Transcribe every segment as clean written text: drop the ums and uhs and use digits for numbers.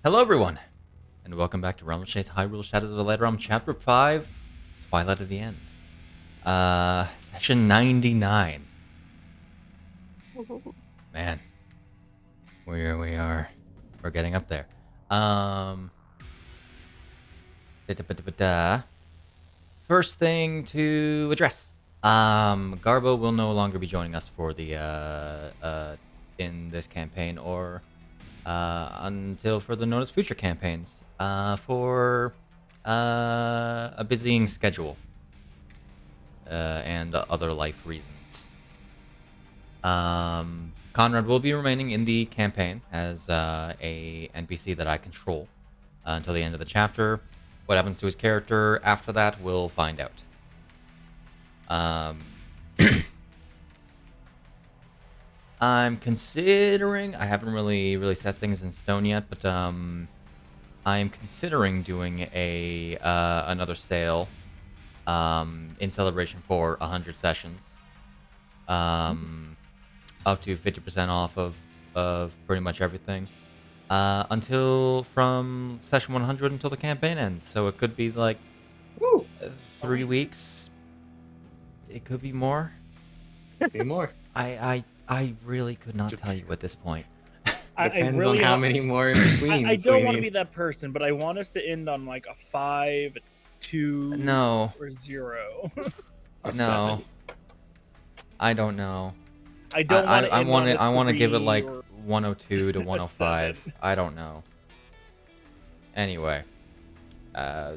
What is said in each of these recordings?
Hello, everyone, and welcome back to Realm of Shades Hyrule Shadows of the Light Realm, Chapter 5, Twilight of the End. Session 99. Man, we are. We're getting up there. First thing to address. Garbo will no longer be joining us for the, in this campaign, or until further notice future campaigns, for a busying schedule and other life reasons. Conrad will be remaining in the campaign as a NPC that I control until the end of the chapter. What happens to his character after that, we'll find out. I'm considering, I haven't really set things in stone yet, but I'm considering doing a another sale in celebration for 100 sessions, up to 50% off of pretty much everything, until from session 100 until the campaign ends. So it could be like 3 weeks. It could be more. Could be more. I really could not tell you at this point. Depends really on how many more in between. I don't want to be that person, but I want us to end on like a 5, 2, No. or 0. No. 7. I don't know. I don't want to. I want to give it like or 102 to a 105. 7. I don't know. Anyway,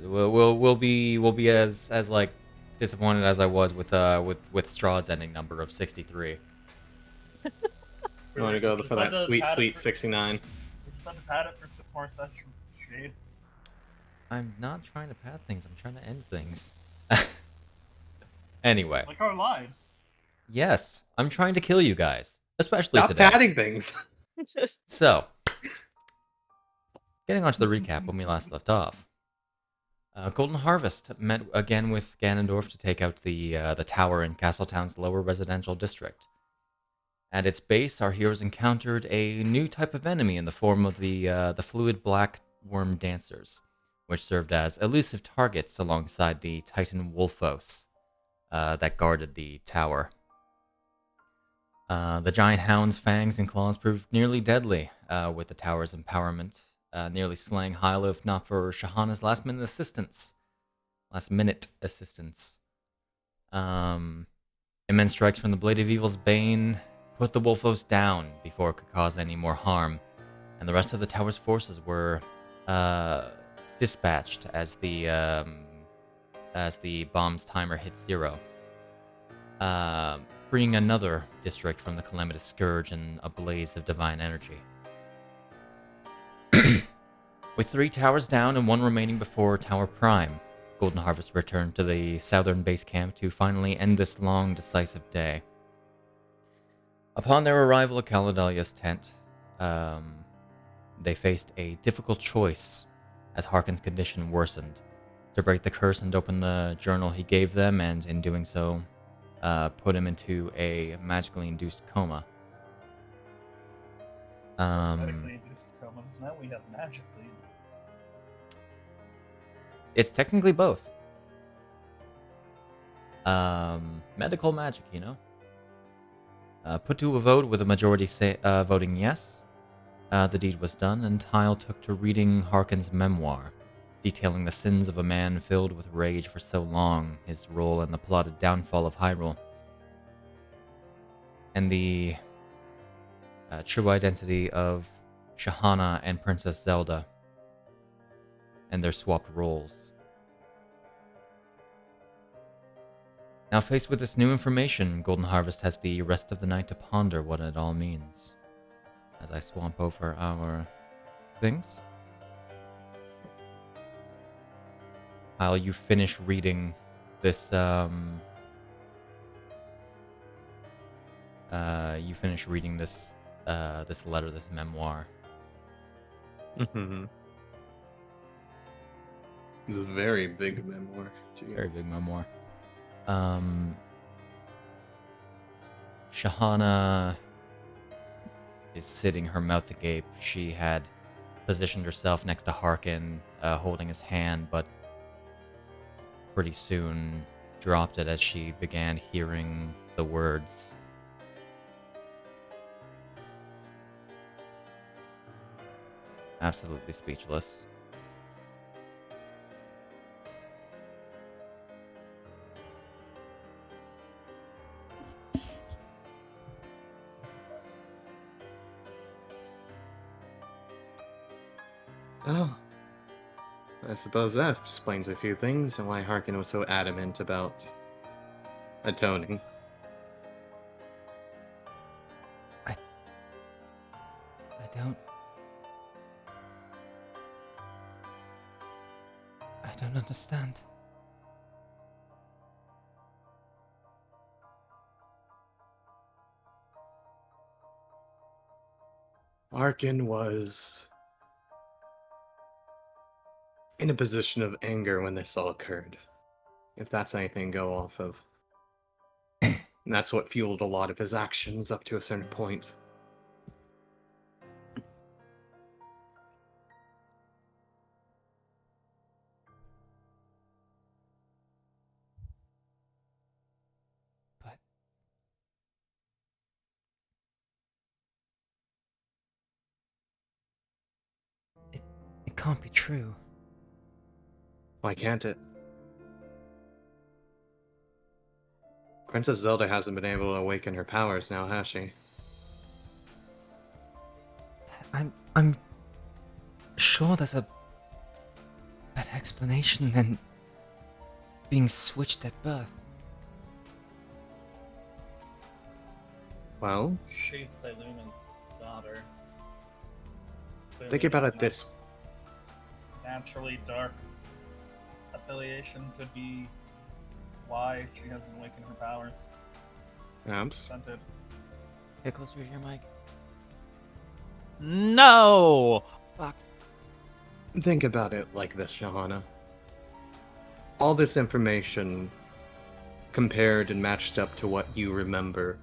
we'll be as like disappointed as I was with Strahd's ending number of 63. You want to go for that sweet 69? Just had to pad it for 6 more sessions. Shade. I'm not trying to pad things. I'm trying to end things. Anyway. Like our lives. Yes, I'm trying to kill you guys, especially Stop today. padding things. So, getting on to the recap when we last left off. Golden Harvest met again with Ganondorf to take out the tower in Castletown's lower residential district. At its base, our heroes encountered a new type of enemy in the form of the fluid black worm dancers, which served as elusive targets alongside the Titan Wolfos that guarded the tower. The giant hound's fangs and claws proved nearly deadly with the tower's empowerment, nearly slaying Hyle if not for Shahana's last-minute assistance. Immense strikes from the Blade of Evil's Bane put the Wolfos down before it could cause any more harm, and the rest of the tower's forces were dispatched as the bomb's timer hit 0. Freeing another district from the calamitous scourge in a blaze of divine energy. With 3 towers down and 1 remaining before Tower Prime, Golden Harvest returned to the southern base camp to finally end this long, decisive day. Upon their arrival at Caledalia's tent, they faced a difficult choice as Harkon's condition worsened: to break the curse and open the journal he gave them, and in doing so, put him into a magically induced coma. Medically induced comas. Now we have magically. It's technically both. Medical magic, you know? Put to a vote with a majority voting yes, the deed was done, and Hyle took to reading Harkon's memoir, detailing the sins of a man filled with rage for so long, his role in the plotted downfall of Hyrule, and the true identity of Shahana and Princess Zelda, and their swapped roles. Now faced with this new information, Golden Harvest has the rest of the night to ponder what it all means. As I swamp over our things. Hyle, you finish reading this, this letter, this memoir. Mm-hmm. It's a very big memoir. Jeez. Very big memoir. Shahana is sitting, her mouth agape. She had positioned herself next to Harkin, holding his hand, but pretty soon dropped it as she began hearing the words. Absolutely speechless. Oh, I suppose that explains a few things and why Harkin was so adamant about atoning. I don't understand. Harkin was in a position of anger when this all occurred, if that's anything to go off of. And that's what fueled a lot of his actions up to a certain point. But it can't be true. Why can't it? Princess Zelda hasn't been able to awaken her powers now, has she? I'm sure there's a better explanation than being switched at birth. Well, She's Seluna's daughter. think about it this... Naturally dark affiliation could be why she hasn't awakened her powers. Abs. Scented. Get closer to your mic. No! Fuck. Think about it like this, Shahana. All this information compared and matched up to what you remember.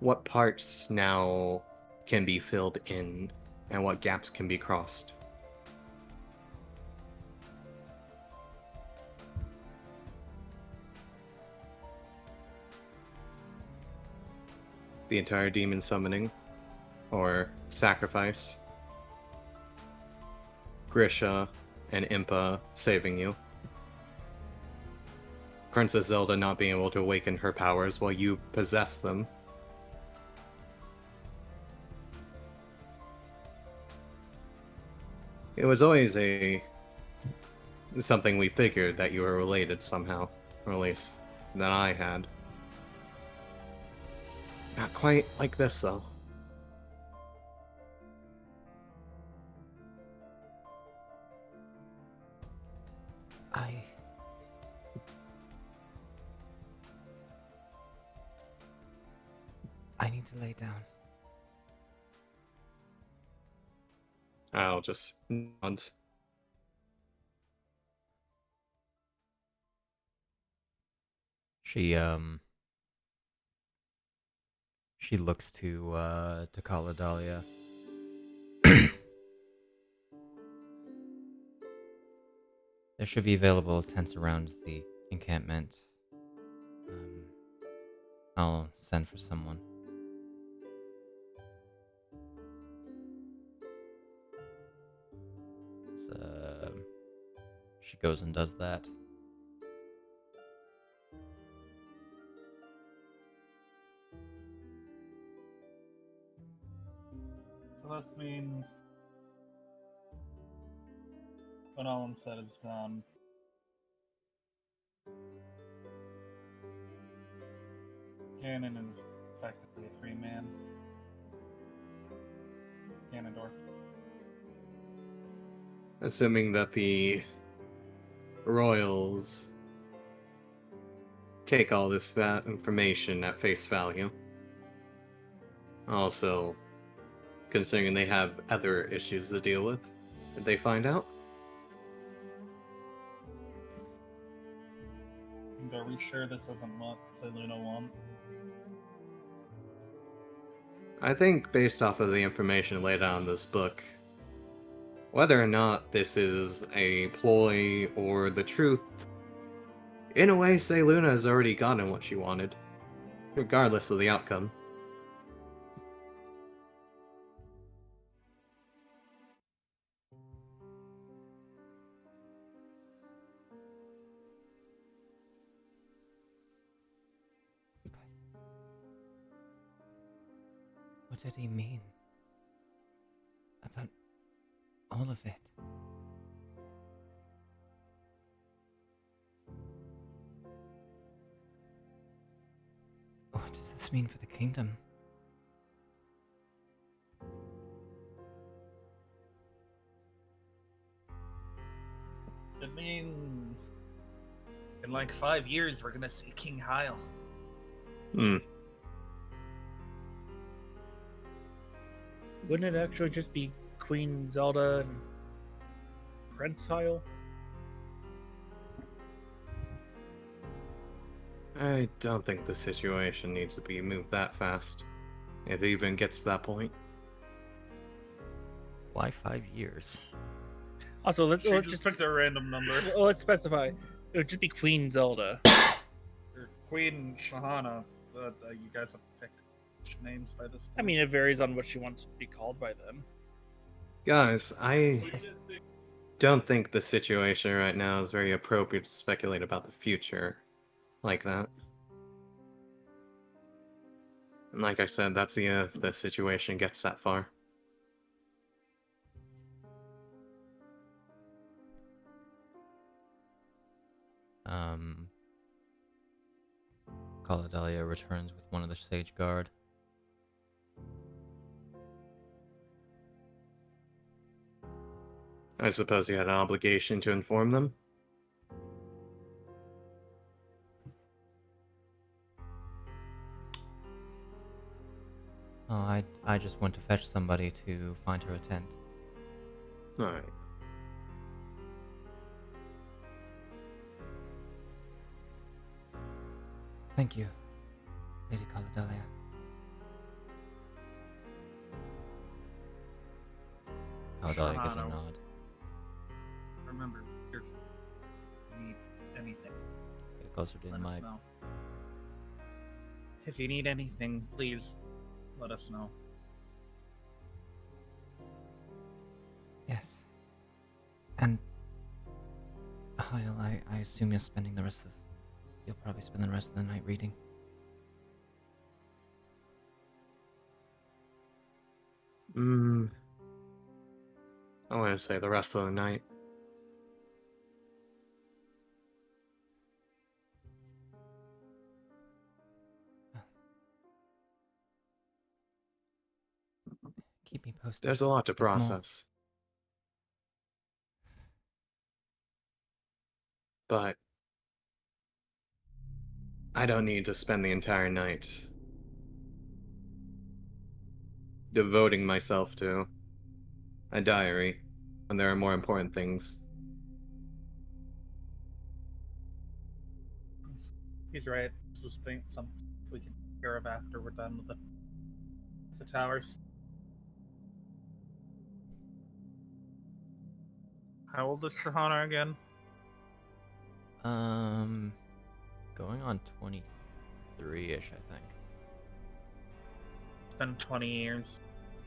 What parts now can be filled in, and what gaps can be crossed? The entire demon summoning, or sacrifice, Grisha and Impa saving you, Princess Zelda not being able to awaken her powers while you possess them. It was always something we figured that you were related somehow, or at least that I had. Not quite like this, though. I need to lay down. I'll just nod. She looks to Kala Dahlia. There should be available tents around the encampment. I'll send for someone. She goes and does that. So this means when all I'm said is done, Ganon is effectively a free man. Ganondorf. Assuming that the royals take all this information at face value. Also, considering they have other issues to deal with, did they find out? And are we sure this isn't what Seluna wants? I think based off of the information laid out in this book, whether or not this is a ploy or the truth, in a way, say Luna has already gotten what she wanted, regardless of the outcome. What did he mean? About all of it? What does this mean for the kingdom? It means in like 5 years we're gonna see King Hyle. Wouldn't it actually just be Queen Zelda and Prince Hyle? I don't think the situation needs to be moved that fast, if it even gets to that point. Why 5 years? Also, let's She just just picked a random number. let's specify. It would just be Queen Zelda. Or Queen Shahana, but you guys have picked names by this I point. mean, it varies on what she wants to be called by then. Guys, I don't think the situation right now is very appropriate to speculate about the future like that. And like I said, that's if the situation gets that far. Caladelia returns with one of the Sage Guard. I suppose you had an obligation to inform them? Oh, I just went to fetch somebody to find her a tent. Alright. Thank you, Lady Caladelia. Caladelia gives a Shahana. nod. Remember, if you need anything, Get closer to the let us mic. know. If you need anything, please let us know. Yes. And Hyle, I assume you're spending the rest of... You'll probably spend the rest of the night reading. I want to say the rest of the night. Keep me posted. There's a lot to There's more. process. But I don't need to spend the entire night devoting myself to a diary when there are more important things. He's right. This is something we can take care of after we're done with the towers. How old is Shahana again? Going on 23-ish, I think. It's been 20 years.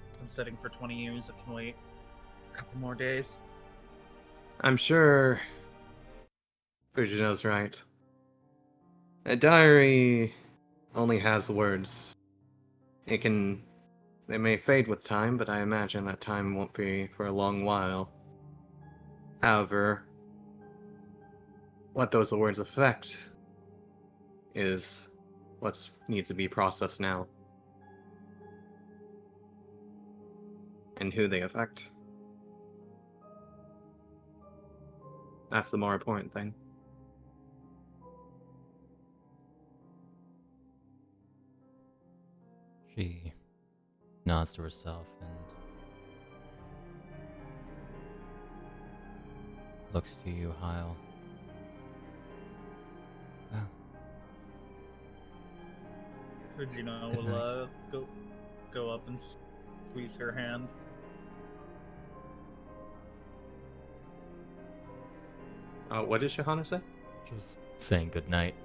It's been sitting for 20 years. It can wait a couple more days. I'm sure Fujino's right. A diary only has words. They may fade with time, but I imagine that time won't be for a long while. However, what those words affect is what needs to be processed now. And who they affect. That's the more important thing. She nods to herself and looks to you, Hyle. Well, Fujino Good will go go up and squeeze her hand. What did Shahana say? Just saying goodnight.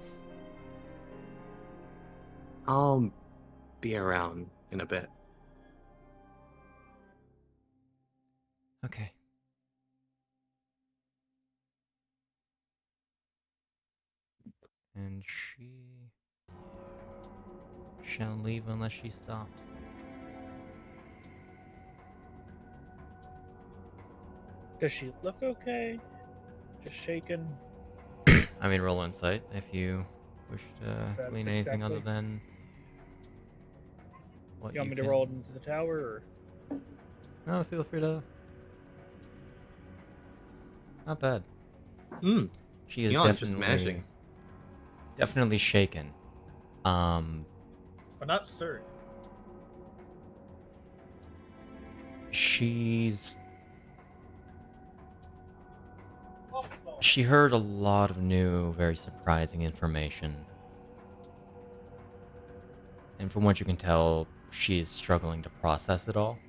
I'll be around in a bit. Okay. And she shall leave unless she stopped. Does she look okay? Just shaken? I mean, roll insight if you wish to That's glean anything other exactly- than what You want me to can. roll it into the tower, or? No, feel free to. Not bad. She is Eon's just definitely smashing. definitely shaken. But not stirred. She heard a lot of new, very surprising information. And from what you can tell, she's struggling to process it all.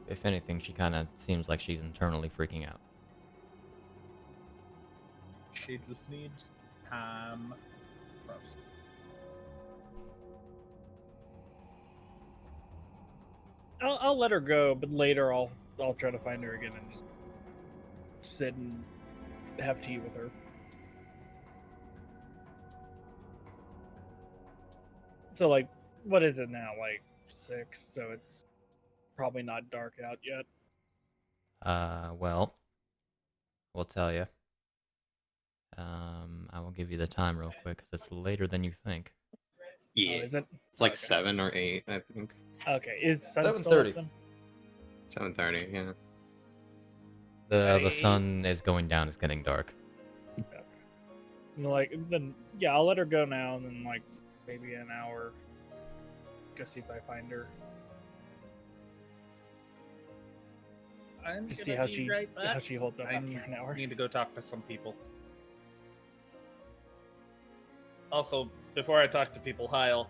If anything, she kind of seems like she's internally freaking out. She just needs time. Trust. I'll let her go, but later I'll try to find her again and just sit and have tea with her. So, like, what is it now? Like 6, so it's probably not dark out yet. Well, we'll tell you. I will give you the time real quick because it's later than you think. Yeah. Oh, is it? It's like Okay. 7 or 8, I think. Okay, is sun still 7:30. up then? 7:30, yeah. The sun is going down. It's getting dark. Like, then, yeah, I'll let her go now, and then, like, maybe an hour, go see if I find her. I'm Just gonna see how be right back. how she holds up I after an hour. need to go talk to some people. Also, before I talk to people, Hyle,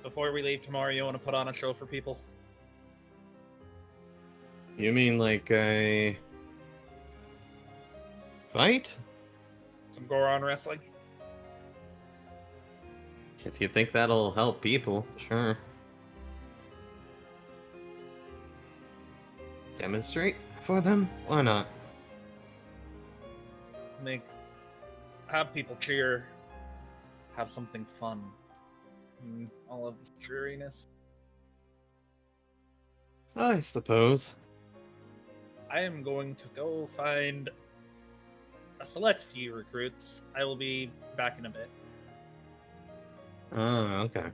before we leave tomorrow, you want to put on a show for people? You mean like a fight? Some Goron wrestling? If you think that'll help people, sure. Demonstrate for them? Why not? Have people cheer. Have something fun. All of this dreariness. I suppose. I am going to go find a select few recruits. I will be back in a bit. Oh, okay.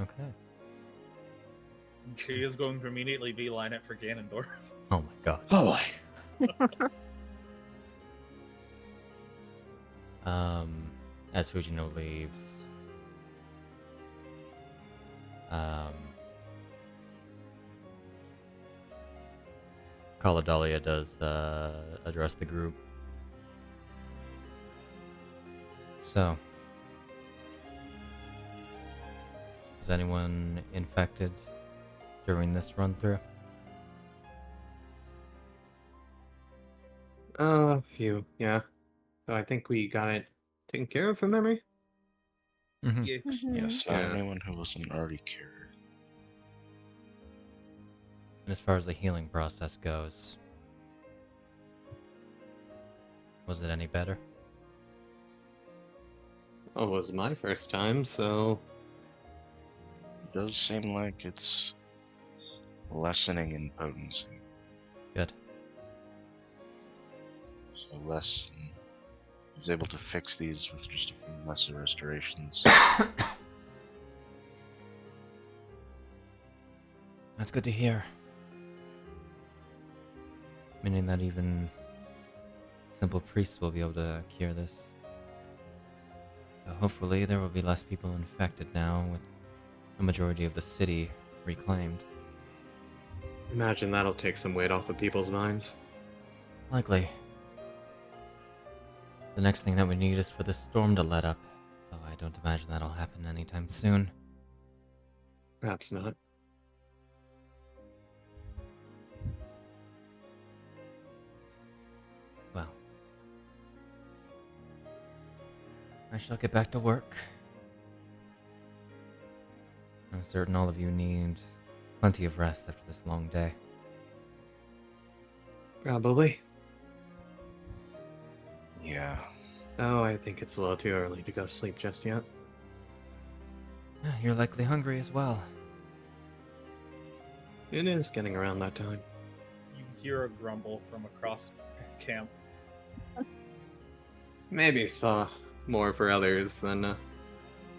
Okay. And she is going to immediately beeline it for Ganondorf. Oh my god. Oh boy. As Fujino leaves, Kaladalia does address the group. So, was anyone infected during this run through? A few, yeah. So I think we got it taken care of from memory. Mm-hmm. Yeah. Yes, Yeah. anyone who wasn't already cured. And as far as the healing process goes, was it any better? Oh, it was my first time, so It does seem like it's lessening in potency. Good. So less is able to fix these with just a few lesser restorations. That's good to hear. Meaning that even simple priests will be able to cure this. Hopefully there will be less people infected now with the majority of the city reclaimed. Imagine that'll take some weight off of people's minds. Likely. The next thing that we need is for this storm to let up, though I don't imagine that'll happen anytime soon. Perhaps not. Well, I shall get back to work. I'm certain all of you need plenty of rest after this long day. Probably. Yeah. Oh, I think it's a little too early to go sleep just yet. You're likely hungry as well. It is getting around that time. You hear a grumble from across camp. Maybe saw more for others than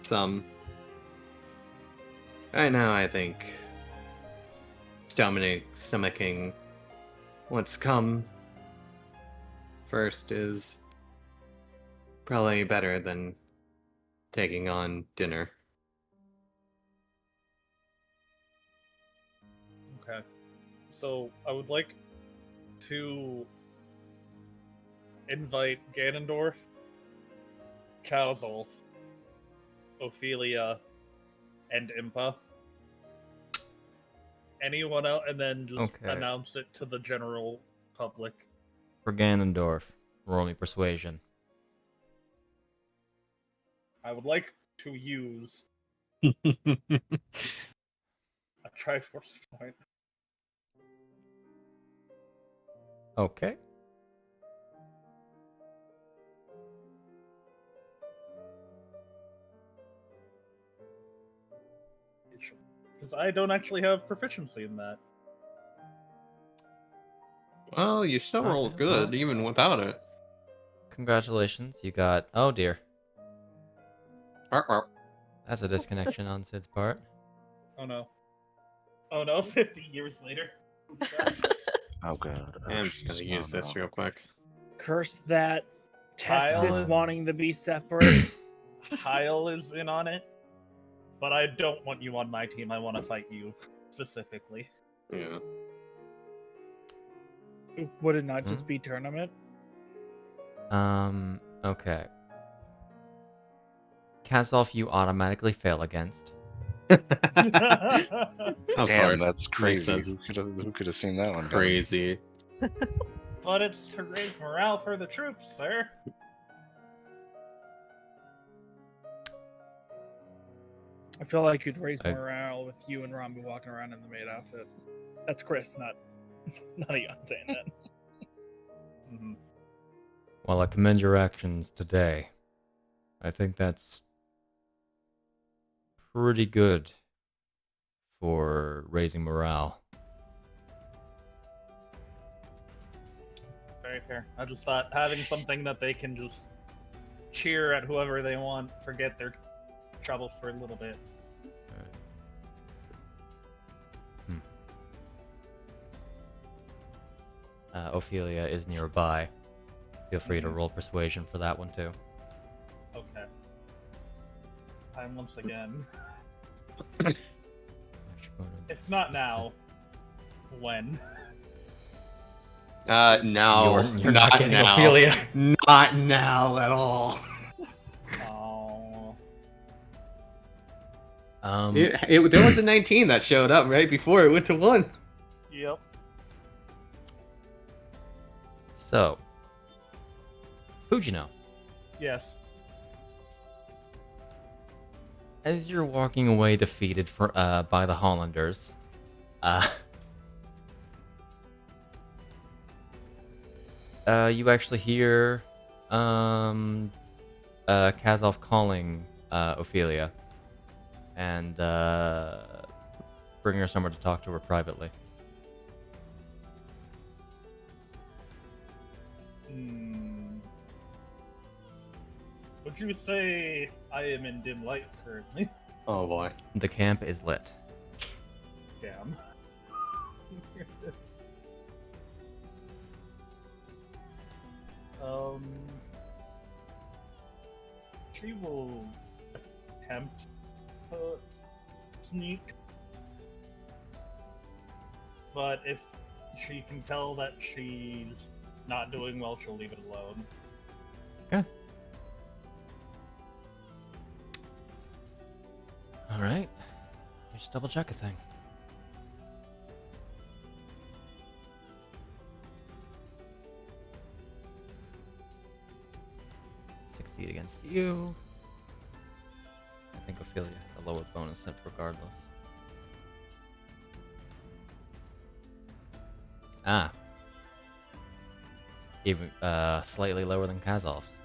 some. Right now, I think stomaching what's come first is probably better than taking on dinner. Okay. So I would like to invite Ganondorf, Kazolf, Ophelia, and Impa. Anyone else, and then just Okay. announce it to the general public. For Ganondorf, roll me persuasion. I would like to use a Triforce point. Okay. Because I don't actually have proficiency in that. Well, you still Okay, rolled good, well. even without it. Congratulations, you got... Oh dear. Arr. That's a disconnection on Sid's part. Oh no. Oh no, 50 years later. Oh god. Oh, I'm just jeez. gonna use this no. real quick. Curse that Texas Hyle- wanting to be separate. Hyle is in on it, but I don't want you on my team. I want to fight you specifically. Yeah. Would it not just be tournament? Okay. Kazolf, you automatically fail against. Of Damn, course. that's Makes crazy. sense. Who could have seen that one? coming? Crazy. But it's to raise morale for the troops, sir. I feel like you'd raise I- morale with you and Rambu walking around in the maid outfit. That's Chris, not Eon saying that. Mhm. While I commend your actions today, I think that's pretty good for raising morale. Very fair. I just thought having something that they can just cheer at whoever they want, forget their troubles for a little bit. Ophelia is nearby. Feel free to roll persuasion for that one too. Okay. I'm once again. If not now, when? No. You're not getting now. Ophelia. Not now at all. Oh. There was a 19 that showed up right before it went to 1. Yep. So, Fujino, Yes. as you're walking away defeated by the Hollanders, you actually hear Kazolf calling Ophelia and bring her somewhere to talk to her privately. Would you say I am in dim light currently? Oh boy. The camp is lit. Damn. she will attempt to sneak, but if she can tell that she's not doing well, she'll leave it alone. Okay. All right. Just double check a thing. Succeed against you. I think Ophelia has a lower bonus set regardless. Ah. Even slightly lower than Kazov's.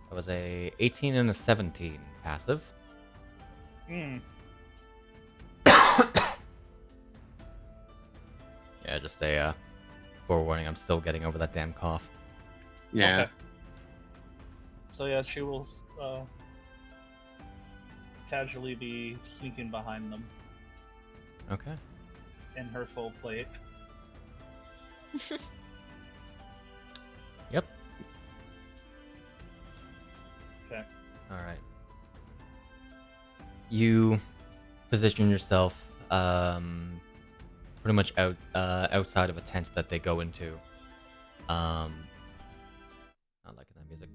That was a 18 and a 17 passive. Hmm. Yeah, just a forewarning. I'm still getting over that damn cough. Yeah. Okay. So yeah, she will casually be sneaking behind them Okay. in her full plate. Yep. Okay. All right. You position yourself pretty much outside of a tent that they go into. Not liking that music.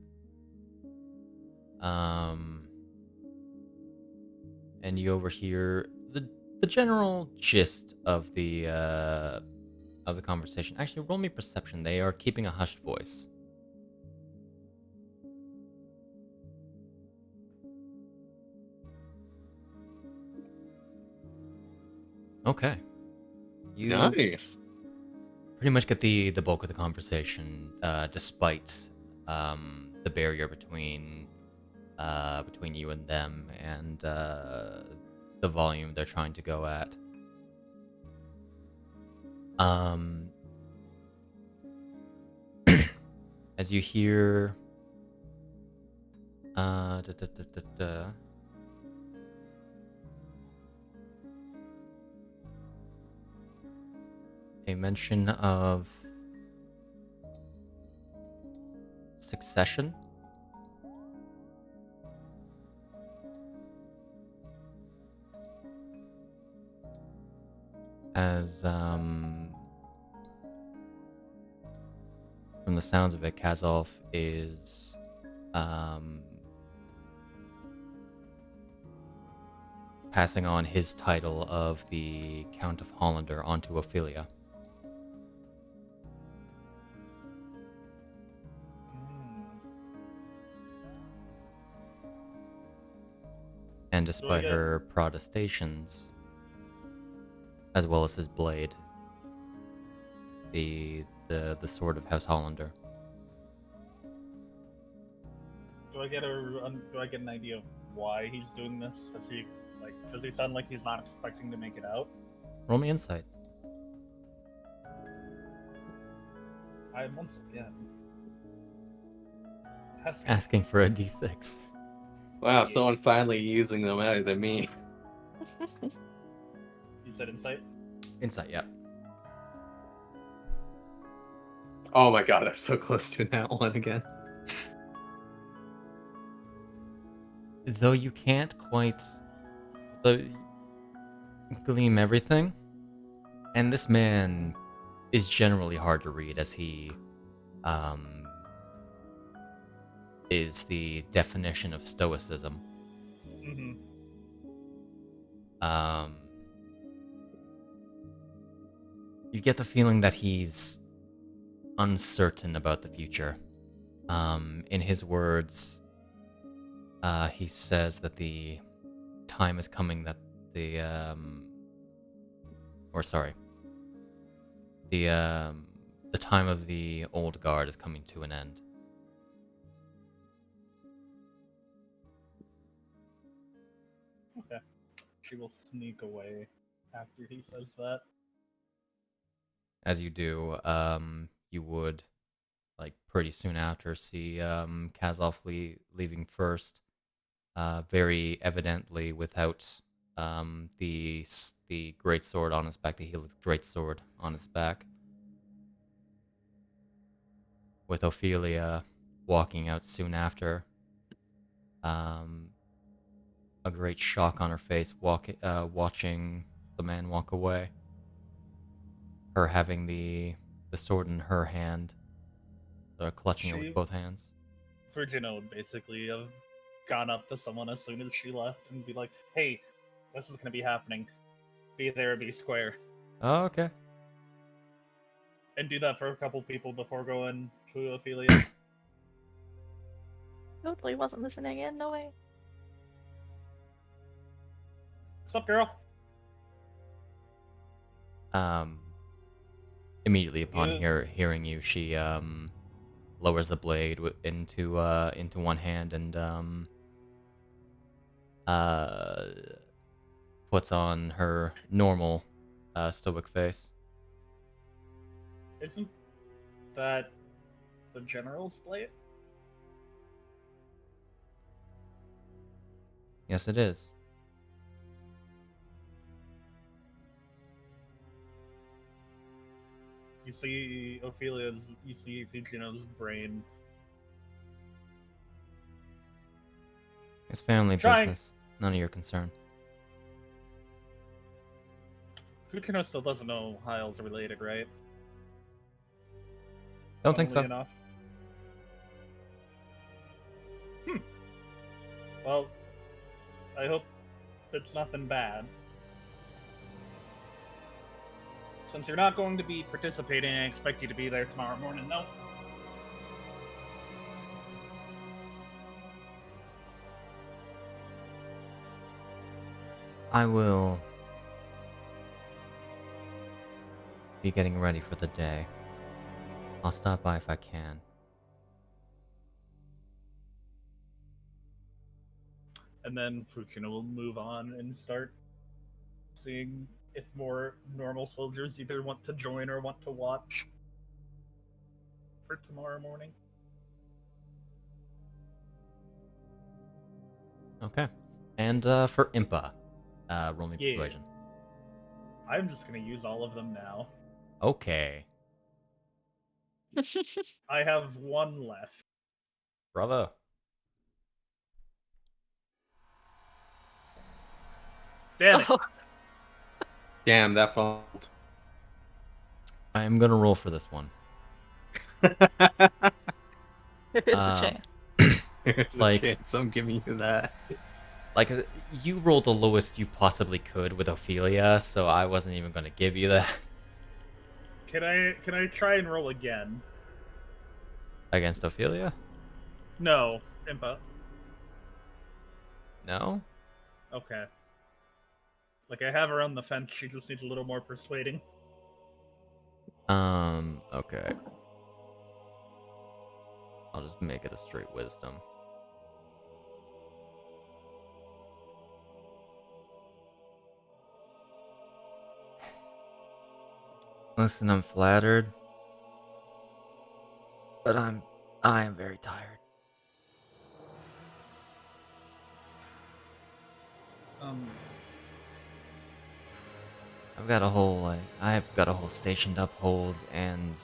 And you overhear the general gist of the conversation. Actually, roll me perception. They are keeping a hushed voice. Okay. You Nice. pretty much get the bulk of the conversation, despite the barrier between you and them and the volume they're trying to go at. As you hear a mention of succession. As from the sounds of it, Kazov is passing on his title of the Count of Hollander onto Ophelia. And despite her protestations, as well as his blade, the sword of House Hollander. Do I get an idea of why he's doing this? Does he sound like he's not expecting to make it out? Roll me insight. I once again Asking for a d6. Wow, someone finally using them other than me. You said insight? Insight, yeah. Oh my god, I'm so close to that one again. Though you can't quite gleam everything, and this man is generally hard to read, as he is the definition of stoicism. Mm-hmm. You get the feeling that he's uncertain about the future. In his words, he says that the time is coming that the time of the old guard is coming to an end. Okay. She will sneak away after he says that. As you do, you would, like, pretty soon after, see Kazov leaving first, very evidently without the great sword on his back, the Helix great sword on his back, with Ophelia walking out soon after. A great shock on her face, watching the man walk away. Her having the sword in her hand, clutching it with both hands. Fujino would basically have gone up to someone as soon as she left and be like, "Hey, this is gonna be happening. Be there, be square." Oh, okay. And do that for a couple people before going to Ophelia. Totally wasn't listening in, no way. What's up, girl? Immediately upon Yeah. hearing you, she lowers the blade into one hand and puts on her normal stoic face. Isn't that the general's blade? Yes, it is. You see Fujino's brain. It's family Trying. business. None of your concern. Fujino still doesn't know Hyle's related, right? Don't think so. Funnily enough. Well, I hope it's nothing bad. Since you're not going to be participating, I expect you to be there tomorrow morning, no? I will be getting ready for the day. I'll stop by if I can. And then Fujino will move on and start seeing if more normal soldiers either want to join or want to watch for tomorrow morning. Okay. And for Impa, roll me Yeah. persuasion. I'm just gonna use all of them now. Okay. I have one left. Bravo. Damn it! Oh, Damn, that fault. I'm gonna roll for this one. there is a chance. There's Like- a chance I'm giving you that. Like, you rolled the lowest you possibly could with Ophelia, so I wasn't even gonna give you that. Can I try and roll again? Against Ophelia? No, Impa. No? Okay. Like, I have her on the fence, she just needs a little more persuading. Okay. I'll just make it a straight wisdom. Listen, I'm flattered, but I am very tired. I've got a whole station to uphold, and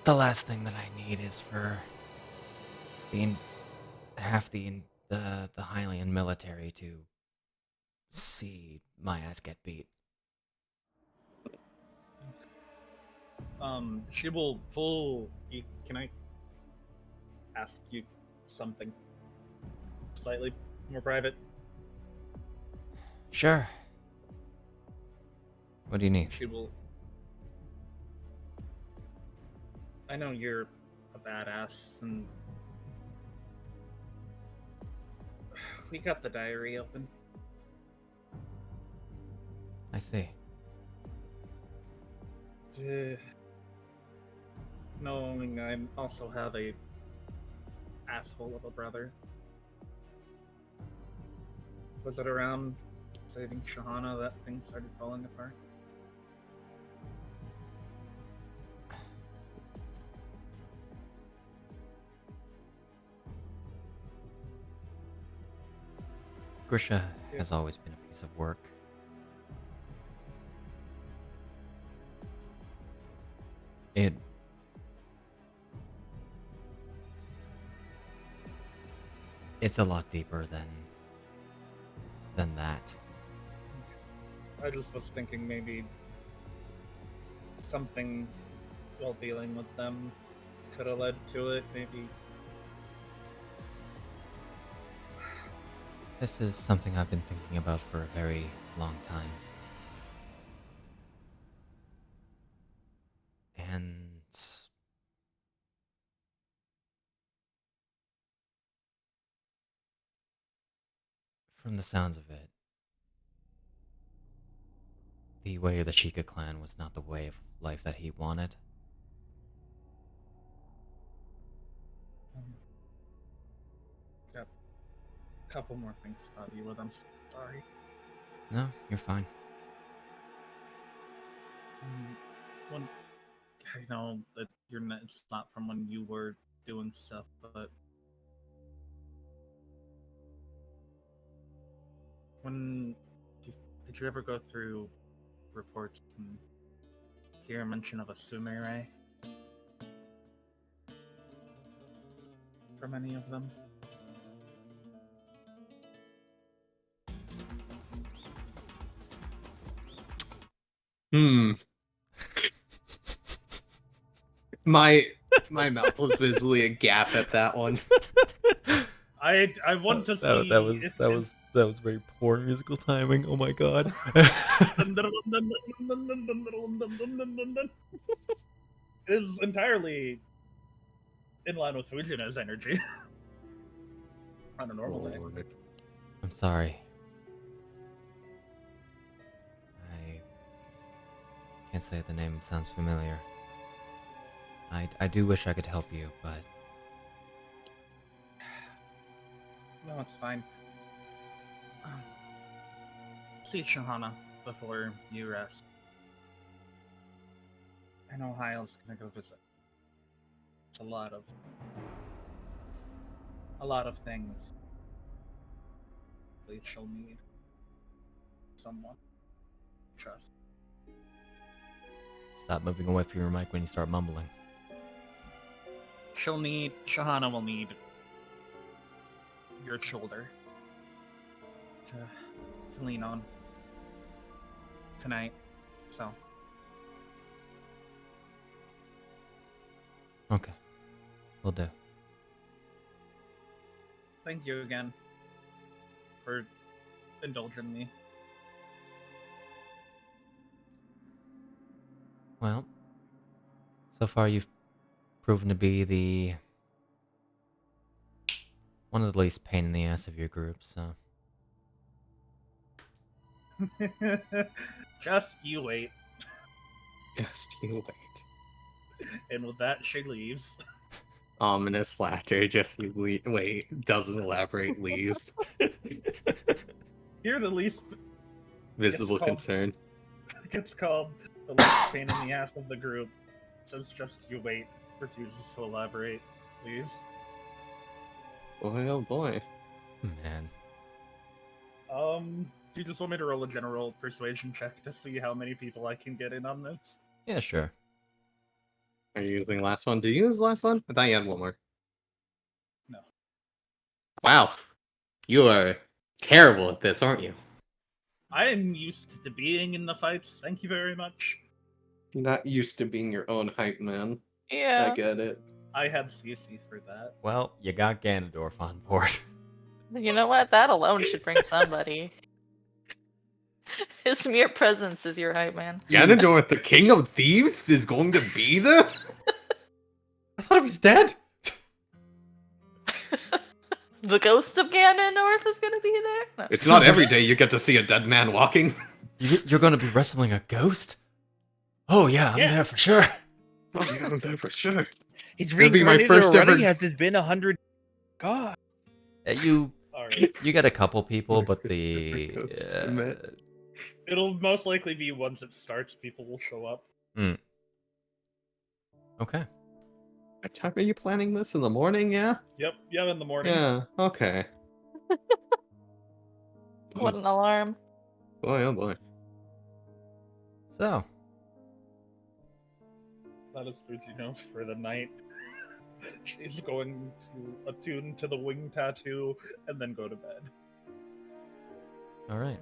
the last thing that I need is for the Hylian military to see my ass get beat. She will pull. Can I ask you something slightly more private? Sure. What do you need? She will. I know you're a badass, and we got the diary open. I see. Knowing I also have a asshole of a brother. Was it around saving Shahana that things started falling apart? Grisha has always been a piece of work. it's a lot deeper than that. I just was thinking maybe something while dealing with them could have led to it. Maybe. This is something I've been thinking about for a very long time. And from the sounds of it, the way of the Sheikah clan was not the way of life that he wanted. Got a couple more things to tell you with. I'm sorry. No, you're fine. When I know that you're not, it's not from when you were doing stuff, but when did you ever go through reports and hear a mention of a sumere from any of them? My mouth was visibly agape at that one. I want to see that was very poor musical timing. Oh my god. is entirely in line with Fujino's energy on a normal day. I'm sorry. I can't say the name sounds familiar. I do wish I could help you, but No, it's fine. See Shahana before you rest. I know Hyle's gonna go visit. It's a lot of things. At least she'll need someone to trust. stop moving away from your mic when you start mumbling. Shahana will need your shoulder to lean on tonight. So Okay. Will do. thank you again for indulging me. Well, so far you've proven to be one of the least pain in the ass of your group, so Just you wait. Yes, you wait. And with that, she leaves. Ominous laughter. Just you wait. Doesn't elaborate. Leaves. You're the least Visible called- concern. gets called the least pain in the ass of the group. Says just you wait. Refuses to elaborate. Leaves. Boy, oh boy. man. Do you just want me to roll a general persuasion check to see how many people I can get in on this? Yeah, sure. Are you using last one? Did you use the last one? I thought you had one more. No. Wow. You are terrible at this, aren't you? I am used to being in the fights. Thank you very much. You're not used to being your own hype man. Yeah. I get it. I had CC for that. Well, you got Ganondorf on board. You know what? That alone should bring somebody. His mere presence is your hype, man. Ganondorf, the king of thieves, is going to be there? I thought he was dead. The ghost of Ganondorf is gonna be there? No. It's not every day you get to see a dead man walking. You're gonna be wrestling a ghost? Oh yeah, I'm Yeah. there for sure. Oh, yeah, I'm there for sure. He's gonna be my reincarnated first already. ever- Has it been 100? God. You Alright. you get a couple people, but First the ever ghost I met. It'll most likely be once it starts, people will show up. okay. What time are you planning this? In the morning, yeah? Yep, in the morning. Yeah, okay. What an alarm. Boy, oh boy. So That is Fujino for the night. She's going to attune to the wing tattoo and then go to bed. All right.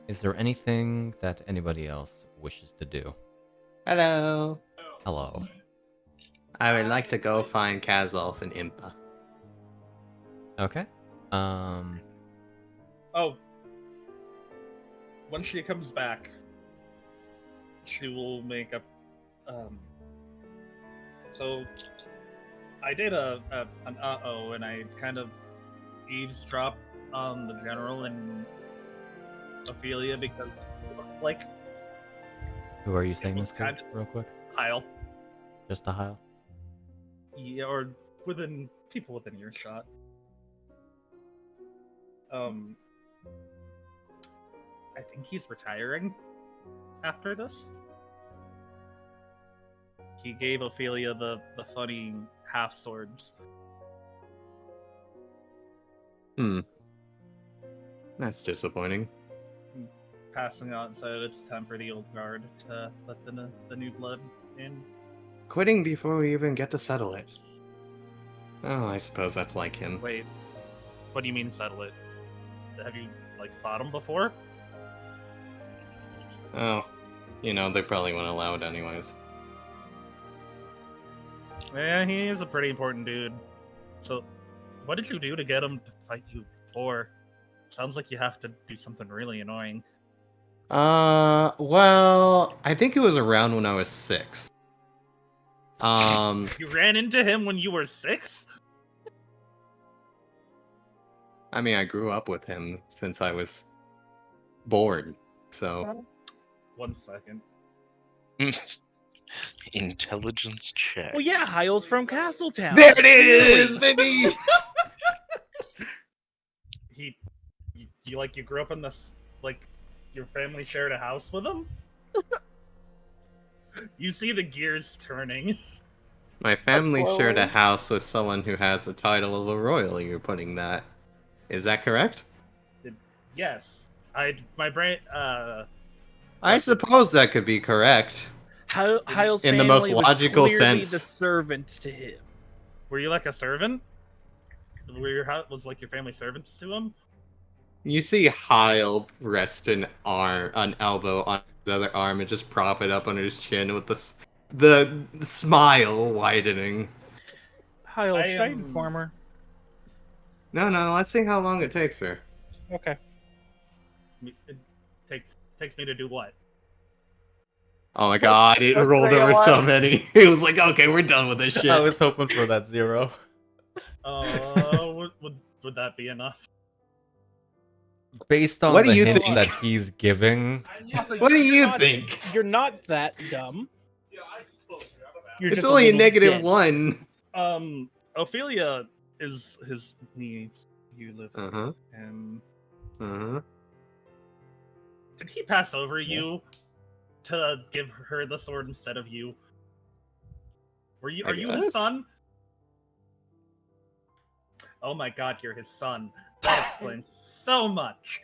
Is there anything that anybody else wishes to do? Hello. Hello. I would like to go find Kazolf and Impa. Okay. Oh. When she comes back, she will make a so I did an uh-oh, and I kind of eavesdropped on the general and Ophelia because it looked like Who are you saying was this to, kind of- real quick? Hyle. Just a Hyle? Yeah, or people within earshot. I think he's retiring after this. He gave Ophelia the funny half swords. That's disappointing. Passing on, so it's time for the old guard to let the new blood in. Quitting before we even get to settle it. Oh, I suppose that's like him. Wait, what do you mean settle it? Have you fought him before? Oh, they probably won't allow it anyways. Yeah, he is a pretty important dude. So, what did you do to get him to fight you before? Sounds like you have to do something really annoying. Well, I think it was around when I was 6. You ran into him when you were 6? I mean, I grew up with him since I was born, so... 1 second. Intelligence check. Well, yeah, Hyle's from Castletown. There it is, baby! You grew up in this, your family shared a house with him? You see the gears turning. My family shared a Slowly. house with someone who has the title of a royal, you're putting that. Is that correct? Yes. My brain, I suppose that could be correct. Hyle's In the family most was logical clearly sense. the servant to him. were you like a servant? Was your family servants to him? You see Hyle rest an elbow on his other arm and just prop it up under his chin with the smile widening. Hyle, I should I am- inform her? No, let's see how long it takes her. Okay. It takes me to do what? Oh my god, it Let's rolled say over a so lot. many. It was like, okay, we're done with this shit. I was hoping for that 0. Would that be enough? Based on What do the you hints think? that he's giving, What do you not- think? You're not that dumb. You're It's just only a little -1. Ophelia is his niece. You live with Uh-huh. him. Uh-huh. Did he pass over you to give her the sword instead of you? Are you his guess. son? Oh my god, you're his son. That explains so much.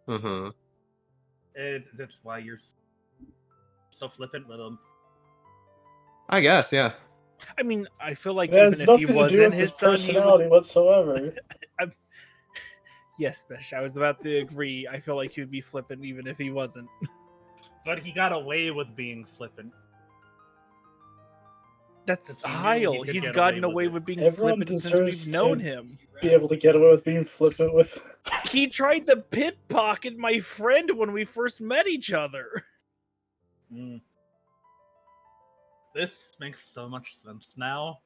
Uh-huh. That's why you're so flippant with him. I guess, yeah. I mean, I feel like It has even if he nothing to do wasn't with his his son, he would... personality whatsoever. Yes, Bish, I was about to agree. I feel like he would be flippant even if he wasn't. But he got away with being flippant. That's 'Cause he knew Hyle. he could He's get gotten away away with with being Everyone flippant since deserves we've known to- him. Be able to get away with being flippant with. He tried to pickpocket my friend when we first met each other. Mm. This makes so much sense now.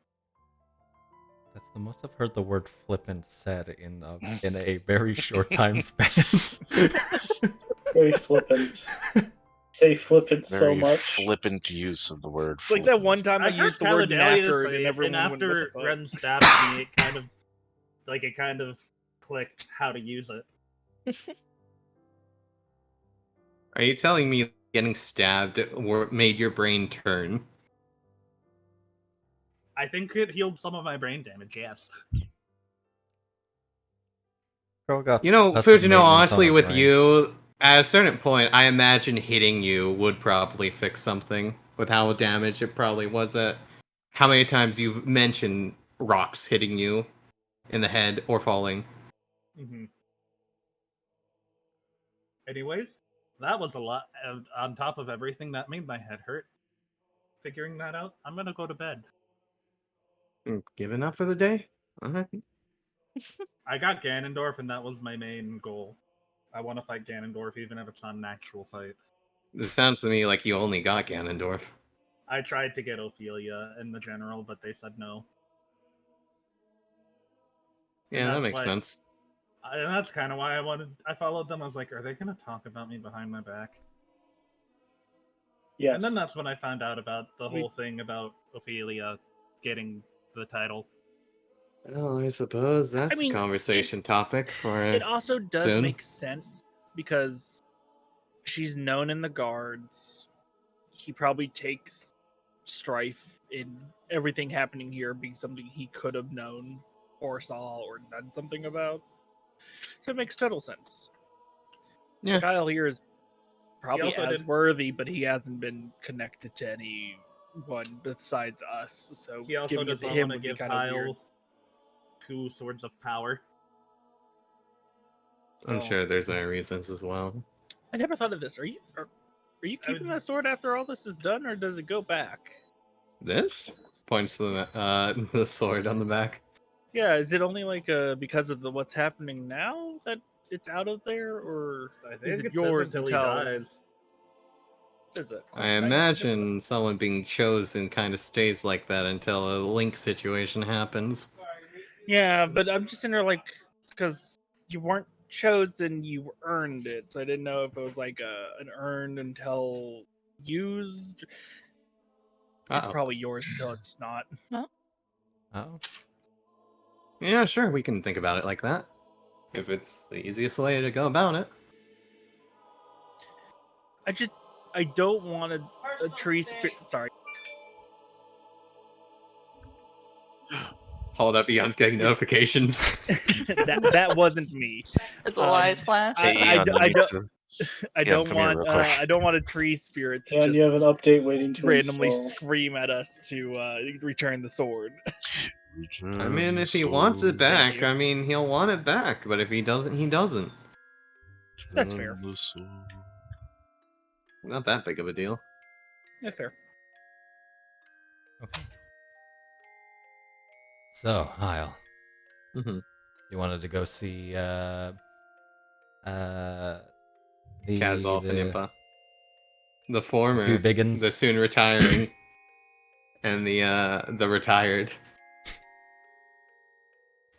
that's the most I've heard the word flippant said in a very short time span. Very flippant. Say flippant so Very much. flippant use of the word. It's like that one time I I've heard used the word Calidalius knackered say and it, everyone and went, after "What the fuck?" Ren stabbed me, it kind of clicked how to use it. Are you telling me getting stabbed made your brain turn? I think it healed some of my brain damage, yes. Girl got You know, custom Fujino, maintenance on honestly, her with brain. you, at a certain point, I imagine hitting you would probably fix something with how damage it probably was at. How many times you've mentioned rocks hitting you in the head or falling. Mm-hmm. Anyways, that was a lot. On top of everything, that made my head hurt. Figuring that out, I'm gonna go to bed. Giving up for the day? Alright. I got Ganondorf, and that was my main goal. I want to fight Ganondorf, even if it's not an actual fight. It sounds to me like you only got Ganondorf. I tried to get Ophelia in the general, but they said no. Yeah, that that's makes why- sense. And that's kind of why I followed them. I was like, are they going to talk about me behind my back? Yes. And then that's when I found out about the whole thing about Ophelia getting the title. Well, I suppose that's mean, a conversation topic for It also does soon. make sense because she's known in the guards. He probably takes strife in everything happening here being something he could have known or saw or done something about. So it makes total sense. Yeah. Kyle here is probably also as didn't- worthy, but he hasn't been connected to anyone besides us. So He also giving it does to not him want to would be give kind of weird. Hyle 2 swords of power. I'm So, sure there's other reasons as well. I never thought of this. Are you keeping that sword after all this is done, or does it go back? This points to the sword on the back. Yeah, is it only like because of what's happening now that it's out of there, or I is think it it yours says until he until- dies. is it? I imagine someone being chosen kind of stays like that until a Link situation happens. Yeah, but I'm just in there like because you weren't chosen, you earned it. So I didn't know if it was like an earned until used. It's Uh-oh. probably yours until it's not. Oh. Yeah, sure, we can think about it like that. If it's the easiest way to go about it. I don't want a tree spirit. Sorry. Hold up, Eon's getting notifications. that wasn't me. It's a lies flash. I Eon, you need don't- to- I Eon, don't come here want real quick. I don't want a tree spirit to And you have an just update waiting to randomly install. scream at us to return the sword. I mean, if he wants it back, I mean, he'll want it back. But if he doesn't, he doesn't. That's fair. Not that big of a deal. Yeah, fair. Okay. So, Hyle, Mm-hmm. you wanted to go see the Kazal Finimpa. The former, two big uns. the soon retiring, and the retired.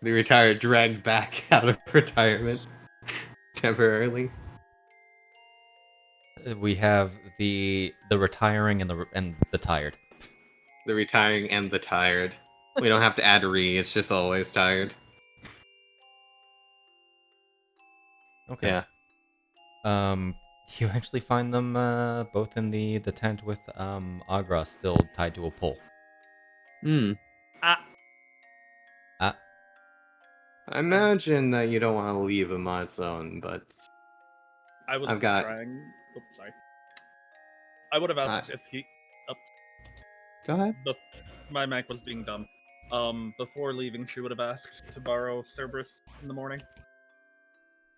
The retired dragged back out of retirement temporarily. We have the retiring and the tired. The retiring and the tired. We don't have to add re, it's just always tired. Okay. Yeah. You actually find them both in the tent with Agra still tied to a pole. Hmm. Ah. I imagine that you don't want to leave him on its own, but I was I've got- trying. Oops, sorry. I would have asked if he. go ahead. My mic was being dumb. Before leaving, she would have asked to borrow Cerberus in the morning.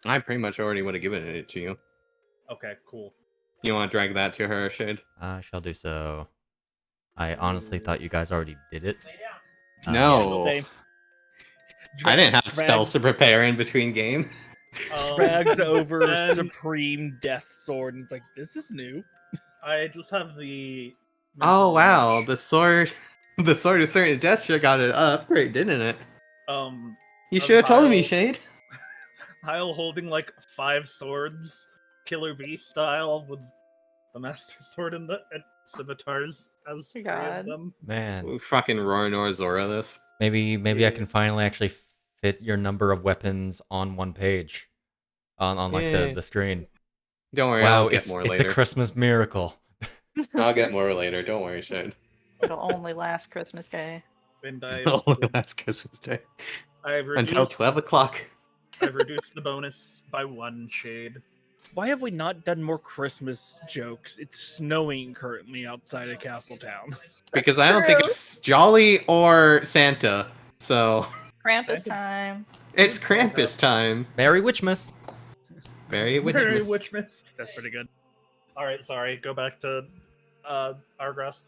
I pretty much already would have given it to you. Okay, cool. You want to drag that to her, Shade? I shall do so. I honestly thought you guys already did it. No. Same. I didn't have spells to Drags- prepare in between game. Drags over then Supreme Death Sword and it's like, this is new. I just have the. Oh mental wow, image. the sword of certain death sure got an upgrade, didn't it? You Of should have told me, Hyle. Shade. Hyle holding like 5 swords, Killer Bee style, with the Master Sword and the scimitars as Oh my 3 of God. them. Man, Ooh, fucking Roranor Zora this. maybe I can finally actually fit your number of weapons on one page, on like Yay. the screen. Don't worry, Wow, I'll get it's more it's later. a Christmas miracle. I'll get more later. Don't worry, Shade. It'll only last Christmas Day. And Only last Christmas Day I've until reduced, 12 o'clock. I've reduced the bonus by 1 shade. Why have we not done more Christmas jokes? It's snowing currently outside of Castletown. Because I don't think true. it's Jolly or Santa. So Krampus time. it's Krampus time. Merry Witchmas. Very Very Witchmas. Witchmas. That's pretty good. All right, sorry. Go back to Argras.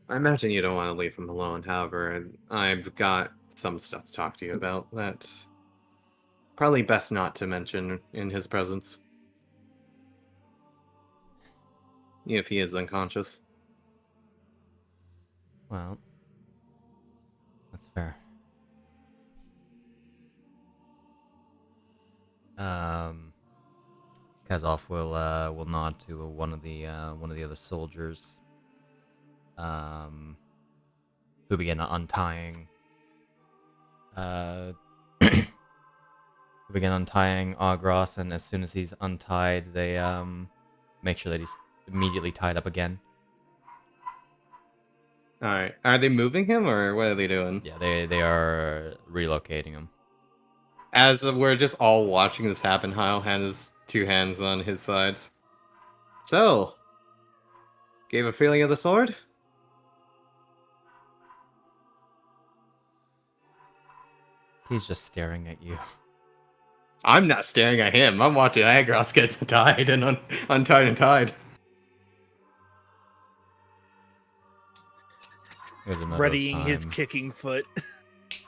I imagine you don't want to leave him alone. However, I've got some stuff to talk to you about that probably best not to mention in his presence. If he is unconscious. Well, that's fair. Kazov will nod to one of the other soldiers, who begin untying, Agros, and as soon as he's untied, they make sure that he's immediately tied up again. Alright. Are they moving him or what are they doing? Yeah, they are relocating him. As we're just all watching this happen, Hyle has 2 hands on his sides. So, gave a feeling of the sword? He's just staring at you. I'm not staring at him. I'm watching Agros get tied and untied and tied. It was a matter of Readying his time. kicking foot. It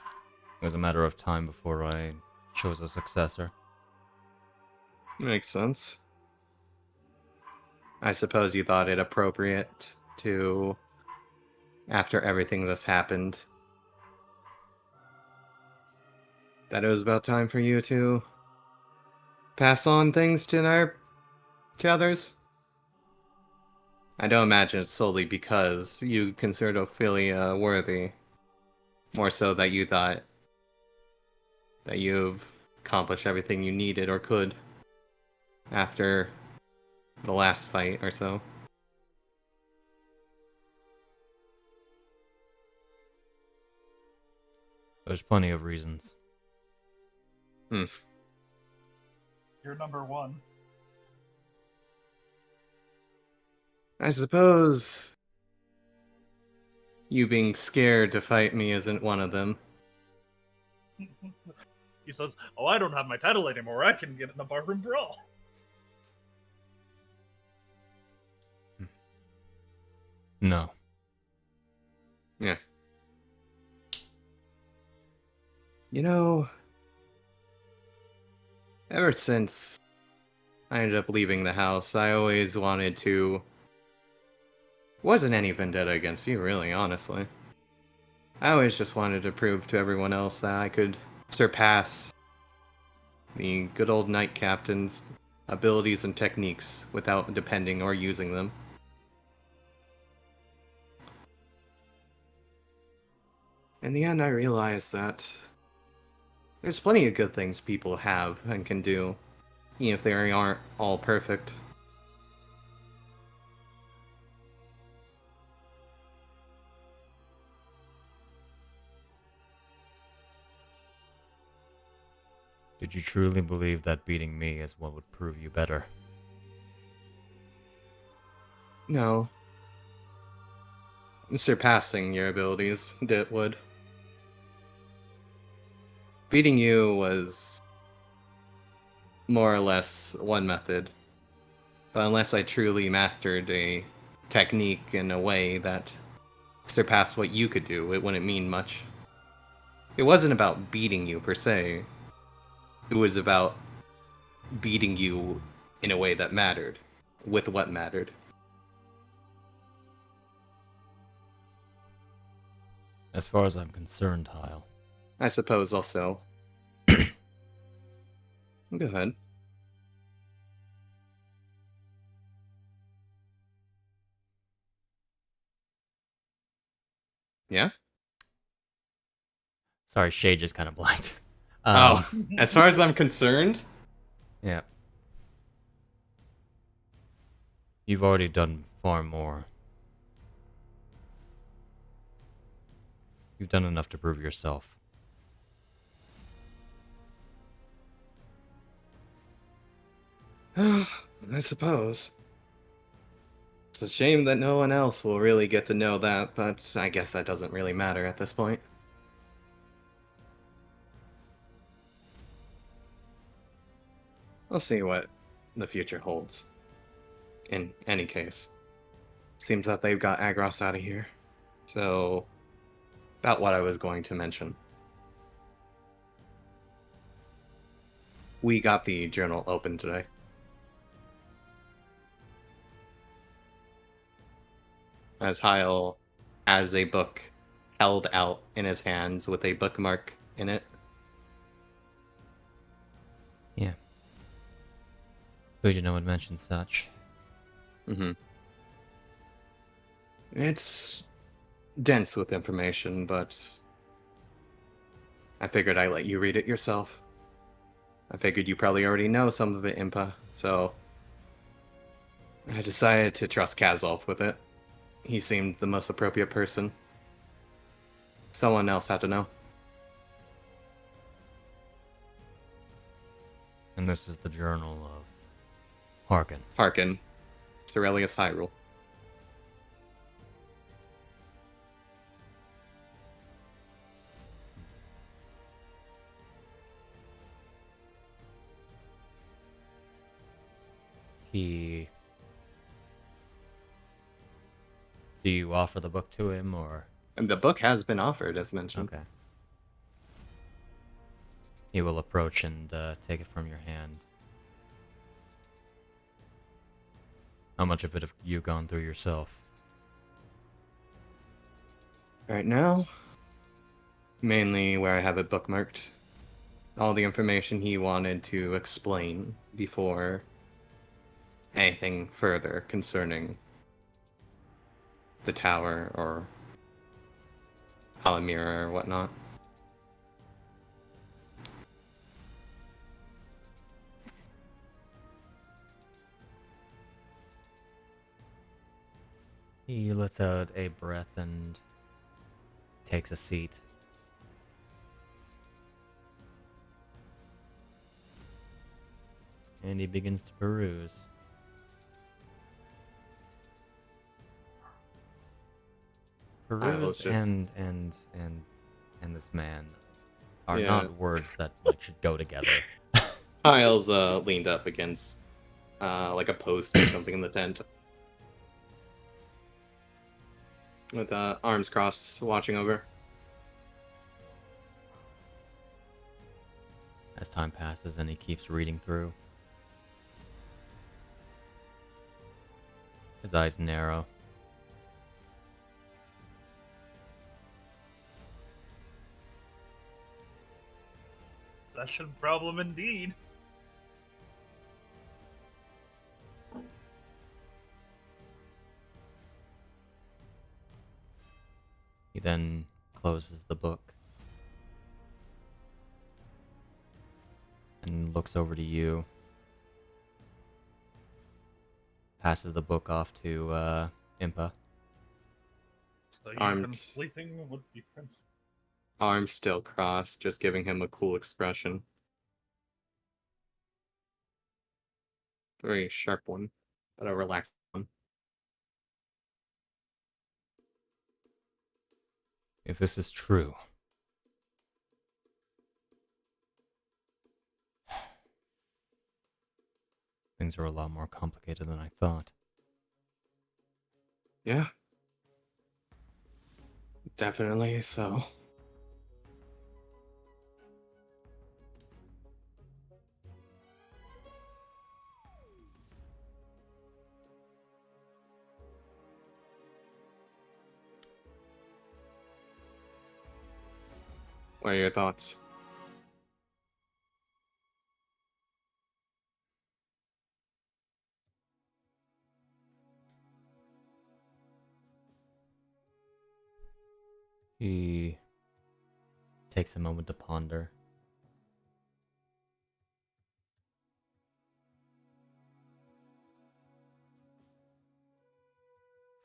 was a matter of time before I chose a successor. Makes sense. I suppose you thought it appropriate to, after everything that's happened, that it was about time for you to pass on things to others? I don't imagine it's solely because you considered Ophelia worthy. More so that you thought that you've accomplished everything you needed or could after the last fight or so. There's plenty of reasons. You're number 1. I suppose you being scared to fight me isn't one of them. He says, "Oh, I don't have my title anymore. I can get in a barroom brawl." No. Yeah. You know, ever since I ended up leaving the house, I always wanted to... Wasn't any vendetta against you, really, honestly. I always just wanted to prove to everyone else that I could surpass the good old Knight Captain's abilities and techniques without depending or using them. In the end, I realized that there's plenty of good things people have and can do, even if they aren't all perfect. Did you truly believe that beating me is what would prove you better? No. Surpassing your abilities would. Beating you was more or less one method. But unless I truly mastered a technique in a way that surpassed what you could do, it wouldn't mean much. It wasn't about beating you per se. It was about beating you in a way that mattered, with what mattered. As far as I'm concerned, Hyle. I suppose also. Go ahead. Yeah? Sorry, Shay just kind of blanked. As far as I'm concerned, Yeah. You've already done far more. You've done enough to prove yourself. I suppose. It's a shame that no one else will really get to know that, but I guess that doesn't really matter at this point. we'll see what the future holds. In any case, seems that they've got Agros out of here. So, about what I was going to mention. We got the journal open today. As Hyle has a book held out in his hands with a bookmark in it. Yeah. Fujino had mentioned such. Mm-hmm. It's dense with information, but I figured I'd let you read it yourself. I figured you probably already know some of it, Impa, so I decided to trust Kazolf with it. He seemed the most appropriate person. Someone else had to know. And this is the journal of Harkin. Harkin. Cerelius Hyrule. Do you offer the book to him, or? And the book has been offered, as mentioned. Okay. He will approach and take it from your hand. How much of it have you gone through yourself? Right now, mainly where I have it bookmarked. All the information he wanted to explain before anything further concerning the tower or Alamira or whatnot. He lets out a breath and takes a seat. And he begins to peruse. Peruse just- and this man are Yeah. not words that like should go together. Hyle's leaned up against like a post or something in the tent. With arms crossed, watching over. As time passes and he keeps reading through. His eyes narrow. Session problem indeed. He then closes the book and looks over to you. Passes the book off to Impa. So you've been Arms. sleeping with the prince. Arms still crossed, just giving him a cool expression. Very sharp one, but a relaxed one. If this is true, things are a lot more complicated than I thought. Yeah. Definitely so. What are your thoughts? He takes a moment to ponder.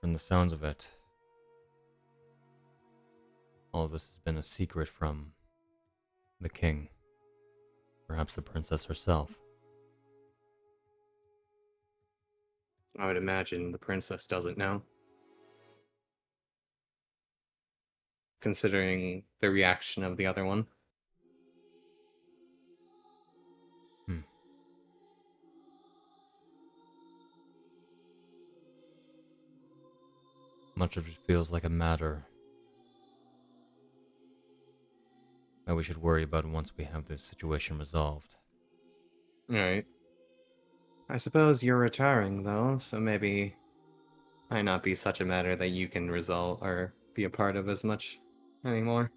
From the sounds of it, all of this has been a secret from the king, perhaps the princess herself. I would imagine the princess doesn't know. Considering the reaction of the other one. much of it feels like a matter that we should worry about once we have this situation resolved. Alright. I suppose you're retiring, though, so maybe might not be such a matter that you can resolve or be a part of as much anymore.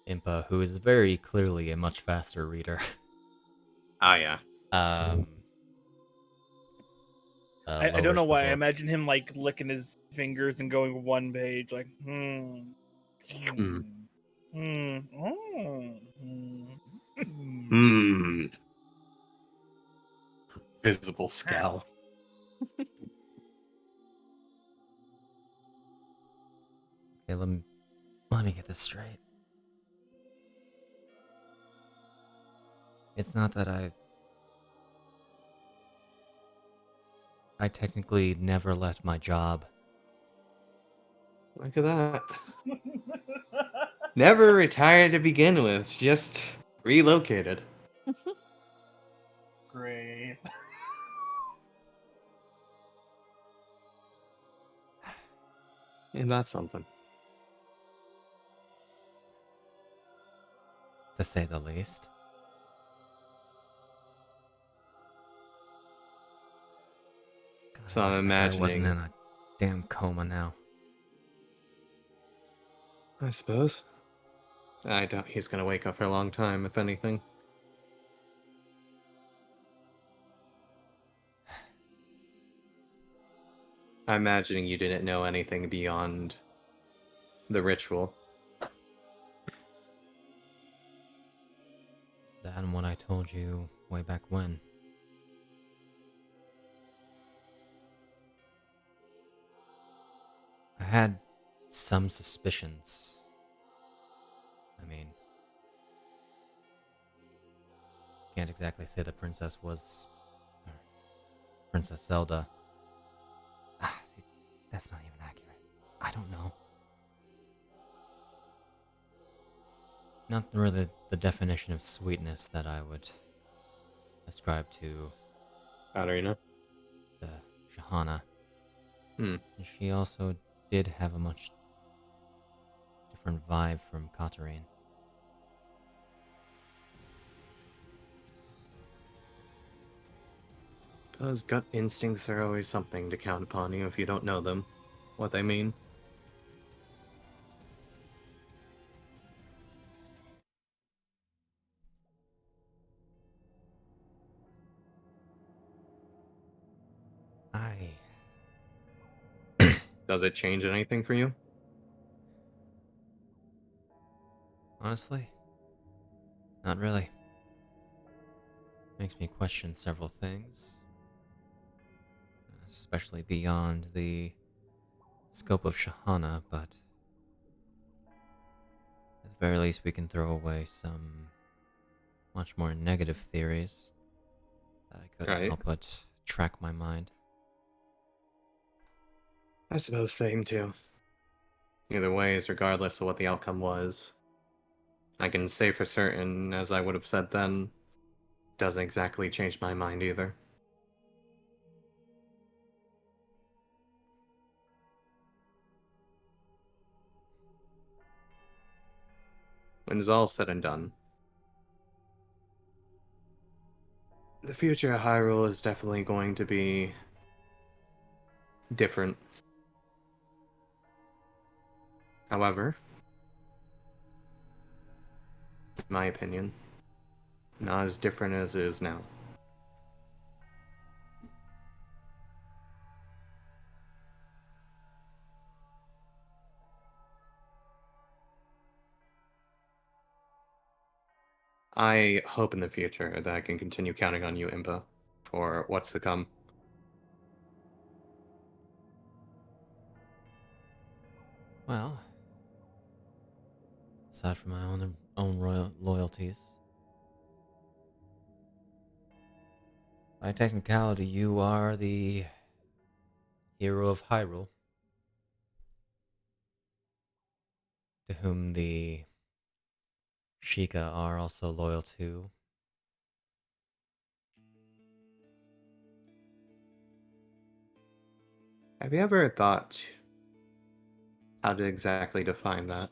Impa, who is very clearly a much faster reader. Ah, yeah. I don't know lowers the why. I book. imagine him like licking his fingers and going one page, like, Hmm. Visible scowl. Okay, let me get this straight. It's not that I technically never left my job. Look at that. Never retired to begin with, just relocated. Great. And that's something. To say the least. God, So I I'm wish that guy wasn't imagining. in a damn coma now. I suppose. I doubt he's gonna wake up for a long time, if anything. I'm imagining you didn't know anything beyond the ritual. That and what I told you way back when. I had some suspicions. I mean, can't exactly say the princess was Princess Zelda. That's not even accurate. I don't know. Not really the definition of sweetness that I would ascribe to How do you know? the Shahana. Hmm. And she also did have a much different vibe from Katarine. Those gut instincts are always something to count upon you if you don't know them. What they mean. Does it change anything for you? Honestly, not really. Makes me question several things, especially beyond the scope of Shahana, but at the very least we can throw away some much more negative theories that I couldn't Right. help but track my mind. I suppose same too. Either ways, regardless of what the outcome was. I can say for certain, as I would have said then, doesn't exactly change my mind either. When it's all said and done, the future of Hyrule is definitely going to be different. However, in my opinion, not as different as it is now. I hope in the future that I can continue counting on you, Impa, for what's to come. Well, aside from my own loyalties, by technicality, you are the hero of Hyrule, to whom the Sheikah are also loyal to, Have you ever thought how to exactly define that?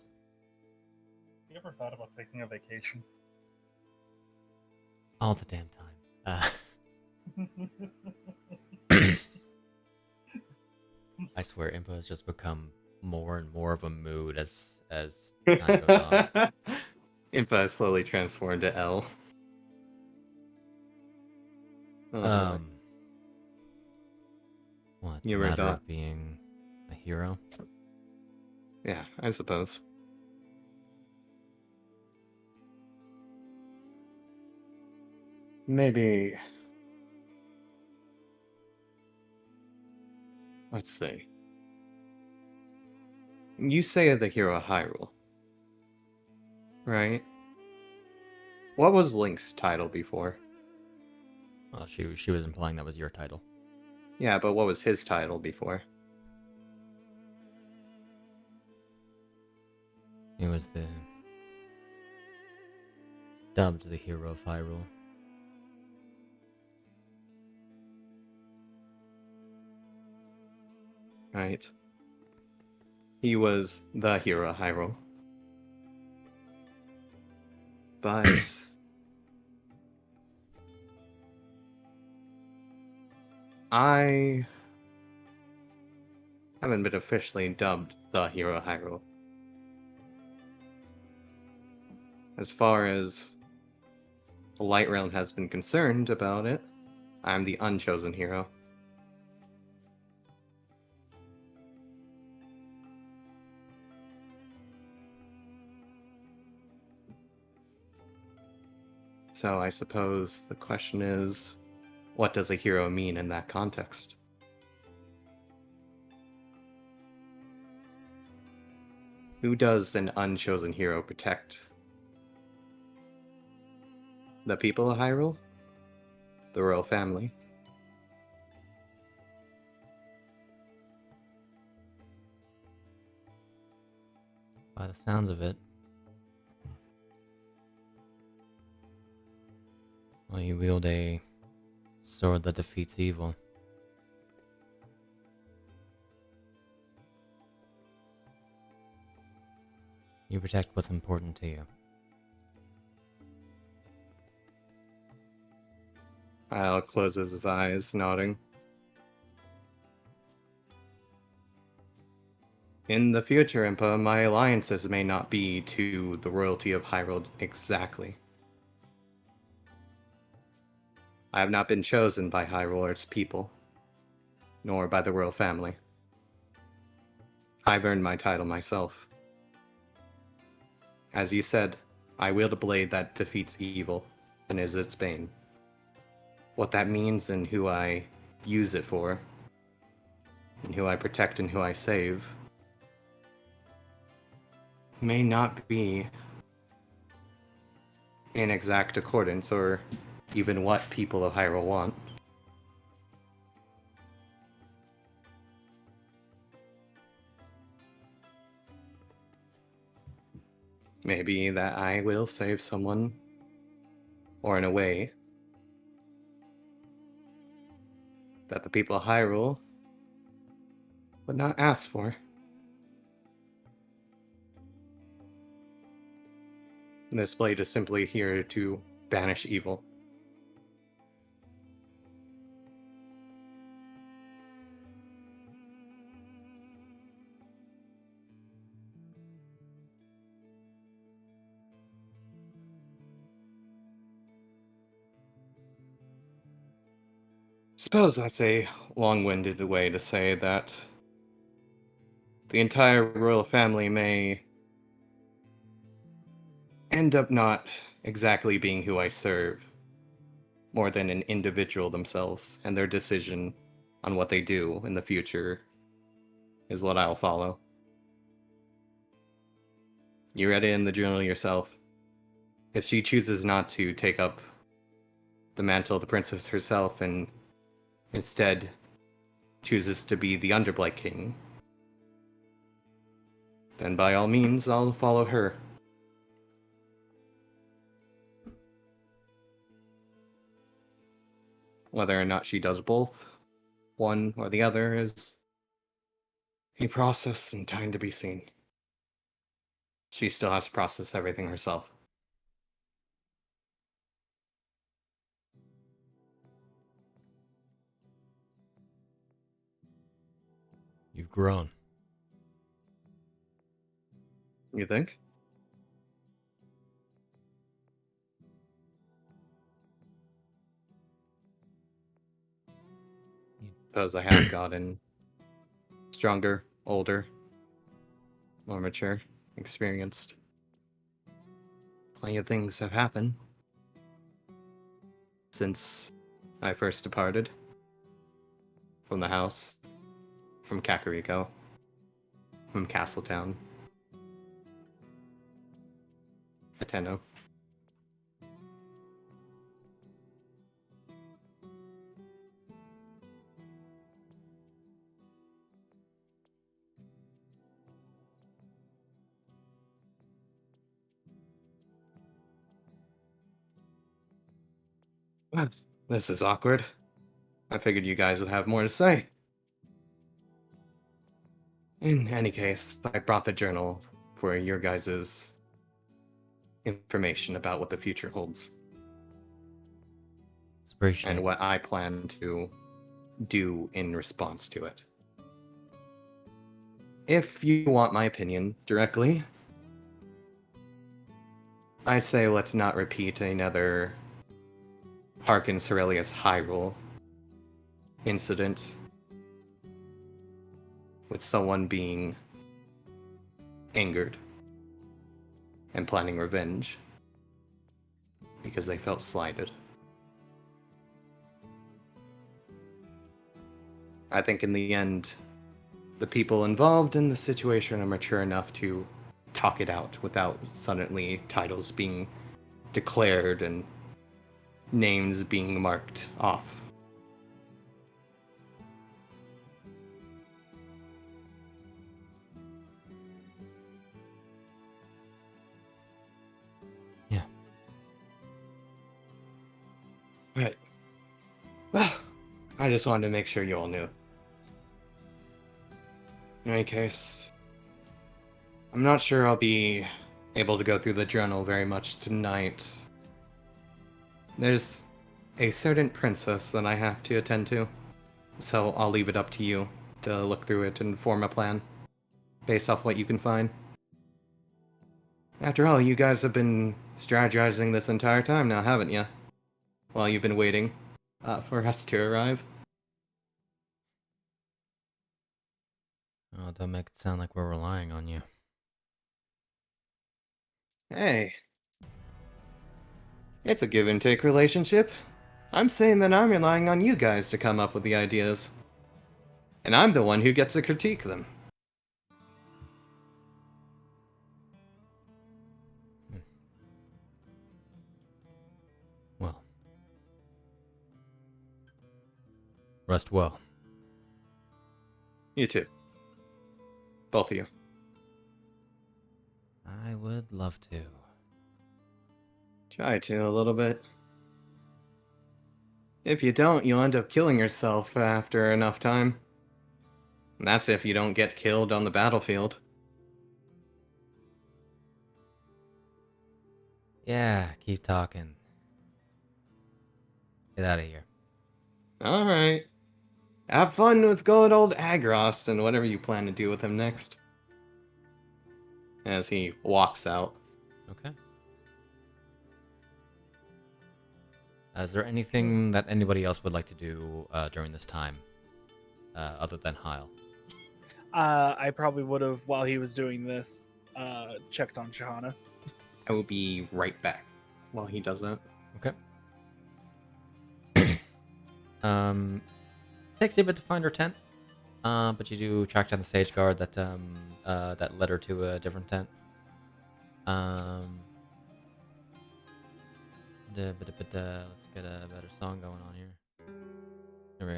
You ever thought about taking a vacation? All the damn time. I swear, Impa has just become more and more of a mood as time goes on. Impa slowly transformed to L. Uh-huh. What? You The were matter not. of being a hero? Yeah, I suppose. Maybe. Let's see. You say the hero Hyrule, right? What was Link's title before? Well, she was implying that was your title. Yeah, but what was his title before? It was dubbed the hero of Hyrule. Right. He was the hero of Hyrule. But I haven't been officially dubbed the hero of Hyrule. As far as the Light Realm has been concerned about it, I'm the unchosen hero. So I suppose the question is, what does a hero mean in that context? Who does an unchosen hero protect? The people of Hyrule? The royal family? By the sounds of it, well, you wield a sword that defeats evil. You protect what's important to you. Hyle closes his eyes, nodding. In the future, Impa, my alliances may not be to the royalty of Hyrule exactly. I have not been chosen by Hyrule or its people, nor by the royal family. I've earned my title myself. As you said, I wield a blade that defeats evil and is its bane. What that means and who I use it for, and who I protect and who I save, may not be in exact accordance or even what people of Hyrule want. Maybe that I will save someone, or in a way that the people of Hyrule would not ask for. This blade is simply here to banish evil. Suppose that's a long-winded way to say that the entire royal family may end up not exactly being who I serve, more than an individual themselves, and their decision on what they do in the future is what I'll follow. You read it in the journal yourself. If she chooses not to take up the mantle of the princess herself and instead chooses to be the Underblight King, then by all means I'll follow her. Whether or not she does both, one or the other, is A process and time to be seen. She still has to process everything herself. You've grown. You think? Suppose I have gotten stronger, older, more mature, experienced. Plenty of things have happened since I first departed from the house, from Kakariko, from Castletown, Ateno. This is awkward. I figured you guys would have more to say. In any case, I brought the journal for your guys' information about what the future holds Appreciate and it. what I plan to do in response to it. If you want my opinion directly, I'd say let's not repeat another Harkins Aurelius Hyrule incident with someone being angered and planning revenge because they felt slighted. I think in the end, the people involved in the situation are mature enough to talk it out without suddenly titles being declared and names being marked off. Yeah. Right. Well, I just wanted to make sure you all knew. In any case, I'm not sure I'll be able to go through the journal very much tonight. There's a certain princess that I have to attend to, so I'll leave it up to you to look through it and form a plan based off what you can find. After all, you guys have been strategizing this entire time now, haven't you? While you've been waiting for us to arrive. Oh, don't make it sound like we're relying on you. Hey. It's a give and take relationship. I'm saying that I'm relying on you guys to come up with the ideas. And I'm the one who gets to critique them. Well. Rest well. You too. Both of you. I would love to. Try to a little bit. If you don't, you'll end up killing yourself after enough time. And that's if you don't get killed on the battlefield. Yeah, keep talking. Get out of here. Alright. Have fun with good old Agros and whatever you plan to do with him next. As he walks out. Okay. Is there anything that anybody else would like to do during this time, other than Hyle? I probably would have, while he was doing this, checked on Shahana. I will be right back while he does that. Okay. Takes you a bit to find her tent, but you do track down the sage guard that that led her to a different tent. Let's get a better song going on here. There we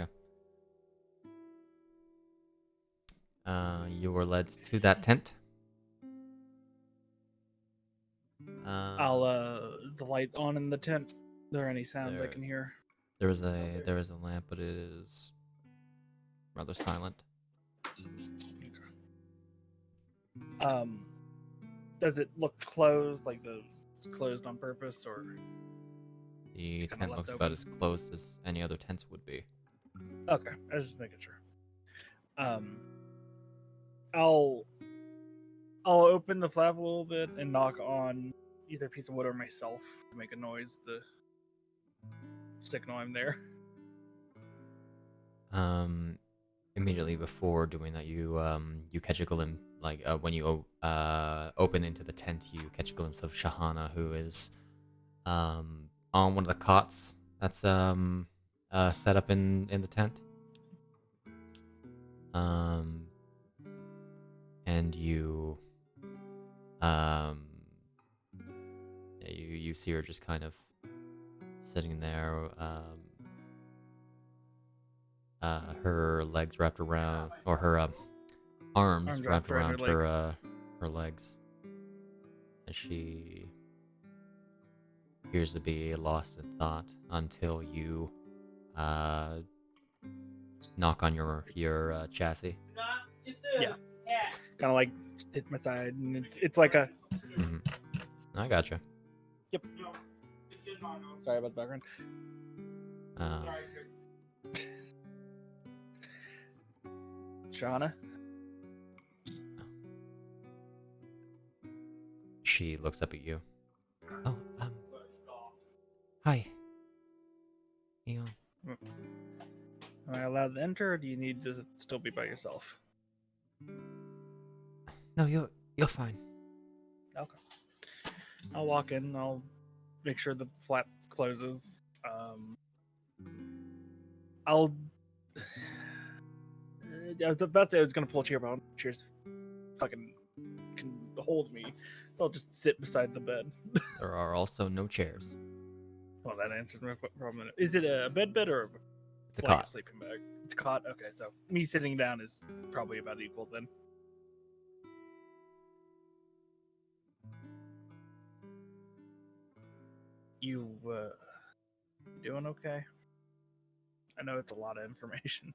go. You were led to that tent. I'll the light on in the tent. Are there any sounds I can hear? There is a lamp, but it is rather silent. Okay. Does it look closed, like it's closed on purpose, or The kinda tent left looks open? about as closed as any other tents would be. Okay, I was just making sure. I'll open the flap a little bit and knock on either a piece of wood or myself to make a noise to signal I'm there. Immediately before doing that, you catch a glimpse, like when you open into the tent, you catch a glimpse of Shahana, who is on one of the cots that's set up in the tent. And you you see her just kind of sitting there, her legs wrapped around, or her arms Arms wrapped wrapped around around her legs. her legs, and she appears to be lost in thought until you knock on your chassis. Yeah, kind of like hit my side, and it's like a. Mhm. I gotcha. Yep. Sorry about the background. Um, Shahana. she looks up at you. Oh, hi, Eon. Am I allowed to enter, or do you need to still be by yourself? No, you're fine. Okay. I'll walk in. I'll make sure the flap closes. I'll. I was about to say I was gonna pull a chair, but chairs fucking can hold me, so I'll just sit beside the bed. There are also no chairs. Well, that answers my problem. Is it a bed or It's a like a cot. sleeping bag? It's a cot. Okay, so me sitting down is probably about equal then. You doing okay? I know it's a lot of information.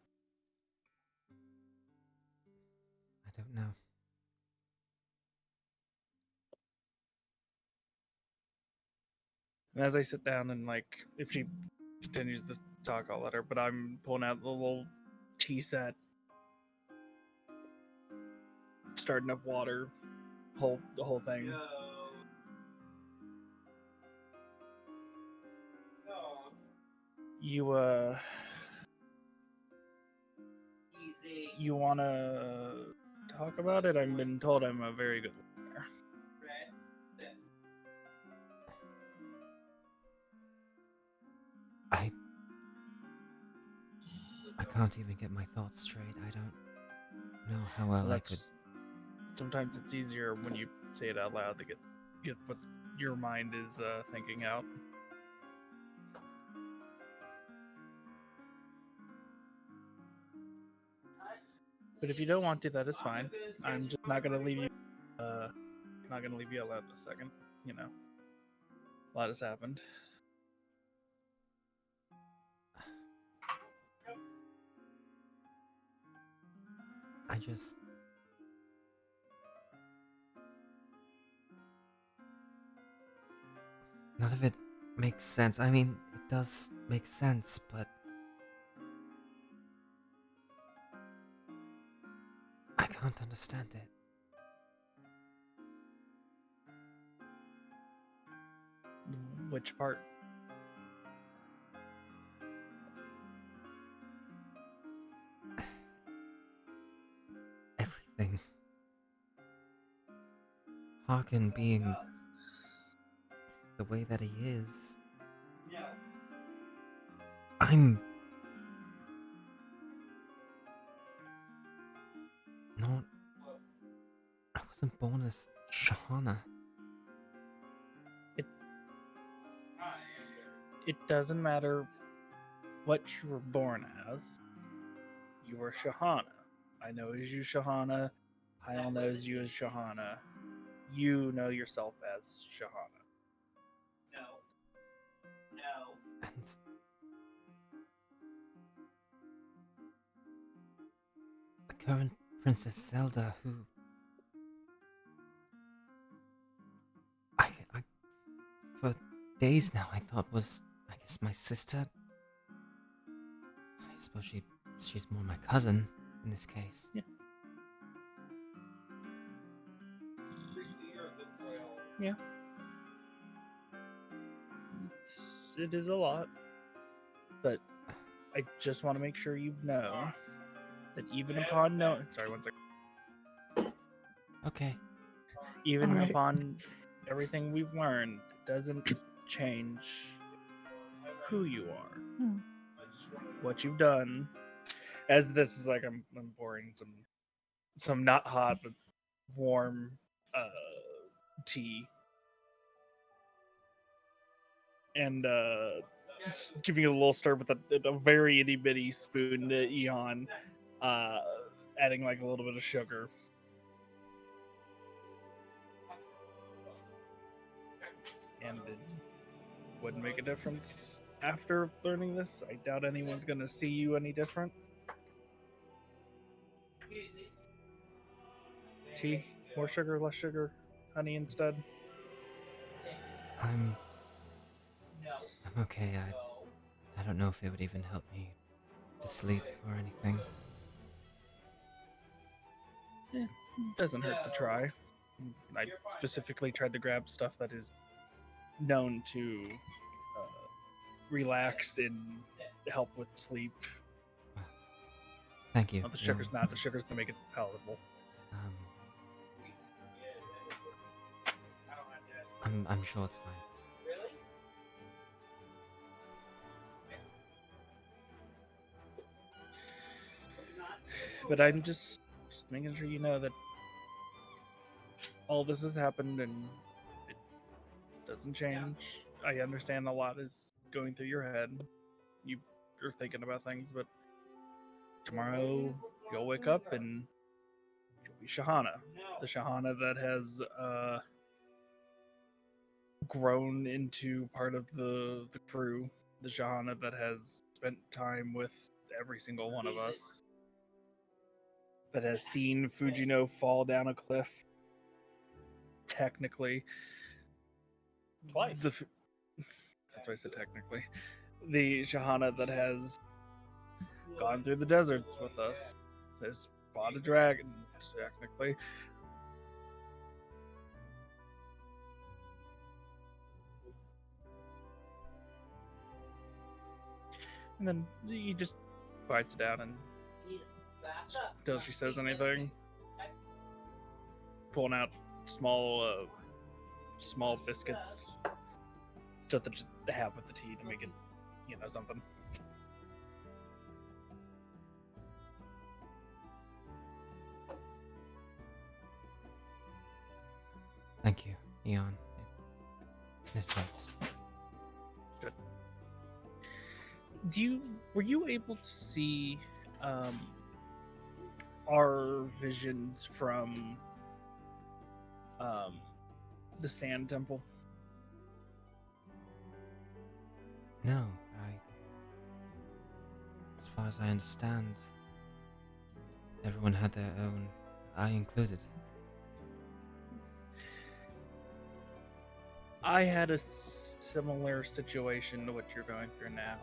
I don't know. And as I sit down and like, if she continues to talk, I'll let her. But I'm pulling out the little tea set, starting up water, the whole thing. You wanna talk about it? I've been told I'm a very good listener. I can't even get my thoughts straight. I don't know how well I could. Sometimes it's easier when you say it out loud to get what your mind is thinking out. But if you don't want to, that is fine. I'm just not gonna leave you. Not gonna leave you alone this second. You know, a lot has happened. I just. None of it makes sense. I mean, it does make sense, but. I can't understand it. Which part? Everything. Hagen being the way that he is. I'm not. I wasn't born as Shahana. It doesn't matter what you were born as. You were Shahana. I know you Shahana. Hyle knows you as Shahana. You know yourself as Shahana. And the current Princess Zelda, who days now I thought was, I guess, my sister. I suppose she's more my cousin in this case. Yeah. Yeah. It is a lot. But I just want to make sure you know that even upon knowing... Sorry, one second. Okay. Even All right. upon everything we've learned, it doesn't change who you are. What you've done. As this is like I'm pouring some not hot but warm tea. And just giving it a little stir with a very itty bitty spoon to Eon, adding like a little bit of sugar. And it wouldn't make a difference after learning this. I doubt anyone's gonna see you any different. Tea? More sugar, less sugar? Honey instead? I'm okay. I don't know if it would even help me to sleep or anything. Doesn't hurt to try. I specifically tried to grab stuff that is known to relax and help with sleep. Thank you. Well, the sugar's not. The sugar's to make it palatable. I'm sure it's fine. But I'm just making sure you know that all this has happened and it doesn't change. I understand a lot is going through your head. You're thinking about things, but tomorrow you'll wake up and you'll be Shahana. The Shahana that has grown into part of the crew. The Shahana that has spent time with every single one of us. That has seen Fujino fall down a cliff. Technically. Twice. That's why I said technically. The Shahana that has gone through the deserts with us. Has fought a dragon, technically. And then he just bites it down and until she says anything. Pulling out small biscuits. Stuff to just have with the tea to make it, something. Thank you, Eon. This helps. Good. Were you able to see our visions from the Sand Temple? No, as far as I understand, everyone had their own, I included. I had a similar situation to what you're going through now.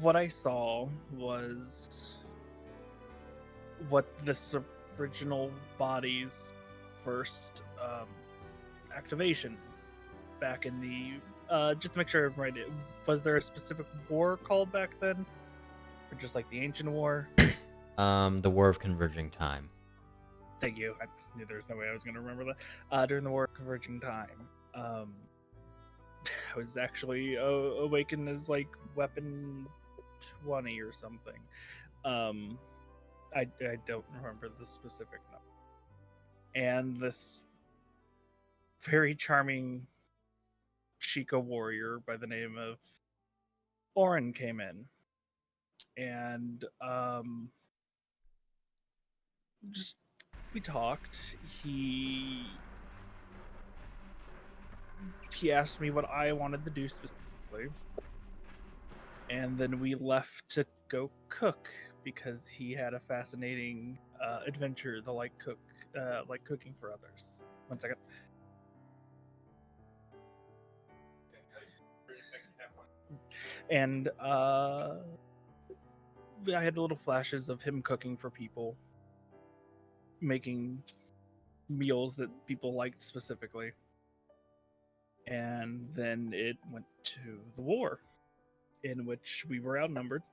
What I saw was what this original body's first activation back in the just to make sure I'm right, was there a specific war called back then, or just like the ancient war? The War of Converging Time. Thank you. I knew there was no way I was going to remember that. During the War of Converging Time, I was actually awakened as like weapon 20 or something. I don't remember the specific number. And this very charming Sheikah warrior by the name of Oren came in. And just we talked. He asked me what I wanted to do specifically. And then we left to go cook because he had a fascinating adventure, the like cooking for others. 1 second. And I had little flashes of him cooking for people, making meals that people liked specifically. And then it went to the war, in which we were outnumbered,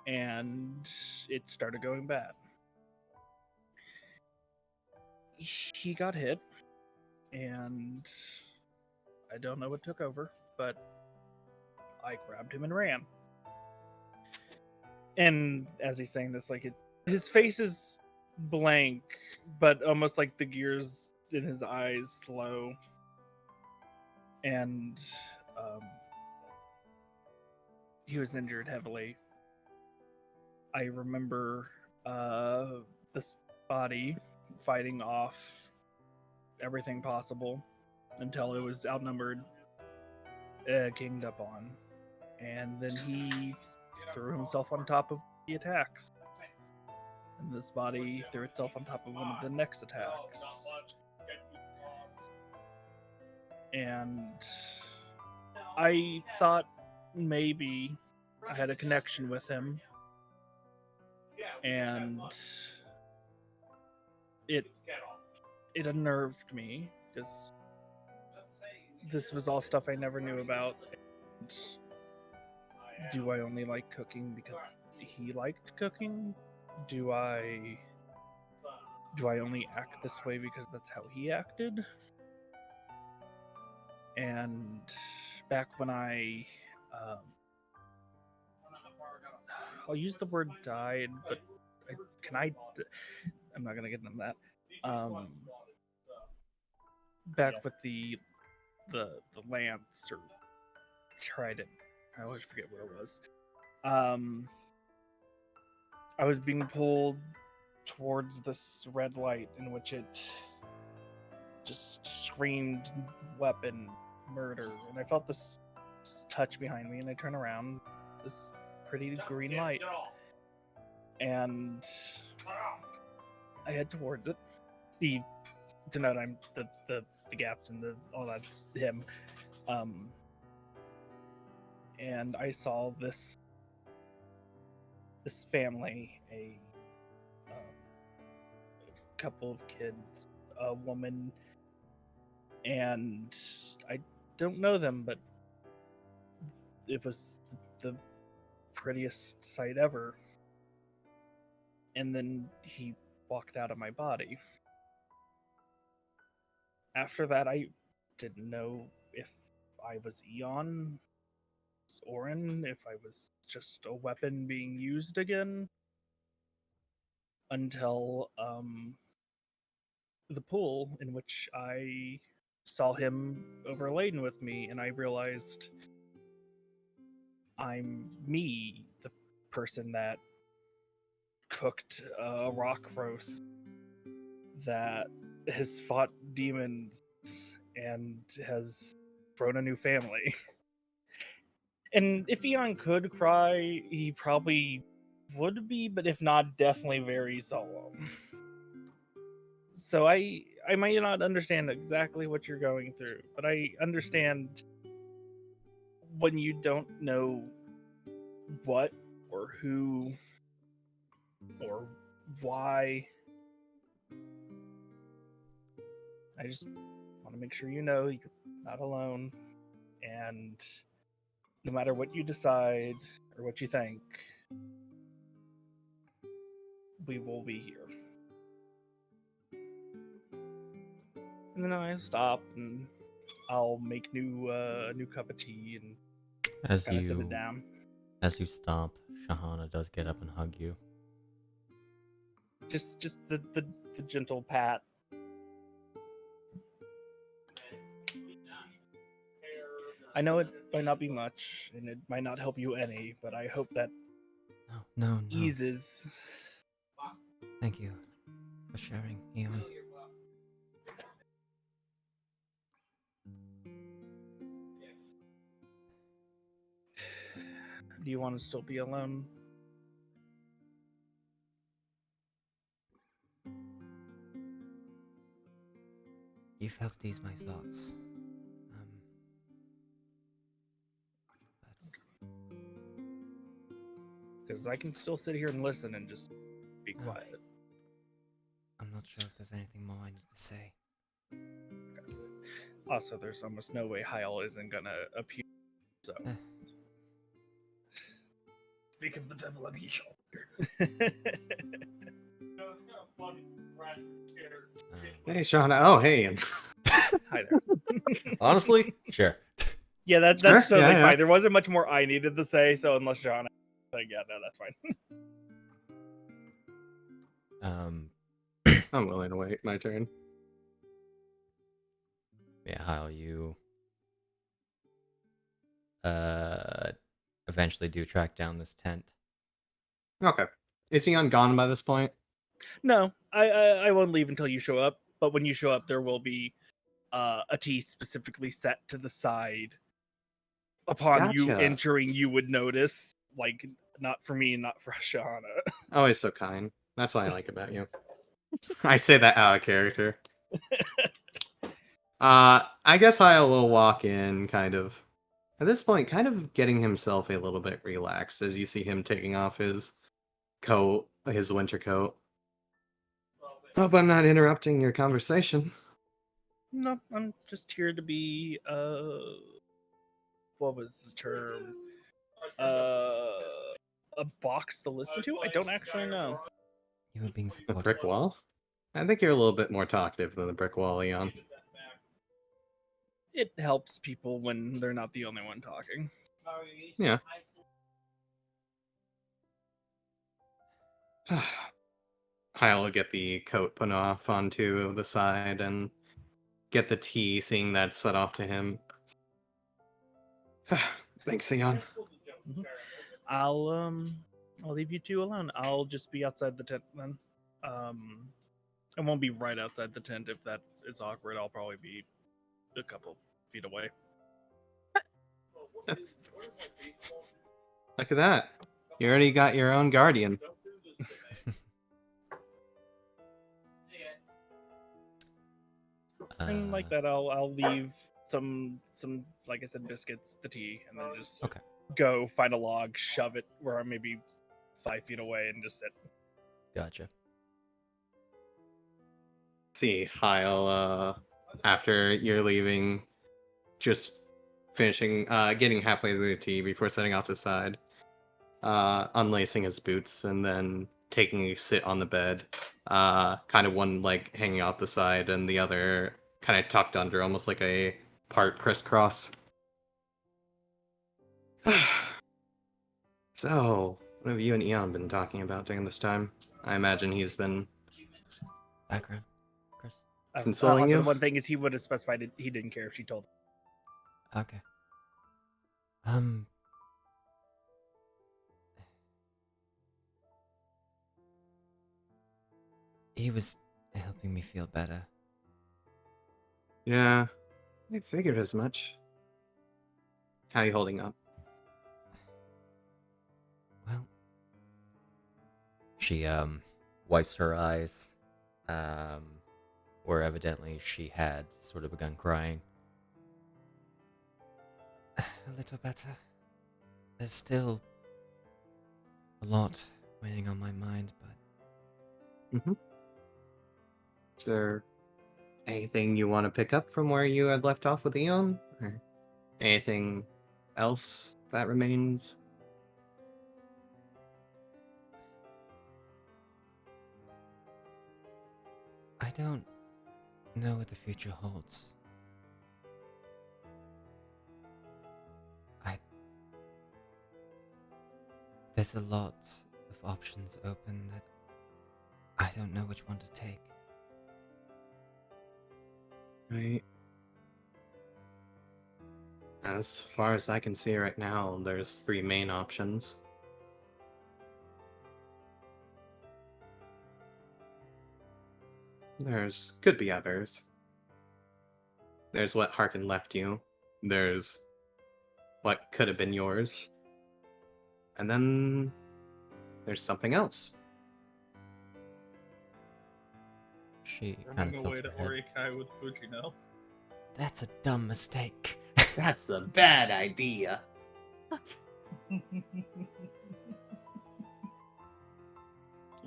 and it started going bad. He got hit, and I don't know what took over, but I grabbed him and ran. And as he's saying this, like his face is blank, but almost like the gears in his eyes slow. And he was injured heavily. I remember this body fighting off everything possible until it was outnumbered, ganged up on, and then he threw himself on top of the attacks. And this body threw itself on top of one of the next attacks. And I thought maybe I had a connection with him, and it unnerved me because this was all stuff I never knew about. And do I only like cooking because he liked cooking? Do I only act this way because that's how he acted? And back when I'll use the word died, but I'm not gonna get into that. Back with the lance or trident, I always forget what it was. I was being pulled towards this red light in which it just screamed weapon, murder, and I felt this touch behind me, and I turn around, this pretty green light, and I head towards it. To note, I'm the gaps and all that's him. And I saw this family, a couple of kids, a woman, and I don't know them, but it was the prettiest sight ever. And then he walked out of my body. After that, I didn't know if I was Eon, Orin, if I was just a weapon being used again, until the pool in which I saw him overladen with me, and I realized I'm me, the person that cooked a rock roast, that has fought demons and has grown a new family. And if Eon could cry, he probably would be, but if not, definitely very solo. So I might not understand exactly what you're going through, but I understand when you don't know what or who or why. I just want to make sure you know you're not alone, and no matter what you decide or what you think, we will be here. And then I stop and I'll make new cup of tea and As kind of sit it down. As you stomp, Shahana does get up and hug you. Just the gentle pat. I know it might not be much, and it might not help you any, but I hope that No. eases. Thank you for sharing, Eon. Do you want to still be alone? You've helped ease my thoughts. Because I can still sit here and listen and just be No. quiet. I'm not sure if there's anything more I need to say. Also, there's almost no way Hyle isn't gonna appear. So. Speak of the devil on his shoulder. Hey, Shauna. Oh, hey. Hi there. Honestly, sure. Yeah, that's Sure, totally yeah, fine. yeah. There wasn't much more I needed to say, so unless John, like, yeah, no, that's fine. I'm willing to wait. My turn. Yeah, Hyle, you eventually do track down this tent. Okay. Is Eon gone by this point? No, I won't leave until you show up. But when you show up, there will be a tea specifically set to the side. Upon you Gotcha. entering, you would notice, like, not for me, not for Shauna. Always so kind. That's what I like about you. I say that out of character. I guess Hyle will walk in, kind of, at this point, kind of getting himself a little bit relaxed as you see him taking off his coat, his winter coat. Hope I'm not interrupting your conversation. No, I'm just here to be what was the term? A box to listen to? I don't actually know. You were being The supportive. brick wall? I think you're a little bit more talkative than the brick wall, Eon. It helps people when they're not the only one talking. Yeah. Hyle will get the coat put off onto the side and get the tea, seeing that set off to him. Thanks, Eon. I'll leave you two alone. I'll just be outside the tent then. I won't be right outside the tent if that is awkward. I'll probably be a couple feet away. Look at that. You already got your own guardian. And like that, I'll leave some like I said, biscuits, the tea, and then just Okay. go find a log, shove it where I'm maybe 5 feet away, and just sit. Gotcha. See Hyle, after you're leaving, just finishing, getting halfway through the tea before setting off to the side, unlacing his boots, and then taking a sit on the bed, kind of one leg hanging out the side and the other kind of tucked under, almost like a part crisscross. So, what have you and Eon been talking about during this time? I imagine he's been Background, Chris. consoling Also, you? one thing is he would have specified it, he didn't care if she told him. Okay. He was helping me feel better. Yeah, I figured as much. How you holding up? Well, she wipes her eyes, where evidently she had sort of begun crying. A little better. There's still a lot weighing on my mind, but Is there anything you want to pick up from where you had left off with Eon? Or anything else that remains? I don't know what the future holds. There's a lot of options open that I don't know which one to take. Right. As far as I can see right now, there's 3 main options. There's could be others. There's what Harkin left you. There's what could have been yours. And then there's something else. She kind Running of away tilts to her head. Orikai with Fujino. That's a dumb mistake. That's a bad idea.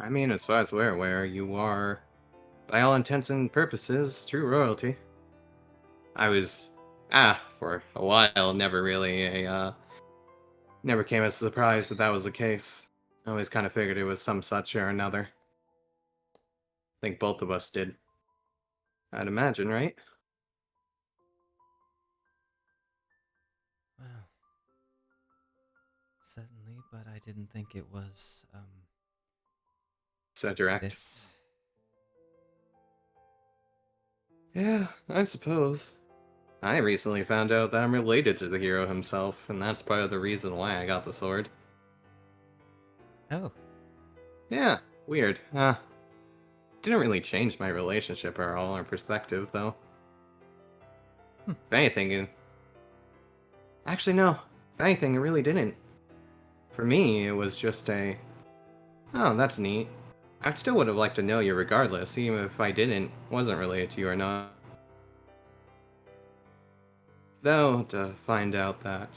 I mean, as far as we're aware, you are, by all intents and purposes, true royalty. I was, for a while, never really never came as a surprise that that was the case. I always kind of figured it was some such or another. I think both of us did. I'd imagine, right? Wow. Certainly, but I didn't think it was, So direct. this. Yeah, I suppose. I recently found out that I'm related to the hero himself, and that's part of the reason why I got the sword. Oh. Yeah, weird. Didn't really change my relationship or all or perspective, though. If anything, actually, no. If anything, it really didn't. For me, it was just a, oh, that's neat. I still would have liked to know you regardless, even if I wasn't related to you or not. Though, to find out that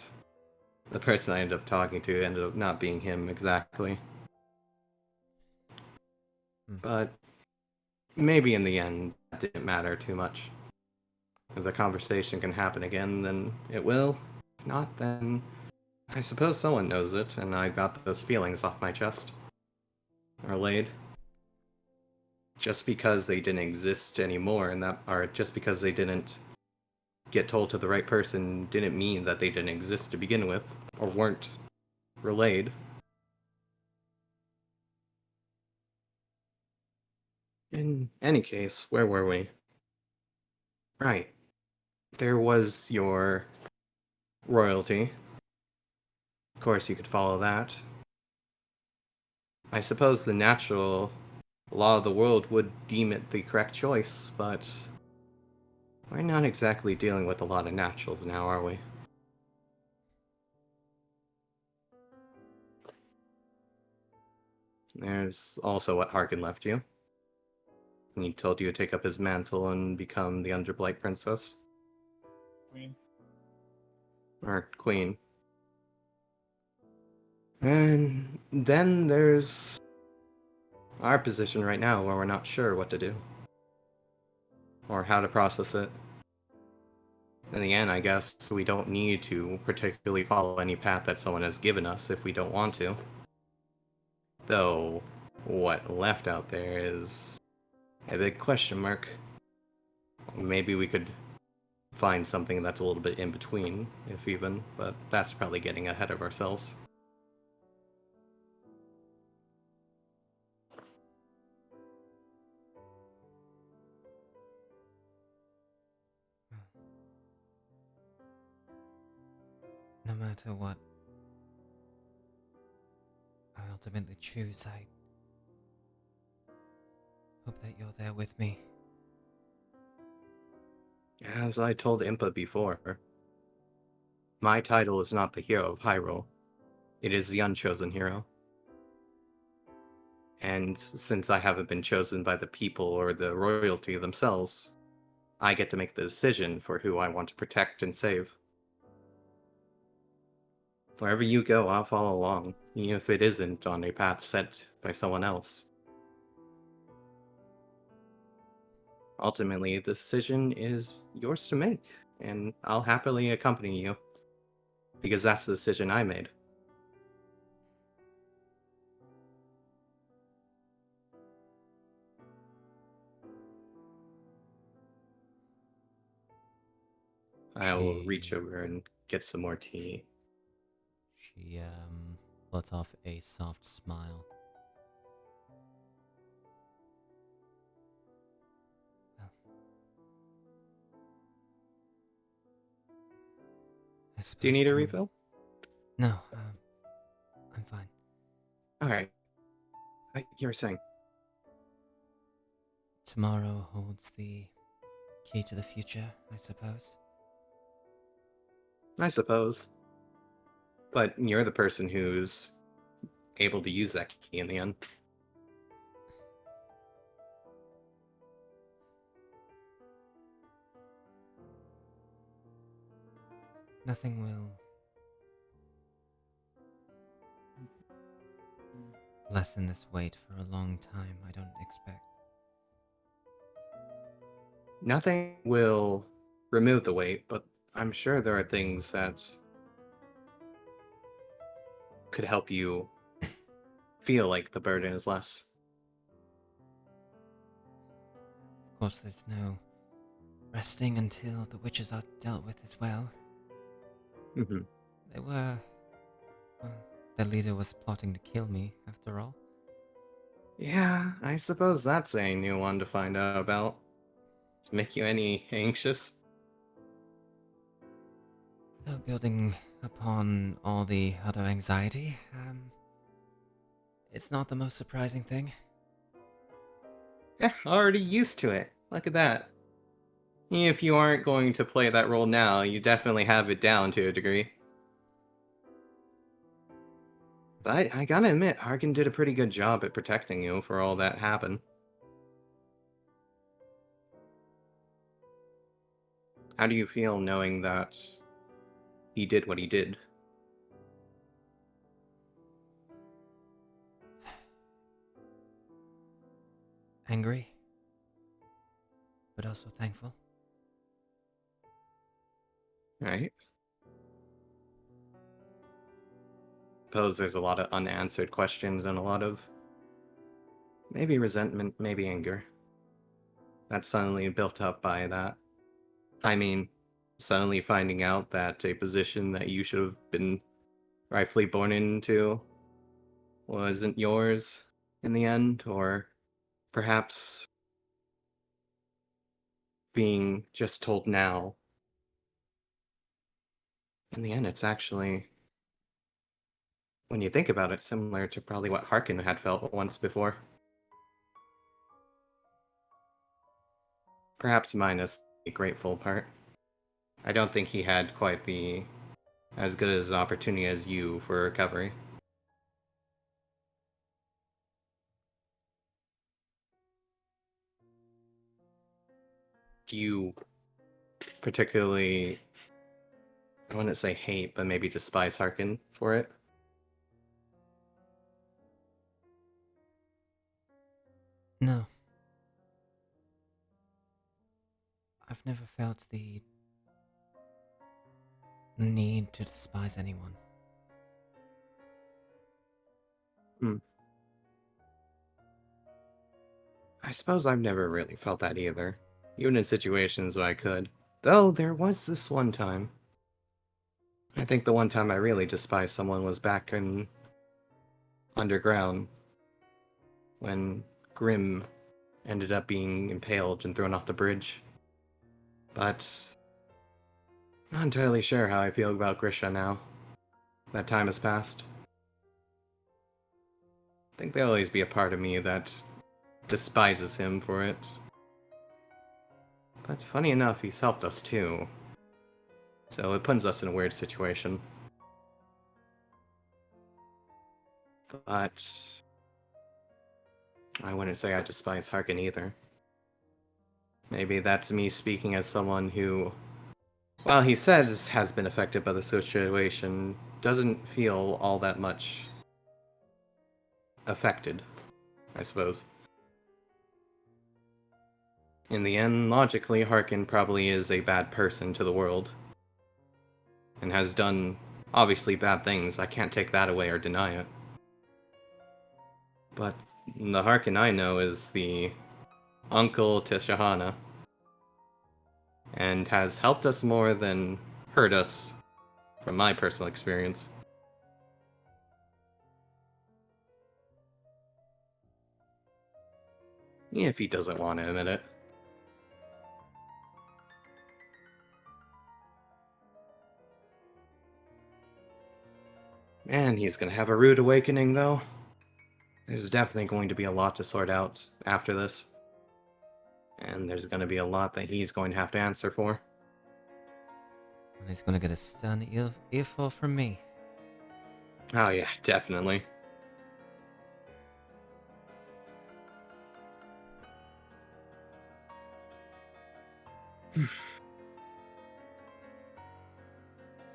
the person I ended up talking to ended up not being him exactly. But maybe in the end, that didn't matter too much. If the conversation can happen again, then it will. If not, then I suppose someone knows it, and I got those feelings off my chest. Or laid. Just because they didn't exist anymore, or just because they didn't get told to the right person, didn't mean that they didn't exist to begin with, or weren't relayed. In any case, where were we? Right. There was your royalty. Of course, you could follow that. I suppose the natural law of the world would deem it the correct choice, but we're not exactly dealing with a lot of naturals now, are we? There's also what Harkin left you. He told you to take up his mantle and become the Underblight Princess. Queen. Or Queen. And then there's our position right now where we're not sure what to do. Or how to process it. In the end, I guess we don't need to particularly follow any path that someone has given us if we don't want to. Though, what left out there is a big question mark. Maybe we could find something that's a little bit in between, if even, but that's probably getting ahead of ourselves. No matter what I ultimately choose, I hope that you're there with me. As I told Impa before, my title is not the hero of Hyrule. It is the unchosen hero. And since I haven't been chosen by the people or the royalty themselves, I get to make the decision for who I want to protect and save. Wherever you go, I'll follow along, even if it isn't on a path set by someone else. Ultimately, the decision is yours to make, and I'll happily accompany you, because that's the decision I made. I'll reach over and get some more tea. She, lets off a soft smile. Well, Do you need a refill? No, I'm fine. Alright. You were saying? Tomorrow holds the key to the future, I suppose. I suppose. But you're the person who's able to use that key in the end. Nothing will lessen this weight for a long time, I don't expect. Nothing will remove the weight, but I'm sure there are things that could help you feel like the burden is less. Of course, there's no resting until the witches are dealt with as well. Mm-hmm. They were... Well, their leader was plotting to kill me, after all. Yeah, I suppose that's a new one to find out about. Make you any anxious? Building upon all the other anxiety, it's not the most surprising thing. Yeah, already used to it. Look at that. If you aren't going to play that role now, you definitely have it down to a degree. But I gotta admit, Harkin did a pretty good job at protecting you for all that happened. How do you feel knowing that he did what he did? Angry, but also thankful. Right? Suppose there's a lot of unanswered questions and a lot of maybe resentment, maybe anger. That's suddenly built up by that. I mean, suddenly finding out that a position that you should have been rightfully born into wasn't yours in the end, or perhaps being just told now. In the end, it's actually, when you think about it, similar to probably what Harkin had felt once before. Perhaps minus the grateful part. I don't think he had quite the as good as opportunity as you for recovery. Do you particularly, I wouldn't say hate, but maybe despise Harkin for it? No. I've never felt the need to despise anyone. I suppose I've never really felt that either, even in situations where I could. Though there was this one time. I think the one time I really despised someone was back in Underground, when Grimm ended up being impaled and thrown off the bridge. But not entirely sure how I feel about Grisha now. That time has passed. I think there'll always be a part of me that despises him for it. But funny enough, he's helped us too. So it puts us in a weird situation. But I wouldn't say I despise Harkin either. Maybe that's me speaking as someone who, while he says has been affected by the situation, doesn't feel all that much affected, I suppose. In the end, logically, Harkin probably is a bad person to the world. And has done, obviously, bad things. I can't take that away or deny it. But the Harkin I know is the uncle to Shahana. And has helped us more than hurt us, from my personal experience. If he doesn't want to admit it. Man, he's gonna have a rude awakening, though. There's definitely going to be a lot to sort out after this. And there's gonna be a lot that he's going to have to answer for. And he's gonna get a stern earful from me. Oh yeah, definitely.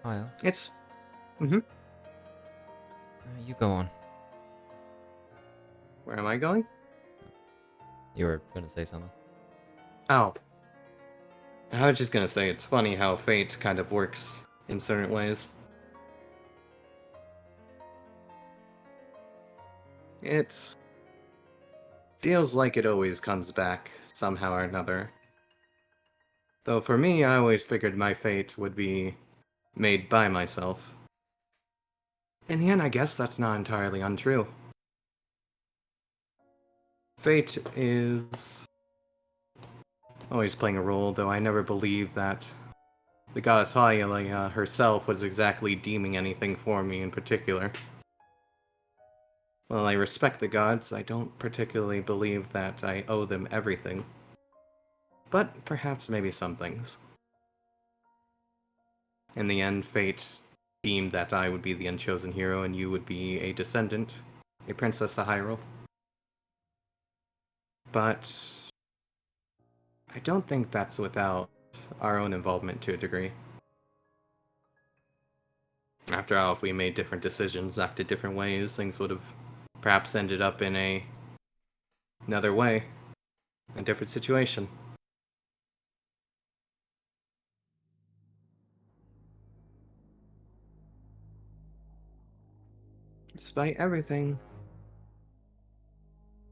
Hyle, It's you go on. where am I going? You were gonna say something. Oh. I was just gonna say it's funny how fate kind of works in certain ways. It feels like it always comes back somehow or another. Though for me, I always figured my fate would be made by myself. In the end, I guess that's not entirely untrue. Fate is always playing a role, though I never believed that the goddess Hyle herself was exactly deeming anything for me in particular. While I respect the gods, I don't particularly believe that I owe them everything. But perhaps maybe some things. In the end, fate deemed that I would be the unchosen hero and you would be a descendant, a princess of Hyrule. But I don't think that's without our own involvement to a degree. After all, if we made different decisions, acted different ways, things would have perhaps ended up in another way, a different situation. Despite everything,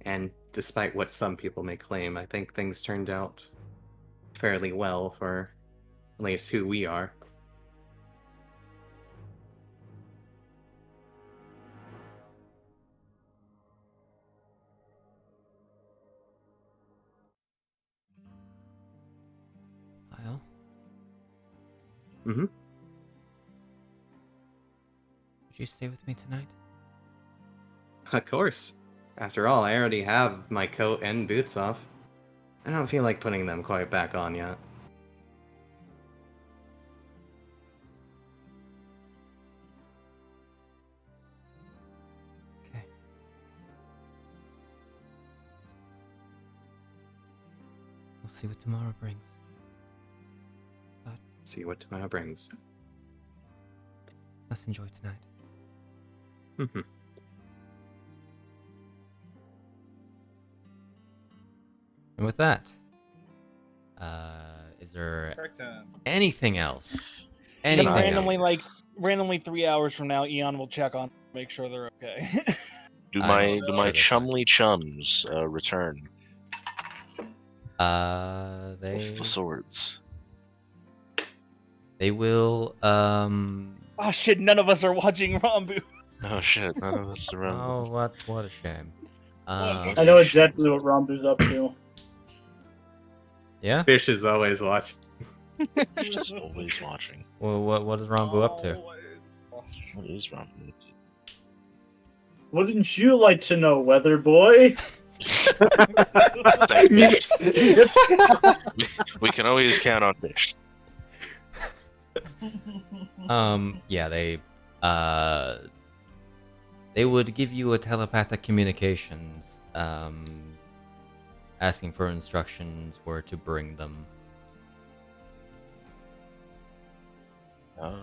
and despite what some people may claim, I think things turned out fairly well for at least who we are. Hyle, Mm-hmm. would you stay with me tonight? Of course. After all, I already have my coat and boots off. I don't feel like putting them quite back on yet. Okay. We'll see what tomorrow brings. See what tomorrow brings. Let's enjoy tonight. Mm-hmm. And with that, is there anything else? And Anything randomly, else? randomly 3 hours from now, Eon will check on, make sure they're okay. Do I my will do my sure that's fine. chumly chums return with They the swords? will Oh shit! None of us are watching Rambu. Oh shit, none of us around. oh what a shame. I know exactly what Rambu's up to. Yeah? Fish is always watching. Just always watching. Well, what is Rambu up to? What is Rambu? Wouldn't you like to know, Weather Boy? Thanks, Bisht. We can always count on Bisht. Yeah, they would give you a telepathic communications, asking for instructions where to bring them. I will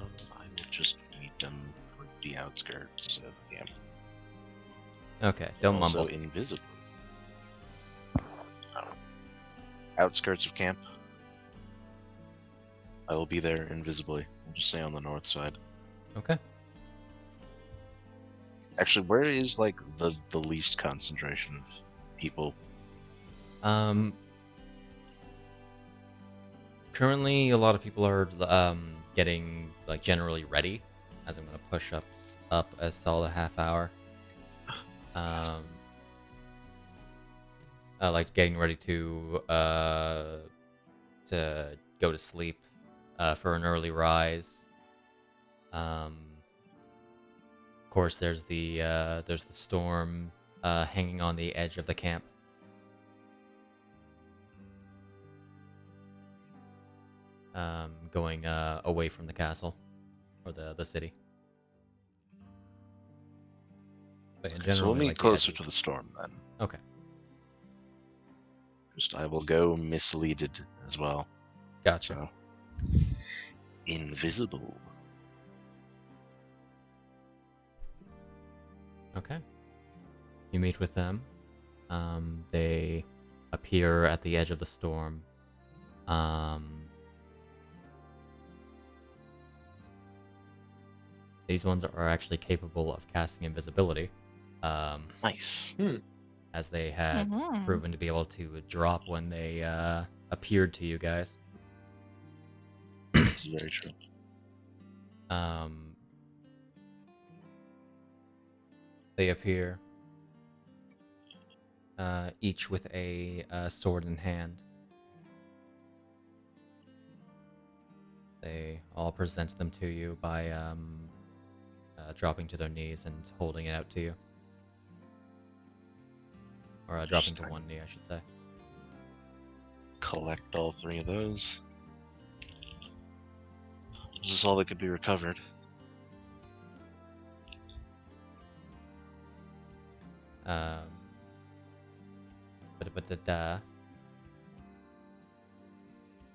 just need them towards the outskirts of camp. Okay, don't Also mumble. invisible. Outskirts of camp. I will be there invisibly. I'll just stay on the north side. Okay. Actually, where is like the least concentration of people? Currently, a lot of people are getting like generally ready, as I'm gonna push up a solid half hour. Like getting ready to go to sleep for an early rise. Of course, there's the storm hanging on the edge of the camp. Going away from the castle or the city. But in general, So we'll meet like, closer to the storm then. Okay. Just I will go misleaded as well. Gotcha. So invisible. Okay. You meet with them. They appear at the edge of the storm. These ones are actually capable of casting invisibility. Nice. As they had Mhm. proven to be able to drop when they appeared to you guys. This is very true. They appear, each with a sword in hand. They all present them to you by dropping to their knees and holding it out to you. Or dropping to one knee, I should say. Collect all 3 of those. Is this all that could be recovered?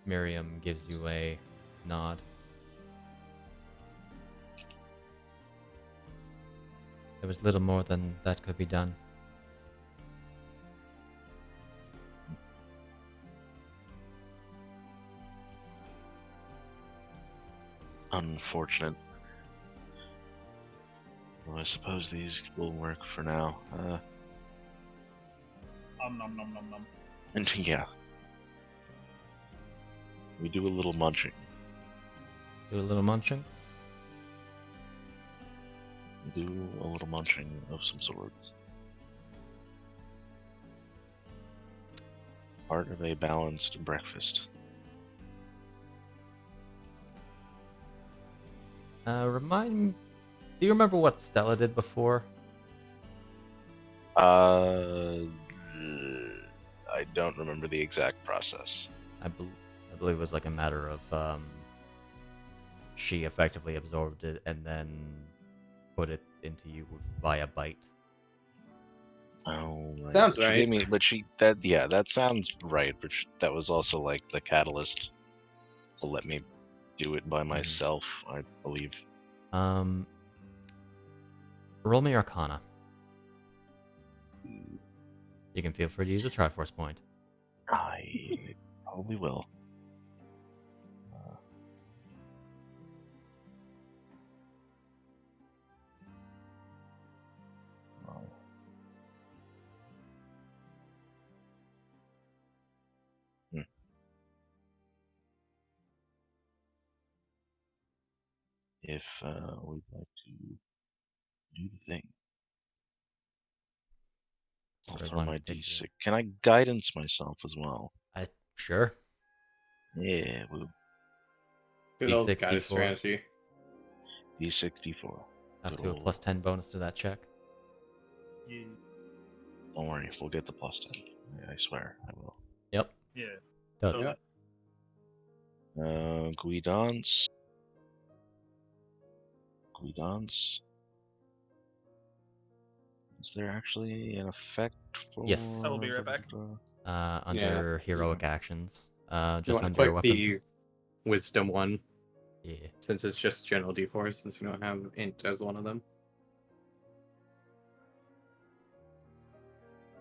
Miriam gives you a nod. There was little more than that could be done. Unfortunate. Well, I suppose these will work for now. Nom nom nom nom nom. And yeah. We do a little munching. Do a little munching? We do a little munching of some sorts. Part of a balanced breakfast. Do you remember what Stella did before? I don't remember the exact process. I believe it was like a matter of she effectively absorbed it and then put it into you via bite. Oh, right. Sounds She right. gave me, but that sounds right. But that was also like the catalyst to let me do it by myself, I believe. Roll me Arcana. You can feel free to use a Triforce point. I probably will. If we'd like to do the thing. I'll For as throw long my as it takes you. D6. Can I guidance myself as well? Sure. Yeah, woo. Good old D64. goddess strategy. D64. Up to a plus 10 bonus to that check. Yeah. Don't worry, we'll get the plus 10. I swear, I will. Yep. Yeah. Does. Yeah. Guidance. Guidance. Is there actually an effect for... Yes. I will be right back. Under heroic actions. You Just want to under your click weapons. the wisdom one, Yeah. since it's just general D4, since you don't have int as one of them.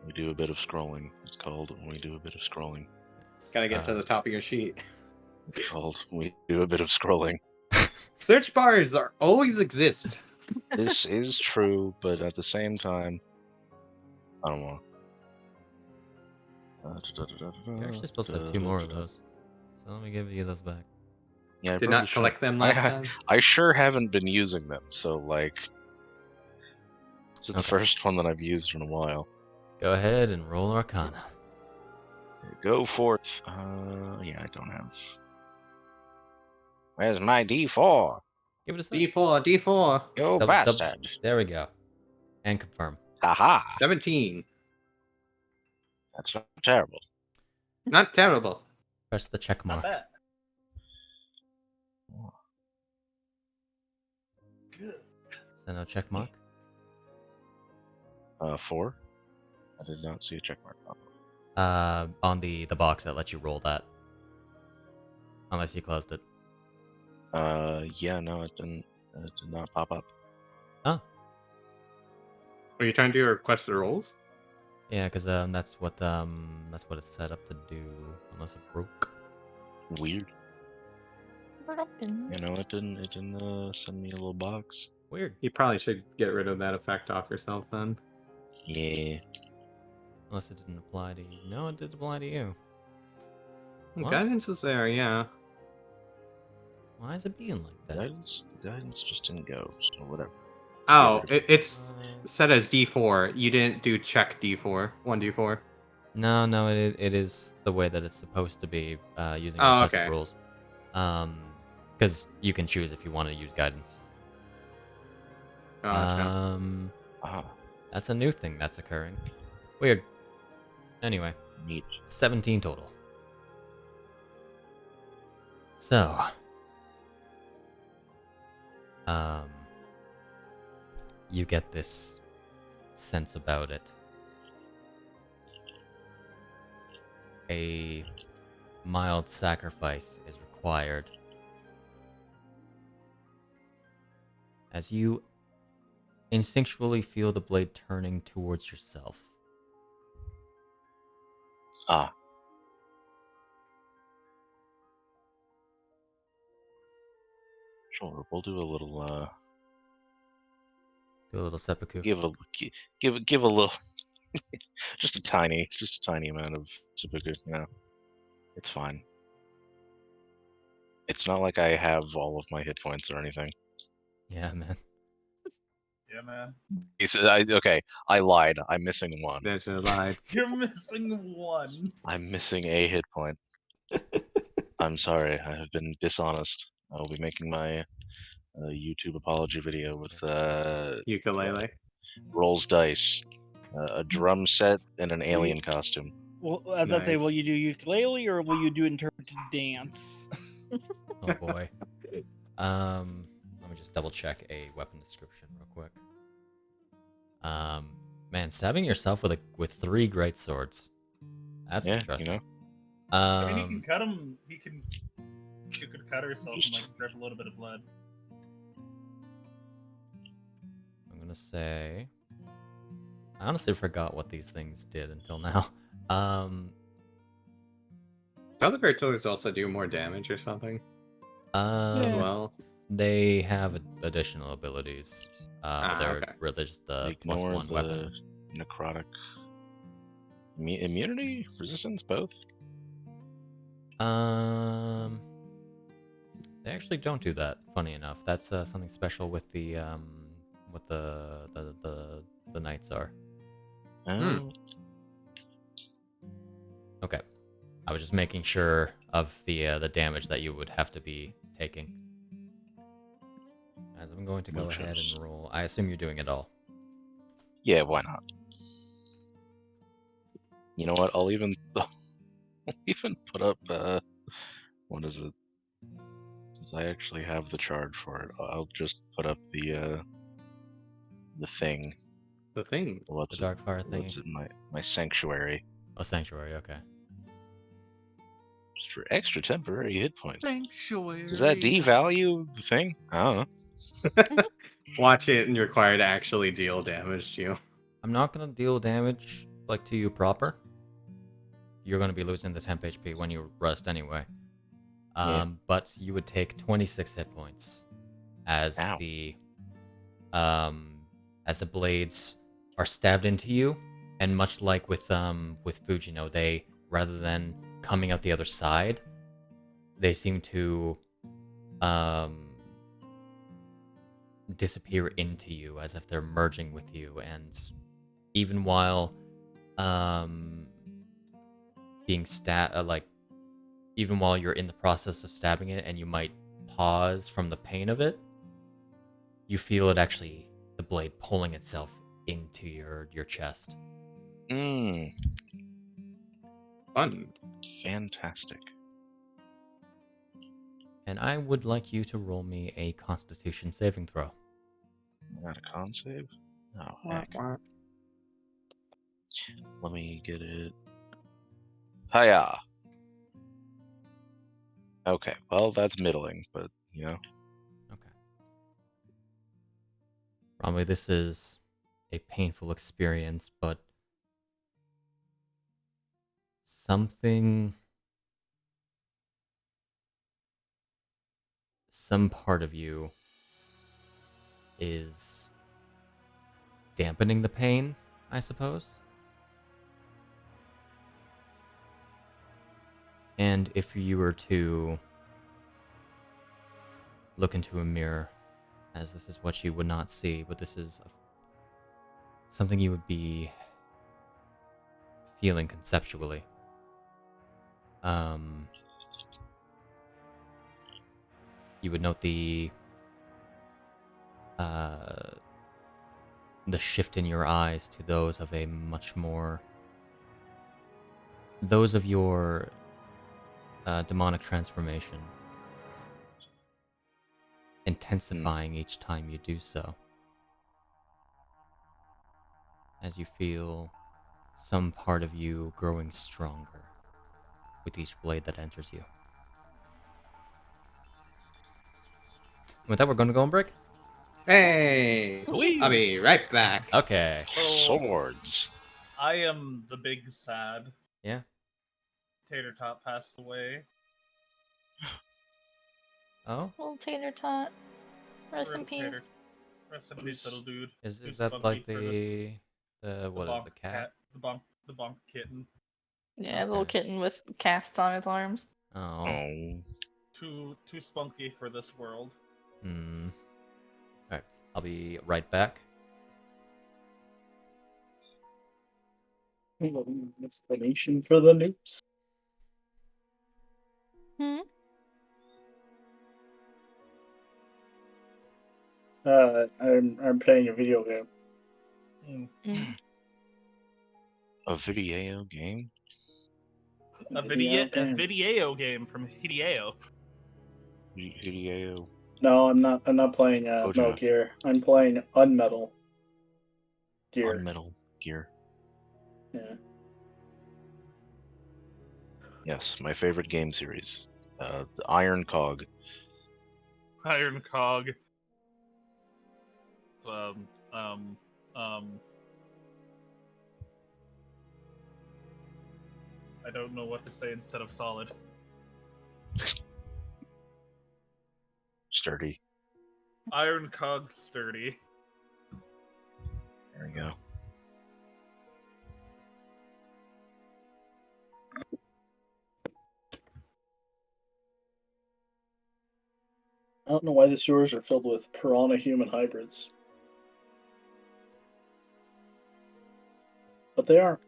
We do a bit of scrolling. It's called when we do a bit of scrolling. Gotta get to the top of your sheet. It's called we do a bit of scrolling. Search bars always exist. This is true, but at the same time, I don't know. You're actually supposed to have 2 more of those. So let me give you those back. Yeah, I Did probably not collect should. them last time. I sure haven't been using them, so like, this is the Okay. first one that I've used in a while. Go ahead and roll Arcana. Go forth. Yeah, I don't have. Where's my D4? Give it a sec. D4. You bastard! There we go. And confirm. Haha! 17. That's not terrible. Not terrible. Press the check Not mark. bad. Is there no check mark? 4. I did not see a check mark. On the box that lets you roll that. Unless you closed it. Yeah, no, it didn't. It did not pop up. Oh. Are you trying to do your requested rolls? Yeah, because that's what it's set up to do, unless it broke. Weird. Broken. You know, it didn't send me a little box. Weird. You probably should get rid of that effect off yourself then. Yeah. Unless it didn't apply to you. No, it did apply to you. What? Guidance is there, yeah. Why is it being like that? The guidance just didn't go, so whatever. Oh, Get rid it's set as D4. You didn't do check D4. 1D4. No, it is the way that it's supposed to be using Oh, requested okay. rules. Because you can choose if you want to use guidance. Gotcha. That's a new thing that's occurring. Weird. Anyway, Neat. 17 total. So, you get this sense about it. A mild sacrifice is required. As you instinctually feel the blade turning towards yourself. Sure, we'll do a little Do a little seppuku. give a little just a tiny amount of seppuku, you know. It's fine. It's not like I have all of my hit points or anything. Yeah, man. Yeah, man. He said, okay, I lied. I'm missing one. That's a lie. You're missing one. I'm missing a hit point. I'm sorry. I have been dishonest. I will be making my YouTube apology video with Ukulele. rolls dice, a drum set, and an alien costume. Well, I was about to say, will Nice. you do ukulele or will you do interpretive dance? Oh boy. Let me just double check a weapon description real quick. Man, stabbing yourself with 3 great swords. That's Yeah, interesting. you know. I mean, he can cut him. You could cut herself and like drip a little bit of blood. I'm gonna say. I honestly forgot what these things did until now. Other great swords also do more damage or something as well. They have additional abilities. They're okay. really just the Ignore +1 the weapon. necrotic immunity, resistance, both. They actually don't do that. Funny enough, that's something special with the knights are. Oh, Okay, I was just making sure of the damage that you would have to be taking. As I'm going to go ahead and roll. I assume you're doing it all. yeah, why not? You know what? I'll even put up what is it? Since I actually have the charge for it, I'll just put up the thing. The thing. What's The dark fire thing. What's it? My sanctuary. Oh, sanctuary. Okay. Just for extra temporary hit points. Sanctuary. Does that devalue the thing? I don't know. Watch it and you're required to actually deal damage to you. I'm not gonna deal damage like to you proper. You're gonna be losing the temp HP when you rest anyway. But you would take 26 hit points as Ow. the blades are stabbed into you, and much like with Fujino, they, rather than coming out the other side, they seem to disappear into you as if they're merging with you, and even while being even while you're in the process of stabbing it and you might pause from the pain of it, you feel it actually, the blade pulling itself into your chest. Fun. Fantastic. And I would like you to roll me a Constitution saving throw. Not a con save? Oh, heck. Let me get it. Hiya! Okay, well, that's middling, but, you know. Okay. Rambu, this is a painful experience, but something, some part of you is dampening the pain, I suppose. And if you were to look into a mirror, as this is what you would not see, but this is something you would be feeling conceptually. You would note the shift in your eyes to those of a much more, those of your demonic transformation, intensifying each time you do so, as you feel some part of you growing stronger with each blade that enters you. With that, we're going to go on break. Hey! Whee! I'll be right back. Okay. Swords. I am the big sad. Yeah. Tater Tot passed away. Oh? Little tater tot. Rest in Rip peace. Tater. Rest in peace, little dude. Is Too that like spunky for this- the what bonk the cat? The bonk kitten. Yeah, a little Okay. kitten with casts on its arms. Oh. Oh. Too spunky for this world. Alright, I'll be right back. Explanation for the news. Hmm? I'm playing a video game. A video game? A video game from Hideo. Hideo. No, I'm not. I'm not playing Hoja. Metal Gear. I'm playing Unmetal Gear. On Metal Gear. Yeah. Yes, my favorite game series. The Iron Cog. Iron Cog. I don't know what to say instead of solid. Sturdy. Iron Cog sturdy. There we go. I don't know why the sewers are filled with piranha human hybrids. But they are.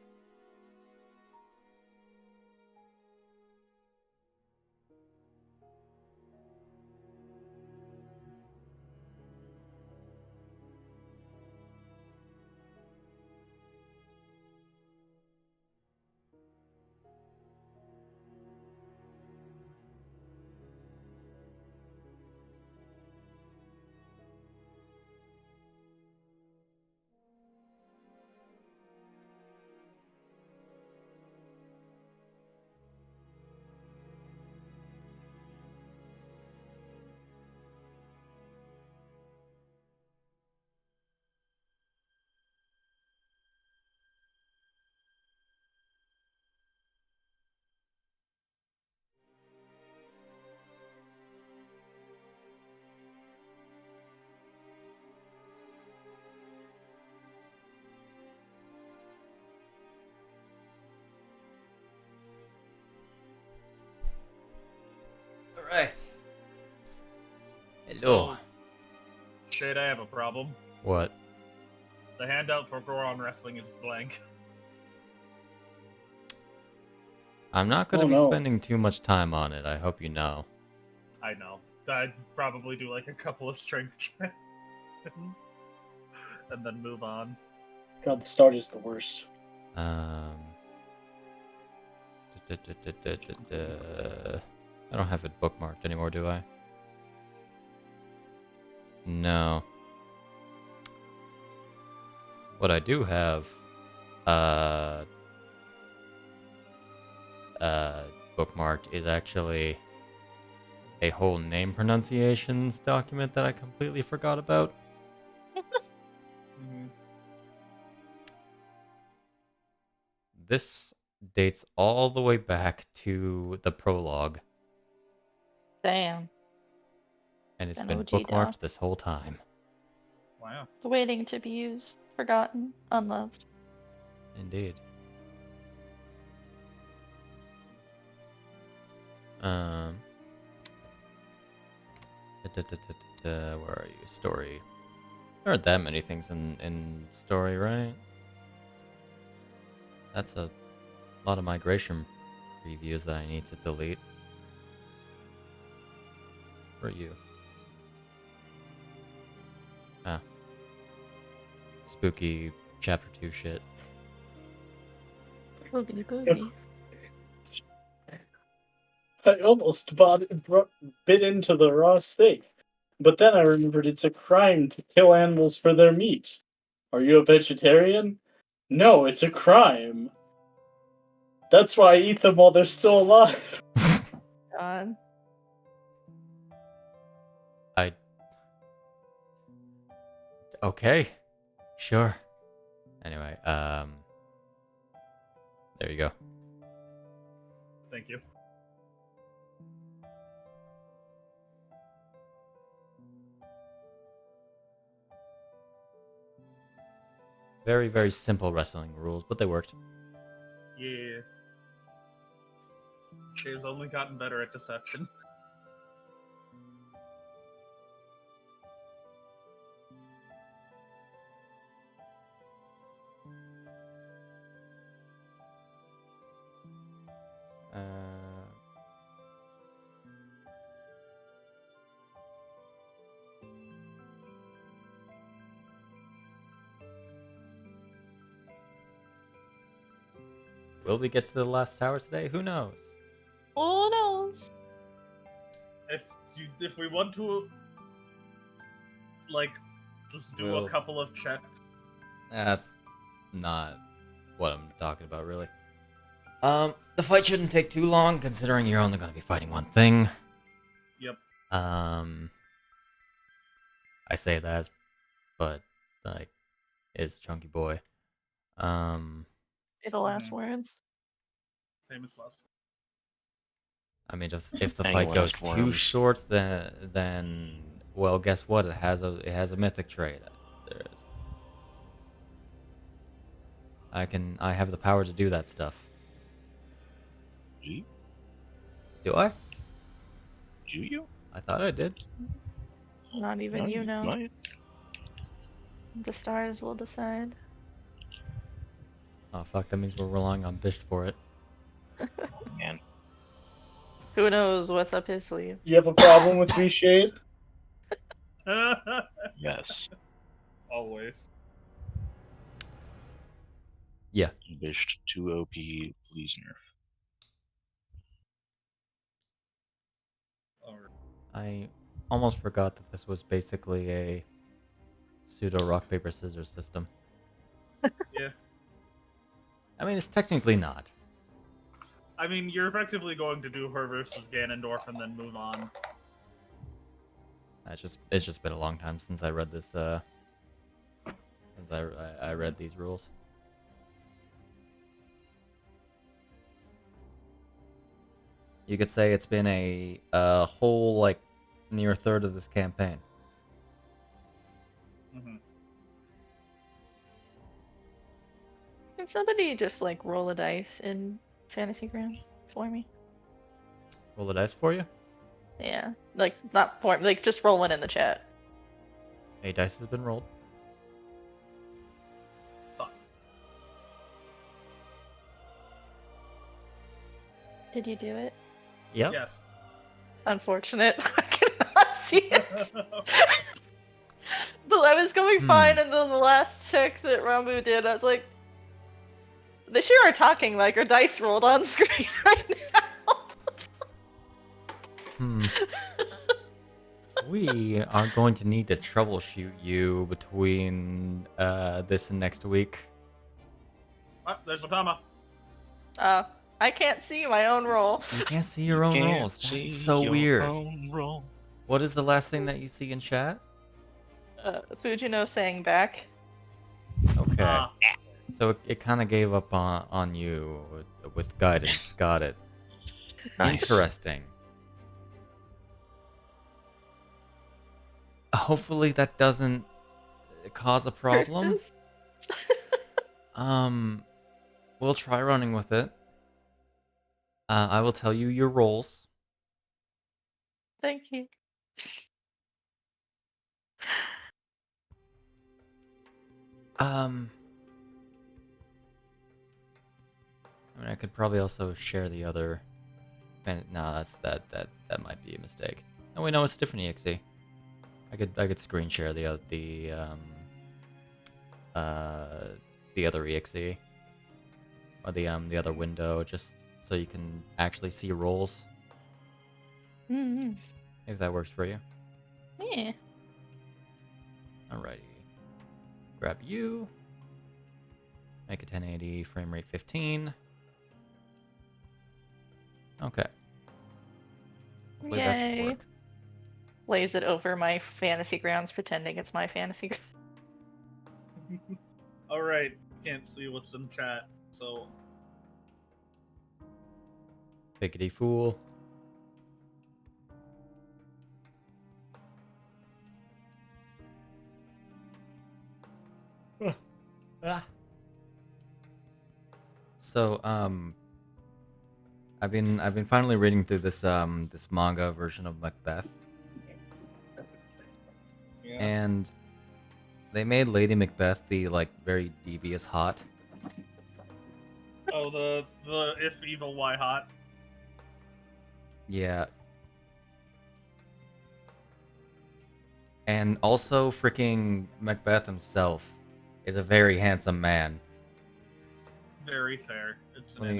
Alright. Hello. So, Shade, I have a problem. What? The handout for Goron Wrestling is blank. I'm not going to Oh, be no. spending too much time on it, I hope you know. I know. I'd probably do like a couple of strength checks. And then move on. God, the start is the worst. I don't have it bookmarked anymore, do I? No. What I do have, bookmarked is actually a whole name pronunciations document that I completely forgot about. this dates all the way back to the prologue, Damn. and it's An been OG bookmarked doc. this whole time. Wow. Waiting to be used, forgotten, unloved. Indeed. Um. Where are you? Story. There aren't that many things in story, right? That's a lot of migration previews that I need to delete. Where are you? Ah. Spooky chapter 2 shit. Boogity boogie. I almost bit into the raw steak, but then I remembered it's a crime to kill animals for their meat. Are you a vegetarian? No, it's a crime. That's why I eat them while they're still alive. God. Okay. Sure. Anyway, there you go. Thank you. Very, very simple wrestling rules, but they worked. Yeah. She's only gotten better at deception. Will we get to the last tower today? Who knows? Who knows? If we want to, like, just do Well- a couple of checks. That's not what I'm talking about, really. The fight shouldn't take too long, considering you're only going to be fighting one thing. Yep. I say that, but, like, it's Chunky Boy. Be the last words. Famous last. I mean, if the Anyone fight goes has too worms. short, then well, guess what? It has a mythic trait. I have the power to do that stuff. Do Do I? you? I thought I did. Not even No, you know. might. The stars will decide. Oh fuck! That means we're relying on Bisht for it. Man. Who knows what's up his sleeve? You have a problem with Reshade? Yes. Always. Yeah. Bisht 2 OP, please nerf. Alright. I almost forgot that this was basically a pseudo rock paper scissors system. Yeah. I mean, it's technically not. I mean, you're effectively going to do her versus Ganondorf and then move on. It's just been a long time since I read this. Since I read these rules. You could say it's been a whole like near third of this campaign. Mm-hmm. Can somebody just like roll a dice in Fantasy Grounds for me? Roll the dice for you. Yeah, like not for like just roll one in the chat. A dice has been rolled. Fuck. Did you do it? Yep. Yes. Unfortunate. I cannot see it. But I was going fine, and then the last check that Rambu did, I was like, they sure are talking like our dice rolled on screen right now. We are going to need to troubleshoot you between this and next week. Ah, there's a Tama. I can't see my own roll. You can't see your own Can't rolls. see That's so your weird. own roll. What is the last thing that you see in chat? Fujino saying back. Okay. Ah, So it kind of gave up on you with guidance. Got it. Nice. Interesting. Hopefully that doesn't cause a problem. Kirsten's? We'll try running with it. I will tell you your roles. Thank you. I mean, I could probably also share the other. No, that might be a mistake. Oh wait, no, it's a different exe. I could screen share the other exe or the other window just so you can actually see roles. Mm-hmm. If that works for you. Yeah. Alrighty. Grab you. Make a 1080 frame rate 15. Okay. Hopefully that should Yay. work. Lays it over my fantasy grounds, pretending it's my fantasy. All right, can't see what's in chat, so Biggity fool. So I've been finally reading through this this manga version of Macbeth, yeah. and they made Lady Macbeth the like very devious hot. Oh, the if evil, why hot? Yeah. And also freaking Macbeth himself is a very handsome man. Very fair. It's an Let me-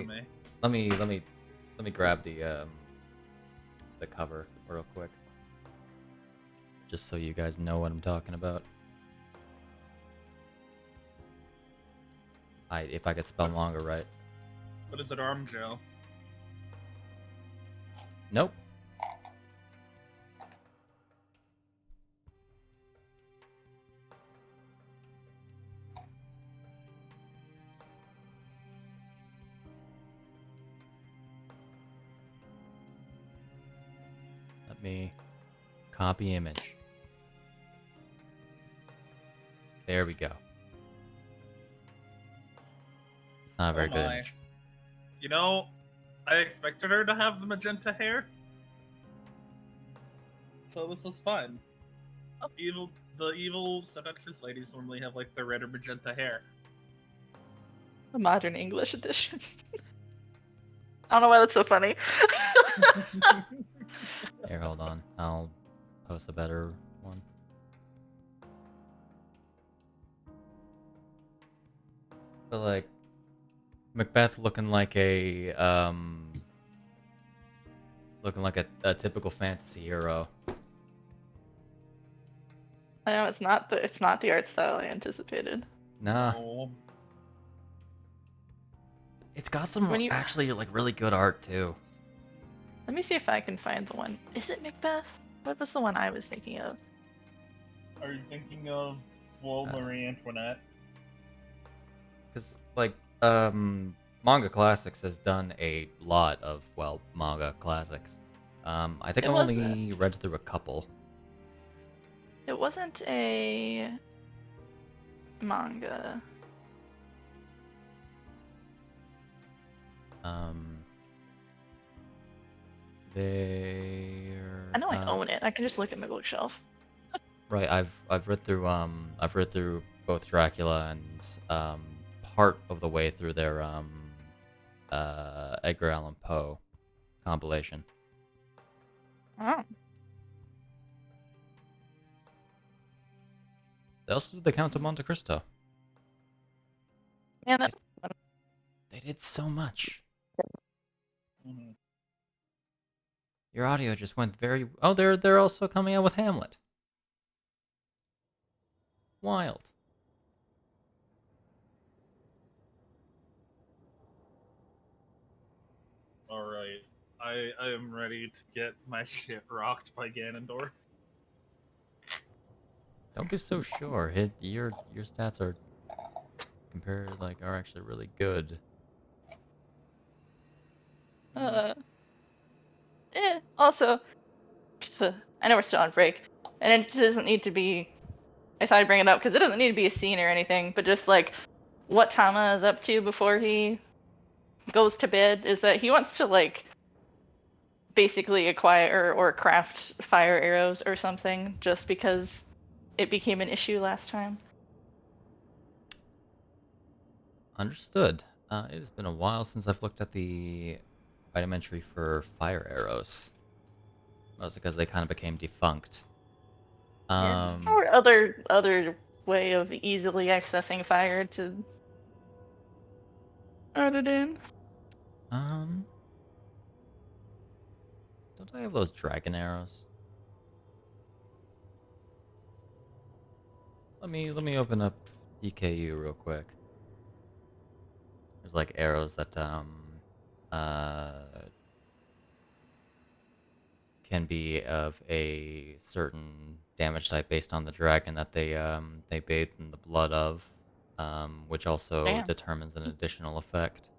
anime. Let me grab the cover real quick. Just so you guys know what I'm talking about. If I could spell manga right. What is it, arm gel? Nope. Let me copy image. There we go. It's not a very Oh good my. image. You know, I expected her to have the magenta hair, so this is fun. The evil seductress ladies normally have like the red or magenta hair. The modern English edition. I don't know why that's so funny. Here, hold on. I'll post a better one. But like Macbeth looking like a a typical fantasy hero. I know it's not the art style I anticipated. Nah. Oh, It's got some When you- actually like really good art too. Let me see if I can find the one. Is it Macbeth? What was the one I was thinking of? are you thinking of Marie Antoinette? Cause like Manga Classics has done a lot of manga classics. I think It I was only read through a couple. It wasn't a manga. They're I know I own it. I can just look at my bookshelf. right. I've read through both Dracula and part of the way through their Edgar Allan Poe compilation. Oh. They also did the Count of Monte Cristo. Yeah, that They did so much. Mm-hmm. Your audio just went very. Oh, they're also coming out with Hamlet. Wild. All right, I am ready to get my shit rocked by Ganondorf. Don't be so sure. Your stats are are actually really good. Also, I know we're still on break, and it doesn't need to be. I thought I'd bring it up because it doesn't need to be a scene or anything, but just like what Tama is up to before he goes to bed is that he wants to like basically acquire or craft fire arrows or something, just because it became an issue last time. Understood. It has been a while since I've looked at the item entry for fire arrows. Mostly because they kind of became defunct. Or other way of easily accessing fire to add it in. Don't I have those dragon arrows? Let me open up DKU real quick. There's like arrows that can be of a certain damage type based on the dragon that they bathe in the blood of, which also Damn. determines an additional effect.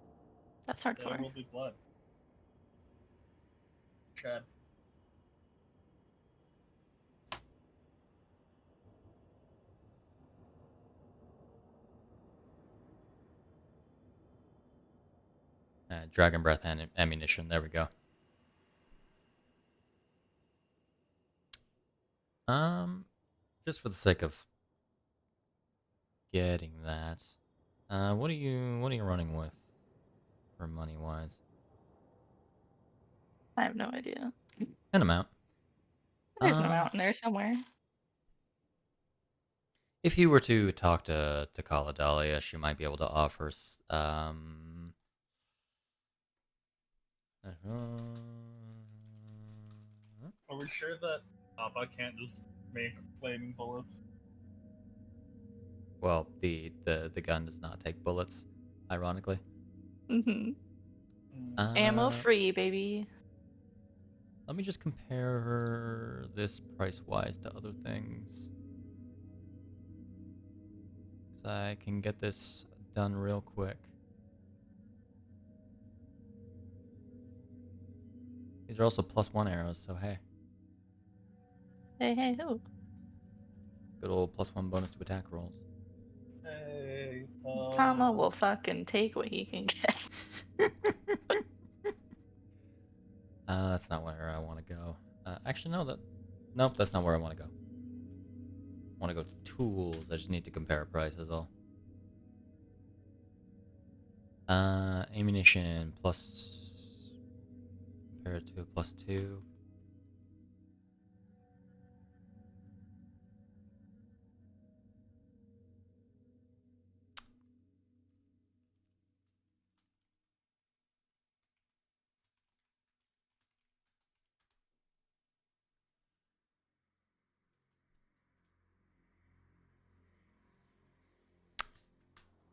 That's There hardcore. will be blood. Chad. Dragon breath ammunition. There we go. Just for the sake of getting that, what are you running with for money wise? I have no idea. An amount. There's an amount in there somewhere. If you were to talk to Kala Dahlia, she might be able to offer Are we sure that Appa can't just make flaming bullets? well, the gun does not take bullets, ironically. Mm-hmm. Ammo free, baby. Let me just compare this price-wise to other things. Because I can get this done real quick. These are also +1 arrows, so hey. Hey, ho. Good old +1 bonus to attack rolls. Hey, Tama will fucking take what he can get. That's not where I want to go. Actually, nope, that's not where I want to go. I want to go to tools. I just need to compare prices all. Ammunition plus compared to a +2.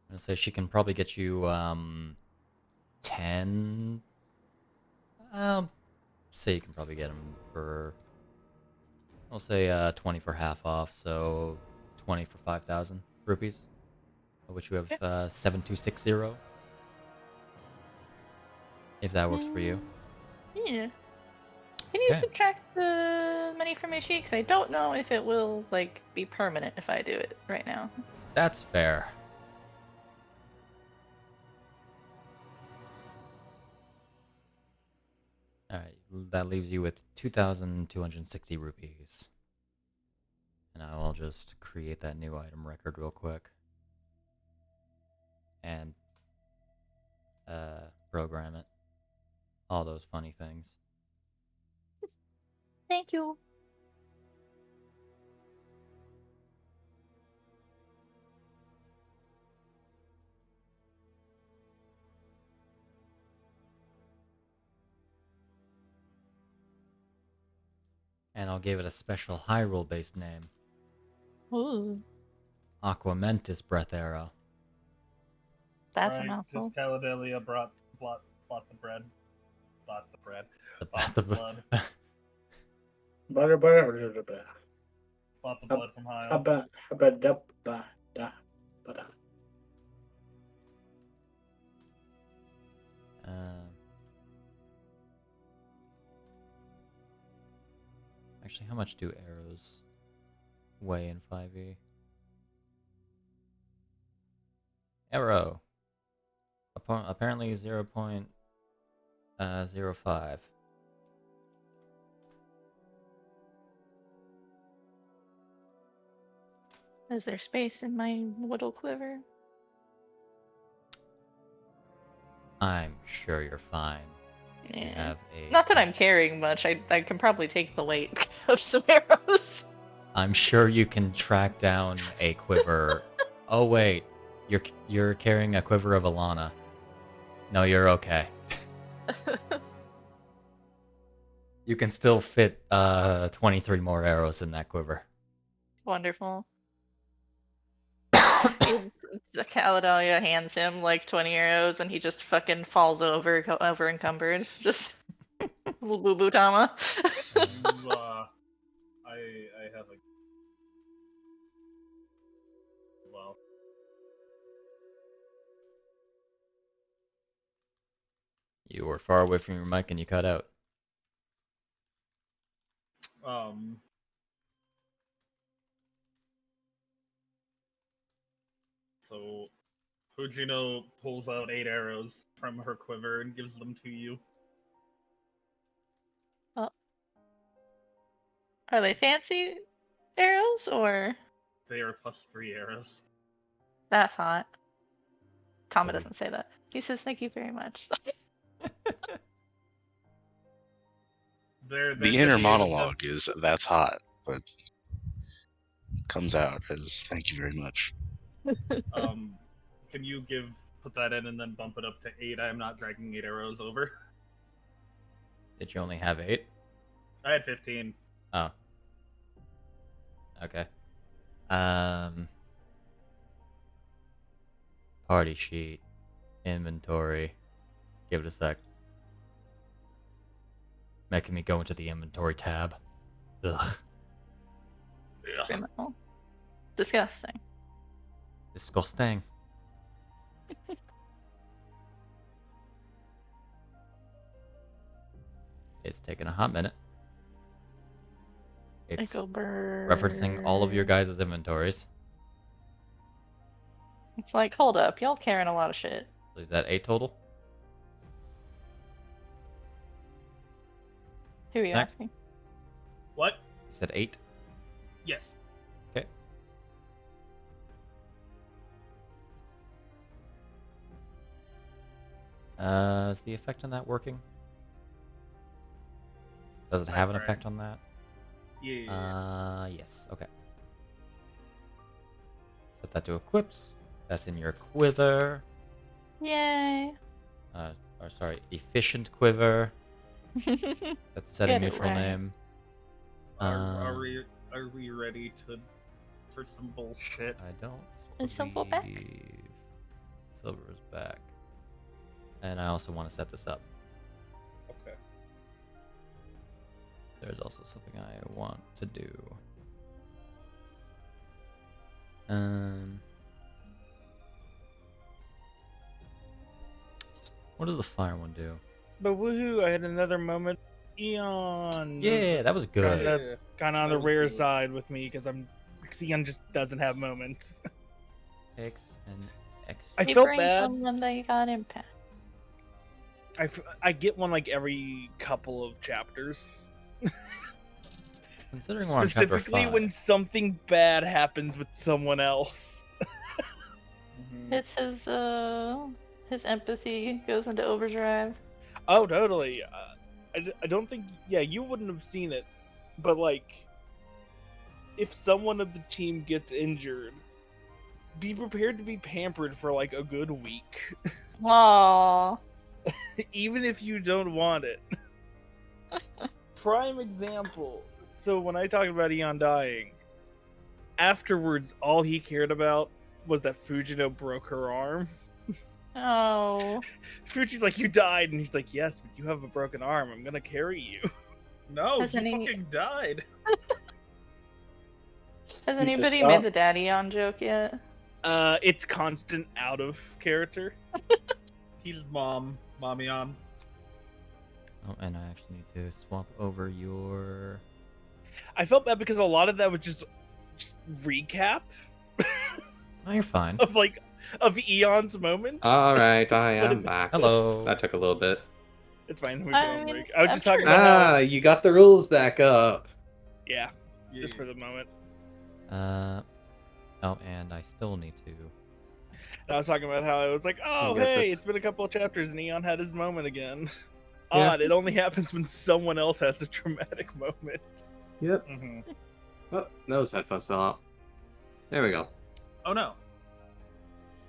I'm gonna say she can probably get you 10. Say you can probably get them for, I'll say 20 for half off, so 20 for 5,000 rupees, of which you have 7260. If that works for you. Yeah. Can you Okay. subtract the money from my sheet? Because I don't know if it will like be permanent if I do it right now. That's fair. Alright, that leaves you with 2,260 rupees. And I will just create that new item record real quick. And program it. All those funny things. Thank you. And I'll give it a special Hyrule-based name. Ooh, Aquamentus Breath Arrow. that's a right, mouthful. because Caladelia bought the bread. Bought the bread. The Bought the blood. Butter. Bought the blood from Hyle. Habba, habba, dub, ba, da, ba, da. Actually, how much do arrows weigh in 5e? Arrow. Apparently 0.05. Is there space in my little quiver? I'm sure you're fine. You Yeah. have a. Not that I'm carrying much. I can probably take the weight of some arrows. I'm sure you can track down a quiver. Oh wait, you're carrying a quiver of Alana. No, you're okay. You can still fit 23 more arrows in that quiver. Wonderful. Caledalia hands him like 20 arrows and he just fucking falls over encumbered. Just little boo boo Tama. I have a well. You were far away from your mic and you cut out. So Fujino pulls out 8 arrows from her quiver and gives them to you. Are they fancy arrows or? They are +3 arrows. That's hot. Tama So- doesn't say that. He says thank you very much. They're The inner monologue is that's hot, but comes out as thank you very much. Can you put that in and then bump it up to 8? I am not dragging 8 arrows over. Did you only have 8? I had 15. Oh. Okay. Party sheet. Inventory. Give it a sec. Making me go into the inventory tab. Ugh. Criminal. Disgusting. Disgusting. It's taken a hot minute. It's Echo bird. referencing all of your guys' inventories. It's like, hold up, y'all carrying a lot of shit. Is that 8 total? Who are you Snak? asking? What? You said 8? Yes. Okay. Is the effect on that working? Does it have an Right. effect on that? Yeah. Yes. Okay. Set that to equips. That's in your quiver. Yay. Or sorry, efficient quiver. That's setting Get it neutral right. name. Are we ready for some bullshit? I don't Is Silver back? believe Silver is back. And I also want to set this up. Okay. There's also something I want to do. What does the fire one do? But woohoo! I had another moment. Eon. Yeah, that was good. Kind of on That the was rare good. side with me because Eon just doesn't have moments. Takes an extra. I You felt bring bad. someone that you got impact. I get one like every couple of chapters. Considering we're on chapter Specifically 5. when something bad happens with someone else. It's his empathy goes into overdrive. Oh, totally. I don't think. Yeah, you wouldn't have seen it, but like, if someone of the team gets injured, be prepared to be pampered for like a good week, Aww. even if you don't want it. Prime example. So when I talked about Eon dying, afterwards, all he cared about was that Fujino broke her arm. Oh. Fuji's like, "You died," and he's like, "Yes, but you have a broken arm. I'm gonna carry you." No, Has you any- fucking died. Has You anybody just made saw- the daddy on joke yet? It's constant out of character. He's mom. Mommy on. Oh, and I actually need to swap over your. I felt bad because a lot of that was just recap Oh, you're fine. of Eon's moment. All right, I But am it- back. Hello. That took a little bit. It's fine. We put on mean, break. I was I'm just talking sure- about how, You got the rules back up. yeah, just for the moment. Oh, and I still need to. And I was talking about how I was like, oh, You got hey, this. it's been a couple of chapters and Eon had his moment again. Yeah. Odd, it only happens when someone else has a dramatic moment. Yep. Mm-hmm. Oh, those headphones fell out. There we go. Oh no.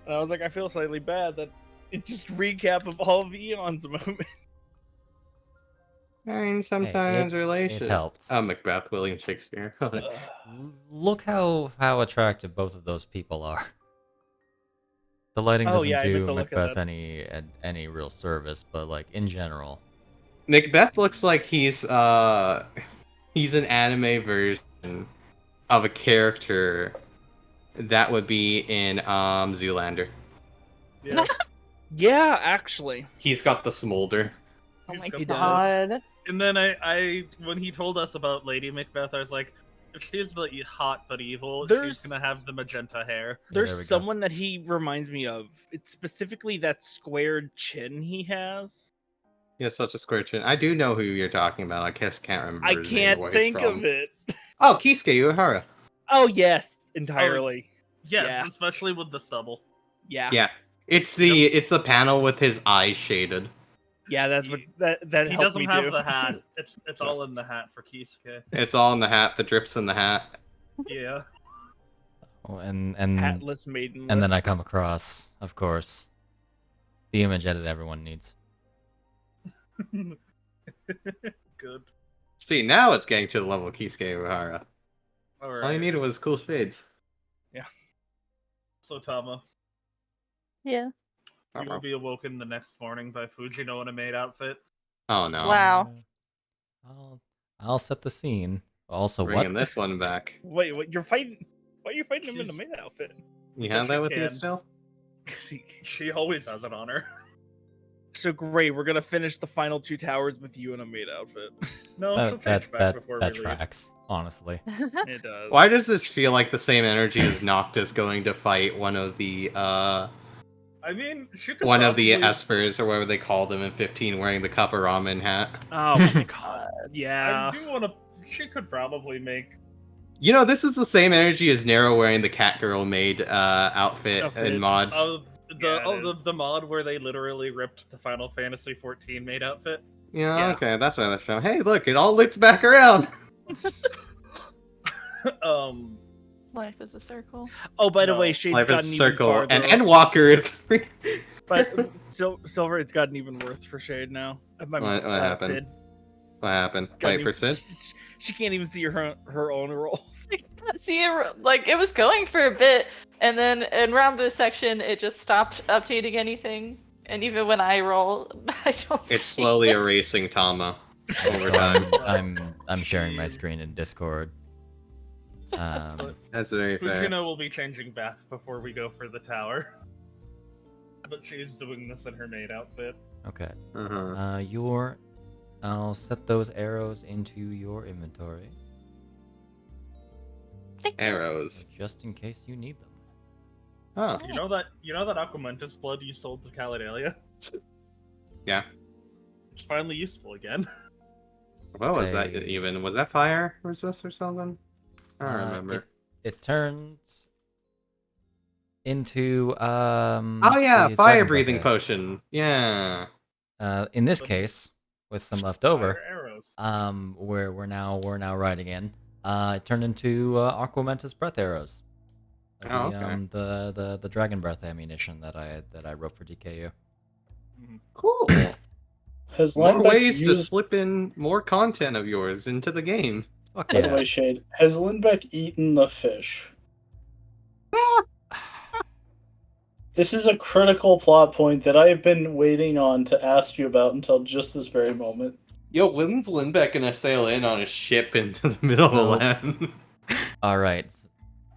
And I was like, I feel slightly bad that it's just recap of all of Eon's moment. I mean, sometimes it relation. helped. Oh, Macbeth, William Shakespeare. Look how attractive both of those people are. The lighting Oh, doesn't yeah, I meant do to look at Macbeth that. any real service, but like in general. Macbeth looks like he's an anime version of a character that would be in Zoolander. Yeah. Yeah, actually. He's got the smolder. Oh my He does. god. And then I when he told us about Lady Macbeth, I was like, if she's really hot but evil, There's- she's gonna have the magenta hair. there we There's go. someone that he reminds me of. It's specifically that squared chin he has. He has such a square chin. I do know who you're talking about. I just can't remember. I his name or can't where he's think from. of it. Oh, Kisuke Uehara. Oh, yes, entirely. Yes, Yeah. especially with the stubble. Yeah. Yeah, it's the panel with his eyes shaded. Yeah, that's what that He helped doesn't me have do. the hat. It's all in the hat for Kisuke. It's all in the hat. The drips in the hat. Yeah. Oh, and Hatless maidenless. and then I come across, of course, the image edit everyone needs. Good. See, now it's getting to the level of Kisuke Uehara. All All you right. needed was cool shades. So Tama, Yeah. you will be awoken the next morning by Fujino in a maid outfit. Oh no. Wow. I'll set the scene. Also, Bringing what? this one back. Wait, what? You're fighting? Why are you fighting him in the She's- maid outfit? You Because have that she with you can. still? 'Cause he- She always has it on her. So great, we're gonna finish the final two towers with you in a maid outfit. No, she'll that change back before that we leave. tracks, honestly. It does. Why does this feel like the same energy as Noctis going to fight one of the I mean, she could one of the probably- espers or whatever they called them in 15 wearing the cup of ramen hat? Oh my god. Yeah. I do want to. She could probably make. You know, this is the same energy as Nero wearing the Catgirl maid outfit Outfit. in mods. Yeah, it is. The mod where they literally ripped the Final Fantasy 14 maid outfit. Yeah, yeah. okay, that's what they're showing. Hey, look, it all loops back around. Life is a circle. Oh, by the No. way, Shade's Life gotten is even circle, farther. and Endwalker, it's But Silver, it's gotten even worse for Shade now. What happened? Sid. What happened? Gotten Wait for even- Sid? She can't even see her own rolls. See, like it was going for a bit, and then in Rambu's section, it just stopped updating anything. And even when I roll, I don't. It's see slowly it. erasing Tama over So time. I'm sharing my Jeez. screen in Discord. That's very fair. Fujino will be changing back before we go for the tower. But she's doing this in her maid outfit. Okay. Uh-huh. I'll set those arrows into your inventory Arrows. just in case you need them. Oh, You know that Aquamentus blood you sold to Caledalia? yeah. It's finally useful again. What was that Say- even? Was that fire resist or something? I don't remember. It turned into Oh yeah, the fire dragon breathing breath potion. Yeah. in this case, with some left over, Fire arrows. we're now riding in. It turned into Aquamentus breath arrows. Oh, The, okay. the dragon breath ammunition that I wrote for DKU. Cool. Has More Linebeck ways to used... slip in more content of yours into the game. Fuck By the yeah. way, Shade, has Lindbeck eaten the fish? This is a critical plot point that I have been waiting on to ask you about until just this very moment. Yo, when's Lindbeck gonna sail in on a ship into the middle of the So- land? All right.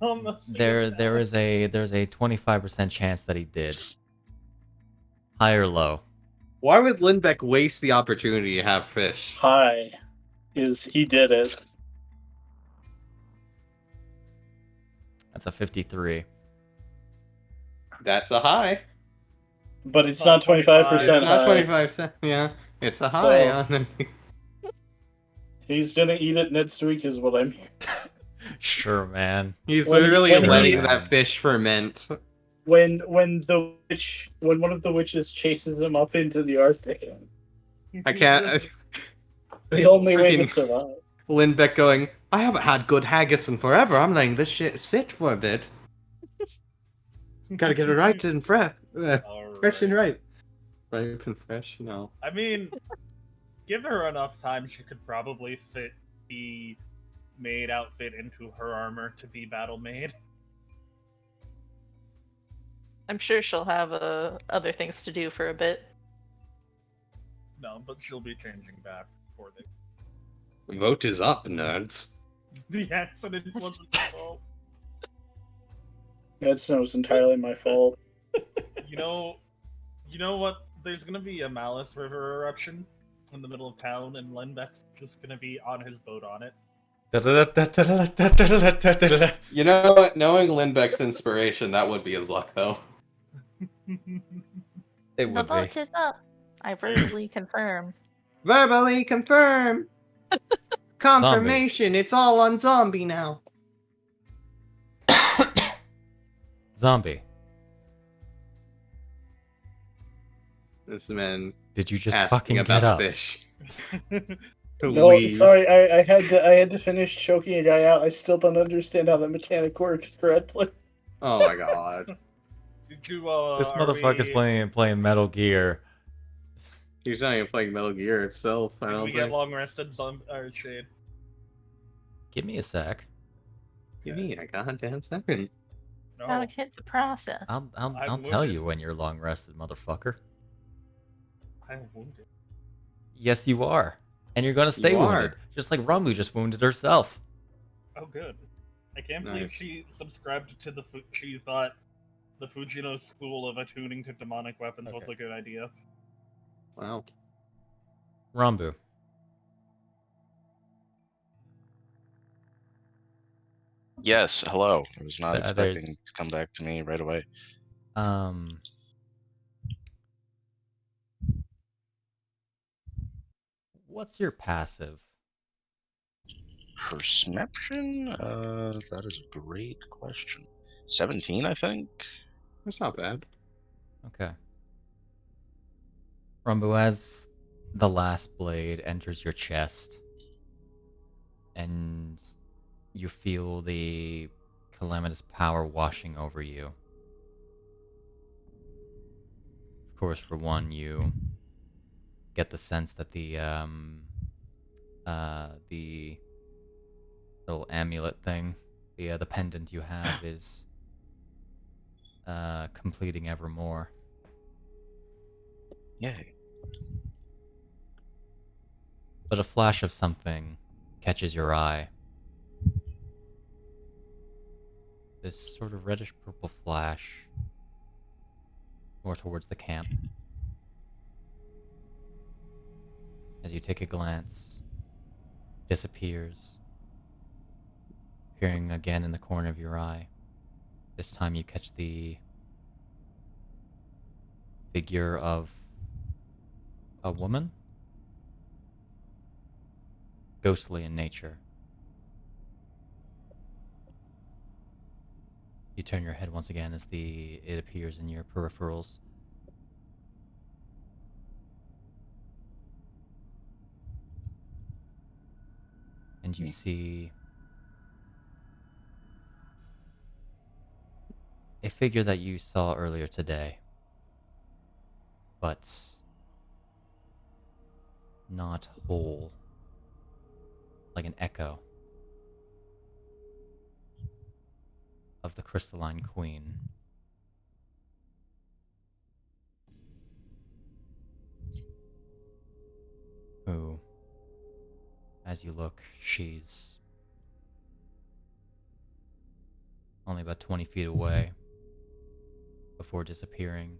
Let's see There's what a 25% chance that he did. High or low? Why would Lindbeck waste the opportunity to have fish? High is he did it. That's a 53. That's a high. But it's It's not not 25% It's not high. 25 cents. Yeah, it's a high. So- He's gonna eat it next week, is what I'm hearing. Sure, man. He's When- literally when letting he- that fish ferment. When one of the witches chases him up into the Arctic, I can't. the only way to Freaking- survive. Lindbeck going, I haven't had good haggis in forever. I'm letting this shit sit for a bit. Gotta get it right and fresh. Fresh and right. Ripe and fresh, no. I mean, give her enough time, she could probably fit the maid outfit into her armor to be battle maid. I'm sure she'll have other things to do for a bit. No, but she'll be changing back before they. Vote is up, nerds. The accident wasn't her fault. That's no, it's entirely my fault. You know what? There's gonna be a Malice River eruption in the middle of town, and Lindbeck's just gonna be on his boat on it. You know what? Knowing Lindbeck's inspiration, that would be his luck, though. It The would be. vote is up. I verbally confirm. Verbally confirm. Confirmation. It's all on Zombie now. Zombie. This man Did you just asking fucking about get up? fish. No, Leaves. sorry, I had to finish choking a guy out. I still don't understand how the mechanic works correctly. Oh my god. Did you, This are motherfucker's we- playing Metal Gear. He's not even playing Metal Gear itself, I Did don't we get think. long rested or Shade? Give me a sec. Give me a goddamn second. No. Gotta hit the process. I'll I'm tell wounded. you when you're long rested, motherfucker. I'm wounded. Yes, you are, and you're gonna stay You wounded, are. just like Rambu just wounded herself. Oh, good. I can't believe Nice. she subscribed to the. She thought the Fujino school of attuning to demonic weapons was Okay. a good idea. Wow. Rambu. Yes, hello. I was not There- expecting to come back to me right away. What's your passive? Perception? That is a great question. 17, I think? That's not bad. Okay. Rambu, as the last blade enters your chest, and you feel the calamitous power washing over you. Of course, for one, you get the sense that the little amulet thing, the pendant you have, is completing ever more. Yay. But a flash of something catches your eye. This sort of reddish purple flash more towards the camp. As you take a glance, disappears, appearing again in the corner of your eye. This time you catch the figure of a woman, ghostly in nature. You turn your head once again as it appears in your peripherals. And you see a figure that you saw earlier today, but not whole, like an echo of the crystalline queen. Who, as you look, she's only about 20 feet away before disappearing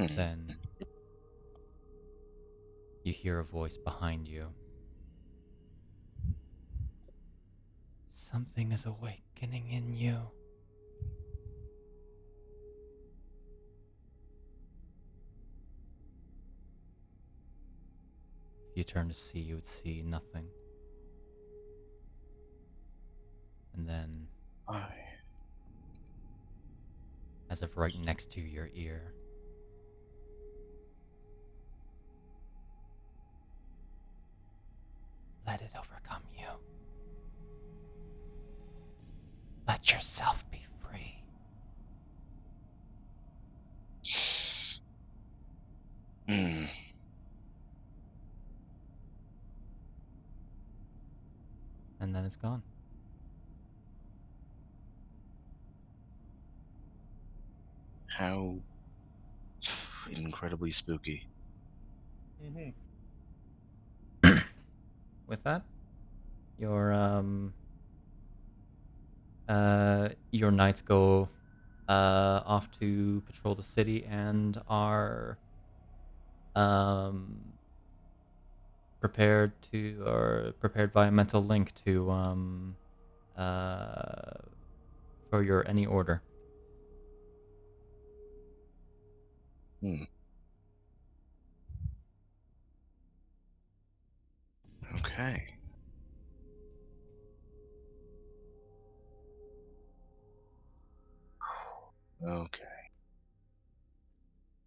Then you hear a voice behind you. Something is awakening in you. If you turn to see, you would see nothing. And then, as if right next to your ear, let it overcome you. Let yourself be free. And then it's gone. How incredibly spooky. Mm-hmm. With that, your knights go off to patrol the city and are prepared by a mental link to for your any order. Okay. Okay.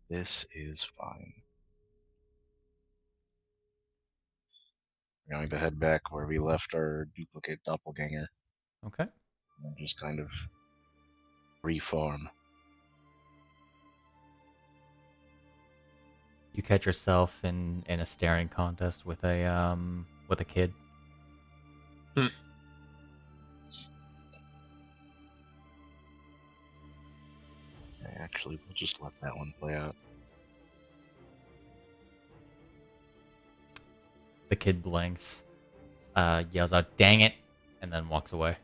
This is fine. We're going to head back where we left our duplicate doppelganger Okay. and just kind of reform. You catch yourself in a staring contest with a kid. Actually, we'll just let that one play out. The kid blinks, yells out, "Dang it!" and then walks away.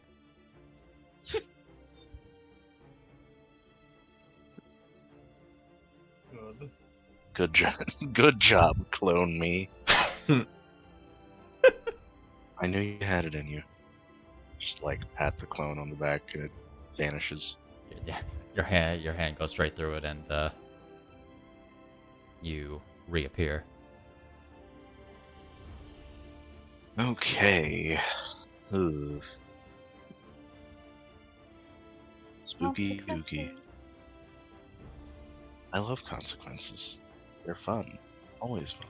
Good. Good job. Good job, clone me. I knew you had it in you. Just like pat the clone on the back and it vanishes. Yeah, your hand goes straight through it, and you reappear. Okay. Ugh. Spooky dooky. I love consequences. They're fun. Always fun.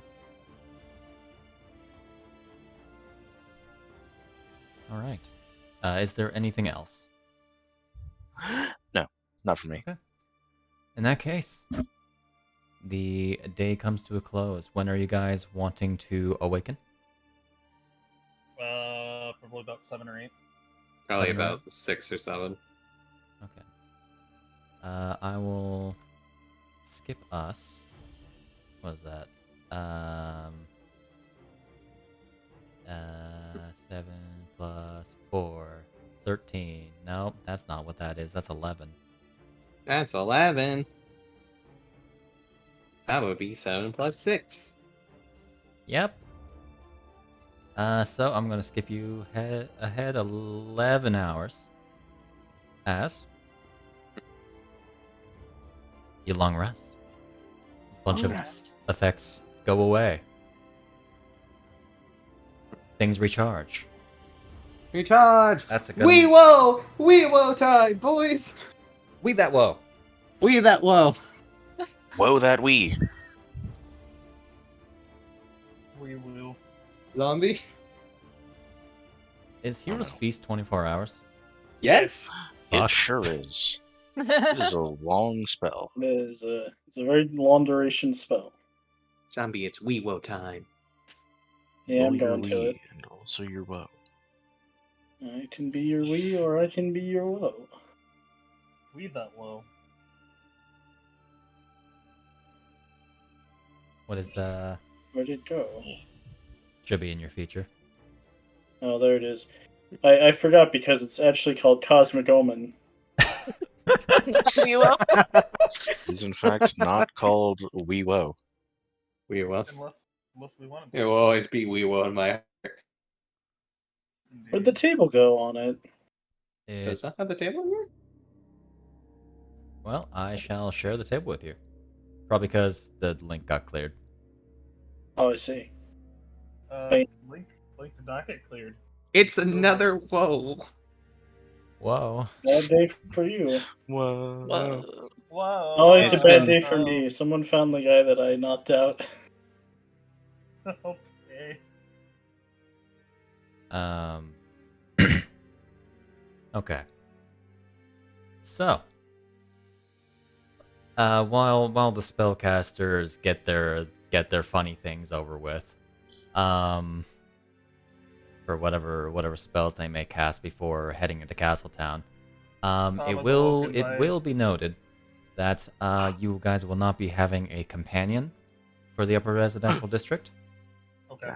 All right. Is there anything else? No, not for me. Okay. In that case, the day comes to a close. When are you guys wanting to awaken? Probably about 7 or 8. Probably 7 or about 6 or 7. Okay. I will skip us. What is that? 7 plus 4, 13. No, that's not what that is. That's 11. That's 11. That would be 7 plus 6. Yep. So I'm gonna skip you ahead 11 hours. As you long rest. Bunch of effects go away. Things recharge. Recharge! That's a good. We woe time, boys! We that whoa. We that woe. Whoa, that we. We will. Zombie? Is Hero's Feast 24 hours? Yes! It Fuck. sure is. It is a long spell. It's a very long duration spell. Zombie, it's we woe time. Yeah, Blow I'm your going to wee it. and also your woe. I can be your we, or I can be your woe. We that low. What is Where'd it go? should be in your feature. Oh, there it is. I forgot because it's actually called Cosmic Omen. You will. He's in fact not called Weewo. We will. Unless we want him. It will always be we will in my heart. Where'd the table go on it? Does not have the table in here? Well, I shall share the table with you. Probably because the link got cleared. Oh, I see. Link did not get cleared. It's another whoa. Whoa. Bad day for you. Whoa. Whoa. Whoa. Oh, it's a It's bad been- day for me. Someone found the guy that I knocked out. Okay. Okay. So, while the spellcasters get their funny things over with, for whatever spells they may cast before heading into Castletown, it will be noted that you guys will not be having a companion for the upper residential district. Okay.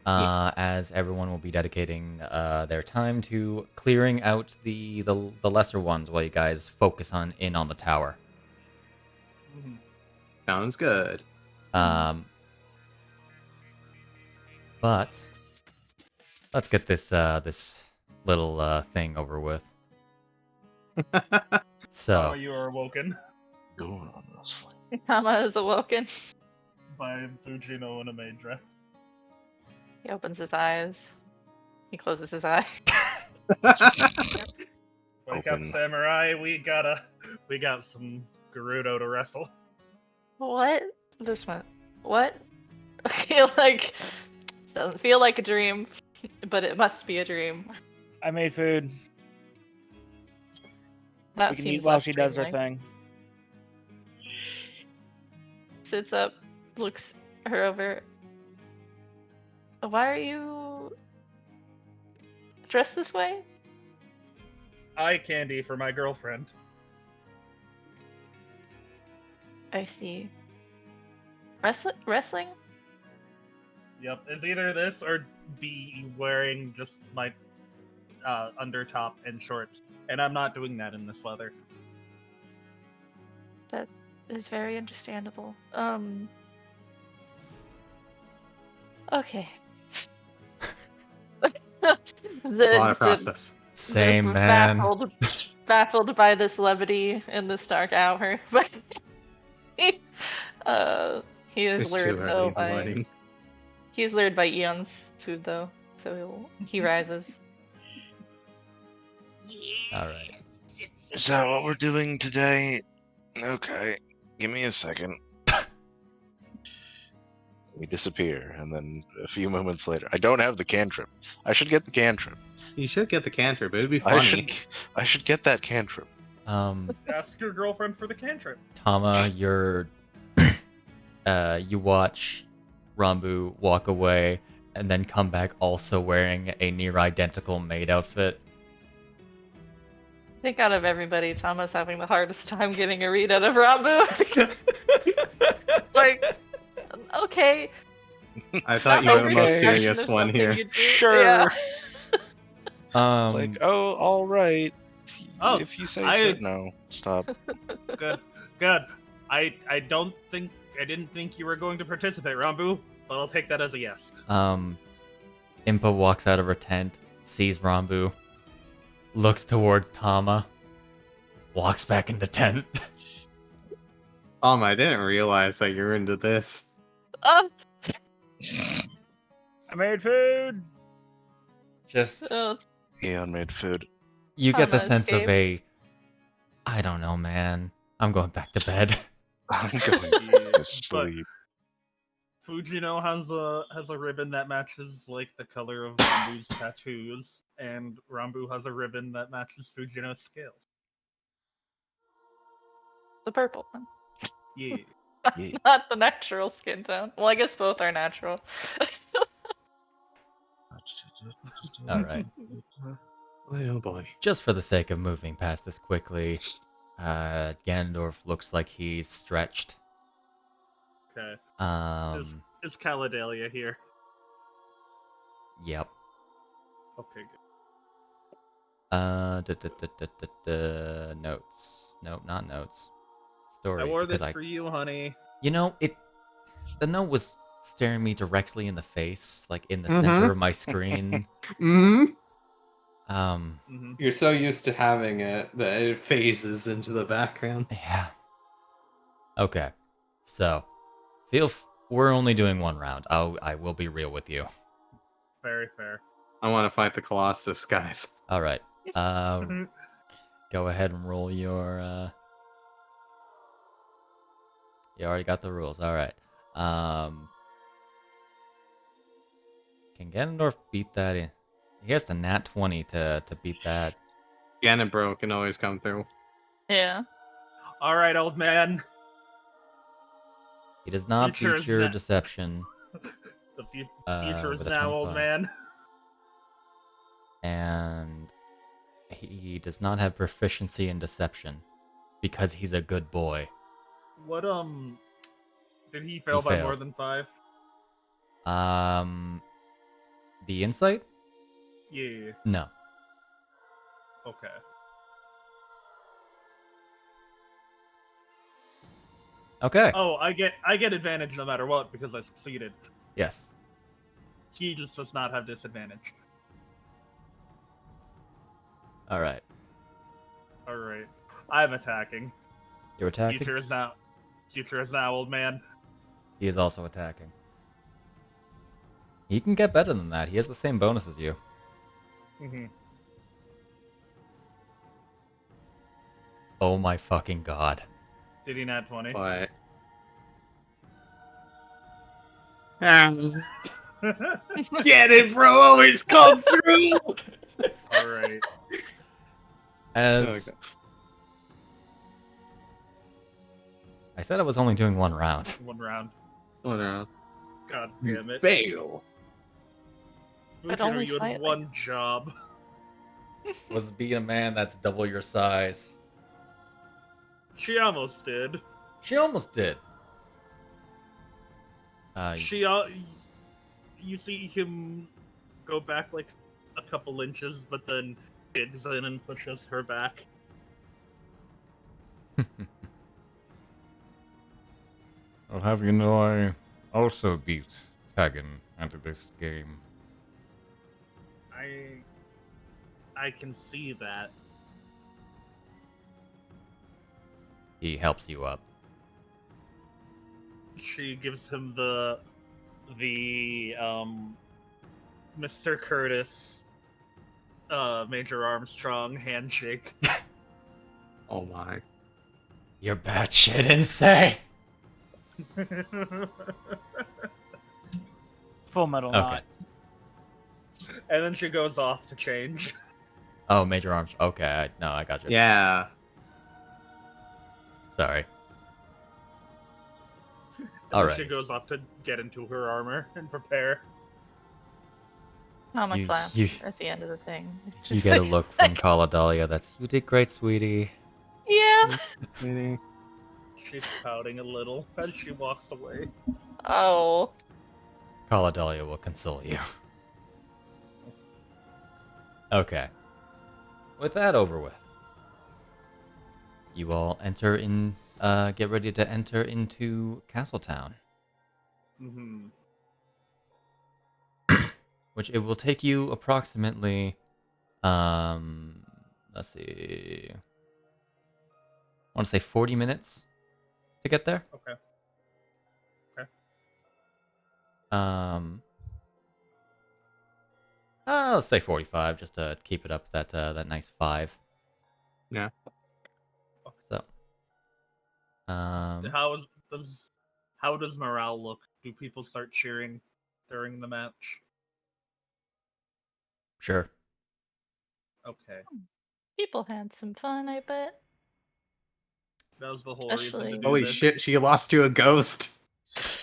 As everyone will be dedicating their time to clearing out the lesser ones while you guys focus on the tower. Mhm. Sounds good. But let's get this little thing over with. So Oh, you are awoken Going on this way. Tama is awoken. by Fujino in a maid dress. He opens his eyes. He closes his eye. Wake up, Open. samurai. We got some Gerudo to wrestle. What? This one. What? I feel like doesn't feel like a dream, but it must be a dream. I made food. That We can seems eat while less she does her dreamlike. thing. Sits up, looks her over. Why are you dressed this way? Eye candy for my girlfriend. I see. Wrestling? Yep, it's either this or be wearing just my undertop and shorts, and I'm not doing that in this weather. That is very understandable. Okay. A lot of process. same man. Baffled by this levity in this dark hour, but he is It's too lured early though in the by morning. he's lured by Eon's food though, so he rises. All right. Is that what we're doing today? Okay. Give me a second. We disappear, and then a few moments later, I don't have the cantrip. I should get the cantrip. You should get the cantrip. It would be I funny. should get that cantrip. Ask your girlfriend for the cantrip. Tama, you're you watch Rambu walk away and then come back also wearing a near identical maid outfit. I think out of everybody, Tama's having the hardest time getting a read out of Rambu. Like, okay. I thought you not were the overly most expression serious is one something here. you do. Sure. Yeah. It's like, oh, all right. Oh, If you say I- so. No, stop. Good. I didn't think you were going to participate, Rambu, but I'll take that as a yes. Impa walks out of her tent, sees Rambu, looks towards Tama, walks back into tent. I didn't realize that you're into this. Oh, I made food. Just oh, Eon made food. you get the Tama sense of escapes. I don't know, man. I'm going back to bed. I'm going Yeah, to sleep. Fujino has a ribbon that matches like the color of Rambu's tattoos, and Rambu has a ribbon that matches Fujino's scales. the purple one. Yeah. Yeah. Not the natural skin tone. Well, I guess both are natural. All right. Oh boy. Just for the sake of moving past this quickly, Ganondorf looks like he's stretched. Okay. Is Caladelia here? Yep. Okay, good. Notes. Nope, not notes. story. I wore because this for you, honey. You know, the note was staring me directly in the face, like in the Mhm. center of my screen. Hmm. Mm-hmm. You're so used to having it that it phases into the background. Yeah. Okay. So, we're only doing one round. I will be real with you. Very fair. I want to fight the Colossus, guys. All right. Go ahead and roll your. You already got the rules. All right. Can Ganondorf beat that? He has a nat 20 to beat that. Ganondorf can always come through. Yeah. All right, old man. He does not Future beat is your na- deception. The future is with a now, old 25. man. And he does not have proficiency in deception because he's a good boy. What did he fail by more failed. than 5? The insight? Yeah. No. Okay. Okay. Oh, I get advantage no matter what because I succeeded. Yes. He just does not have disadvantage. All right. All right. I'm attacking. You're attacking. Future is now, old man. He is also attacking. He can get better than that. He has the same bonus as you. Mm-hmm. Oh my fucking god. Did he nat 20? But get it, bro! Always comes through. All right. As I said, I was only doing one round. One round. Oh no! God damn it. Fail. But Fujino, only you had slightly. one job. Was being a man that's double your size. She almost did. She almost did. You see him go back like a couple inches, but then digs in and pushes her back. I'll have you know I also beat Taggin into this game. I can see that. He helps you up. She gives him the Mr. Curtis Major Armstrong handshake. Oh my! You're batshit insane. Full Metal Okay. Knot. And then she goes off to change. Oh, Major Arms. Okay, no, I got you. Yeah. Sorry. And All then she right. goes off to get into her armor and prepare. Tama You- claps you- at the end of the thing. It's You just get a like- look from Kala Dahlia that's, you did great, sweetie. Yeah. She's pouting a little as she walks away. Oh. Kala Dahlia will console you. Okay. With that over with, you all enter in, get ready to enter into Castletown, Mm-hmm. which it will take you approximately, let's see, I want to say 40 minutes to get there. Okay. Let's say 45, just to keep it up that nice 5. Yeah. So, How does morale look? Do people start cheering during the match? sure. Okay. People had some fun, I bet. That was the whole reason to Especially- do Holy this. shit! She lost to a ghost.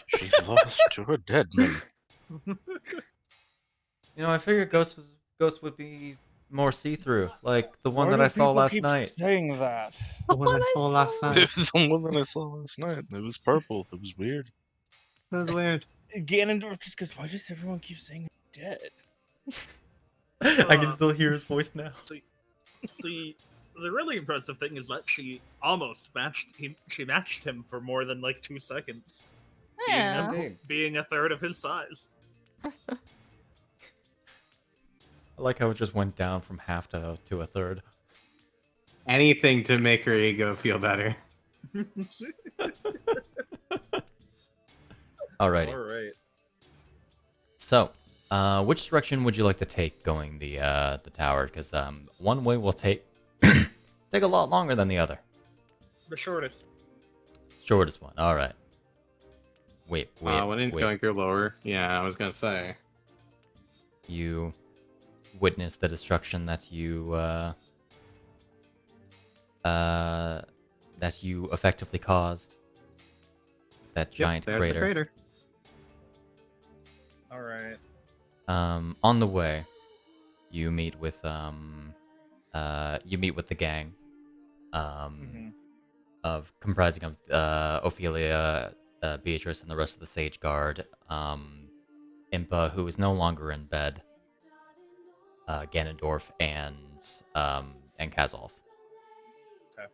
She lost to a dead man. You know, I figured Ghost would be more see-through, like the one Why that do I saw people last keep night. saying that. The one I saw last night. It was the one that I saw last night. It was purple. It was weird. That was weird. Ganondorf just goes, why does everyone keep saying I'm dead? I can still hear his voice now. See, the really impressive thing is that she almost she matched him for more than like 2 seconds, Yeah. being a third of his size. I like how it just went down from half to a third. Anything to make her ego feel better. Alrighty. All right. So, which direction would you like to take going the tower? Because one way will take take a lot longer than the other. The shortest. Shortest one. All right. Wait. Wouldn't going through lower? Yeah, I was gonna say. You witness the destruction that you effectively caused. That giant there's crater. the crater. All right. On the way, you meet with the gang, comprising of Ophelia, Beatrice, and the rest of the Sage Guard. Impa, who is no longer in bed. Ganondorf and Kazolf. Okay.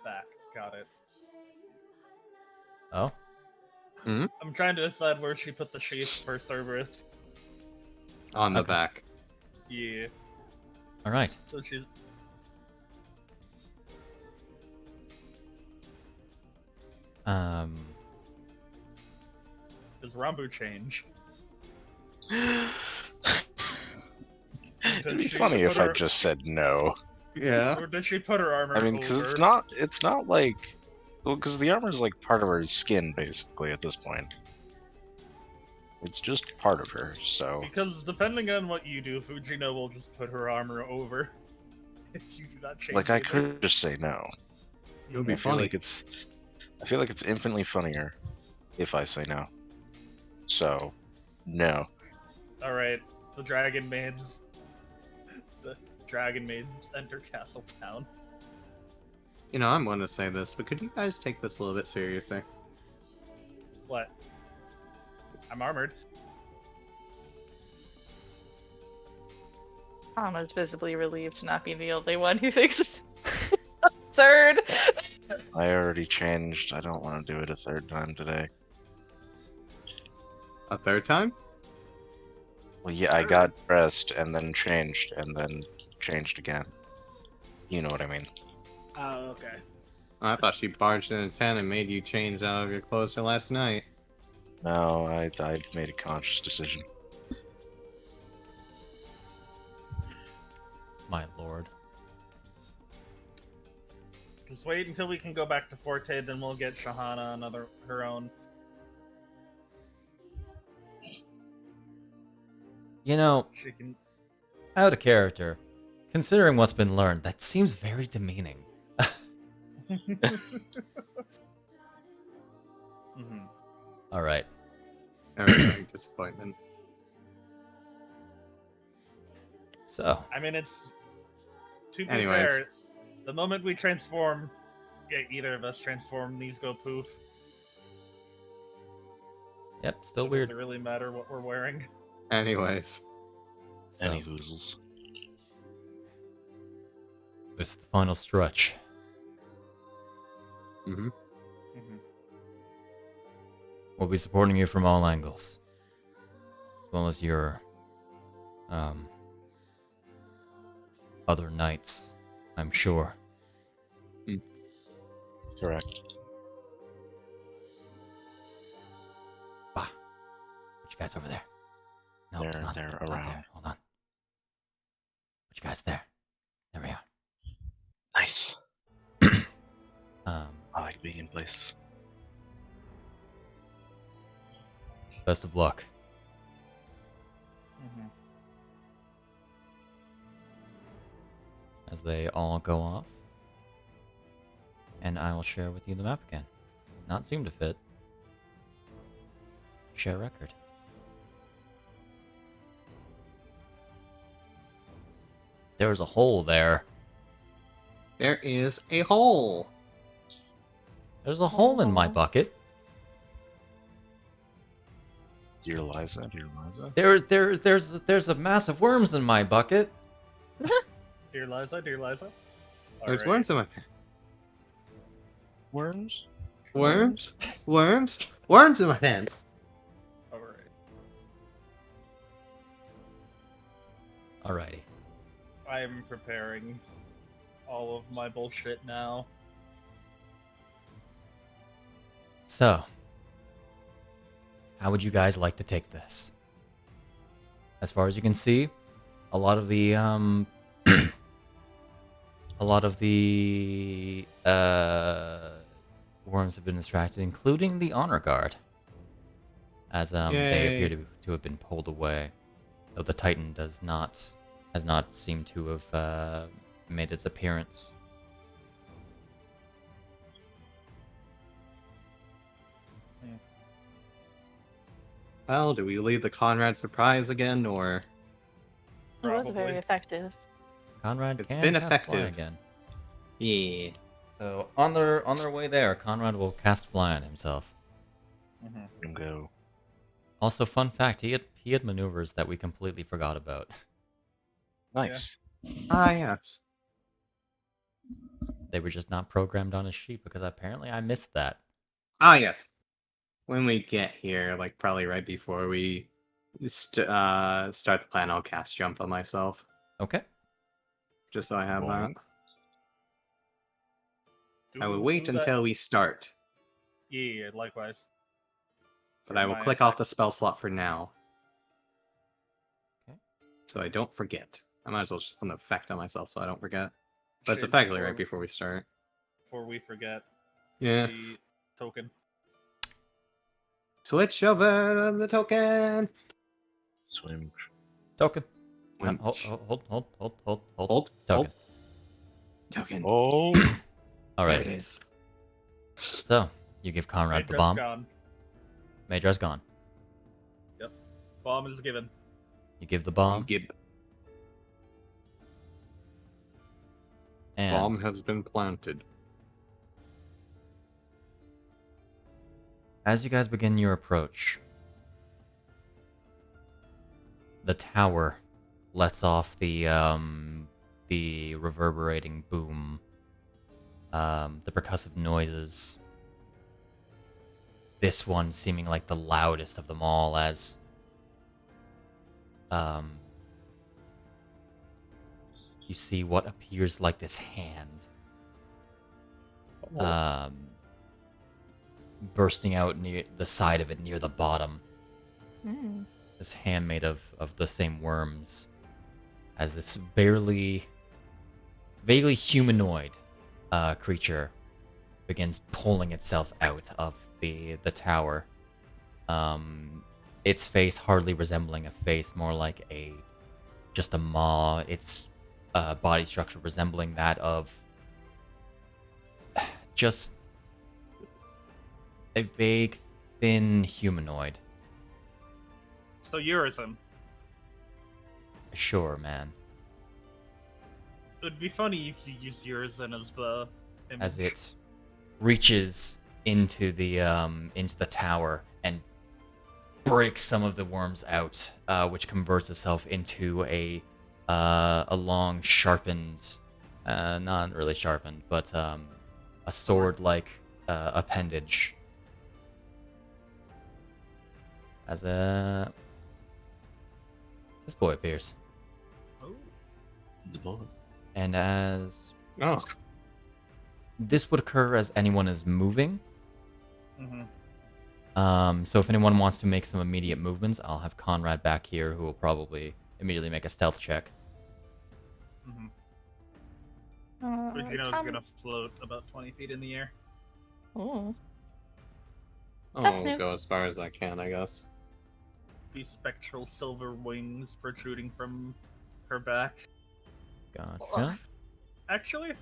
Back. Got it. Oh. I'm trying to decide where she put the sheath for Cerberus. On the Okay. back. Yeah. All right. So she's. Does Rambu change? It'd be funny if I just said no. Yeah. Or does she put her armor I mean, because over? it's not like, well, because the armor is like part of her skin basically at this point. It's just part of her, so. Because depending on what you do, Fujino will just put her armor over. If you do not change. Like I either. could just say no. It would be I feel funny. like it's infinitely funnier if I say no. So, no. All right, the dragon maids enter Castle Town. You know, I'm going to say this, but could you guys take this a little bit seriously? What? I'm armored. Tama's visibly relieved to not be the only one who thinks it's absurd. I already changed. I don't want to do it a third time today. A third time? Well, yeah, I got dressed and then changed again. You know what I mean. Oh, okay. Oh, I thought she barged in a tent and made you change out of your clothes for last night. No, I made a conscious decision. My lord. Just wait until we can go back to Forte, then we'll get Shahana her own. You know, She can. out of character, considering what's been learned, that seems very demeaning. All right. Every disappointment. So, I mean, it's. To be Anyways. fair, the moment we transform, either of us transform, these go poof. yep, still So weird. Does it really matter what we're wearing? Anyways. So, Any hoozles. this is the final stretch. Mm-hmm. We'll be supporting you from all angles, as well as your other knights, I'm sure. Correct. Bah. Put you guys over there. No, They're- hold on, they're not around. there. Hold on. Put you guys there. There we are. Nice. Um, I like being in place. best of luck. As they all go off. And I will share with you the map again. Not seem to fit. Share record. There's a hole there. There is a hole. There's a hole in my bucket. Dear Liza, dear Liza. There's a mass of worms in my bucket. Dear Liza, dear Liza. There's Alright. worms in my pants. Worms? Worms? Worms? Worms in my pants. Alright. Alrighty. I'm preparing all of my bullshit now. So, how would you guys like to take this? As far as you can see, a lot of the worms have been distracted, including the honor guard, as they Yay. appear to have been pulled away. Though the Titan has not seemed to have made its appearance. Well, do we leave the Conrad surprise again, or It was very Probably. effective. Conrad It's can been cast Fly effective. again. yeah? So on their way there, Conrad will cast Fly on himself. And go. Also, fun fact: he had maneuvers that we completely forgot about. Nice. Ah, yes. They were just not programmed on his sheet because apparently I missed that. Ah, yes. When we get here, like probably right before we start the plan, I'll cast jump on myself, Okay. just so I have Right. that. I will wait until we start, Yeah, likewise. but For I will my click attack. off the spell slot for now. Okay. So I don't forget. I might as well just put an effect on myself so I don't forget. But it's Shit, effectively right before we start. Before we forget Yeah. the token. Switch over the token. Swim. Token. Winch. Hold. Hold. Token. Token. Oh! All There right. it is. So you give Conrad the Madra's bomb. gone. Madra's gone. Bomb is given. You give the bomb, Gib. and Bomb has been planted. as you guys begin your approach, the tower lets off the reverberating boom, the percussive noises. This one seeming like the loudest of them all, as you see what appears like this hand bursting out near the side of it, near the bottom. Mm. This hand made of the same worms, as this vaguely humanoid creature begins pulling itself out of the tower. Its face hardly resembling a face, more like just a maw. Its body structure resembling that of just a vague, thin humanoid. So Urizen. Sure, man. It would be funny if you used Urizen as the image. As it reaches into the tower and breaks some of the worms out, which converts itself into a long, sharpened, not really sharpened, but a sword-like appendage. As this boy appears, Oh. It's a bullet. and as Oh. this would occur as anyone is moving. Mm-hmm. So if anyone wants to make some immediate movements, I'll have Conrad back here, who will probably immediately make a stealth check. Mm-hmm. Uh, Fujino's Tom- gonna float about 20 feet in the air. Ooh. That's I'll new. go as far as I can, I guess. These spectral silver wings protruding from her back. Gotcha. Actually,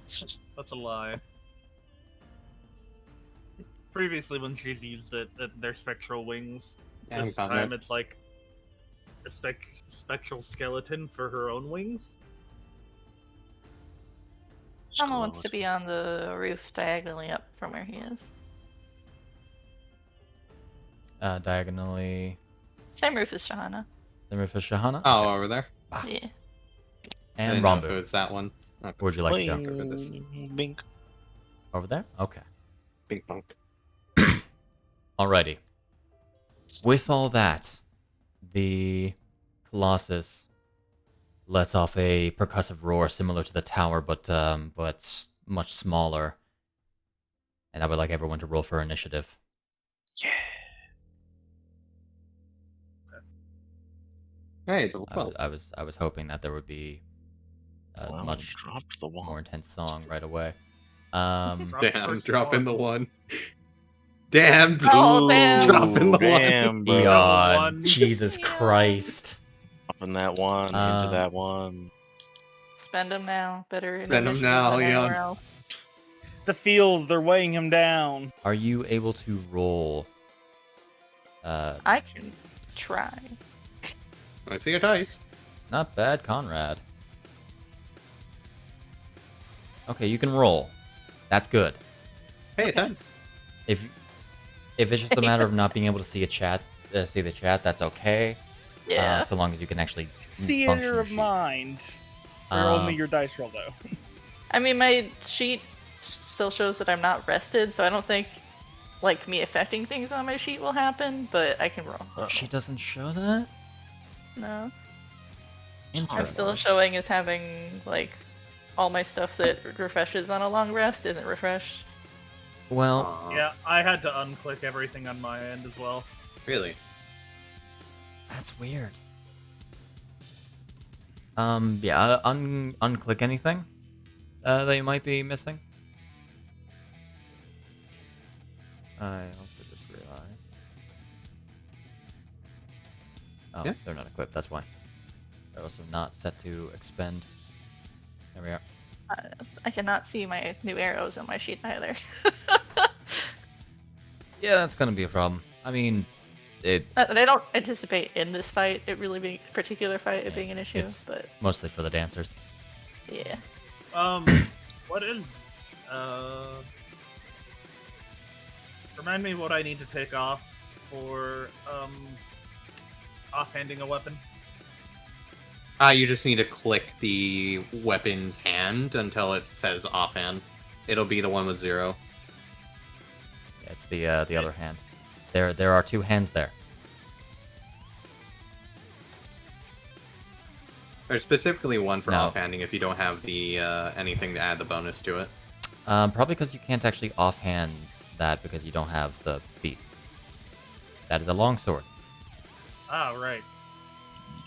that's a lie. Previously, when she's used their spectral wings, Yeah, I'm this fine time with it's like a spectral skeleton for her own wings. Tama wants to be on the roof diagonally up from where he is. Diagonally. Same roof as Shahana. Same roof as Shahana? Oh, over there. Yeah. I And didn't know if Rambu. it was that one. Okay. Where'd you like to go? Boing, bink. Over there? Okay. Big bunk. Alrighty. With all that, the Colossus lets off a percussive roar similar to the tower, but much smaller. And I would like everyone to roll for initiative. Yeah. Hey, level 12. I was hoping that there would be a Well, much dropped the more one. intense song right away. Drop Damn, first dropping one. the one. Damn, Oh, damn. dropping the Damn, one. bro. God, one. Jesus Yeah. Christ. Dropping that one into that one. Spend them now. Better in Spend 'em initiative now, than Eon. anywhere else. The fields, they're weighing him down. Are you able to roll? I can try. I see your dice. Not bad, Conrad. Okay, you can roll. That's good. Hey, 10. If it's just a matter of not being able to see see the chat, that's okay. Yeah. So long as you can actually Theater function of sheet. mind. Or Um, only your dice roll, though. I mean, my sheet still shows that I'm not rested, so I don't think like me affecting things on my sheet will happen. But I can roll. Uh-oh. She doesn't show that. No, I'm Interesting. still showing as having like all my stuff that refreshes on a long rest isn't refreshed. Well, Aw, Yeah, I had to unclick everything on my end as well. Really? that's weird. Yeah, unclick anything that you might be missing. I also just realized. Oh, Yeah. they're not equipped, that's why. They're also not set to expend. There we are. I cannot see my new arrows on my sheet either. Yeah, that's gonna be a problem. I mean, it And I don't anticipate in this fight it really being particular fight it Yeah, being an issue, it's- but mostly for the dancers. yeah. What is remind me what I need to take off for offhanding a weapon. You just need to click the weapon's hand until it says offhand. It'll be the one with 0. Yeah, it's the other hand. There are 2 hands there. There's specifically one for No. offhanding if you don't have the anything to add the bonus to it. Probably because you can't actually offhand that because you don't have the feet. That is a longsword. Ah, right.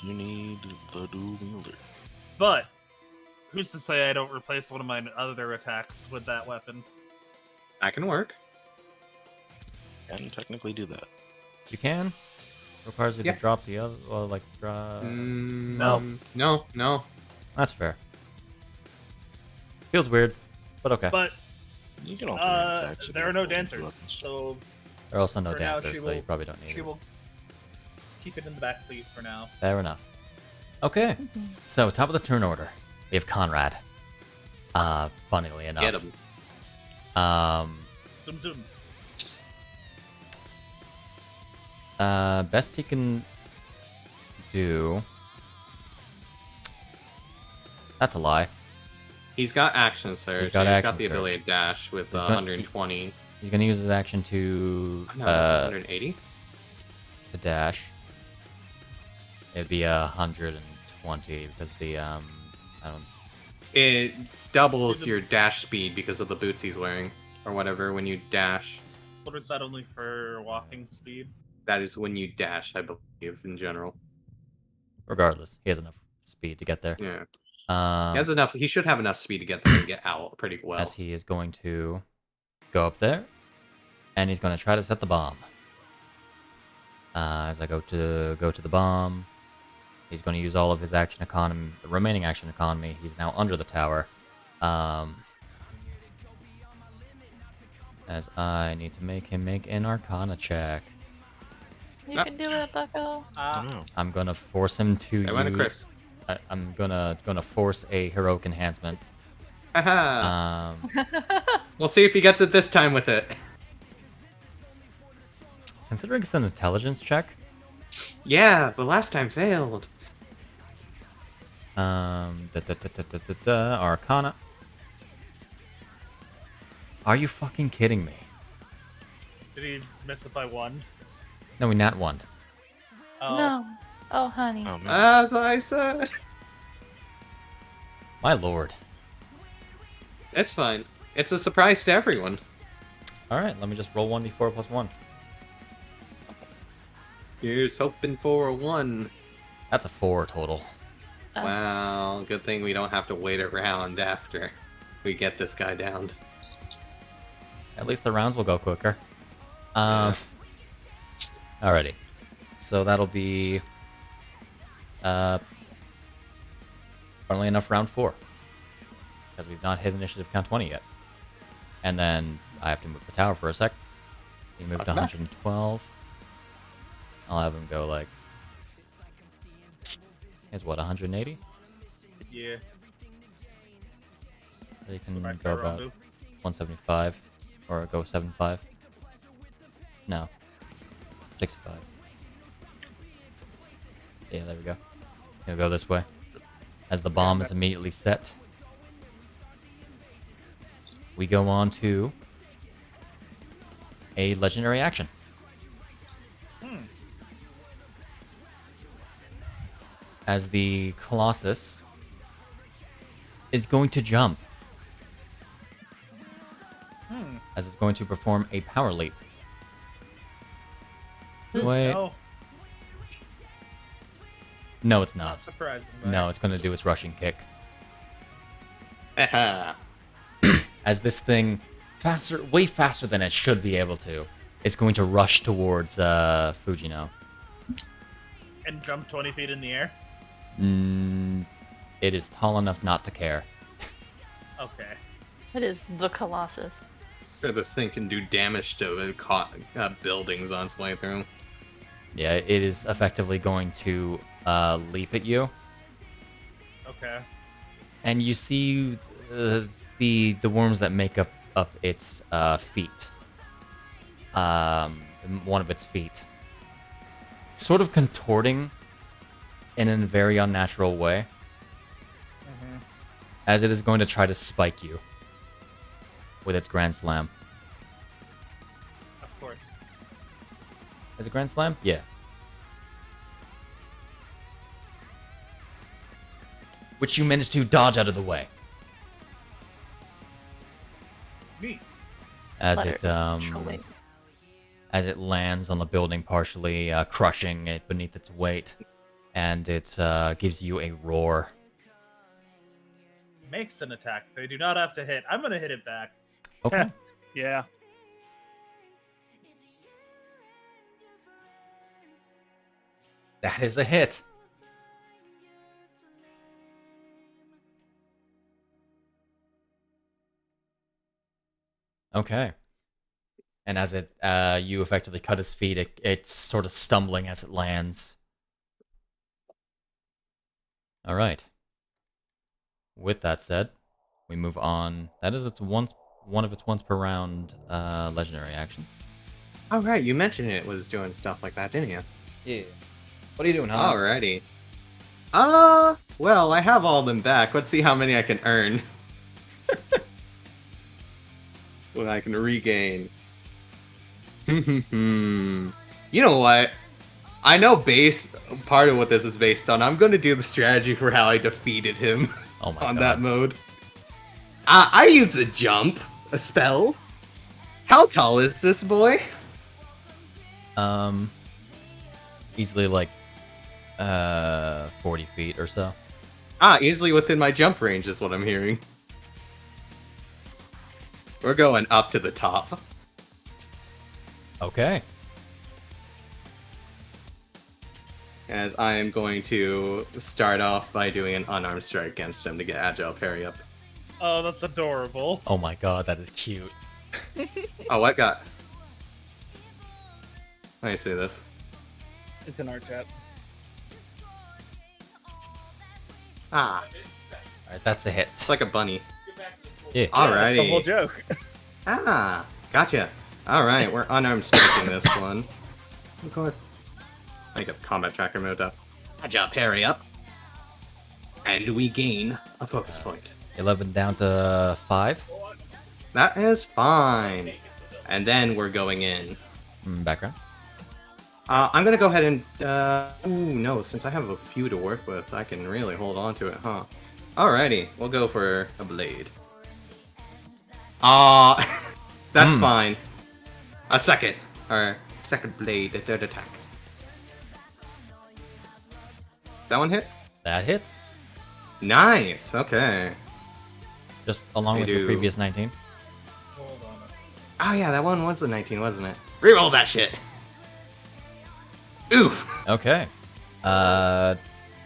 You need the dual wielder. But who's to say I don't replace one of my other attacks with that weapon? That can work. Can technically do that. You can. Requires you Yeah. to drop the other, or like drop. No. That's fair. Feels weird, but okay. But You can alternate attacks. if there you are no have both dancers, weapons. so There are also no for now, dancers, she so you will- probably don't need she it. will keep it in the back seat for now. Fair enough. Okay, so top of the turn order, we have Conrad. Funnily enough. Get him. Zoom zoom. Best he can do. That's a lie. He's got action surge. He's got He's action got the ability surge. to dash with He's got- 120. He's gonna use his action to No, that's 180. to dash. It'd be 120 because the I don't. It doubles your dash speed because of the boots he's wearing, or whatever. When you dash, What is that only for walking speed? that is when you dash, I believe, in general. Regardless, he has enough speed to get there. Yeah, Um, he has enough. He should have enough speed to get there and get out pretty well. as he is going to go up there, and he's going to try to set the bomb. As I go to the bomb, he's going to use all of his action economy, the remaining action economy. He's now under the tower. As I need to make him make an Arcana check. You can do it, Bucko. I don't know. I'm gonna force him to I went to use. Chris. I'm gonna force a heroic enhancement. Haha. Um, We'll see if he gets it this time with it. considering it's an intelligence check, Yeah, but last time failed. Arcana. Are you fucking kidding me? Did he miss it by 1? No, we nat one. Oh, No. Oh, honey. Oh man. As I said. My lord. It's fine. It's a surprise to everyone. Alright, let me just roll 1d4 plus 1. Here's hoping for a 1. That's a 4 total. Wow, good thing we don't have to wait around after we get this guy downed. At least the rounds will go quicker. Alrighty. So that'll be... funnily enough, round 4. Because we've not hit initiative count 20 yet. And then I have to move the tower for a sec. He moved to 112. I'll have him go like... It's what, 180? yeah. So you can Back to go about Rambu. 175. Or go 75. No. 65. Yeah, there we go. He'll go this way. As the bomb is immediately set. We go on to a legendary action. As the Colossus is going to jump. As it's going to perform a power leap. Wait. No, it's not. Not surprising. No, it's going to do its rushing kick. Haha. As this thing, way faster than it should be able to, is going to rush towards Fujino. And jump 20 feet in the air? It is tall enough not to care. Okay. It is the Colossus. Sure, this thing can do damage to buildings on its way through. Yeah, it is effectively going to leap at you. Okay. And you see the worms that make up its feet. One of its feet. Sort of contorting in a very unnatural way. As it is going to try to spike you with its Grand Slam. Of course. Is it Grand Slam? Yeah. Which you managed to dodge out of the way. Neat. As Letter it is controlling. as it lands on the building, partially crushing it beneath its weight, and it gives you a roar. Makes an attack. They do not have to hit. I'm gonna hit it back. Okay. Yeah. That is a hit. Okay. And as it, you effectively cut its feet, it's sort of stumbling as it lands. All right. With that said, we move on. That is one of its once per round legendary actions. Oh, right, you mentioned it was doing stuff like that, didn't you? Yeah. What are you doing, Alrighty. Well, I have all of them back. Let's see how many I can earn. What I can regain. You know what? I know part of what this is based on. I'm going to do the strategy for how I defeated him Oh my on god. that mode. I use a jump, a spell. How tall is this boy? Easily like 40 feet or so. Easily within my jump range is what I'm hearing. We're going up to the top. Okay. As I am going to start off by doing an unarmed strike against him to get agile parry up. Oh, that's adorable. Oh my god, that is cute. Oh, what got? Let me see this. It's in our chat. Alright, that's a hit. It's like a bunny. Yeah. That's the whole Alrighty. joke. Gotcha. Alright, we're unarmed striking this one. I get the combat tracker mode up. I jump parry up. And we gain a focus point. 11 down to 5. That is fine. And then we're going in. Background. I'm gonna go ahead and, ooh, no, since I have a few to work with, I can really hold on to it, huh? Alrighty, we'll go for a blade. That's fine. A second, or second blade, the third attack. Does that one hit? That hits. Nice, okay. Just along with your previous 19. Hold on. Oh yeah, that one was a 19, wasn't it? Reroll that shit! Oof! Okay.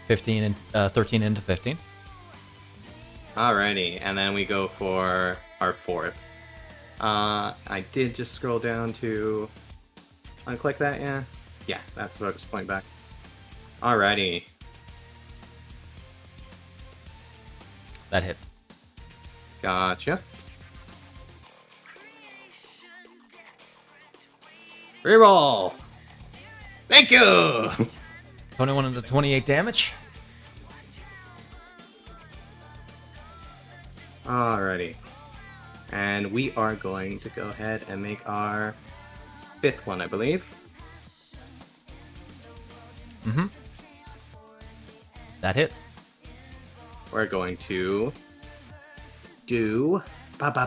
15 and 13 into 15. Alrighty, and then we go for our fourth. I did just scroll down to unclick that, yeah? Yeah, that's the focus point back. Alrighty. That hits. Gotcha. Reroll! Thank you! 21 into 28 damage. Alrighty. And we are going to go ahead and make our fifth one, I believe. Mm-hmm. That hits. We're going to do what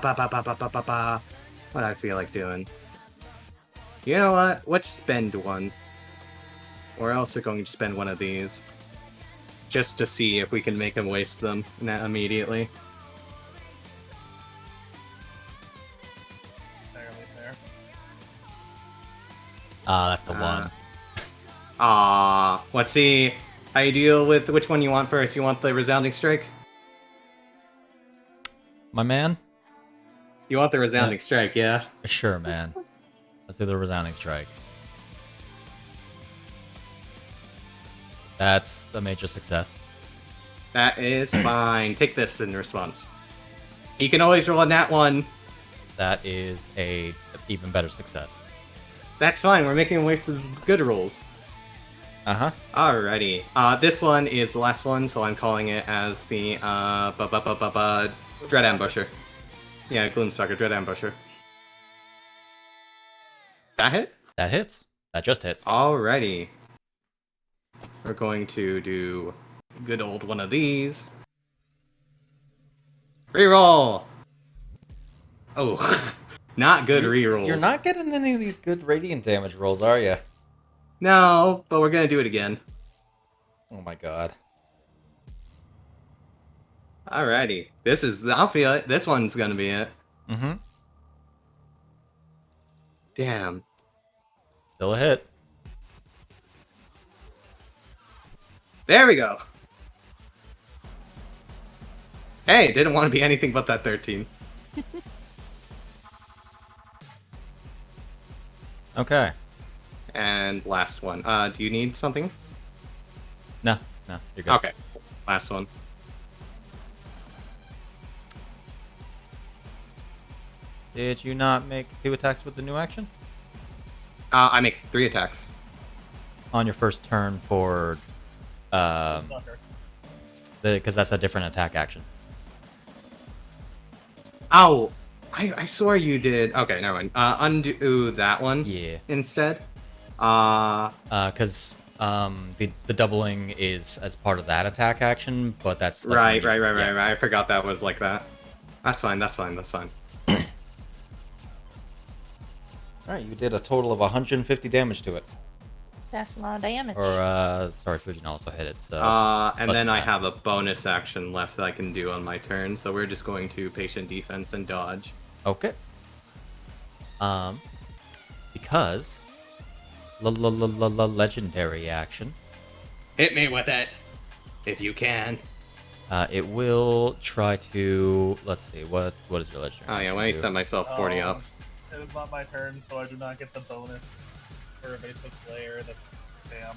I feel like doing. You know what? Let's spend one. We're also going to spend one of these. Just to see if we can make him waste them immediately. Fairly fair. That's the one. Let's see how you deal with which one you want first. You want the resounding strike? My man? You want the resounding strike, yeah? Sure, man. Let's do the resounding strike. That's a major success. That is fine. Take this in response. You can always roll a nat one. That is a even better success. That's fine. We're making waste of good rolls. Uh-huh. Alrighty. This one is the last one, so I'm calling it as the Dread Ambusher. Yeah, Gloomstalker, Dread Ambusher. That hit? That hits. That just hits. Alrighty. We're going to do good old one of these. Reroll! Oh, not good rerolls. You're not getting any of these good radiant damage rolls, are you? No, but we're gonna do it again. Oh my god. Alrighty. I'll feel it. This one's gonna be it. Mm-hmm. Damn. Still a hit. There we go. Hey, didn't want to be anything but that 13. Okay. And last one. Do you need something? No, you're good. Okay. Last one. Did you not make 2 attacks with the new action? I make 3 attacks. On your first turn for... Sucker. Because that's a different attack action. Oh, I swore you did. Okay, never mind. Undo that one. Yeah. Instead. Because the doubling is as part of that attack action, but that's... like, Right. yeah. I forgot that was like that. That's fine. Alright, you did a total of 150 damage to it. That's a lot of damage. Or, sorry, Fujino also hit it, so... And less then than I that. have a bonus action left that I can do on my turn, so we're just going to patient defense and dodge. Okay. Because... legendary action. Hit me with it, if you can. It will try to... Let's see, what is your legendary Oh yeah, action let me do? set myself 40 up. It is not my turn, so I do not get the bonus for a basic slayer. Damn.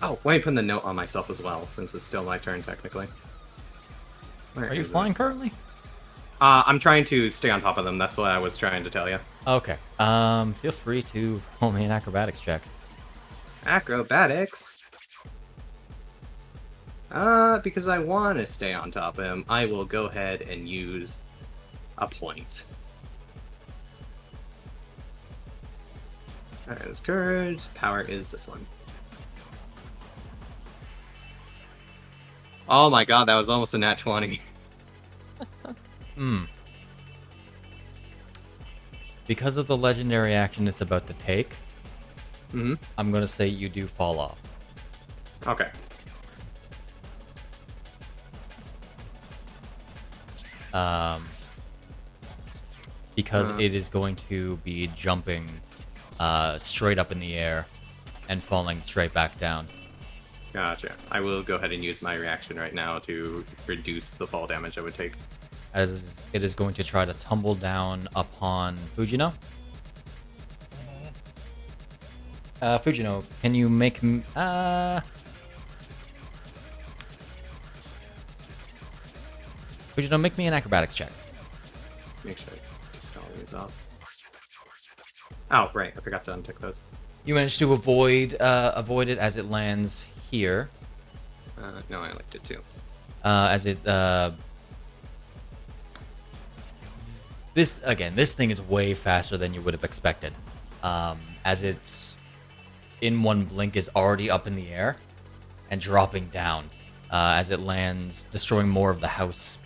Oh, let me put the note on myself as well, since it's still my turn technically. Where Are you is it? flying currently? I'm trying to stay on top of them. That's what I was trying to tell you. Okay. Feel free to roll me an acrobatics check. Acrobatics. Because I want to stay on top of him, I will go ahead and use a point. Alright, it's courage. Power is this one. Oh my god, that was almost a nat 20. Because of the legendary action it's about to take, Mm-hmm. I'm gonna say you do fall off. Okay. Because it is going to be jumping straight up in the air and falling straight back down. Gotcha. I will go ahead and use my reaction right now to reduce the fall damage I would take. As it is going to try to tumble down upon Fujino. Fujino, can you make... Fujino, make me an acrobatics check. Make sure I take all these off. Oh, right. I forgot to untick those. You managed to avoid it as it lands here. No, I liked it too. As it... This thing is way faster than you would have expected. As it's... in one blink is already up in the air and dropping down as it lands, destroying more of the house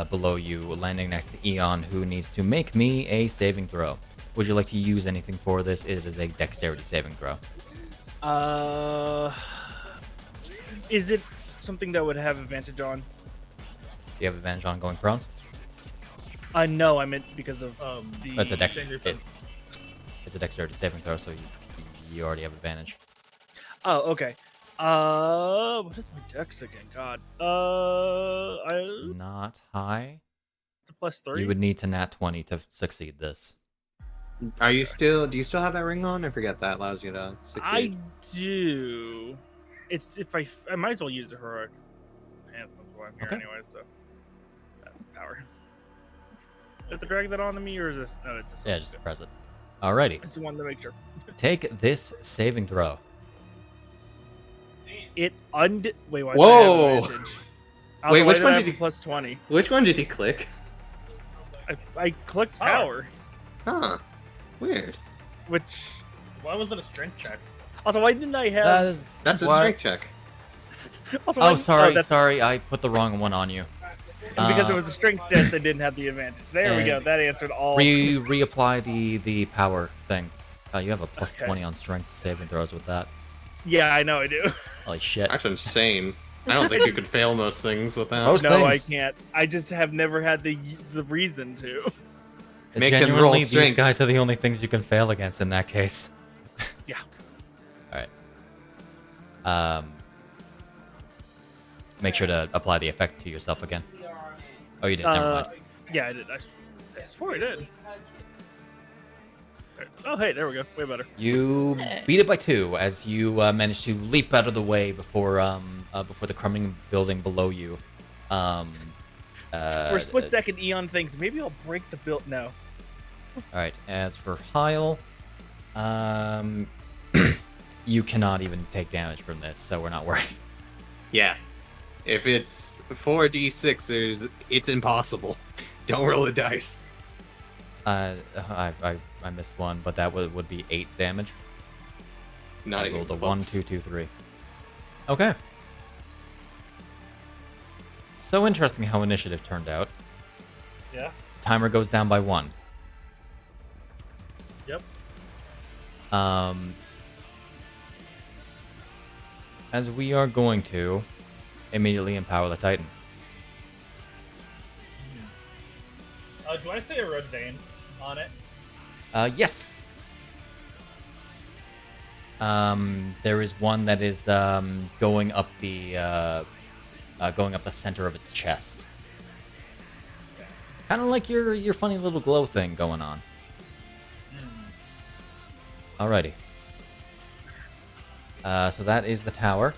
below you, landing next to Eon, who needs to make me a saving throw. Would you like to use anything for this? It is a dexterity saving throw. Is it something that would have advantage on? Do you have advantage on going prone? No, I meant because of the... It's a dexterity saving throw, so you already have advantage. Oh, okay. What is my dex again? God. Not high. It's a +3. You would need to nat 20 to succeed this. Are you still? Do you still have that ring on? I forget that allows you to succeed. I do. It's if I might as well use the heroic anthem while I'm here Okay. anyway. So that's power. Do I have to drag that onto me, or is this? No, it's a Yeah, just press it. Alrighty. I just wanted to make sure. Take this saving throw. Wait, why did I Whoa! have advantage? Wait, which did one I did have you- +20? Which one did he click? I clicked power, Huh. Weird. which Why was it a strength check? also why didn't I have? That is That's a why- strength check. Also, why Oh, didn't- sorry, that's- sorry. I put the wrong one on you. And because it was a strength test, I didn't have the advantage. There we go. And That answered all. reapply the power thing. You have a Okay. +20 on strength saving throws with that. Yeah, I know I do. Holy shit. That's insane. I don't think you could fail most things with that. Most No, I things. can't. I just have never had the reason to. Make him roll Genuinely, these strength. guys are the only things you can fail against in that case. Yeah. Alright. Make sure to apply the effect to yourself again. Oh, you did. Never mind. Yeah, I did. I swore I did. Oh, hey, there we go. Way better. You beat it by 2 as you manage to leap out of the way before the crumbling building below you. For a split second, Eon thinks maybe I'll break the build. No. Alright, as for Hyle, you cannot even take damage from this, so we're not worried. Yeah. If it's 4d6ers, it's impossible. Don't roll the dice. I missed one, but that would be 8 damage. Not I even rolled a close. 1, 2, 2, 3. Okay. So interesting how initiative turned out. Yeah. Timer goes down by 1. Yep. As we are going to immediately empower the Titan. Do I say a red vein on it? Yes. There is one that is going up the center of its chest. Kind of like your funny little glow thing going on. Alrighty. So that is the tower.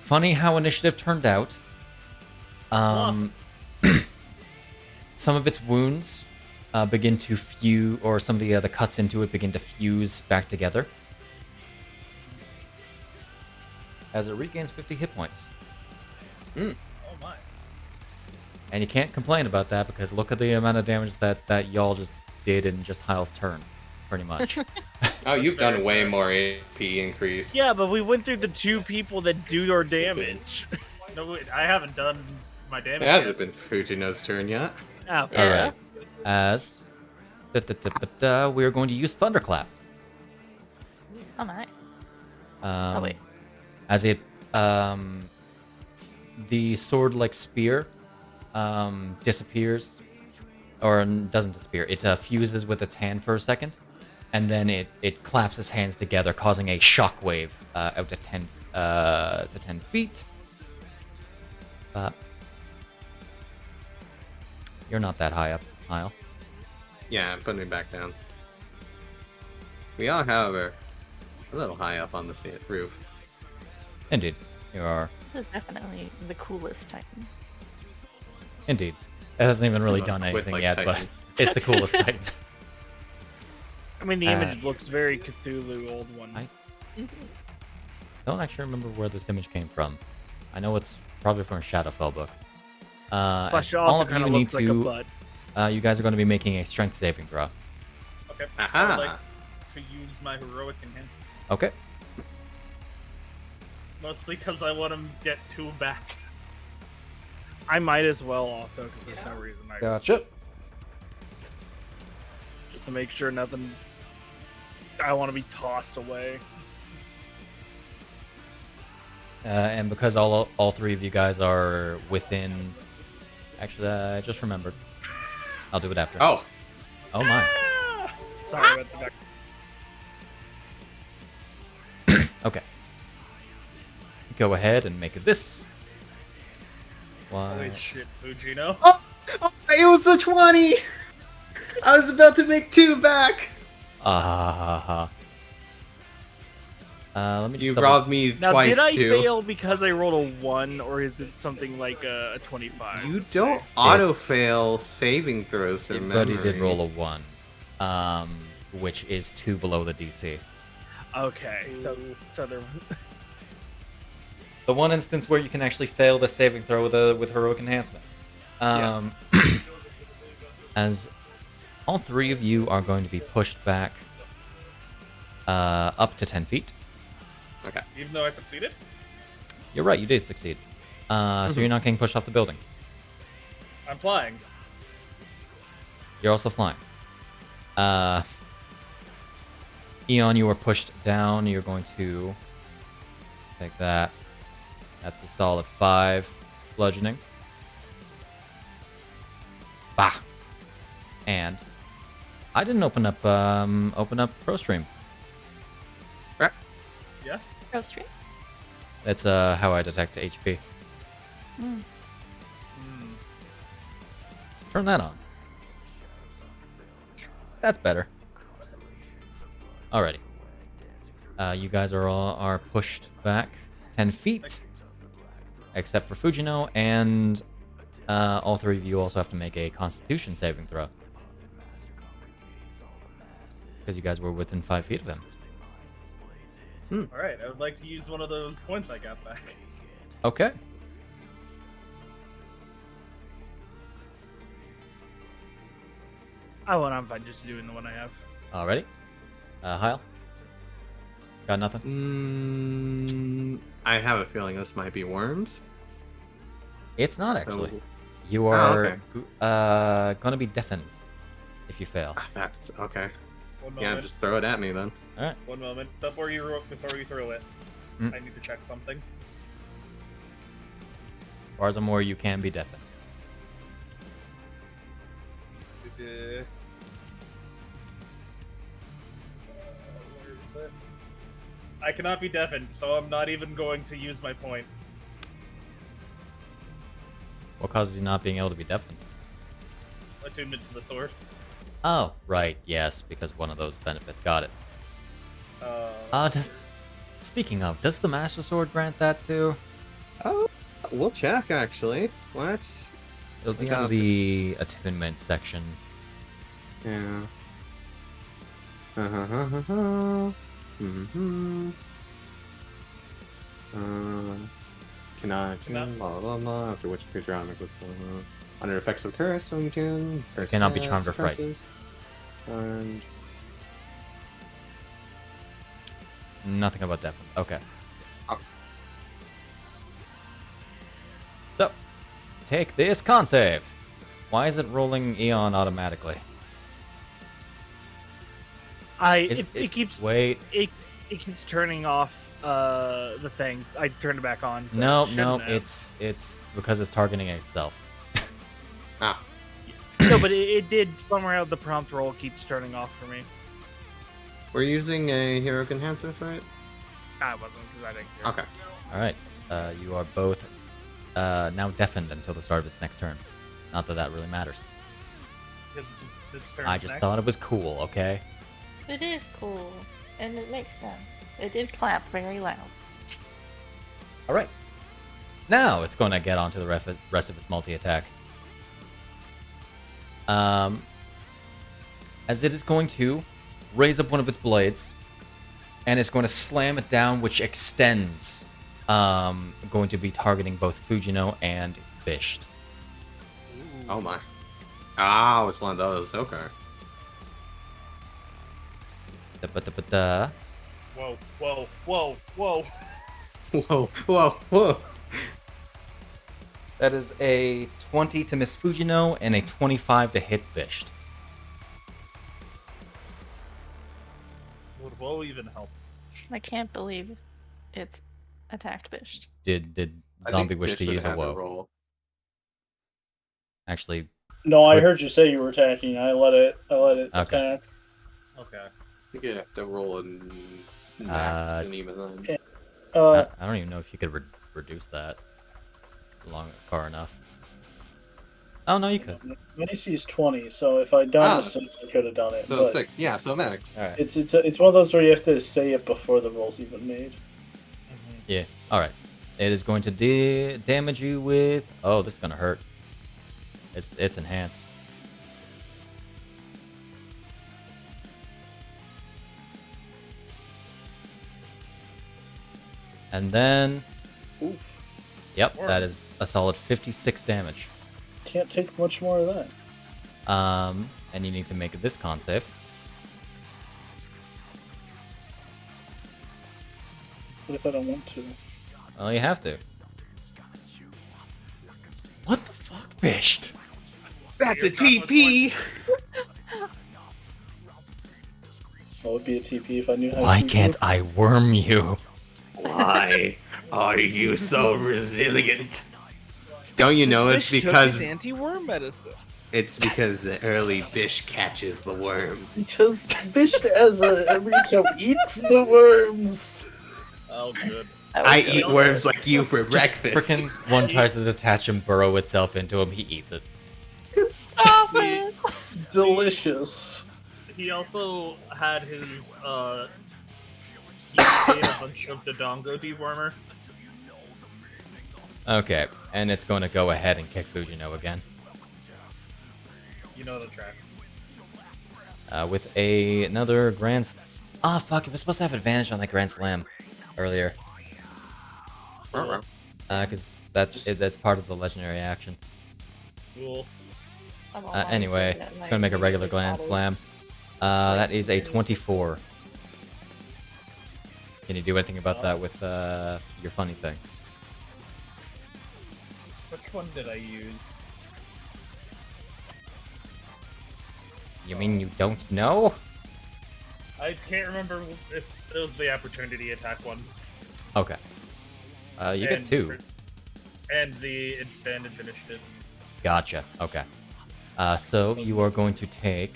Funny how initiative turned out. some of its wounds begin to fuse, or some of the cuts into it begin to fuse back together. As it regains 50 hit points. Oh my. And you can't complain about that because look at the amount of damage that y'all just did in just Hyle's turn, pretty much. Oh, you've very done way fair. more AP increase. Yeah, but we went through the 2 people that do your damage. No, wait, I haven't done my damage It yet. hasn't been Fujino's turn yet. Ah, Yeah. Alright. As we're going to use Thunderclap. Oh my. Um, wait. As it the sword-like spear disappears, or doesn't disappear. It fuses with its hand for a second, and then it claps its hands together, causing a shockwave out to 10 feet. You're not that high up, Hyle. Yeah, put me back down. We are, however, a little high up on the roof. Indeed, you are. This is definitely the coolest Titan. Indeed, it hasn't even really Most done anything squid-like yet, but Titan. it's the coolest Titan. I mean, the image looks very Cthulhu old one. I don't actually remember where this image came from. I know it's probably from a Shadowfell book. Flesh all also of you kind of need looks like a to- butt. You guys are going to be making a strength saving throw. Okay. I Aha! would like to use my heroic enhancement. Okay. Mostly because I want to get 2 back. I might as well also, because there's no reason I Gotcha. just to make sure nothing. I want to be tossed away. And because all 3 of you guys are within... Actually, I just remembered. I'll do it after. Oh, Oh my. Sorry about the back. Okay. Go ahead and make this. Why? Holy shit, Fujino. it was a 20! I was about to make 2 back! Let me just You double- robbed me Now, twice, did I too. fail because I rolled a 1, or is it something like a 25? You don't auto-fail saving throws from But memory. he did roll a 1. Which is 2 below the DC. Okay, so there. The one instance where you can actually fail the saving throw with heroic enhancement. As all 3 of you are going to be pushed back up to 10 feet. Okay. Even though I succeeded? You're right, you did succeed. So you're not getting pushed off the building. I'm flying. You're also flying. Eon, you were pushed down. You're going to take that. That's a solid 5 bludgeoning. Bah. And I didn't open up ProStream. Yeah? Go straight. That's how I detect HP. Mm. Turn that on. That's better. Alrighty. You guys are pushed back 10 feet, except for Fujino, and all 3 of you also have to make a Constitution saving throw. Because you guys were within 5 feet of him. Alright, I would like to use one of those points I got back. Okay. Oh, and I'm fine just doing the one I have. Alrighty. Hyle? Got nothing? I have a feeling this might be worms. It's not actually. So- You are gonna be deafened if you fail. That's okay. One Yeah, moment. just throw it at me then. Alright. One moment. Before you throw it, Mm. I need to check something. As far as I'm aware, you can be deafened. Where is it? I cannot be deafened, so I'm not even going to use my point. What causes you not being able to be deafened? Attunement to the sword. Oh, right, yes, because one of those benefits. Got it. Speaking of, does the Master Sword grant that too? Oh, we'll check actually. Let's It'll be Look on out. the attunement section. Yeah. Cannot blah blah blah. After which creature on under effects of curse, one can curse Cannot be cast, charmed or frightened. curses, and Nothing about Devon. Okay. Oh. So, take this con save. Why is it rolling Eon automatically? It keeps Wait. it keeps turning off the things. I turned it back on. So No, it shouldn't have. it's because it's targeting itself. No, but it did somewhere. The prompt roll keeps turning off for me. we're using a heroic enhancer for it. I wasn't because I didn't care. Okay. All right. You are both now deafened until the start of its next turn. Not that that really matters. It's turn I just next. thought it was cool. Okay. It is cool, and it makes sense. It did clap very loud. All right. Now it's going to get onto the rest of its multi-attack. As it is going to raise up one of its blades, and it's going to slam it down, which extends. Going to be targeting both Fujino and Bisht. Oh my. Ah, it's one of those. Okay. Da-ba-da-ba-da. Whoa, whoa, whoa, whoa. Whoa, whoa, whoa. That is a 20 to miss Fujino and a 25 to hit Bisht. Would whoa even help? I can't believe it's attacked Bisht. Did I Zombie think wish Bish to would use a have to woe? roll. Actually, No, I Quick. heard you say you were attacking. I let it Okay. attack. Okay. You have to roll and snaps, Uh, and even then. Yeah. I don't even know if you could reduce that far enough. Oh no, you could. My AC is 20, so if I'd done Ah. a 6, I could have done it. So but 6, yeah, so max. All right. it's one of those where you have to say it before the roll's even made. Yeah. All right. It is going to damage you with. Oh, this is gonna hurt. It's enhanced. And then, Oof. yep, that is a solid 56 damage. Can't take much more of that. And you need to make this con save. What if I don't want to? Well, you have to. What the fuck, Bisht? That's a TP! What would be a TP if I knew how to Why TP? can't I worm you? Why are you so resilient? Don't you know it's because anti-worm medicine. it's because the early Bish catches the worm. Because Bisht as a Rito eats the worms. Oh, good. I was eat really worms good. like you for breakfast. Frickin' one tries to detach and burrow itself into him, he eats it. Stop See, it! Delicious. He also had his, he ate a bunch of Dodongo dewormer. Okay, and it's going to go ahead and kick Fujino again. You know the track. With another Grand Slam. Ah, fuck, it was supposed to have advantage on that Grand Slam earlier. Because that's part of the legendary action. Cool. I'm always Anyway, saying that, gonna make a regular Grand auto- Slam. That is a 24. Can you do anything about that with your funny thing? Which one did I use? You mean you don't know? I can't remember if it was the opportunity attack one. Okay. You get And 2. And the advantage initiative. Gotcha. Okay. So you are going to take.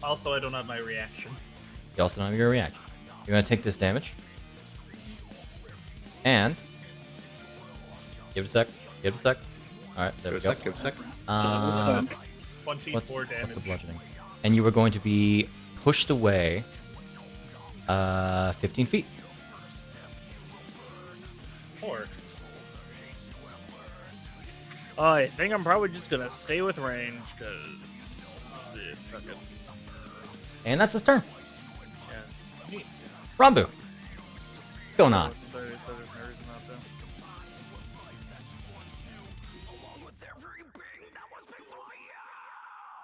Also, I don't have my reaction. You also don't have your reaction. You're going to take this damage. And. Give it a sec. Give it a sec. Alright, there we go. Give a sec. 24 What's damage. the bludgeoning? And you are going to be pushed away 15 feet. 4. I think I'm probably just gonna stay with range because fuck it. And that's his turn. Yeah. Rambu. What's going on?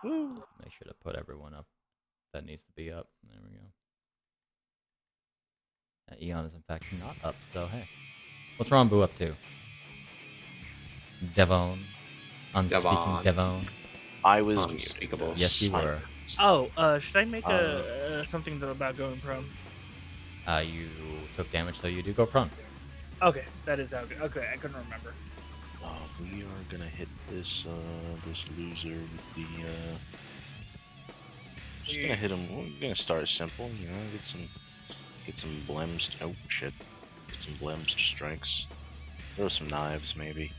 Woo. Make sure to put everyone up. That needs to be up. There we go. Eon is in fact not up, so hey. What's Rambu up to? Devon. Unspeaking Devon. I was Unspeakable. muted. Yes, you were. Oh, should I make something about going prone? You took damage, so you do go prone. Okay, that is how good. Okay, I couldn't remember. We are gonna hit this this loser with the just gonna hit him. We're gonna start simple, you know, get some blems. Oh shit. Get some blems strikes. Throw some knives maybe.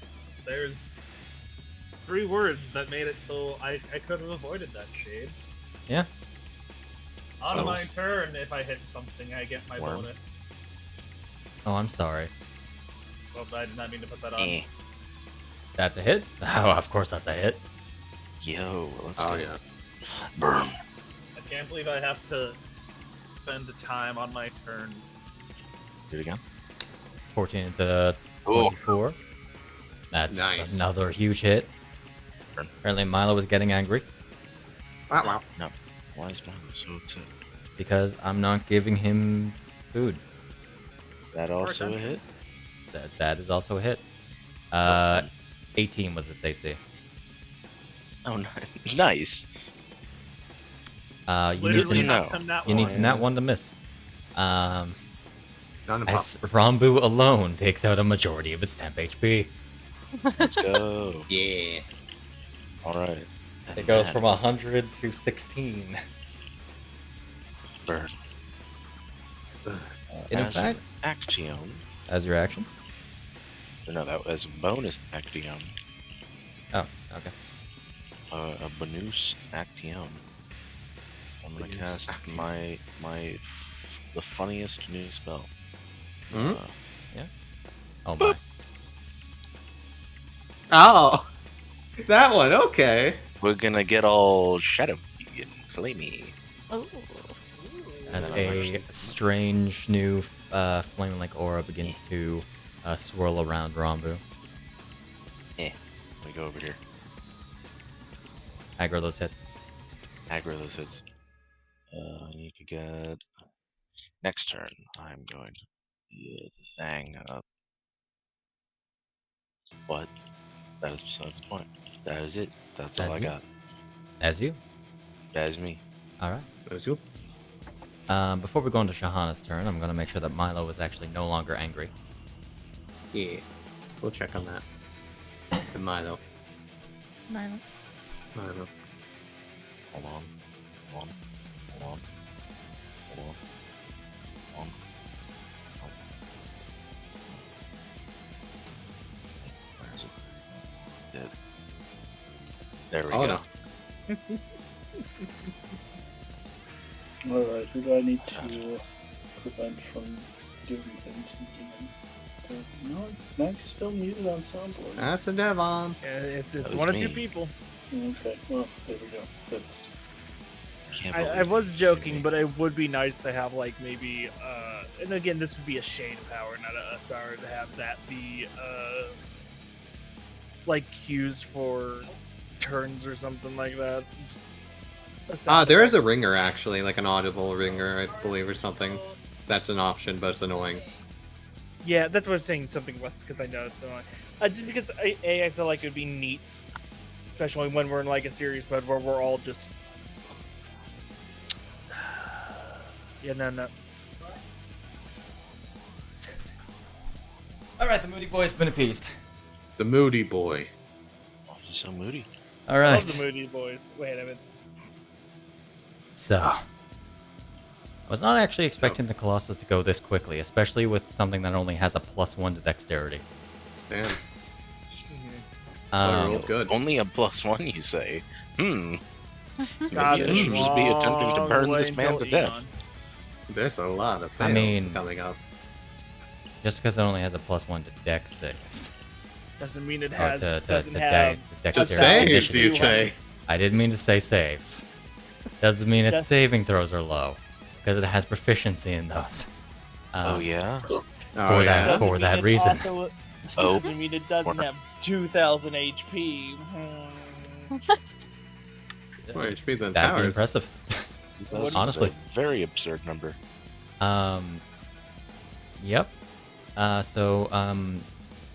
There's 3 words that made it so I could have avoided that shade. Yeah. On my turn, if I hit something, I get my Worm. bonus. Oh, I'm sorry. Well, I did not mean to put that on. That's a hit? Oh, of course that's a hit. Yo, let's Oh go. yeah. Burn. I can't believe I have to spend the time on my turn. Do it again. 14 to 24. That's Nice. another huge hit. Apparently Milo was getting angry Wow. No. Why is mine so upset? because I'm not giving him food. That also a attention. hit? That is also a hit. 18 was its AC. Oh, nice. You need Literally to know. knocked him that you need one. to nat 1 to miss. Not As Rambu alone takes out a majority of its temp HP. Let's go. Yeah. Alright. It goes from 100 to 16. Burn. And in As fact, Action. as your action. No, that was a bonus Action. Oh, okay. A bonus Action. I'm gonna Bonus cast Action. the funniest new spell. Hmm? Oh my. Oh, that one. Okay. We're gonna get all shadowy and flamey. Oh. As Then a strange new flame-like aura begins to swirl around Rambu. Let me go over here. Aggro those hits. Aggro those hits. I need to get... Next turn, I'm going to get the thing up. But that is besides the point. That is it. That's all That's I you? got. As you. That is me. Alright. That's you. Before we go into Shahana's turn, I'm going to make sure that Milo is actually no longer angry. Yeah. We'll check on that. And Milo. Milo. Milo. Hold on. Hold on. Hold on. Hold on. Hold on. Where is it? Dead. There we Oh go. no. Alright, who do I need to prevent from doing things again? No, Snak's still muted on soundboard. That's a Devon. Yeah, it's That one was or two me. people. Okay, well, there we go. Fixed. Can't I believe was it. joking, but it would be nice to have like maybe, and again, this would be a shade power, not a power, to have that be like cues for turns or something like that. There is a ringer actually, like an audible ringer, I believe, or something. That's an option, but it's annoying. Yeah, that's what I was saying. Something less because I know it's annoying. Just because I feel like it would be neat, especially when we're in like a serious mode where we're all just. Yeah, no. Alright, the Moody Boy's been appeased. The Moody Boy. Oh, he's so moody. Love Alright. the Moody Boys. Wait a minute. So, I was not actually expecting the Colossus to go this quickly, especially with something that only has a +1 to dexterity. Damn. Um, rolled good. Only a +1, you say? Maybe God, I it's should just be attempting to long burn way this man until to death. Eon. There's a lot of I fails mean- coming up. just because it only has a +1 to dex saves. Doesn't mean it Or has. to doesn't have. dexterity. saves, initiative. you say? I didn't mean to say saves. Doesn't mean its Just- saving throws are low, because it has proficiency in those. Oh yeah. Oh, For that- yeah. Doesn't for mean that it reason. Also, Oh. doesn't mean it doesn't have 2,000 HP. More HP than That'd be towers. impressive. That's Honestly. a very absurd number. Yep.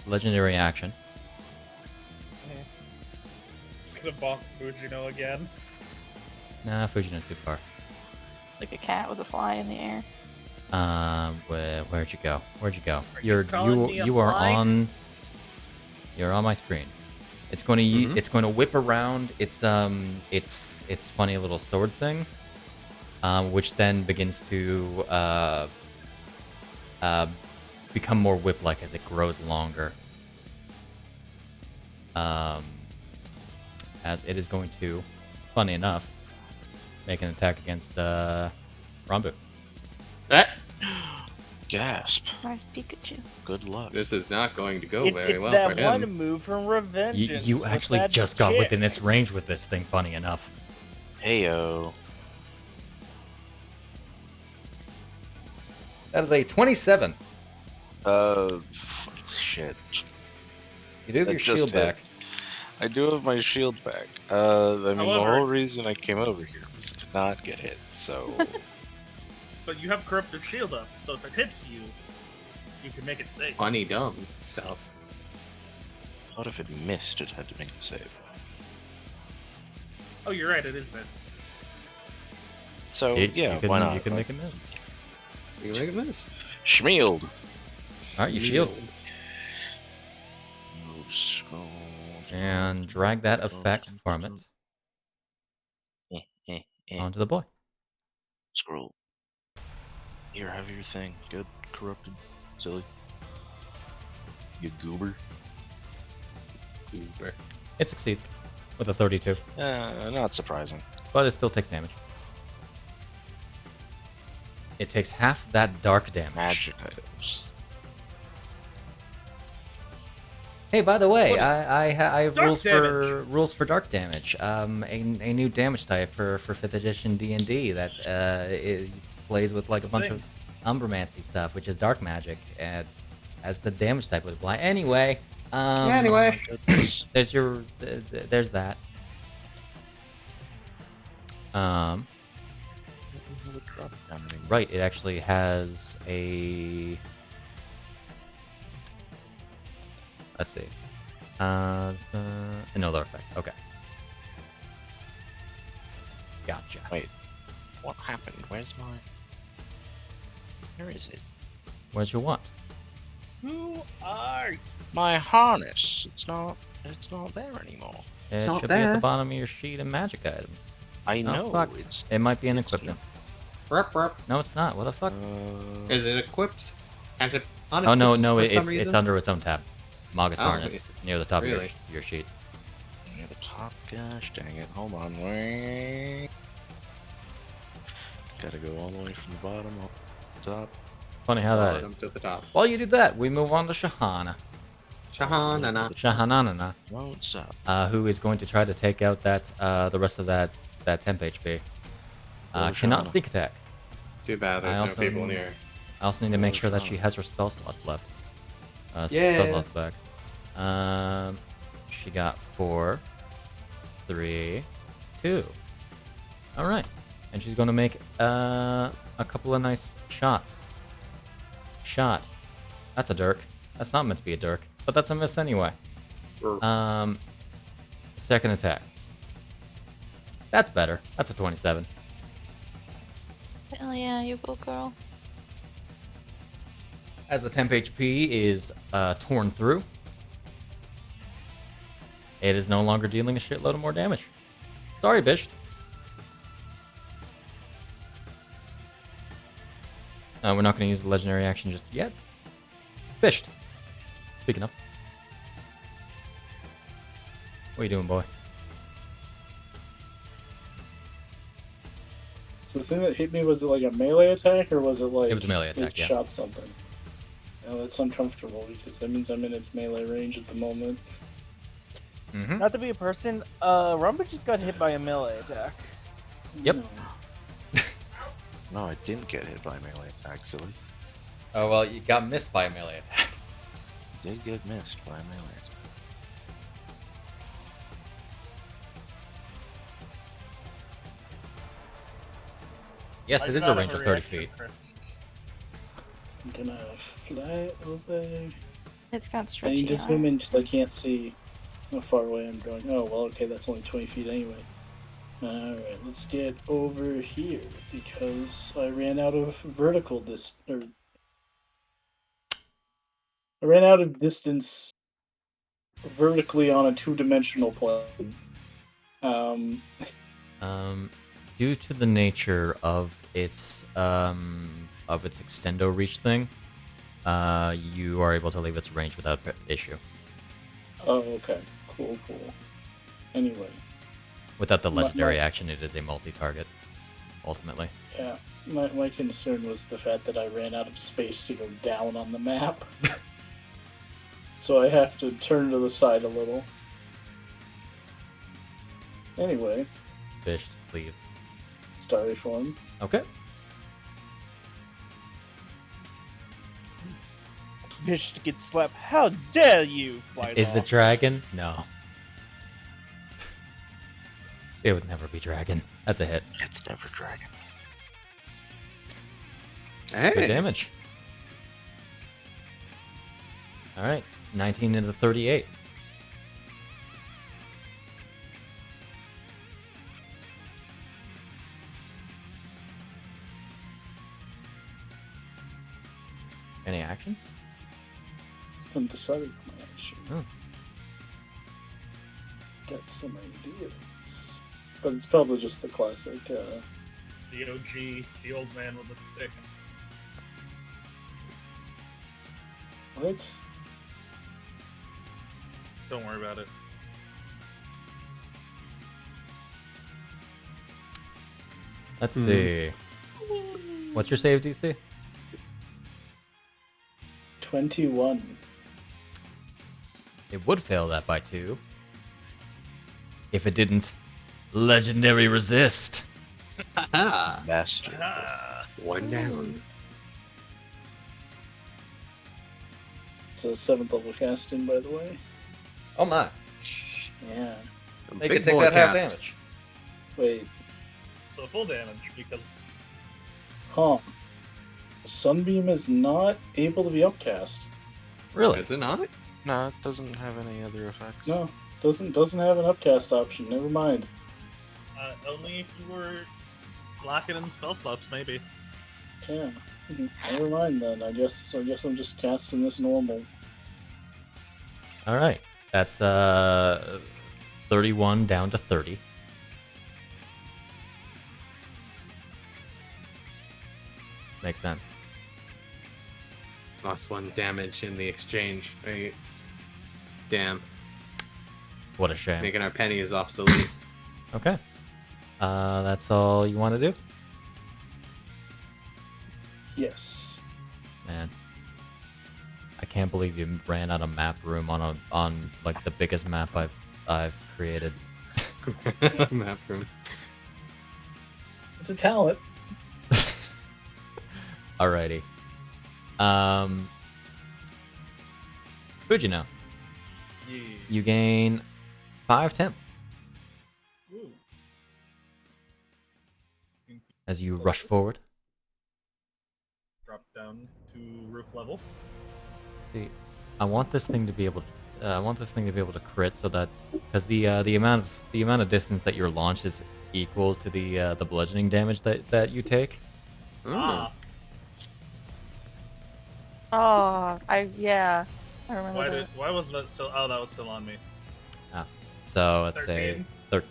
Legendary action. Just gonna bonk Fujino again. Nah, Fujino's too far. Like a cat with a fly in the air. Where'd you go? Where'd you go? you calling me a You are fly? on. You're on my screen. It's going to it's going to whip around its funny little sword thing, which then begins to become more whip-like as it grows longer. As it is going to, funny enough, make an attack against Rambu. Gasp. Nice Pikachu. Good luck. This is not going to go It's very well that for one him. move from Revenge. You actually just got within its range with this thing, funny enough. Heyo. That is a 27. Shit. You do have That your just shield hit. back. I do have my shield back. I mean, the However- whole reason I came over here was to not get hit, so... But you have corrupted shield up, so if it hits you, you can make it safe. Funny dumb stuff. What if it missed? It had to make the save. Oh, you're right, it is missed. So, yeah, why not? You can make a miss. You make a miss. Schmield! Alright, you shield. And drag that effect from it onto the boy. Scroll. Here, have your thing. Good, corrupted, silly. You goober. Uber. It succeeds with a 32, Not surprising. but it still takes damage. It takes half that dark damage. Magic items. Hey, by the way, What is- I have Dark rules for dark damage. A new damage type for 5th edition D&D that it plays with like a bunch of Umbromancy stuff, which is dark magic, and as the damage type would apply. Anyway, Anyway. there's your there's that. Right, it actually has a. Let's see. No other effects. Okay. Gotcha. Wait, what happened? Where's my... Where is it? Where's your what? Who are you? My harness. It's not there anymore. It not should be at the there. bottom of your sheet of magic items. I Oh, know. fuck. It's... It might be an It's equipment. Rup, rup. No, it's not. What the fuck? Is it equipped? Has it Oh no, unequipped no, for some it's reason? under its own tab. Magus Oh, harness near the top of really? your sheet. Near the top. Gosh dang it. Hold on. Wait. Gotta go all the way from the bottom up to the top. Funny how that Bottom is. to the top. While you do that, we move on to Shahana. Shahanana. Shahanana, Won't stop. who is going to try to take out that the rest of that temp HP. Cannot Shahana. sneak attack. Too bad I there's also- no people in here. I also need to make sure that she Shahana. has her spell slots left. Yeah. Spell slots back. She got 4, 3, 2. All right, and she's going to make a couple of nice shots. Shot. That's a dirk. That's not meant to be a dirk, but that's a miss anyway. Second attack. That's better. That's a 27. Hell yeah, you go girl. As the temp HP is torn through, it is no longer dealing a shitload of more damage. Sorry, Bisht. We're not going to use the legendary action just yet. Bisht. Speaking of. What are you doing, boy? So the thing that hit me, was it like a melee attack or was it like It was a melee attack, it yeah. shot something? Oh, that's uncomfortable because that means I'm in its melee range at the moment. Mm-hmm. Not to be a person, Rambu just got hit by a melee attack. Yep. No. No, I didn't get hit by a melee attack, silly. Oh, well, you got missed by a melee attack. I did get missed by a melee attack. Yes, I it do is not a have range of 30 reaction, feet. Chris. I'm gonna fly over. It's got I stretchy need to zoom in arms. just I can't see how far away I'm going. Oh, well, okay, that's only 20 feet anyway. Alright, let's get over here because I ran out of I ran out of distance vertically on a two-dimensional plane. Due to the nature of its extendo reach thing, you are able to leave its range without issue. Oh, okay. Cool. Anyway, Without the My- legendary my- action, it is a multi-target, ultimately. yeah. My concern was the fact that I ran out of space to go down on the map. So I have to turn to the side a little. Anyway, Bisht leaves. starry form. Okay. Bisht gets slapped. How dare you! Fly Is the off. dragon? No. It would never be dragon. That's a hit. It's never dragon. Hey. Good damage. Alright. 19 into 38. Any actions? I'm deciding my action. Oh. Got some ideas. But it's probably just the classic, The OG, the old man with the stick. what? Don't worry about it. Let's see. What's your save DC? 21. It would fail that by 2. If it didn't legendary resist. Ah, Master. one down. It's a 7th level casting, by the way. Oh my. Yeah. They Big could take boy that half cast. damage. Wait, So full damage because huh. Sunbeam is not able to be upcast. Really? Is it not? No, it doesn't have any other effects. No, doesn't have an upcast option. Never mind. only if you were locking in spell slots, maybe. Yeah. Never mind then. I guess I'm just casting this normal. Alright. That's 31 down to 30. Makes sense. Lost 1 damage in the exchange. Right? Damn. What a shame. Making our pennies obsolete. Okay. That's all you want to do? Yes. Man. I can't believe you ran out of map room on like the biggest map I've created. Map room. It's a talent. Alrighty. Fujino, Yeah. you gain 5 temp Ooh. as you rush forward. Drop down to roof level. See, I want this thing to be able to crit so that because the amount of distance that you're launched is equal to the bludgeoning damage that you take. Ah, Oh, I remember that. why was that still? Oh, that was still on me. So let's say 13.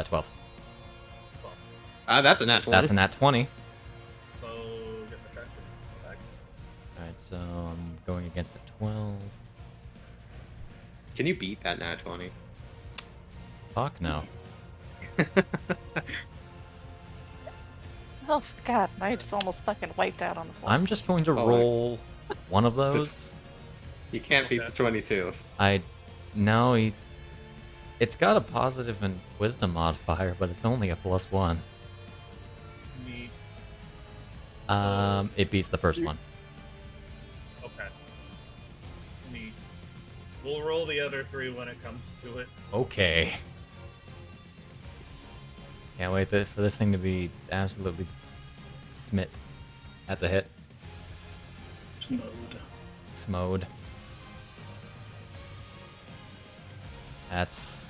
12. That's a nat 20. That's a nat 20. So get the cracker back. Alright, so I'm going against a 12. Can you beat that nat 20? Fuck no. Oh god, I just almost fucking wiped out on the floor. I'm just going to Oh, roll one of those. You can't beat the 22. No, it's got a positive and wisdom modifier, but it's only a +1. Neat. It beats the first one. Okay. Neat. We'll roll the other 3 when it comes to it. Okay. Can't wait for this thing to be absolutely smit. That's a hit. Smode. That's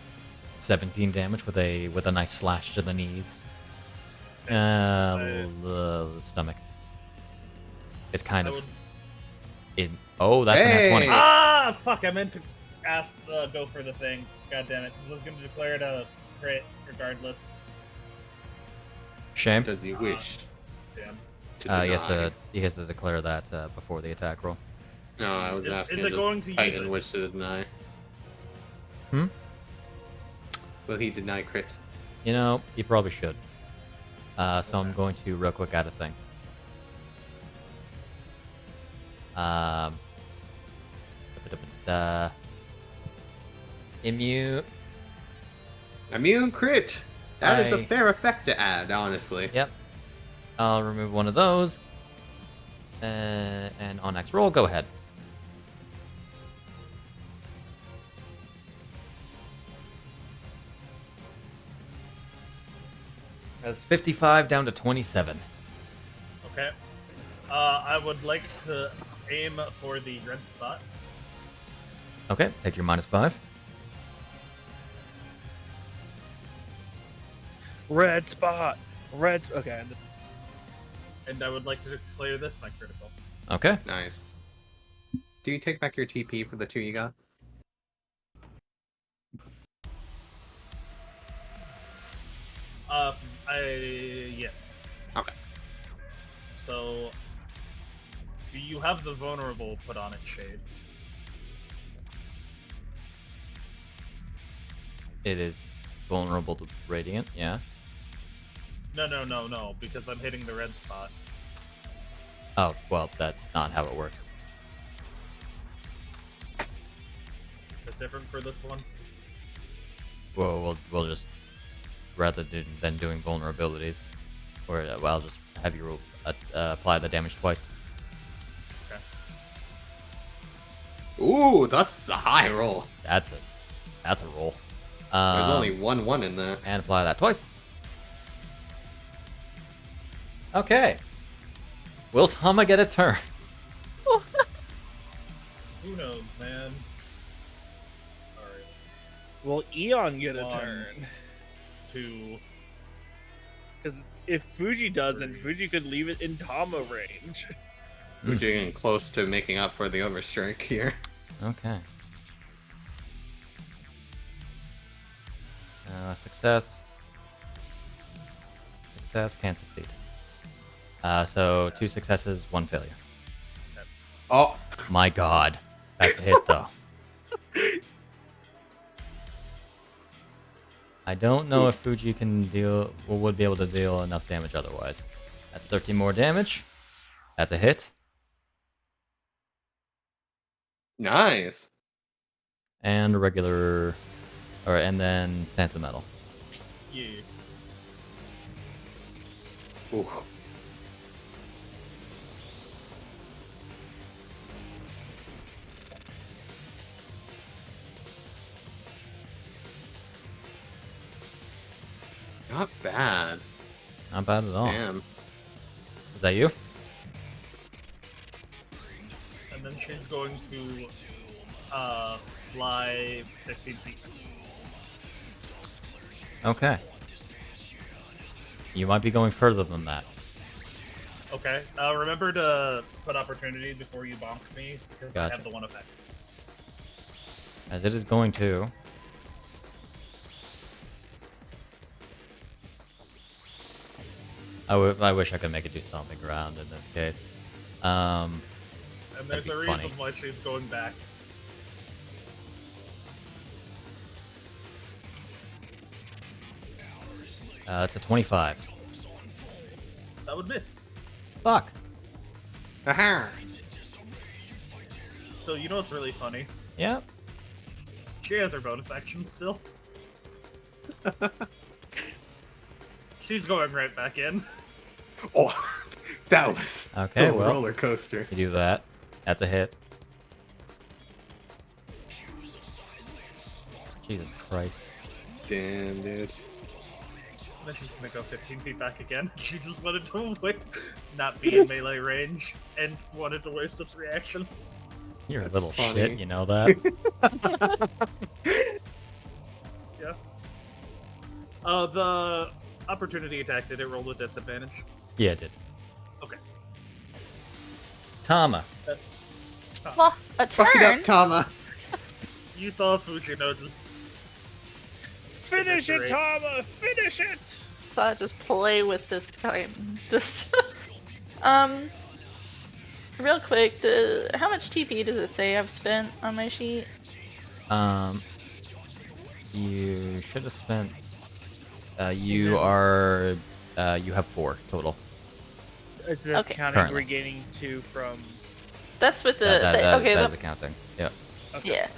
17 damage with a nice slash to the knees. The stomach. It's kind of in. Oh, that's an at 20. Ah, fuck! I meant to go for the thing. God damn it! I was going to declare it a crit regardless. Shame. Does he wish? Damn. He has to declare that before the attack roll. No, I was asking. Is it going to use Titan it? wish to deny. Will he deny crit? You know, he probably should. So I'm going to real quick add a thing. Immune crit! That is a I- fair effect to add, honestly. Yep. I'll remove one of those. And on next roll, go ahead. That's 55 down to 27. Okay. I would like to aim for the red spot. Okay, take your -5. Red spot. Okay. And I would like to declare this my critical. Okay. Nice. Do you take back your TP for the 2 you got? Yes. Okay. So, do you have the vulnerable put on it, Shade? It is vulnerable to radiant, yeah. No, because I'm hitting the red spot. Oh, well, that's not how it works. Is it different for this one? Well, we'll just, rather than doing vulnerabilities, or I'll just have you apply the damage twice. Okay. Ooh, that's a high roll. That's a roll. There's only 1-1 in there. And apply that twice. Okay. Will Tama get a turn? Who knows, man? Alright. Will Eon get a 1, turn? 2. Because if Fuji doesn't, Fuji could leave it in Tama range. We're getting close to making up for the overstrike here. Okay. Success. Success can't succeed. So 2 successes, 1 failure. Oh, My god. That's a hit, though. I don't know if Fuji can would be able to deal enough damage otherwise. That's 13 more damage. That's a hit. nice. And a regular... and then Stance of Metal. Yeah. Ooh. Not bad. Not bad at all. Damn. Is that you? And then she's going to fly 15 feet. Okay. You might be going further than that. Okay. Remember to put opportunity before you bonk me, because I Gotcha. have the one effect. As it is going to. I wish I could make it do stomping ground in this case. And there's That'd a be reason funny. why she's going back. It's a 25. That would miss. Fuck. Aha! So you know what's really funny? Yep. She has her bonus action still. She's going right back in. Oh, that was Okay, a well. roller coaster. You do that. That's a hit. Jesus Christ. Damn, dude. Then she's gonna go 15 feet back again. She just wanted to not be in melee range and wanted to waste its reaction. You're That's a little funny. shit, you know that? Yeah. The opportunity attack, did it roll with disadvantage? Yeah, it did. Okay. Tama. Well, a turn. Fuck it up, Tama. You saw Fujino just Finish it, Eviscerate. Tama! Finish it! So I just play with this guy. Just real quick, how much TP does it say I've spent on my sheet? You should have spent. You are. You have 4 total. It's Okay. counting Currently. regaining 2 from. That's with the. That okay, is that- accounting. Yep. Okay. yeah.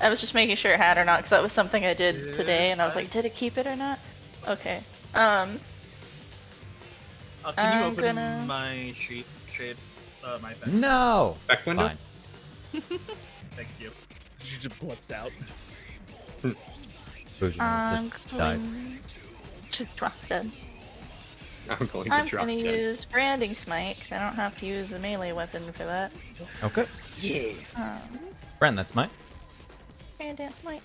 I was just making sure it had or not, because that was something I did Yeah, today, and I was I- like, did it keep it or not? Okay. can you I'm open gonna- my sheet? Shade, my thing. No. Back window? Fine. Thank you. She just blips out. Fujino I'm just dies. going to drop dead. I'm going to I'm drop gonna dead. use Branding Smite, because I don't have to use a melee weapon for that. Okay. Um, Friend, that's mine. Branding Smite.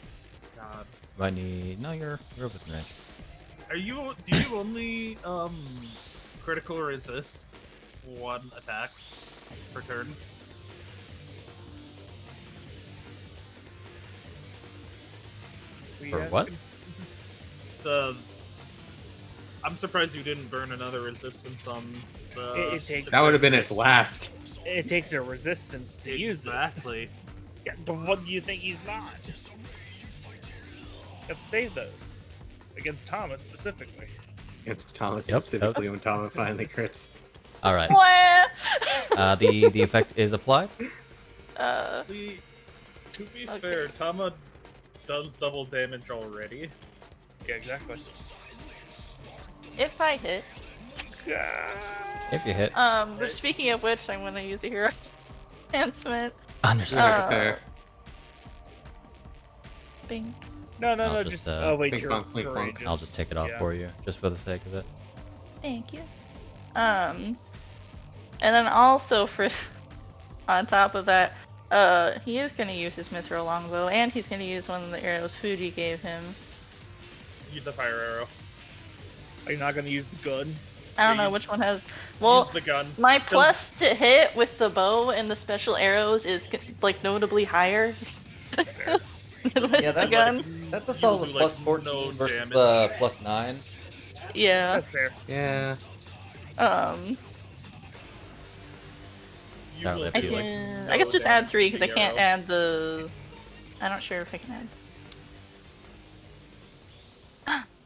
God. I need. No, you're with me. Do you only critical resist 1 attack per turn? For what? I'm surprised you didn't burn another resistance on the. It takes- That would have been its last. It takes a resistance to use it. Exactly. Yeah, but what do you think he's not? Got to save those. Against Thomas specifically. It's Thomas Yep, specifically that's- when Tama finally crits. All right. Wah! The effect is applied. See, to be Okay. fair, Tama does double damage already. Yeah, exactly. If I hit. If you hit. But Right. speaking of which, I'm gonna use a hero enhancement. Understand. That's fair. Bing. No, no, I'll no, just, just. uh, Oh, wait, Pink you're bonk, pink bonk. courageous. I'll just take it off Yeah. for you, just for the sake of it. Thank you. And then also for on top of that, he is gonna use his Mithril longbow, and he's gonna use one of the arrows Fuji gave him. Use a fire arrow. Are you not going to use the gun? I don't Yeah, know use- which one has. Well, Use the gun. my plus to hit with the bow and the special arrows is like notably higher. than with the gun. That's a solid plus 14 no versus damage. the plus 9. Yeah. That's fair. Yeah. You That will would I be do, like can. no I guess just add damage 3 to because I the can't arrow. add the. I'm not sure if I can add.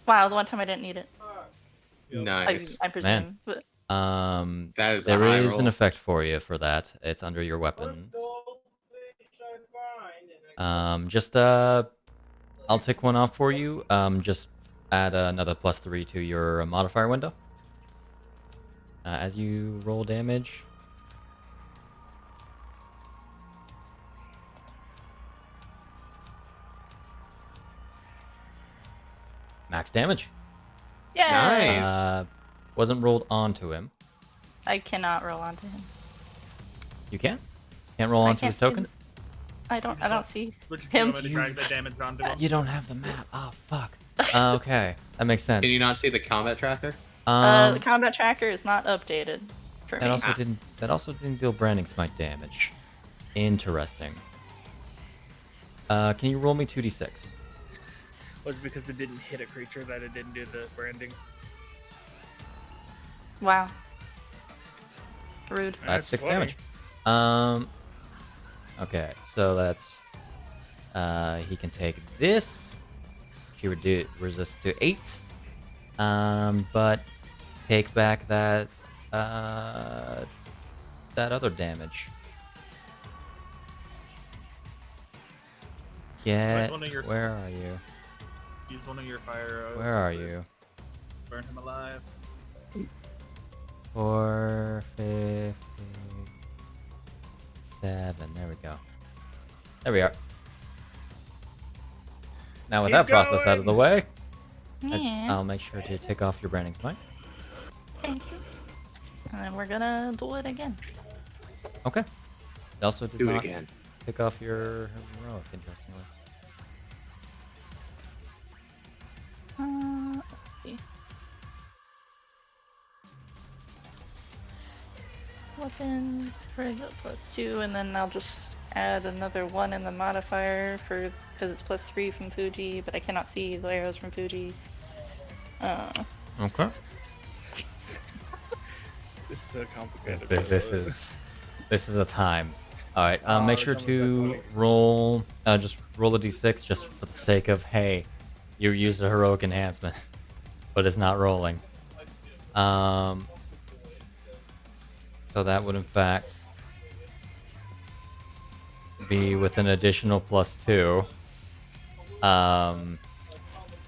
Wow, the one time I didn't need it. Yep. Nice. I presume. But That is a There high is an roll. effect for you for that. It's under your weapons. Just I'll take one off for you. Just add another +3 to your modifier window. As you roll damage. Max damage. yeah. Nice. Wasn't rolled onto him. I cannot roll onto him. You can't? Can't roll I onto his can't token? I don't see. Which Him. do you want me to drag the damage onto him? You don't have the map. Oh, fuck. Okay. That makes sense. Can you not see the combat tracker? The combat tracker is not updated for me. That also didn't deal branding smite damage. Interesting. Can you roll me 2d6? Was it because it didn't hit a creature that it didn't do the branding? Wow. Rude. That's 6 funny. damage. Okay, so that's he can take this. He would do resist to 8. But take back that that other damage. Get. one of your- Where are you? Use one of your fire arrows. Where are to you? Burn him alive. 457. There we go. There we are. Now with Keep that process out of the way, Yeah. I'll make sure to take off your branding smite. Thank you. And then we're gonna do it again. Okay. It also did Do it not again. take off your heroic, interestingly. Let's see. Weapons for the +2, and then I'll just add another 1 in the modifier for because it's +3 from Fuji, but I cannot see the arrows from Fuji. Okay. This is so complicated. This is a time. All right. Make sure it's to only got roll. Just roll a d6, just for the sake of hey, you used a heroic enhancement, but it's not rolling. So that would in fact be with an additional +2.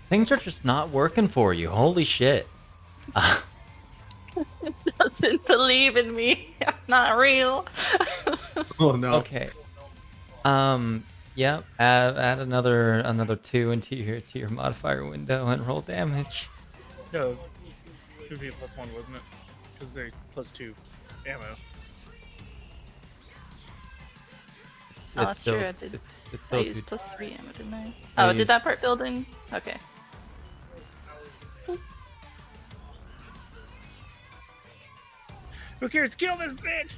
Things are just not working for you. Holy shit. Doesn't believe in me. I'm not real. Oh no. Okay. Yeah. Add another 2 into your modifier window and roll damage. No, it would be a +1, wasn't it? Because they're +2 ammo. It's, Oh, it's that's still, true, I did. It's I still used 2. +3 ammo, didn't I? I Oh, used- did that part build in? Okay. Who cares? Kill this bitch!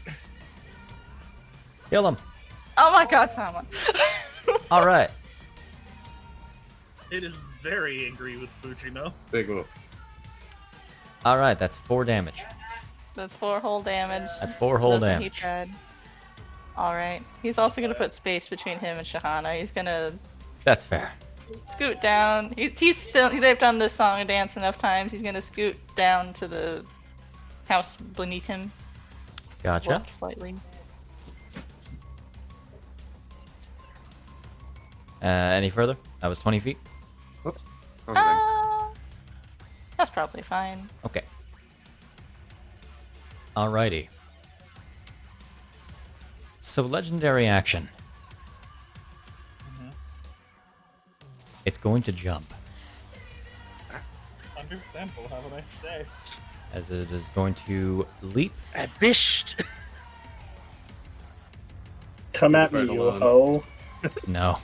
Kill him. Oh my god, Tama. All right. It is very angry with Fujino. Big whoop. All right. That's 4 damage. That's 4 whole damage. That's 4 whole That's what damage. He tried. Alright. He's also gonna put space between him and Shahana. He's gonna That's fair. scoot down. They've done this song and dance enough times. He's gonna scoot down to the house beneath him. Gotcha. Walk slightly. Any further? That was 20 feet. Whoops. Wrong thing. That's probably fine. Okay. Alrighty. So legendary action. It's going to jump, Understandable, have a nice day. as it is going to leap. At Bisht! Come at me, Right you along. hoe. No.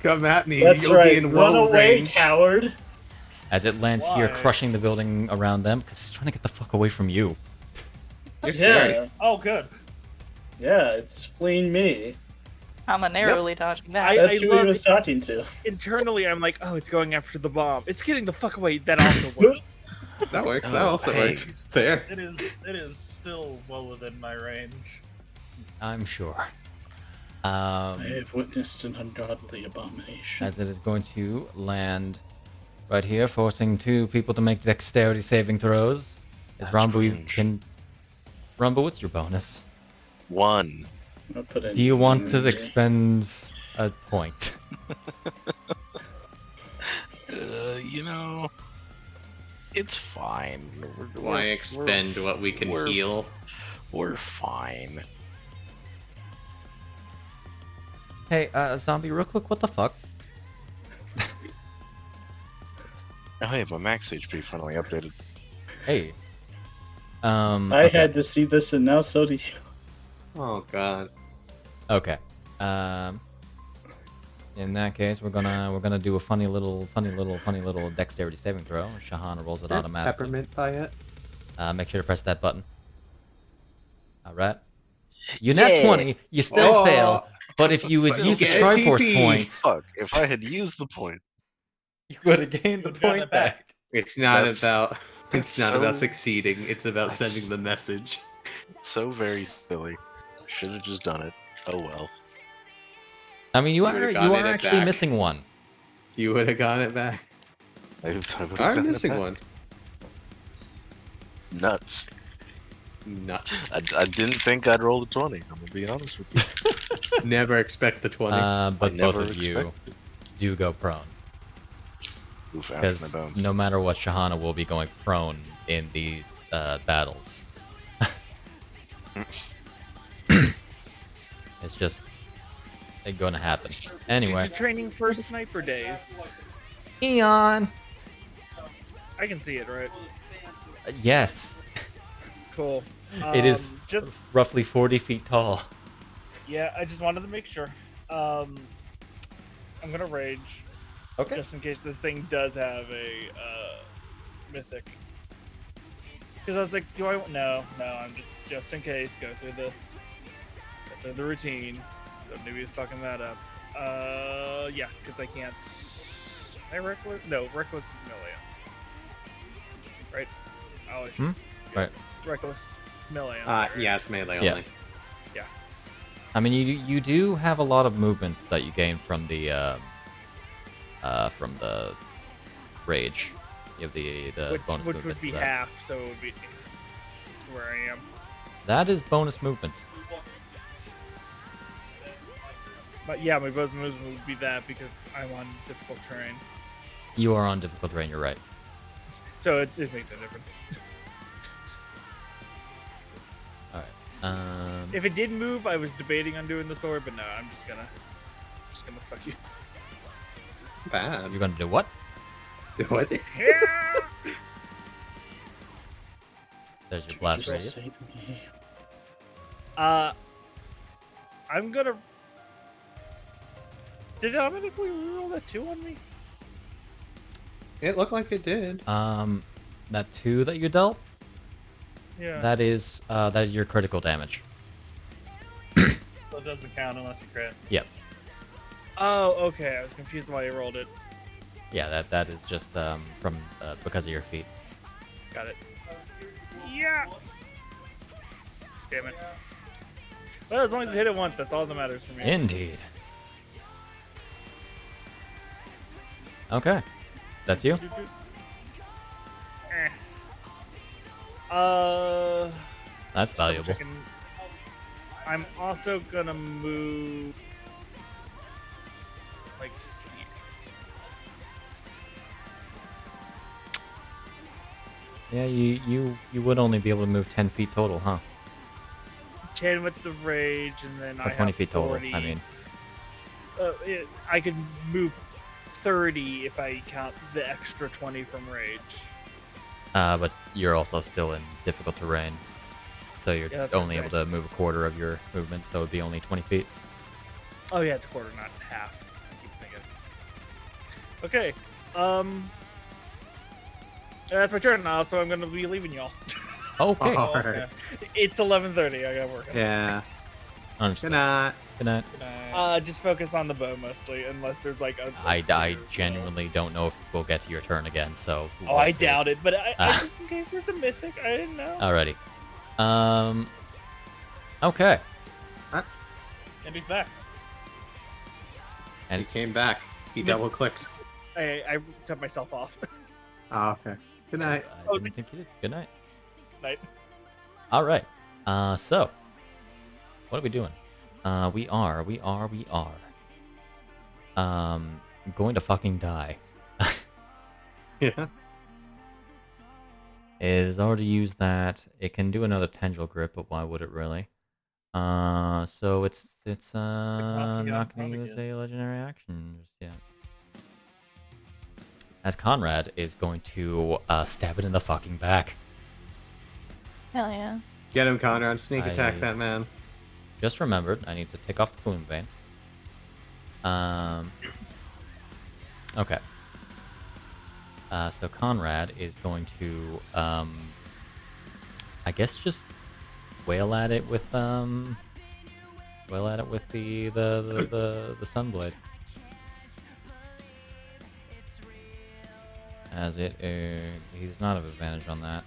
Come at me. That's You'll right. be in Run well away, range. coward. As it lands here, Why? crushing the building around them, because it's trying to get the fuck away from you. You're scary. Yeah, Oh, good. yeah, it's fleeing me. I'm narrowly dodging that. That's who he love was it. talking to. Internally, I'm like, oh, it's going after the bomb. It's getting the fuck away. That also works. That works. That Oh, also hey. works. Fair. It is still well within my range. I'm sure. I have witnessed an ungodly abomination. As it is going to land right here, forcing 2 people to make dexterity saving throws. As That's Rambu range. can... Rambu, what's your bonus? 1. I'll put in Do you want to here. expend a point? You know, it's fine. Why expend what we can we're- heal? We're fine. Hey, Zombie, real quick, what the fuck? Oh, hey, my max HP finally updated. Hey. I Okay. had to see this, and now so do you. Oh god. Okay. In that case, we're gonna do a funny little dexterity saving throw. Shahana rolls it automatically. Peppermint pie yet? Make sure to press that button. All right. You nat Yeah. 20. You still Oh. fail. But if you would Still use the get a Triforce TP. points, Fuck, if I had used the point. you would have gained the You've gotten point it back. back. It's not That's- about. It's that's not about so- succeeding. It's about that's- sending the message. It's so very silly. Should have just done it. Oh well. I mean, you would've are gotten it actually back. missing one. You would have gotten it back. I would've I'm gotten it missing back. one. Nuts. Nuts. I didn't think I'd roll the 20. I'm gonna be honest with you. Never expect the 20. But both never of you expected. do go prone. Oof, out my Because bones. no matter what, Shahana will be going prone in these battles. It's just going to happen. Anyway, You're training for sniper days. Eon. I can see it, right? Yes, Cool. it is Just roughly 40 feet tall. yeah. I just wanted to make sure. I'm gonna rage Okay. just in case this thing does have a mythic. Because I was like, do I? No. I'm just in case. Go through the routine. Don't maybe fucking that up. Yeah, because I can't. Am I reckless? No, reckless is melee. Right? Oh, Right. reckless melee. Yeah, it's melee Yeah. only. I mean, you do have a lot of movement that you gain from the rage. You have the bonus which movement. would be to that. half, so it would be that's where I am. That is bonus movement. But yeah, my bonus movement would be that because I'm on difficult terrain, You are on difficult terrain. You're right. so it makes a difference. All right. If it did move, I was debating on doing the sword, but no, I'm just gonna fuck you. Bad. You're gonna do what? What? Yeah. There's your blast Just radius. say to me. I'm gonna. Did it automatically reroll that 2 on me? It looked like it did. That 2 that you dealt, Yeah. that is your critical damage. So it doesn't count unless you crit. Yep. Oh, okay. I was confused why you rolled it. Yeah, that is just from because of your feet. Got it. Yeah. Damn it. Well, as long as I hit it once, that's all that matters for me. Indeed. Okay. That's you? Eh. That's valuable. I'm also gonna move like Yeah, here. you would only be able to move 10 feet total, huh? 10 with the rage, and then Or I 20 have feet total, 40. I mean. I could move 30 if I count the extra 20 from rage. But you're also still in difficult terrain. So you're Yeah, that's only okay. able to move a quarter of your movement, so it'd be only 20 feet. Oh yeah, it's a quarter, not half. I keep thinking. Okay. That's my turn now, so I'm gonna be leaving y'all. Okay. Oh. Okay. It's 11:30. I gotta work. Yeah. Understood. Good night. Good night. Good night. Just focus on the bow mostly, unless there's like a. I genuinely don't know if we'll get to your turn again, so. Oh, we'll I see. doubt it, but I just in case there's a mythic, I didn't know. Alrighty. Okay. And he's back. And- He came back. He double clicked. I cut myself off. Oh, okay. Good night. I didn't think you did. Good night. Night. All right. So, what are we doing? We are going to fucking die. Yeah. It has already used that. It can do another tendril grip, but why would it really? So it's knocking it not out going to front use again. a legendary action just yet. As Conrad is going to stab it in the fucking back. Hell yeah. Get him, Conrad. Sneak attack I- that man. Just remembered, I need to take off the Gloom Vein. Okay. So Conrad is going to, I guess, just wail at it with the Sunblade. As it, he does not have advantage on that.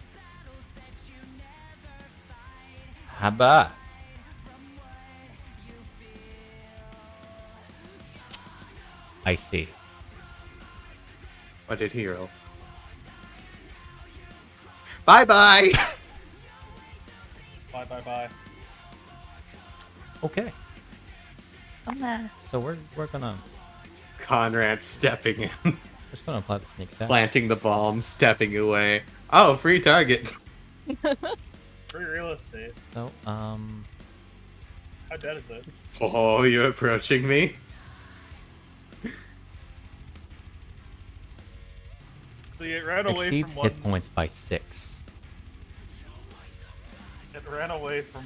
Haba! I see. What did he roll? Bye-bye! Bye. Okay. Oh man. So we're gonna Conrad stepping in, just gonna apply the sneak attack. planting the bomb, stepping away. Oh, free target. Free real estate. So How dead is it? Oh, you approaching me? So it ran away exceeds from one. hit points by 6. It ran away from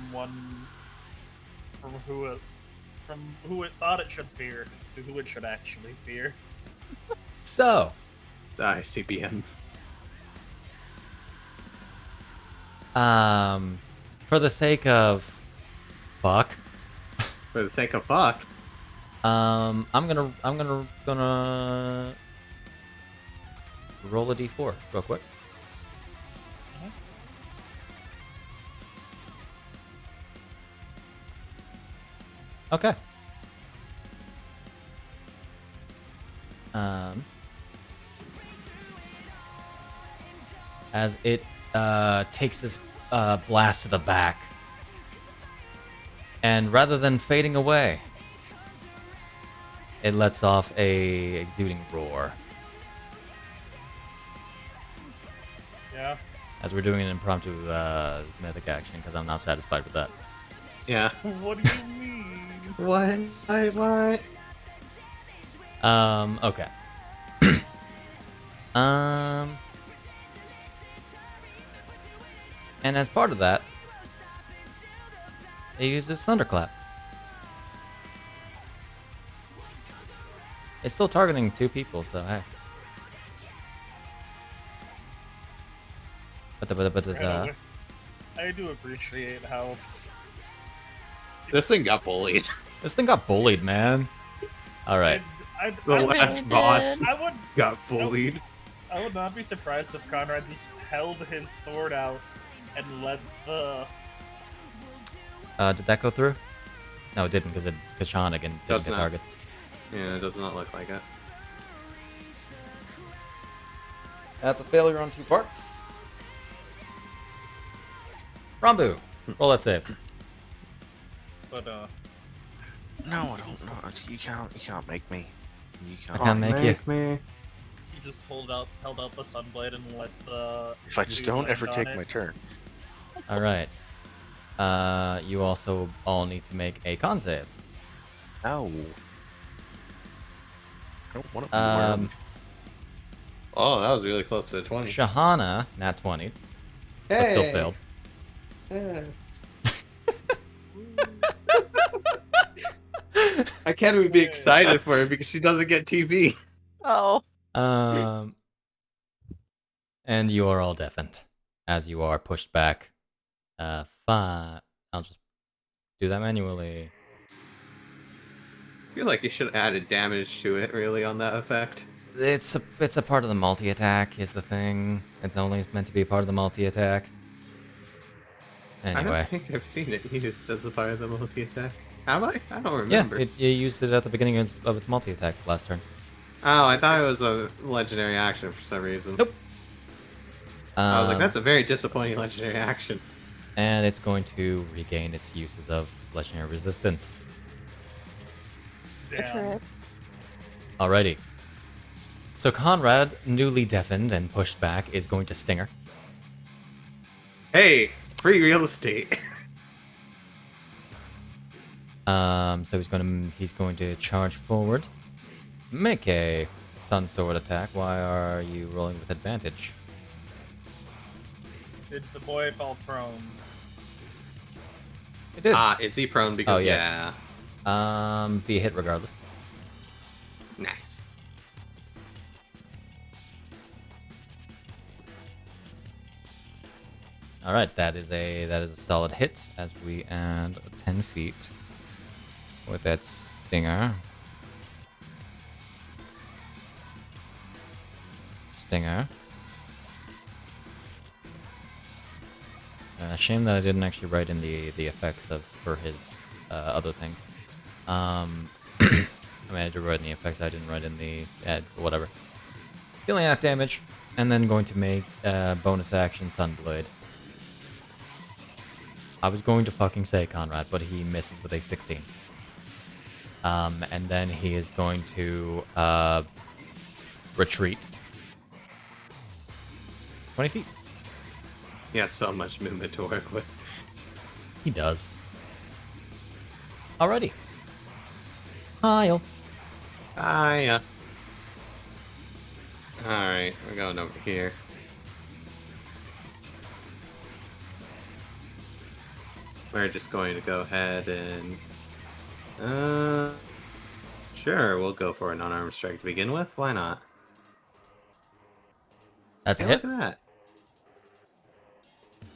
who it thought it should fear to who it should actually fear. So ICBM. for the sake of fuck, For the sake of fuck. I'm gonna roll a d4 real quick. Okay. As it takes this blast to the back, and rather than fading away, it lets off a exuding roar. Yeah. As we're doing an impromptu mythic action, because I'm not satisfied with that. Yeah. What do you mean? What? What? Okay. And as part of that, it uses Thunderclap. It's still targeting 2 people, so hey. I do appreciate how This thing got bullied. This thing got bullied, man. Alright. The I last really boss did. got bullied. I would not be surprised if Conrad just held his sword out and let the Did that go through? No, it didn't, because Kashanigan didn't Does get not. target. Yeah, it does not look like it. That's a failure on 2 parts. Rambu, roll that save. but No, I don't know. You can't make me. You I can't. can't make you. me. he just held out the sunblade and let the If I just dude don't land ever on take it. my turn. Alright. You also all need to make a con save. No. I don't want to be Um, Oh, that was really close to 20. Shahana, nat 20, but still failed. I can't even be excited for her because she doesn't get TV. Oh. And you are all deafened as you are pushed back. Fine. I'll just do that manually. I feel like you should have added damage to it, really, on that effect. It's a part of the multi-attack is the thing. It's only meant to be a part of the multi-attack. I Anyway. don't think I've seen it used as a part of the multi-attack. Have I? I don't Yeah, remember. you used it at the beginning of its multi-attack last turn. Oh, I thought it was a legendary action for some reason. Nope. I was like, that's a very disappointing legendary action. And it's going to regain its uses of legendary resistance. Damn. Alrighty. So Conrad, newly deafened and pushed back, is going to Stinger. Hey, free real estate. So he's going to charge forward, make a Sun Sword attack. Why are you rolling with advantage? Did the boy fall prone? It did. Is he prone because Oh, yes. yeah. Be a hit regardless. Nice. All right, that is a solid hit as we add 10 feet with that stinger. Shame that I didn't actually write in the effects for his other things. I mean, I did write in the effects. I didn't write in the whatever. Dealing out damage, and then going to make bonus action Sunblade. I was going to fucking say Conrad, but he misses with a 16. And then he is going to retreat 20 feet. He has so much movement to work with. He does. Alrighty. Hyle. Hiya. Alright, we're going over here. We're just going to go ahead and... Sure, we'll go for an unarmed strike to begin with. Why not? That's a Hey, hit. look at that.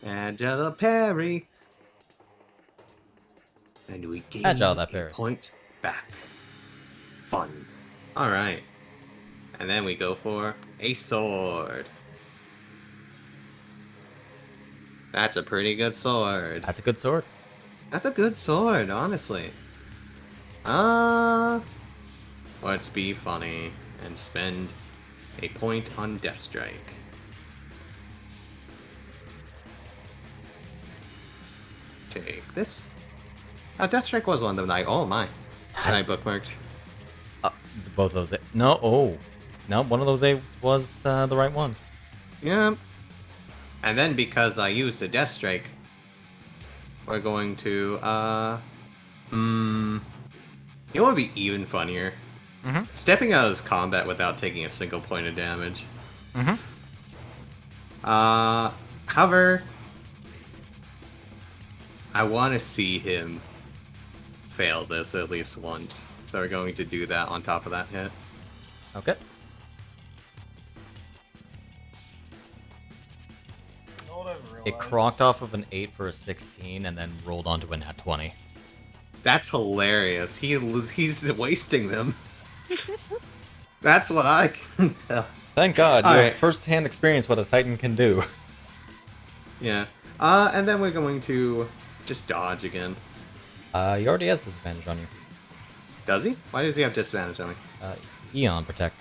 Angela parry. And we gain Agile that a parry. point back. Fun. Alright. And then we go for a sword. That's a pretty good sword. That's a good sword. That's a good sword, honestly. Let's be funny and spend a point on Death Strike. Take this. Oh, Death Strike was one of the night. Oh my. And I bookmarked. Both of those. No, oh. No, one of those eights was the right one. Yeah. And then because I used the Death Strike, we're going to, you know what would be even funnier? Mm-hmm. Stepping out of this combat without taking a single point of damage. Mm-hmm. However, I want to see him fail this at least once. So we're going to do that on top of that hit. Okay. You know what I've It realized? crocked off of an 8 for a 16 and then rolled onto a nat 20. That's hilarious. He's wasting them. That's what I can tell. Thank God, you Alright. have first-hand experience what a Titan can do. Yeah. And then we're going to just dodge again. He already has disadvantage on you. Does he? Why does he have disadvantage on me? Eon Protect.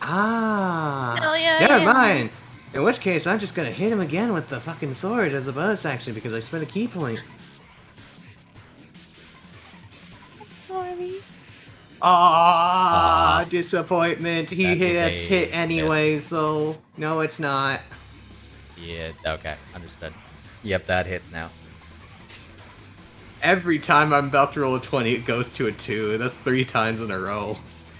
Ah. Hell yeah, Never yeah. mind. In which case, I'm just gonna hit him again with the fucking sword as a bonus action because I spent a key point. I'm sorry. Disappointment. He That hits is a hit anyway, miss. so no, it's not. Yeah, okay, understood. Yep, that hits now. Every time I'm about to roll a 20, it goes to a 2. That's 3 times in a row.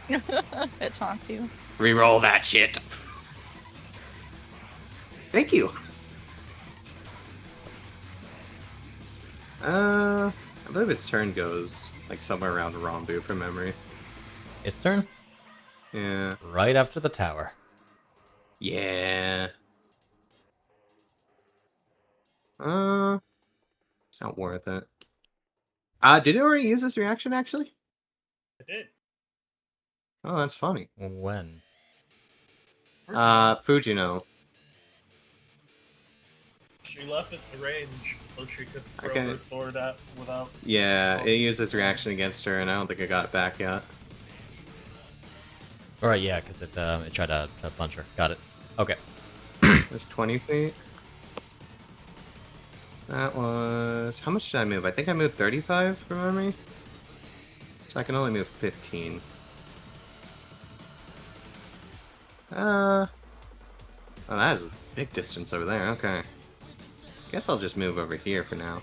It taunts you. Reroll that shit. Thank you. I believe his turn goes like somewhere around Rambu from memory. Its turn? Yeah. Right after the tower. Yeah. It's not worth it. Did it already use this reaction actually? I did. Oh, that's funny. When? Fujino. She left its range so she could throw Okay. her sword at without. Yeah, it used this reaction against her, and I don't think I got it back yet. Alright, yeah, because it tried to punch her. Got it. Okay. It's 20 feet. That was... How much did I move? I think I moved 35 from memory. So I can only move 15. Oh, that is a big distance over there. Okay. Guess I'll just move over here for now.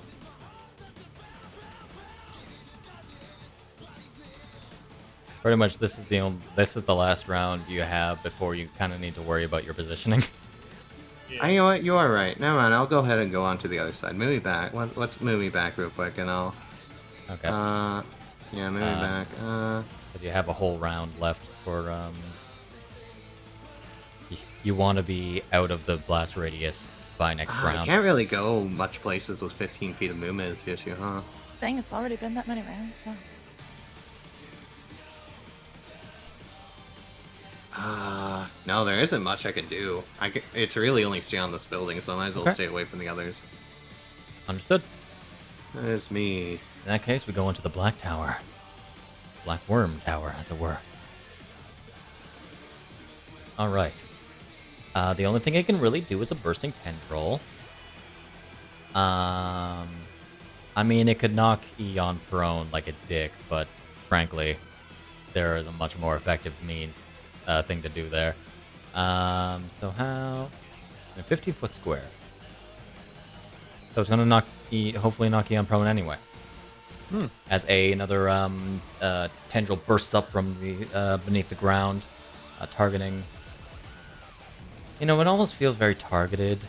Pretty much, this is the last round you have before you kind of need to worry about your positioning. Yeah. You know what? You are right. Never mind. I'll go ahead and go on to the other side. Move me back. Let's move me back real quick, and I'll... Okay. Yeah, move me back. Because you have a whole round left for you want to be out of the blast radius by next I round. can't really go much places with 15 feet of movement is the issue, huh? Dang, it's already been that many rounds. Wow. No, there isn't much I can do. It's really only stay on this building, so I might as well Okay. stay away from the others. Understood. That is me. In that case, we go into the Black Tower. Black Worm Tower, as it were. Alright. The only thing I can really do is a Bursting Tendril. I mean, it could knock Eon prone like a dick, but frankly, there is a much more effective thing to do there. So how? A 15-foot square. So it's gonna hopefully knock Eon prone anyway. As another tendril bursts up from the beneath the ground, targeting. You know, it almost feels very targeted.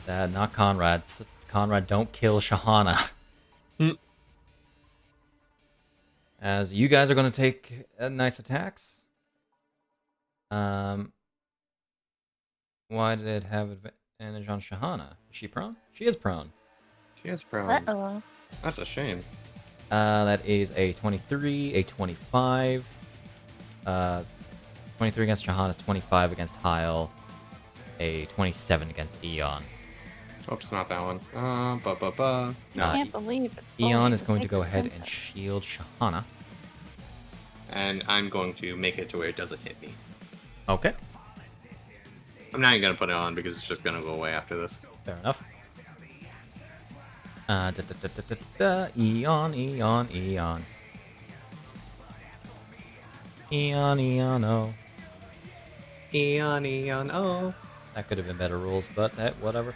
Not Conrad. Conrad, don't kill Shahana. As you guys are going to take nice attacks. Why did it have advantage on Shahana? Is she prone? She is prone. She is prone. Uh-oh. That's a shame. That is a 23, a 25. 23 against Shahana, 25 against Hyle, a 27 against Eon. Oops, not that one. I can't believe it. Eon is going to go ahead and shield Shahana. And I'm going to make it to where it doesn't hit me. Okay, I'm not even going to put it on because it's just going to go away after this. fair enough. Eon, Eon, Eon. Eon, Eon, oh. Eon, oh. That could have been better rules, but whatever.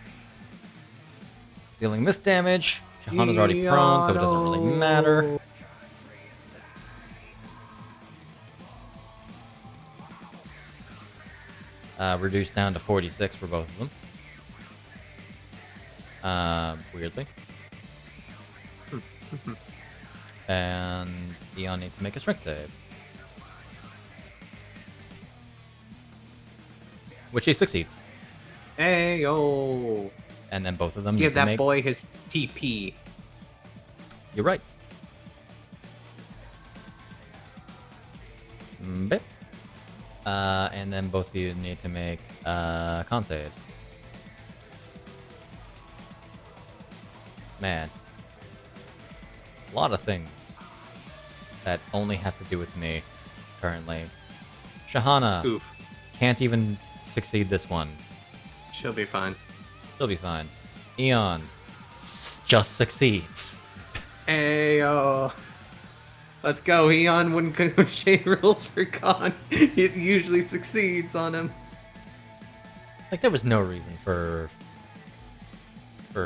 Dealing this damage. Shahana's already prone, so it doesn't really matter. Reduced down to 46 for both of them. Weirdly. And Eon needs to make a strength save. Which he succeeds. Hey, yo. And then both of them Give need to that boy his TP. You're right. Bit. And then both of you need to make con saves. Man. A lot of things that only have to do with me currently. Shahana Oof. can't even succeed this one. She'll be fine. She'll be fine. Eon just succeeds. Hey, yo. Let's go. Eon wouldn't change rules for Con. It usually succeeds on him. Like, there was no reason for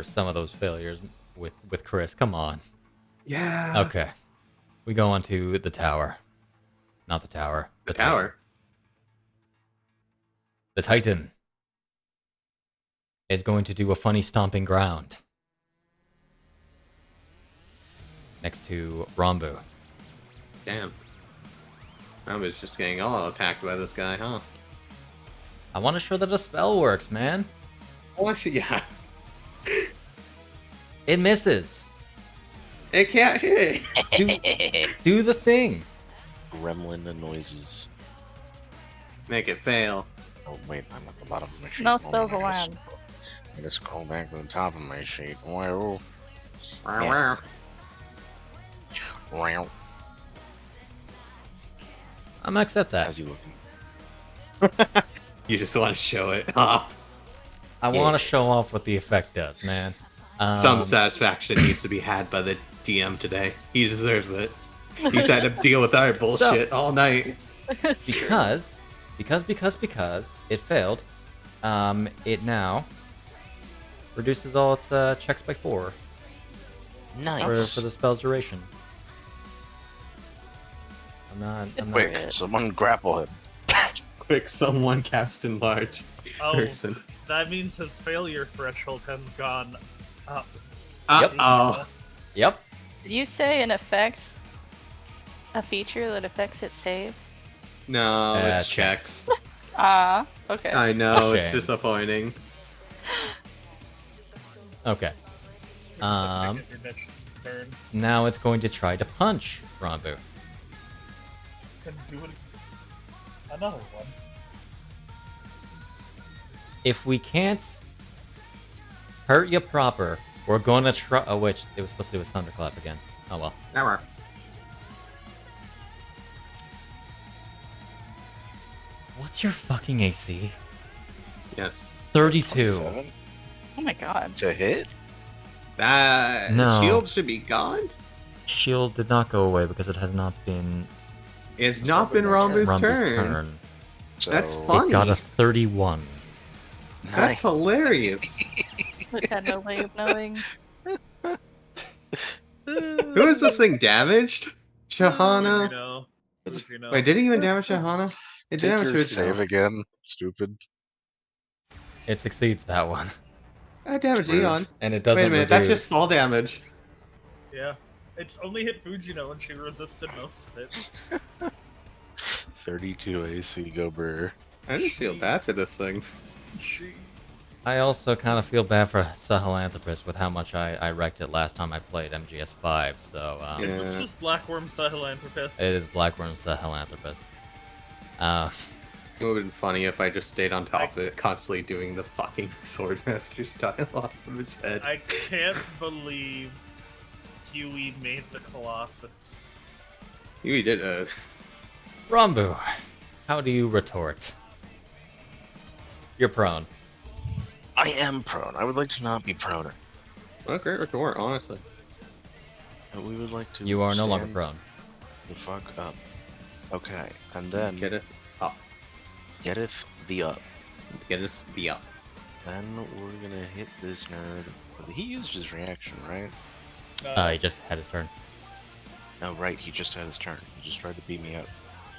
some of those failures with Chris. Come on. Yeah. Okay. We go on to the tower. Not the tower. The tower. The Titan is going to do a funny stomping ground next to Rambu. Damn. I was just getting all attacked by this guy, huh? I want to show that a spell works, man. Oh, actually, yeah. It misses. It can't hit. Do the thing. Gremlin noises. Make it fail. Oh wait, I'm at the bottom of my sheet. No Hold on, spells allowed. I just scroll back to the top of my sheet. Wow. Yeah. Wow. I'm gonna accept that. How's he looking? You just want to show it off. I want to show off what the effect does, man. Some satisfaction needs to be had by the DM today. He deserves it. He's had to deal with our bullshit all night. Because it failed. It now reduces all its checks by 4 Nice. for the spell's duration. I'm not. Quick, someone grapple him. Quick, someone cast enlarge Oh, person. that means his failure threshold has gone up. Uh-oh. Yep. Did you say an effect? A feature that affects its saves? No, it's checks. Ah, okay. I know, it's Shame. disappointing. Okay. Your next turn. Now it's going to try to punch Rambu. Can do it. Another one. If we can't hurt you proper, we're going to try. Oh, which it was supposed to do a thunderclap again. Oh well. Never. What's your fucking AC? Yes. 32. 27 Oh my god. to hit? That No. shield should be gone. Shield did not go away because it has not been It's not been Rambu's Rambu's turn. turn. So, That's fun. It got a 31. That's Nice. hilarious. Luke had no way of knowing. Who is this thing damaged? Shahana. Fujino. Wait, did it even damage Shahana? It did Take damage your Fujino. save again, stupid. It succeeds that one. I damage Rude. Eon. And it doesn't Wait a minute, that's reduce. just fall damage. Yeah. It's only hit Fujino and she resisted most of it. 32 AC Gober. I just feel bad for this thing. I also kind of feel bad for Sahelanthropus with how much I wrecked it last time I played MGS5, so Yeah. Is this just Blackworm Sahelanthropus? it is Blackworm Sahelanthropus. It would have been funny if I just stayed on top of it, constantly doing the fucking Swordmaster style off of his head. I can't believe Huey made the Colossus. You did Rambu, how do you retort? You're prone. I am prone. I would like to not be prone. what a great retort, honestly. But we would like to. You are no longer stand prone. The fuck up. Okay, and then Get it up. getteth the up. Get us the up. Then we're gonna hit this nerd. He used his reaction, right? He just had his turn. No, right. He just had his turn. He just tried to beat me up.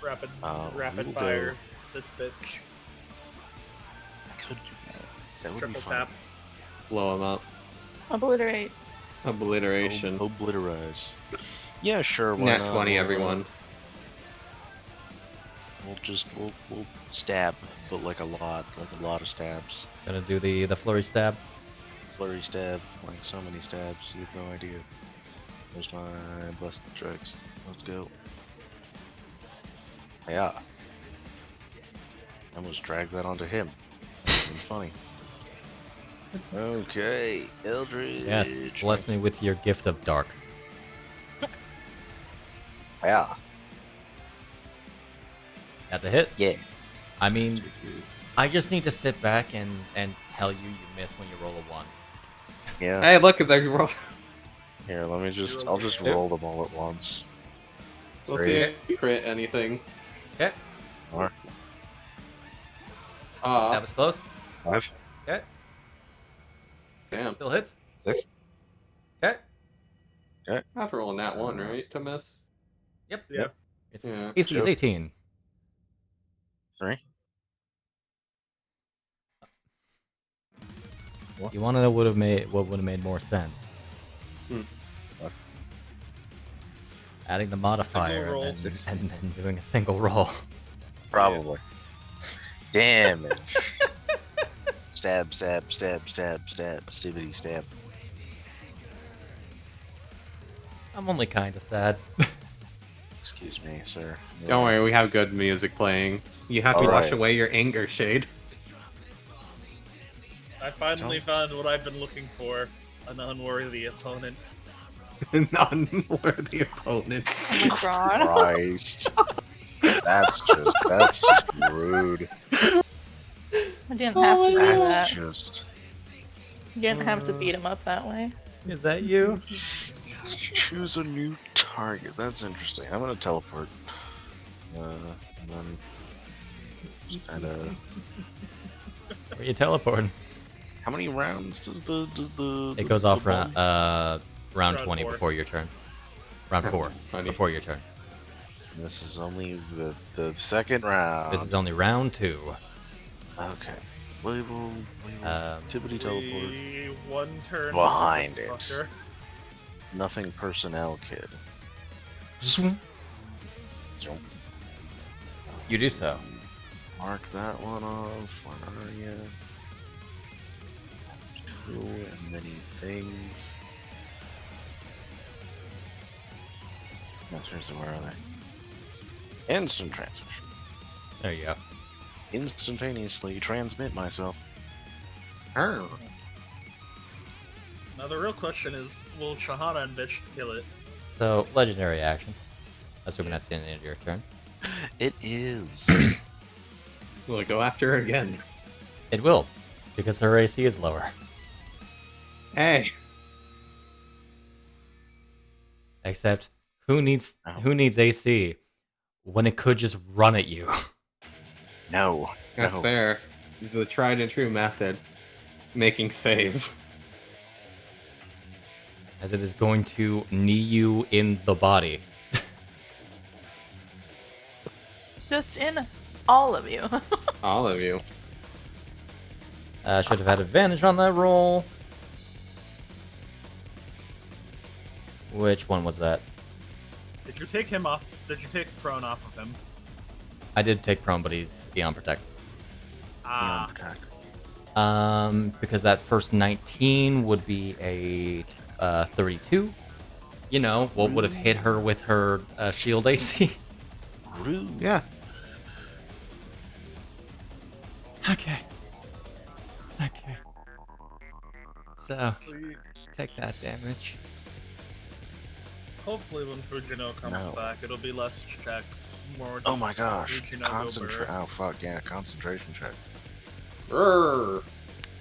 Rapid we will fire go- this bitch. I could do that. That would Triple be fun. tap. Blow him up. Obliterate. Obliteration. Obliterize. Yeah, sure. Why Nat not? 20, We'll, everyone. We'll stab, but like a lot of stabs. Gonna do the flurry stab. Flurry stab, like so many stabs, you have no idea. There's my blessed drugs. Let's go. Yeah. I almost dragged that onto him. It's funny. Okay, Eldridge. Yes, bless me with your gift of dark. Yeah. That's a hit. Yeah. I mean, I just need to sit back and tell you miss when you roll a 1. Yeah. Hey, look at that roll. Here, let me just. I'll just Yep. roll them all at once. We'll see if you crit anything. Okay, Or that was close. 5, Okay, Damn. still hits. 6. Okay, I have to roll a nat 1, right, to miss? yep. Yep. It's Yeah. AC is Yep. 18. 3. You want to know what would have made more sense? What? Adding the modifier roll. and then doing a single roll. Probably. Damage. Stab, stab, stab, stab, stab, stibbity, stab. I'm only kind of sad. Excuse me, sir. Don't worry, we have good music playing. You have to Alright. wash away your anger shade. I finally found what I've been looking for. An unworthy opponent. Non-worthy opponent. Oh my god. Christ. That's just rude. I didn't have to do That's that. just. You didn't have to beat him up that way. Is that you? Just choose a new target. That's interesting. I'm gonna teleport. And then just kind of. Where are you teleporting? How many rounds does the? It goes off bomb- round Round 20 4. before your turn. Round 4 Funny. before your turn. This is only the second round. This is only round 2. Okay. Label. Tippity teleport. One turn Behind this it. fucker. Nothing personnel kid. You do so. Mark that one off. Where are you? Cool, and many things. No, seriously, where are they? Instant transmission. There you go. Instantaneously transmit myself. Arr. Now the real question is, will Shahana and Bisht kill it? So, legendary action. Assuming that's the end of your turn. It is. Will it go after her again? It will, because her AC is lower. Hey. Except, who needs AC when it could just run at you? No. That's no. fair. The tried and true method. Making saves. As it is going to knee you in the body. Just in all of you. All of you. Should have had advantage on that roll. Which one was that? Did you take him off? Did you take prone off of him? I did take prone, but he's Eon Protect. Ah, Because that first 19 would be a 32. You know, what would have hit her with her shield AC. Rude. Yeah. Okay. So, Sweet. take that damage. Hopefully when Fujino comes No. back, it'll be less checks, more Oh just my gosh. Fujino Concentrate. go Oh fuck yeah, concentration check. Brrr.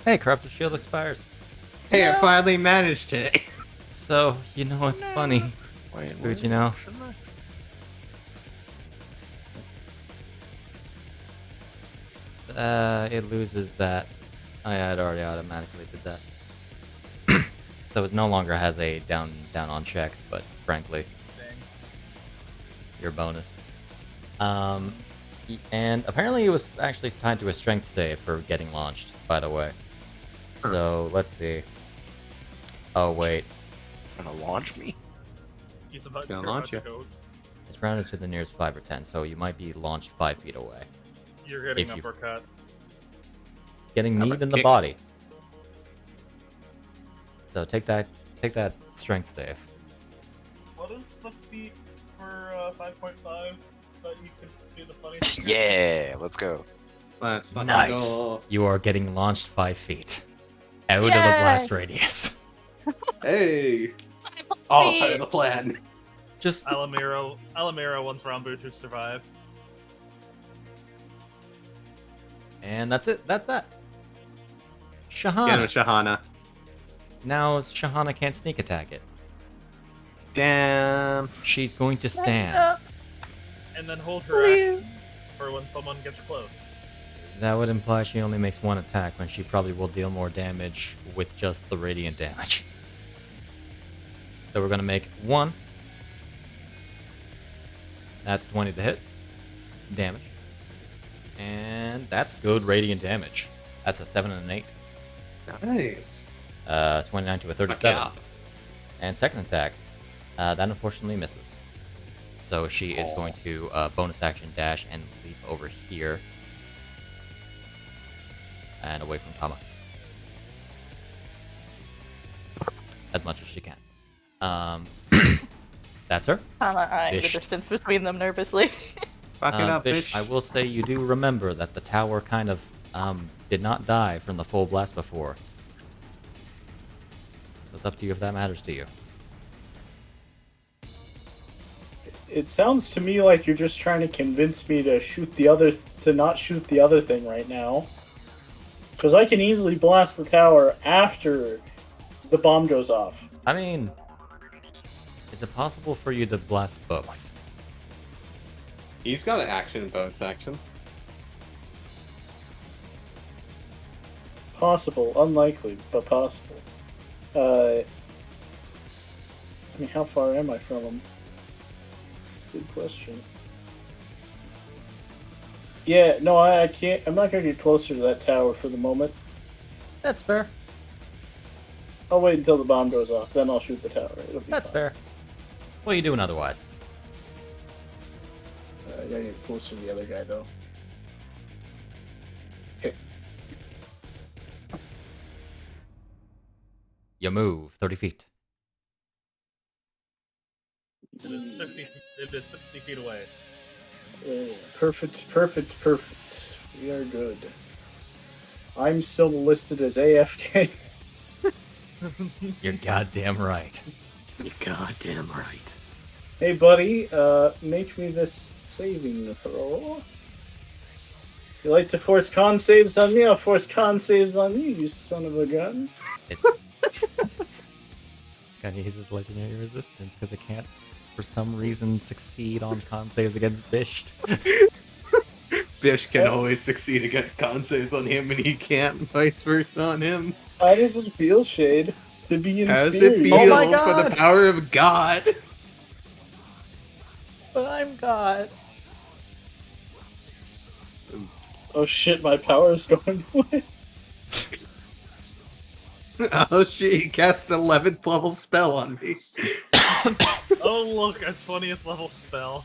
Hey, Corrupted Shield expires. Hey, I finally managed it. So, you know what's funny? Wait, Fujino. shouldn't I? It loses that. Oh yeah, it already automatically did that. So it no longer has a down on checks, but frankly, Dang. your bonus. And apparently it was actually tied to a strength save for getting launched, by the way. So let's see. Oh wait, Gonna launch me? He's about Gonna to launch about to ya. go. it's rounded to the nearest 5 or 10, so you might be launched 5 feet away. You're getting If you- uppercut. Getting How kneed about in the kick? body. So take that strength save. What is the feat for 5.5 that you could do the funny thing? Yeah, let's go. Let's fucking Nice. go. You are getting launched 5 feet out of the Yay. blast radius. Hey. All part of the plan. Just Alamiro wants Rambu to survive. and that's it. That's that. Get him, Shahana. Shahana. Now Shahana can't sneak attack it. Damn. She's going to Messed stand. up. And then hold her Please. action for when someone gets close. That would imply she only makes one attack when she probably will deal more damage with just the radiant damage. So we're gonna make one. That's 20 to hit. Damage. And that's good radiant damage. That's a 7 and an 8. Nice. 29 to a Fuck 37. yeah. And second attack, that unfortunately misses. So she is going to bonus action dash and leap over here. And away from Tama. As much as she can. That's her. Tama eyeing the Bisht. distance between them nervously. Fuck it up, Bisht, bitch. I will say you do remember that the tower kind of did not die from the full blast before. So it's up to you if that matters to you. It sounds to me like you're just trying to convince me to not shoot the other thing right now. Because I can easily blast the tower after the bomb goes off. I mean, is it possible for you to blast both? He's got an action and bonus action. Possible, unlikely, but possible. I mean, how far am I from him? Good question. Yeah, no, I can't. I'm not gonna get closer to that tower for the moment. That's fair. I'll wait until the bomb goes off, then I'll shoot the tower. It'll be That's fine. fair. What are you doing otherwise? I gotta get closer to the other guy though. Okay. You move 30 feet. It is 60 feet away. Perfect. We are good. I'm still listed as AFK. You're goddamn right. You're goddamn right. Hey, buddy, make me this saving throw. You like to force con saves on me? I'll force con saves on you, you son of a gun. It's gotta use his legendary resistance because it can't, for some reason, succeed on con saves against Bisht. Bish can always succeed against con saves on him, and he can't vice versa on him. How does it feel, Shade, to be How does inferior? it feel Oh my for the God! power of God? But I'm God. Oh shit, my power is going away. Oh shit, he cast 11th level spell on me. Oh look, a 20th level spell.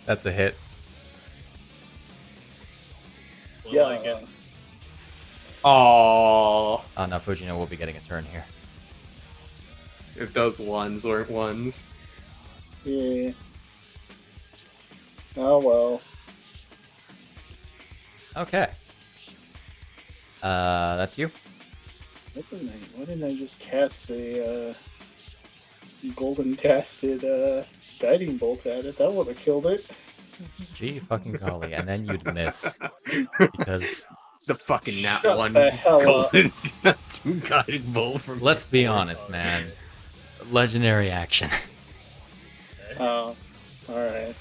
That's a hit. Will Yeah. I get Aww. Oh no, Fujino will be getting a turn here. If those ones weren't ones. Yeah. Oh well. Okay. That's you. Why didn't I just cast a golden casted guiding bolt at it? That would have killed it. Gee fucking golly, and then you'd miss. Because, The fucking nat Shut one the hell up. golden guided bolt from. let's be honest, man. Legendary action. Oh, alright.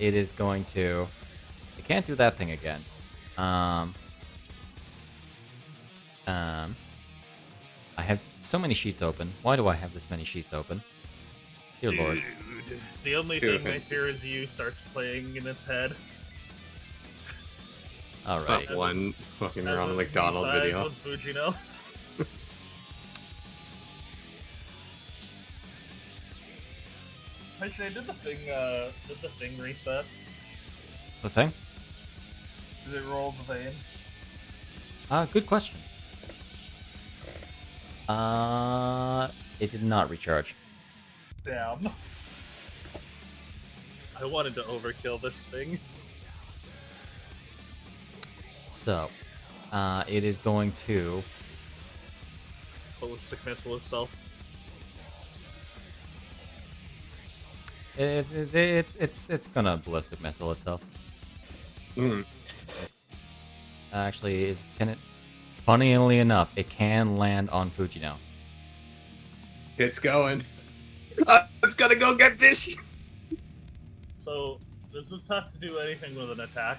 It is going to... It can't do that thing again. I have so many sheets open. Why do I have this many sheets open? Dear lord. The only Dude. thing I fear is you starts playing in its head. It's Alright. not one fucking As Ronald a McDonald size video. with Fujino. Actually, did the thing reset? The thing? Did it roll the vein? Good question. It did not recharge. Damn. I wanted to overkill this thing. So, it is going to... Ballistic missile itself. It's gonna ballistic missile itself. Mm. Actually, can it? Funnily enough, it can land on Fujino. It's going. It's gonna go get Bish. So, does this have to do anything with an attack?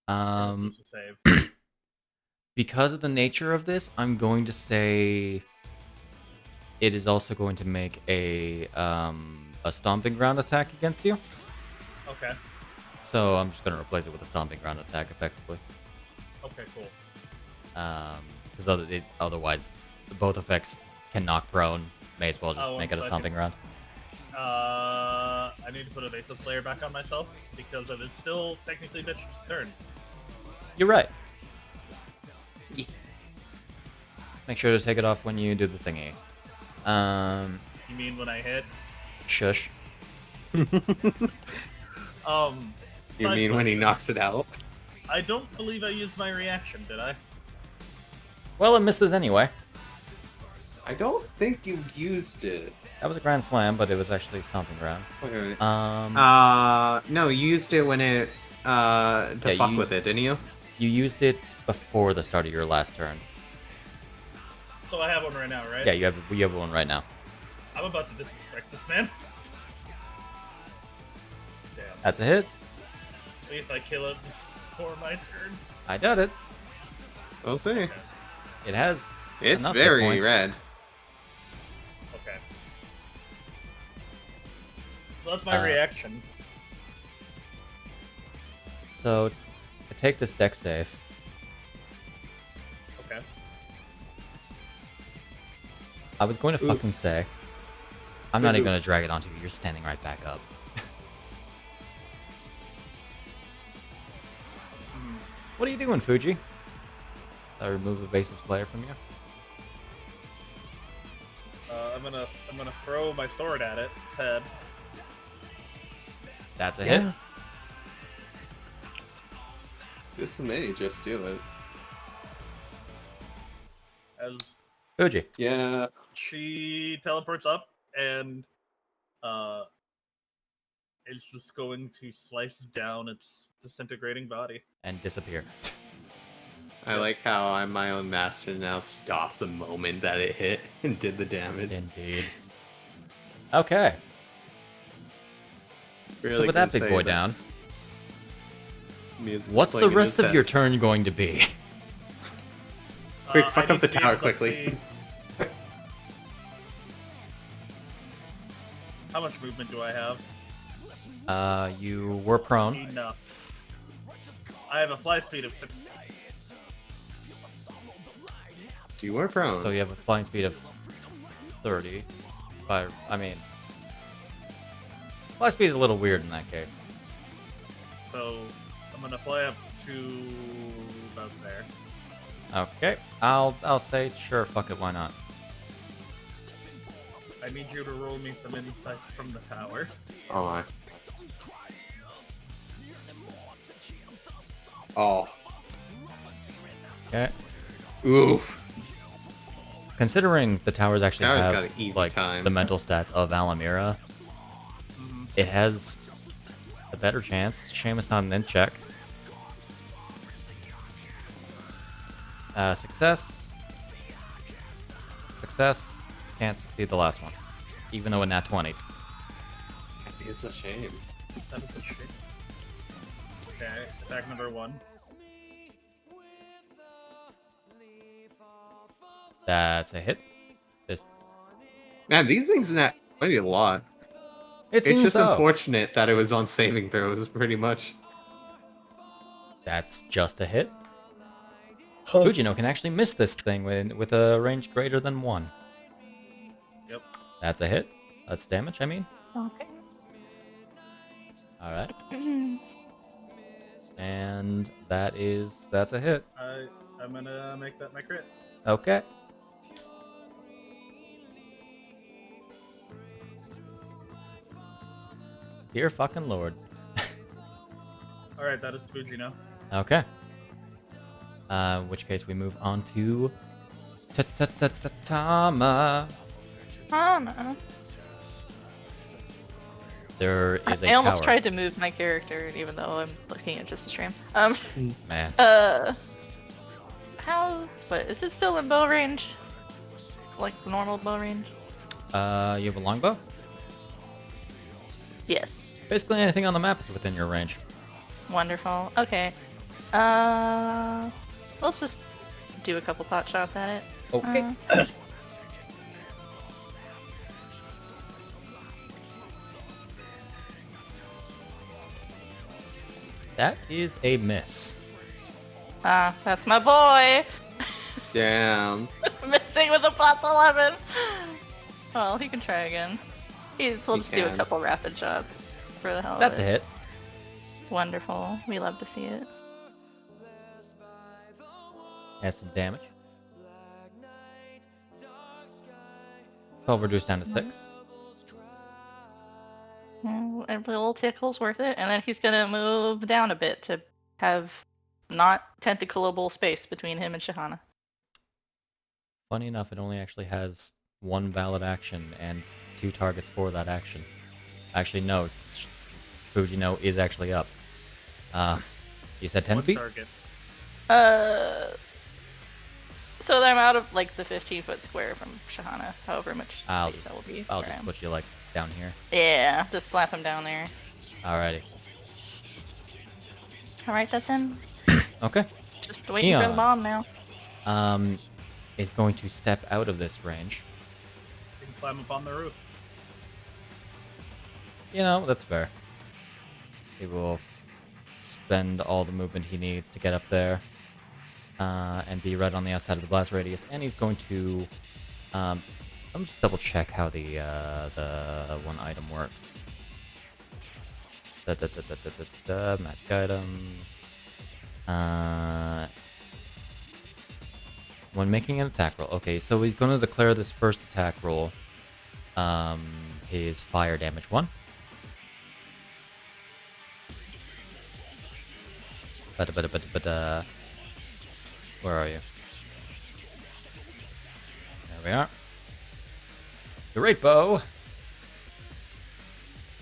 Or is this a save? Because of the nature of this, I'm going to say it is also going to make a stomping ground attack against you. Okay. So I'm just going to replace it with a stomping ground attack, effectively. Okay, cool. Because otherwise, both effects can knock prone. May as well just Oh, make one it a stomping second. ground. I need to put Evasive Slayer back on myself because it is still technically Bishop's turn. You're right. Make sure to take it off when you do the thingy. You mean when I hit? Shush. Do you side mean when he question. knocks it out? I don't believe I used my reaction, did I? Well, it misses anyway. I don't think you used it. That was a grand slam, but it was actually a stomping ground. Wait a minute. Um, No, you used it when it to Yeah, fuck you- with it, didn't you? you used it before the start of your last turn. So I have one right now, right? Yeah, you have one right now. I'm about to disrespect this man. Damn. That's a hit. See if I kill it before my turn. I doubt it. We'll see. It has. It's enough hit very points. red. Okay. So that's my reaction. So, I take this deck save. Okay. I was going to Oof. fucking say, I'm not even Oof. going to drag it onto you. You're standing right back up. What are you doing, Fuji? I remove Evasive Slayer from you. I'm gonna throw my sword at its head. That's a hit. This may just do it. As Fuji. Yeah. she teleports up and it's just going to slice down its disintegrating body. And disappear. I like how I'm my own master now. Stop the moment that it hit and did the damage. Indeed. Okay. Really So with that can big say boy that down, music what's playing the in rest his of your head. turn going to be? Quick, I fuck need up the to be tower able to quickly. see- How much movement do I have? You were prone. Enough. I have a fly speed of 6. You were prone. So you have a flying speed of 30. But, I mean... Fly speed is a little weird in that case. So I'm gonna fly up to about there. Okay. I'll say, sure, fuck it, why not? I need you to roll me some insights from the tower. Oh my. Oh. Okay. Oof. Considering the towers actually Tower's got have, an easy like, time. the mental stats of Alamira, it has a better chance. Shame it's not an int check. Success. Success. Can't succeed the last one. Even though a nat 20. It's a shame. That is a shit. Okay, attack number 1. That's a hit. Just, Man, these things not quite a lot. it It's seems just so. unfortunate that it was on saving throws, pretty much. That's just a hit. Huh. Fujino can actually miss this thing with a range greater than 1. Yep. That's a hit. That's damage, I mean. Okay. Alright. And that's a hit. I'm gonna make that my crit. Okay. Dear fucking lord. Alright, that is Fujino. Okay. In which case we move on to Tama. Tama. There is a I almost tower. tried to move my character, even though I'm looking at just the stream. Man. But is it still in bow range? Like normal bow range? You have a longbow? Yes. Basically anything on the map is within your range. Wonderful. Okay. Let's just do a couple pot shots at it. Okay. That is a miss. That's my boy! Damn. Missing with a plus 11! Well, he can try again. We'll just do a can. couple rapid shots for the hell That's of a it. hit. Wonderful. We love to see it. Has some damage. 12 reduced down to 6. A little tickle's worth it, and then he's gonna move down a bit to have not tentacleable space between him and Shahana. Funny enough, it only actually has one valid action and 2 targets for that action. Actually, no. Fujino is actually up. You said 10 One feet? target. So I'm out of like the 15-foot square from Shahana, however much I'll space just- that will be. I'll for just him. put you, like, down here. Yeah, just slap him down there. Alrighty. Alright, that's him. Okay. Just waiting for the Eon. bomb now. Is going to step out of this range. You can climb up on the roof. You know, that's fair. He will spend all the movement he needs to get up there. And be right on the outside of the blast radius. And he's going to... let me just double check how the one item works. Magic items. When making an attack roll. Okay, so he's going to declare this first attack roll. His fire damage 1. Where are you? There we are. Great bow.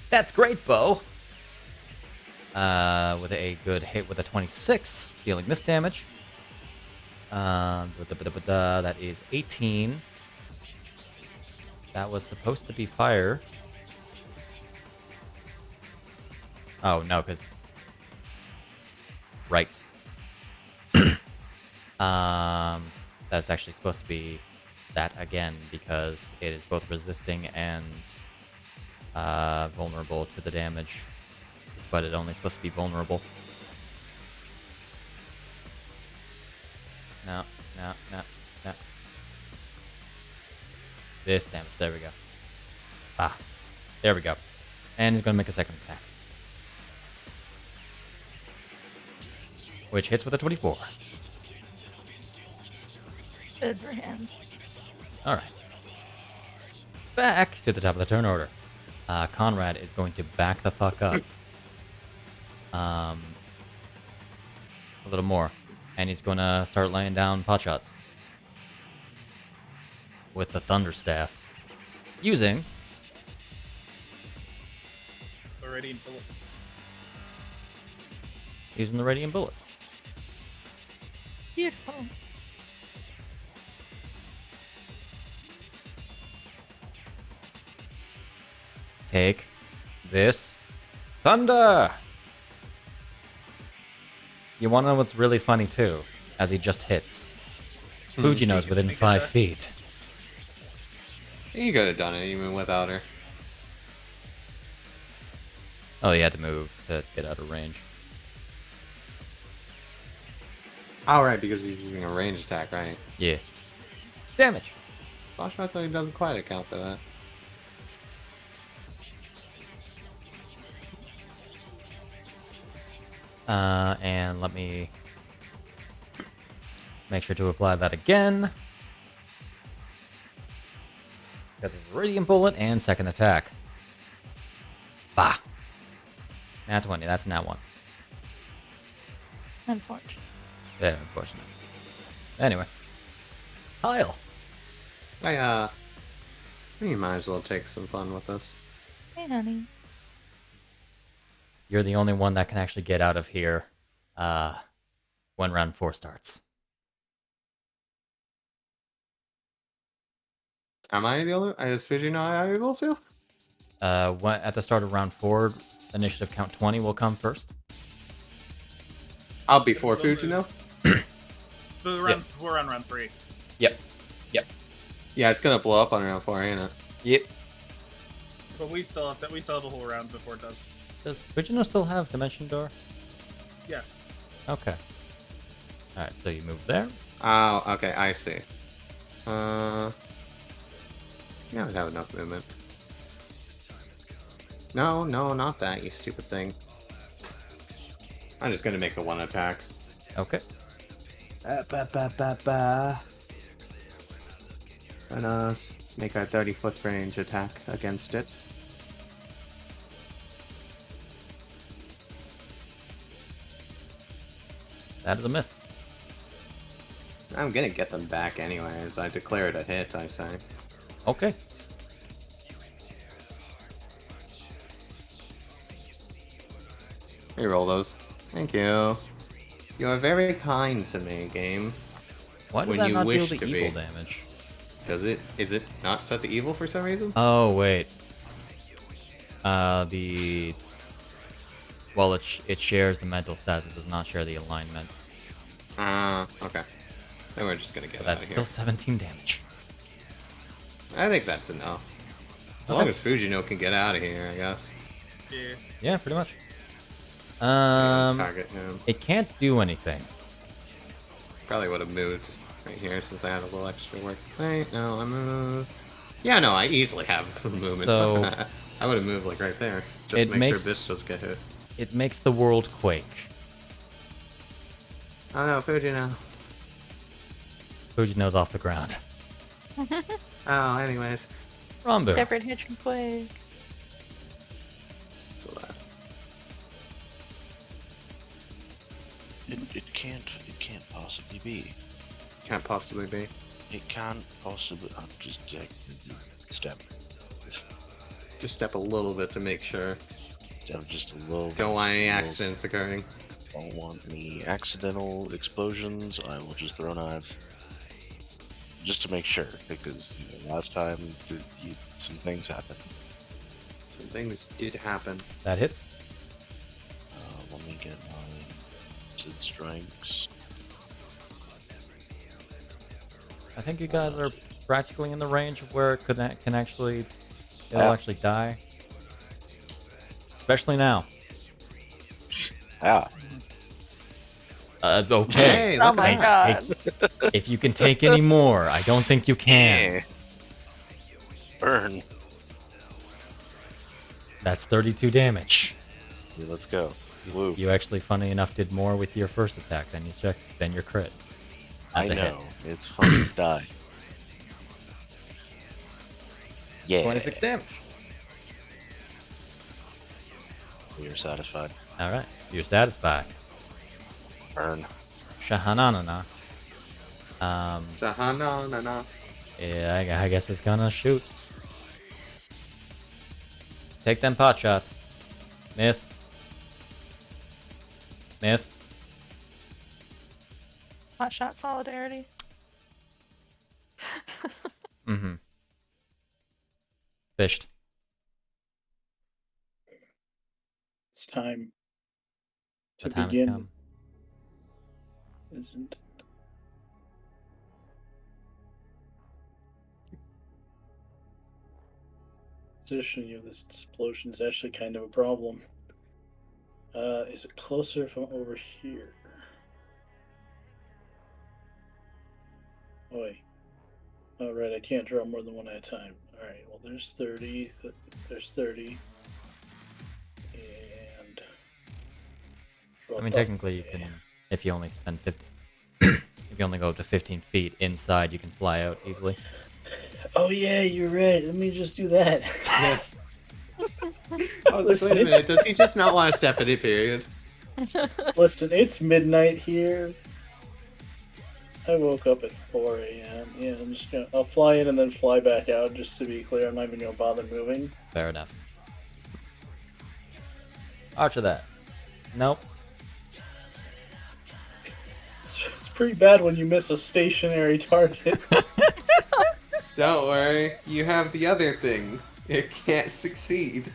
That's great bow. With a good hit with a 26, dealing this damage. That is 18. That was supposed to be fire. Oh, no, because... Right. That's actually supposed to be that again, because it is both resisting and vulnerable to the damage. But it's only supposed to be vulnerable. No. This damage. There we go. Ah. There we go. And he's going to make a second attack. Which hits with a 24. Good for him. Alright. Back to the top of the turn order. Conrad is going to back the fuck up. A little more. And he's going to start laying down pot shots. With the Thunder Staff. Using... The Radiant Bullet. Using the Radiant Bullets. Beautiful. Take this. Thunder! You want to know what's really funny, too? As he just hits. Fujino's within 5 feet. You could have done it even without her. Oh, he had to move to get out of range. Alright, because he's using a range attack, right? Yeah. Damage! Gosh, I thought he doesn't quite account for that. And let me make sure to apply that again. Because it's Radiant Bullet and second attack. Bah! Nat 20, that's nat 1. Unfortunate. Yeah, unfortunate. Anyway. Hyle! I think you might as well take some fun with this. Hey, honey. You're the only one that can actually get out of here when round 4 starts. Am I the only? Is Fujino able to? At the start of round 4, initiative count 20 will come first. I'll be for Fujino. We're on round 3. Yep. Yeah, it's gonna blow up on round 4, ain't it? Yep. But we still have a whole round before it does. Does Fujino still have Dimension Door? Yes. Okay. Alright, so you move there. Oh, okay, I see. Yeah, I have enough movement. No, not that, you stupid thing. I'm just gonna make a 1 attack. Okay. And make a 30-foot range attack against it. That is a miss. I'm gonna get them back anyways. I declare it a hit, I say. Okay. Reroll those. Thank you. You are very kind to me, game. Why does When that you not deal wish the to evil be. damage? Does it? Is it not set to evil for some reason? Oh, wait. Well, it shares the mental stats. It does not share the alignment. Okay. Then we're just gonna get But out that's of still here. 17 damage. I think that's enough. As long as Fujino can get out of here, I guess. Yeah. Yeah, pretty much. Target him. It can't do anything. Probably would have moved right here since I had a little extra work. Wait, no, I moved. Yeah, no, I easily have movement. So I would have moved like right there. Just it to make makes- sure Bisht doesn't get hit. it makes the world quake. Oh no, Fujino. Fujino's off the ground. Oh, anyways. Rambu. Separate hitch and quake. So that. It can't possibly be. Can't possibly be. It can't possibly. I'm just step. Just step a little bit to make sure. Step just a little. Don't want any just a little- accidents occurring. Don't want any accidental explosions. I will just throw knives. Just to make sure, because last time some things happened. Some things did happen. That hits. Let me get my Sid strikes. I think you guys are practically in the range of where it can actually it'll Yeah. actually die. Especially now. Ah, Okay. Hey, Oh look my at that. god. If you can take any more, I don't think you can. yeah. Burn. That's 32 damage. Yeah, let's go. Woo. You actually, funny enough, did more with your first attack than your crit. I That's a hit. know. It's fun to die. Yeah. 26 damage. You're satisfied. All right, you're satisfied. Burn. Shahanana. Shahana. Yeah, I guess it's gonna shoot. Take them pot shots. Miss. Miss. Hot shot solidarity. Mm-hmm. Bisht. It's time to The time has begin, come. isn't it? Positioning of this explosion is actually kind of a problem. Is it closer if I'm over here? Oh, wait. Oh, right, I can't draw more than one at a time. Alright, well, there's 30. There's 30. And... I mean, technically, you can, if you only spend 50, if you only go up to 15 feet inside, you can fly out easily. Oh, yeah, you're right. Let me just do that. I was like, wait a minute, does he just not want to step any period? Listen, it's midnight here. I woke up at 4 a.m. Yeah, I'll fly in and then fly back out, just to be clear. I'm not even gonna bother moving. Fair enough. Archer that. Nope. It's pretty bad when you miss a stationary target. Don't worry, you have the other thing. It can't succeed.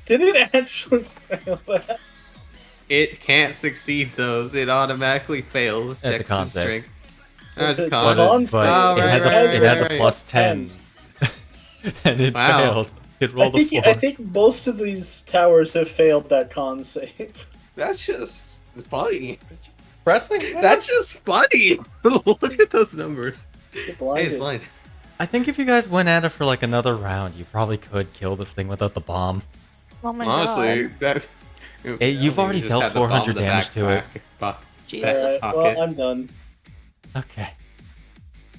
Did it actually fail that? It can't succeed those. It automatically fails. That's a Dex con and save. strength. That's That's a a con. con. But Oh, it has right, it has a right. plus 10. And it Wow. failed. It rolled a 4. I think most of these towers have failed that con save. That's just funny. Pressing? That's just funny. Look at those numbers. Get Hey, it's blinded. blind. I think if you guys went at it for like another round, you probably could kill this thing without the bomb. Oh my Honestly, god. that. You've already just dealt had the bomb 400 in the damage to it. Jesus. Alright, pocket. well, I'm done. Okay.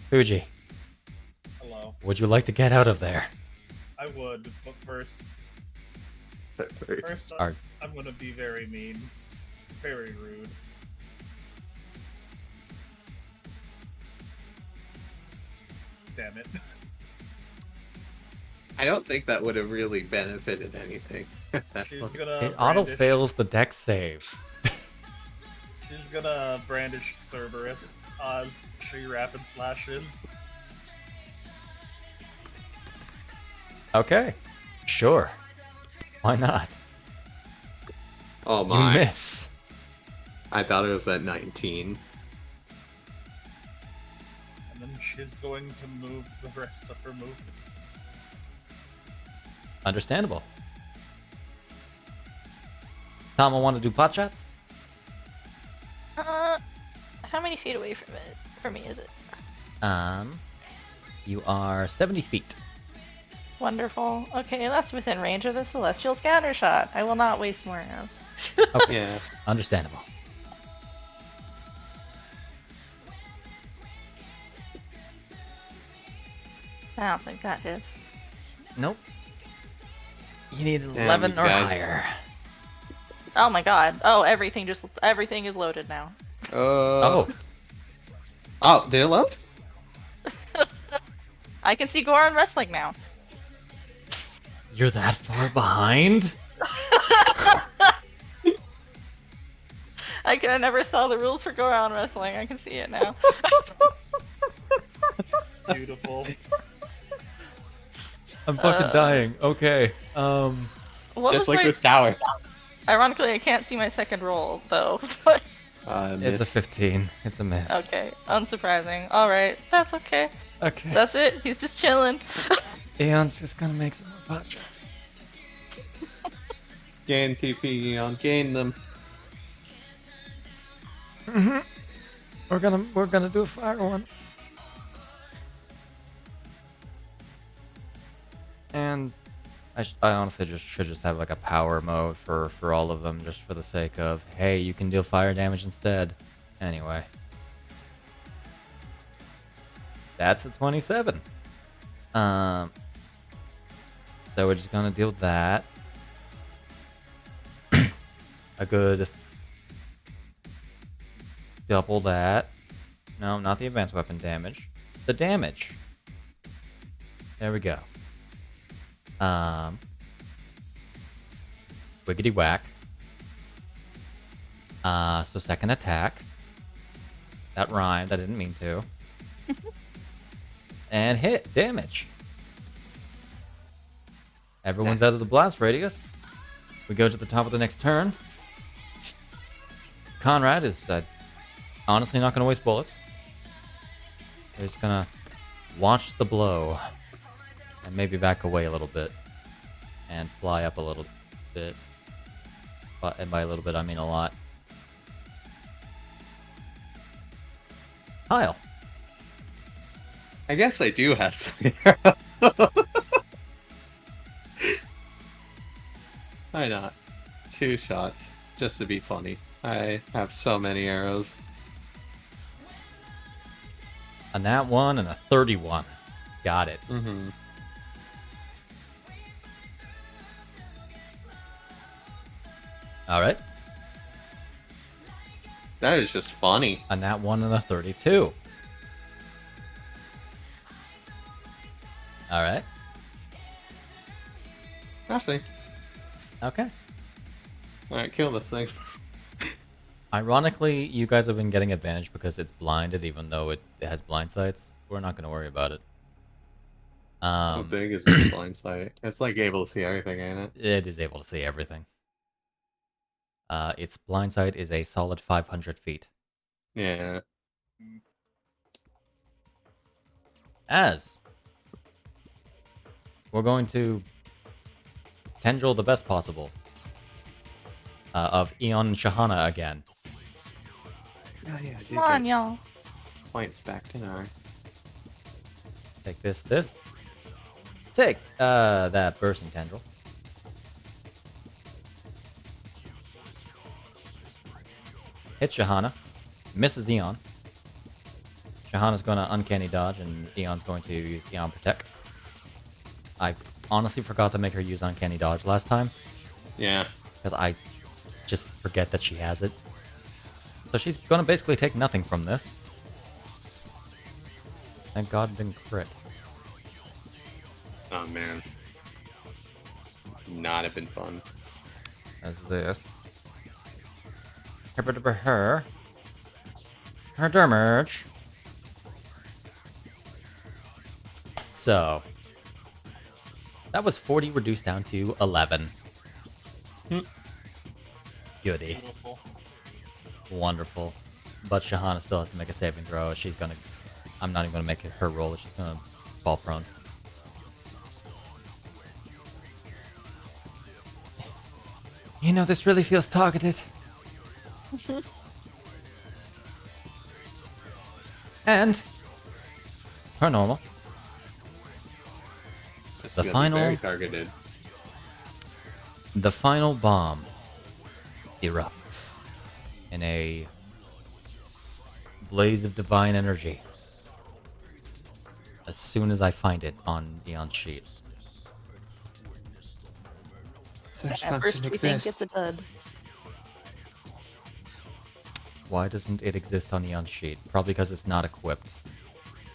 Fuji, Hello. would you like to get out of there? I would, but first Are- I'm gonna be very mean. Very rude. Damn it. I don't think that would have really benefited anything. She's gonna It auto brandish- fails the dex save. She's gonna brandish Cerberus as she rapid slashes. Okay. Sure. Why not? Oh You my. miss. I thought it was at 19. And then she's going to move the rest of her movement. Understandable. Tama want to do pot shots? How many feet away from me is it? You are 70 feet. Wonderful. Okay, that's within range of the celestial scatter shot. I will not waste more arrows. Okay. Yeah. Understandable. I don't think that hits. Nope. You need an Damn, 11 you or guys. higher. Oh my god. Oh, everything is loaded now. Oh, Oh, they're load? I can see Goron wrestling now. You're that far behind? I never saw the rules for go around wrestling. I can see it now. Beautiful. I'm fucking dying. Okay. What Just was like my... this tower. Ironically, I can't see my second roll though. But It's a 15. It's a miss. okay, unsurprising. All right, that's okay. Okay. That's it. He's just chilling. Eon's just gonna make some more pot shots. Gain TP, Eon. Gain them. We're gonna do a fire one. And I honestly should just have like a power mode for all of them, just for the sake of, hey, you can deal fire damage instead. Anyway. That's a 27. So we're just gonna deal that. A good double that. No, not the advanced weapon damage. The damage. There we go. Wiggity whack. So second attack. That rhymed, I didn't mean to. And hit, damage. Everyone's out of the blast radius. We go to the top of the next turn. Conrad is honestly not going to waste bullets. He's just going to watch the blow. And maybe back away a little bit. And fly up a little bit. And by a little bit, I mean a lot. Hyle. I guess I do have some. Why not? 2 shots, just to be funny. I have so many arrows. A nat 1 and a 31. Got it. Mm-hmm. Alright. That is just funny. A nat 1 and a 32. Alright. Actually, Okay. alright, kill this thing. Ironically, you guys have been getting advantage because it's blinded, even though it has blind sights. We're not going to worry about it. How big is this blind sight? It's like able to see everything, ain't it? It is able to see everything. Its blind sight is a solid 500 feet. Yeah. As we're going to tendril the best possible of Eon and Shahana again. Oh yeah, Come on, y'all. Points back to our. Take this. Take that bursting tendril. Hit Shahana. Misses Eon. Shahana's going to uncanny dodge, and Eon's going to use Eon Protect. I honestly forgot to make her use uncanny dodge last time. Yeah. Because I just forget that she has it. So she's going to basically take nothing from this. Thank God it didn't crit. Oh man. Not have been fun. As this. Her Dermerge. So. That was 40 reduced down to 11. Goody. Beautiful. Wonderful. But Shahana still has to make a saving throw. She's gonna... I'm not even gonna make it her roll. She's gonna fall prone. You know, this really feels targeted. And... her normal. This The is gonna be final- very targeted. The final bomb erupts in a blaze of divine energy as soon as I find it on Eon's sheet. Such At first we think it's a dud. Why doesn't it exist on Eon's sheet? Probably because it's not equipped.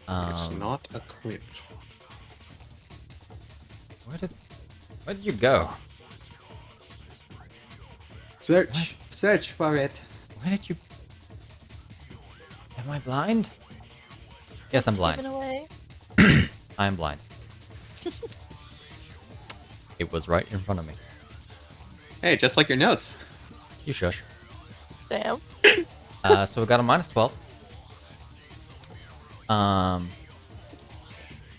It's not equipped. Where did... Where did you go? Search for it. Where did you... Am I blind? Yes, I'm blind. Giving away. I am blind. It was right in front of me. Hey, just like your notes. You shush. Damn. So we got a -12.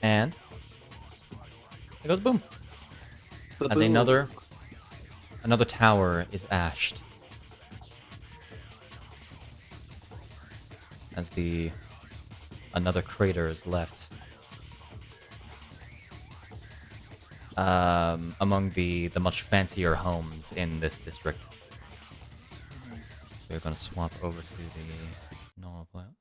And it goes boom. As another tower is ashed. As another crater is left. Among the much fancier homes in this district. So we're gonna swap over to the normal playlist.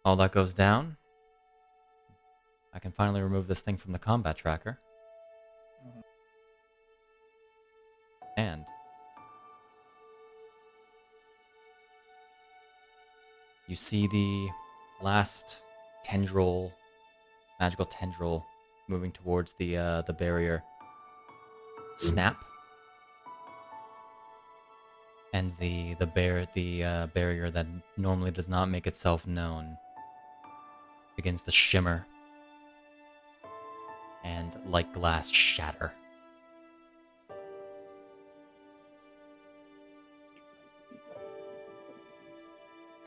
All that goes down. I can finally remove this thing from the combat tracker. And you see the last magical tendril moving towards the barrier snap. And the barrier that normally does not make itself known begins to shimmer and like glass shatter.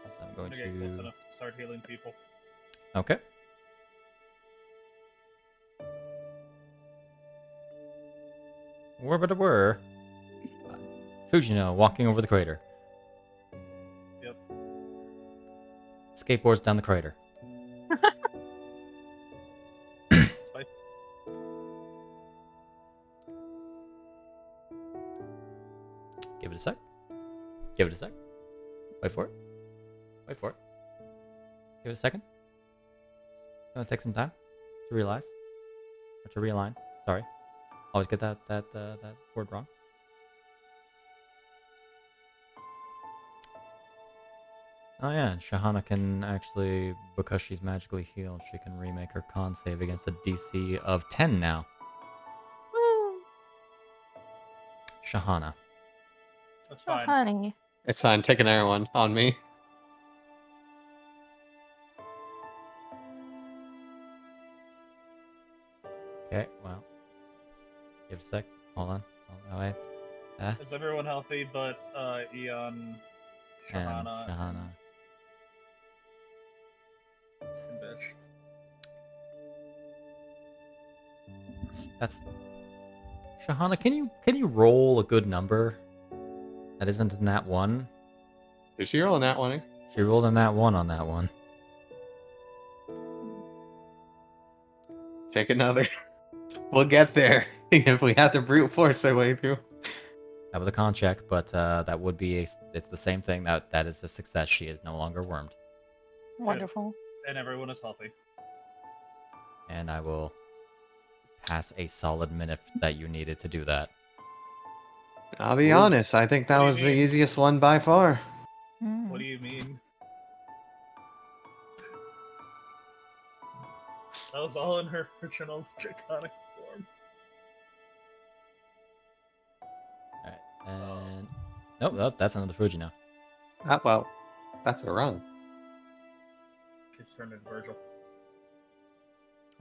So I'm going Okay, close enough to start healing people. Okay. Were. Fujino walking over the crater. Yep. Skateboards down the crater. Spike. Give it a sec. Give it a sec. Wait for it. Wait for it. Give it a second. It's gonna take some time to realize. Or to realign. Sorry. Always get that word wrong. Oh yeah, and Shahana can actually, because she's magically healed, she can remake her con save against a DC of 10 now. Woo. Shahana. That's Oh, fine. honey. It's fine. Take another one on me. Okay, well. Give it a sec. Hold on. Oh, wait. Is everyone healthy but Eon, And Shahana, Shahana. and Bisht? That's... Shahana, can you roll a good number that isn't a nat 1? Did she roll a nat 1? She rolled a nat 1 on that one. Take another. We'll get there if we have to brute force our way through. That was a con check, but that would be it's the same thing. That is a success. She is no longer wormed. Wonderful. And everyone is healthy. And I will pass a solid minute that you needed to do that. I'll be Ooh. honest, I think that What do you was the mean? easiest one by far. Mm. What do you mean? That was all in her original draconic form. Alright, and... Nope, that's another Fujino. Ah, well, that's a run. She's turned into Virgil.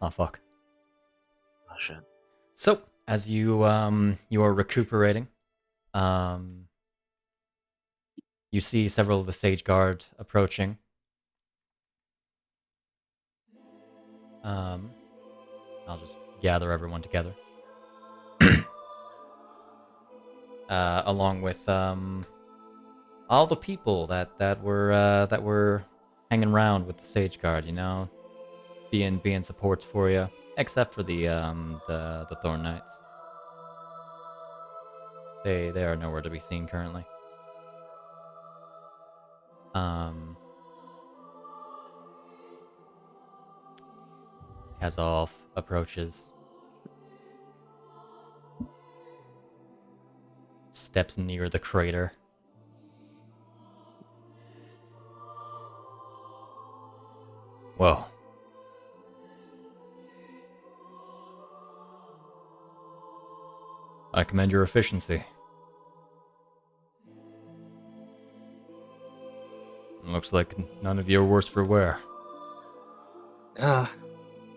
Oh, fuck. Oh shit. So, as you are recuperating, you see several of the Sage Guard approaching. I'll just gather everyone together. Along with all the people that were hanging around with the Sage Guard, you know, being supports for you, except for the Thorn Knights. They are nowhere to be seen currently. Kazov approaches, steps near the crater. Well, I commend your efficiency. Looks like none of you are worse for wear. That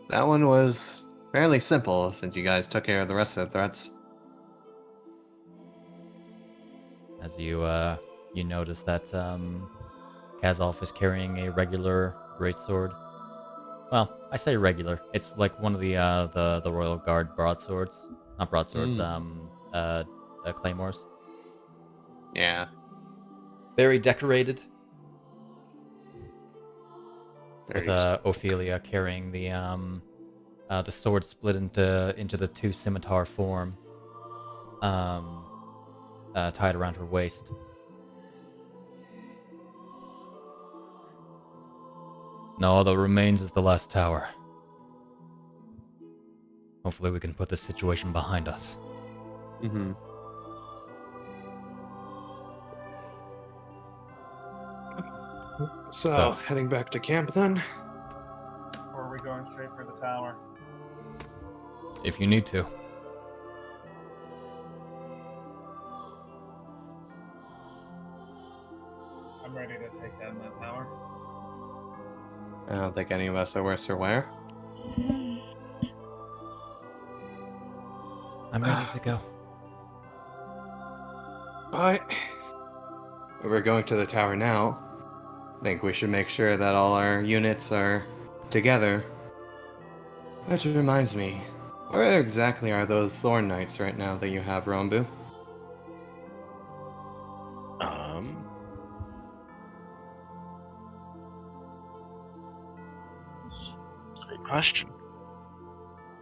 one was fairly simple since you guys took care of the rest of the threats. As you notice that Kazov is carrying a regular greatsword. Well, I say regular. It's like one of the Royal Guard broadswords, not broadswords. Claymores. Yeah. Very decorated. Very With Ophelia carrying the sword split into the two scimitar form, tied around her waist. Now all that remains is the last tower. Hopefully we can put this situation behind us. Mm-hmm. So, heading back to camp then? Or are we going straight for the tower? If you need to. I'm ready to take down that tower. I don't think any of us are worse for wear. I'm ready to go. But we're going to the tower now. I think we should make sure that all our units are together. Which reminds me, where exactly are those Thorn Knights right now that you have, Rambu? Great question.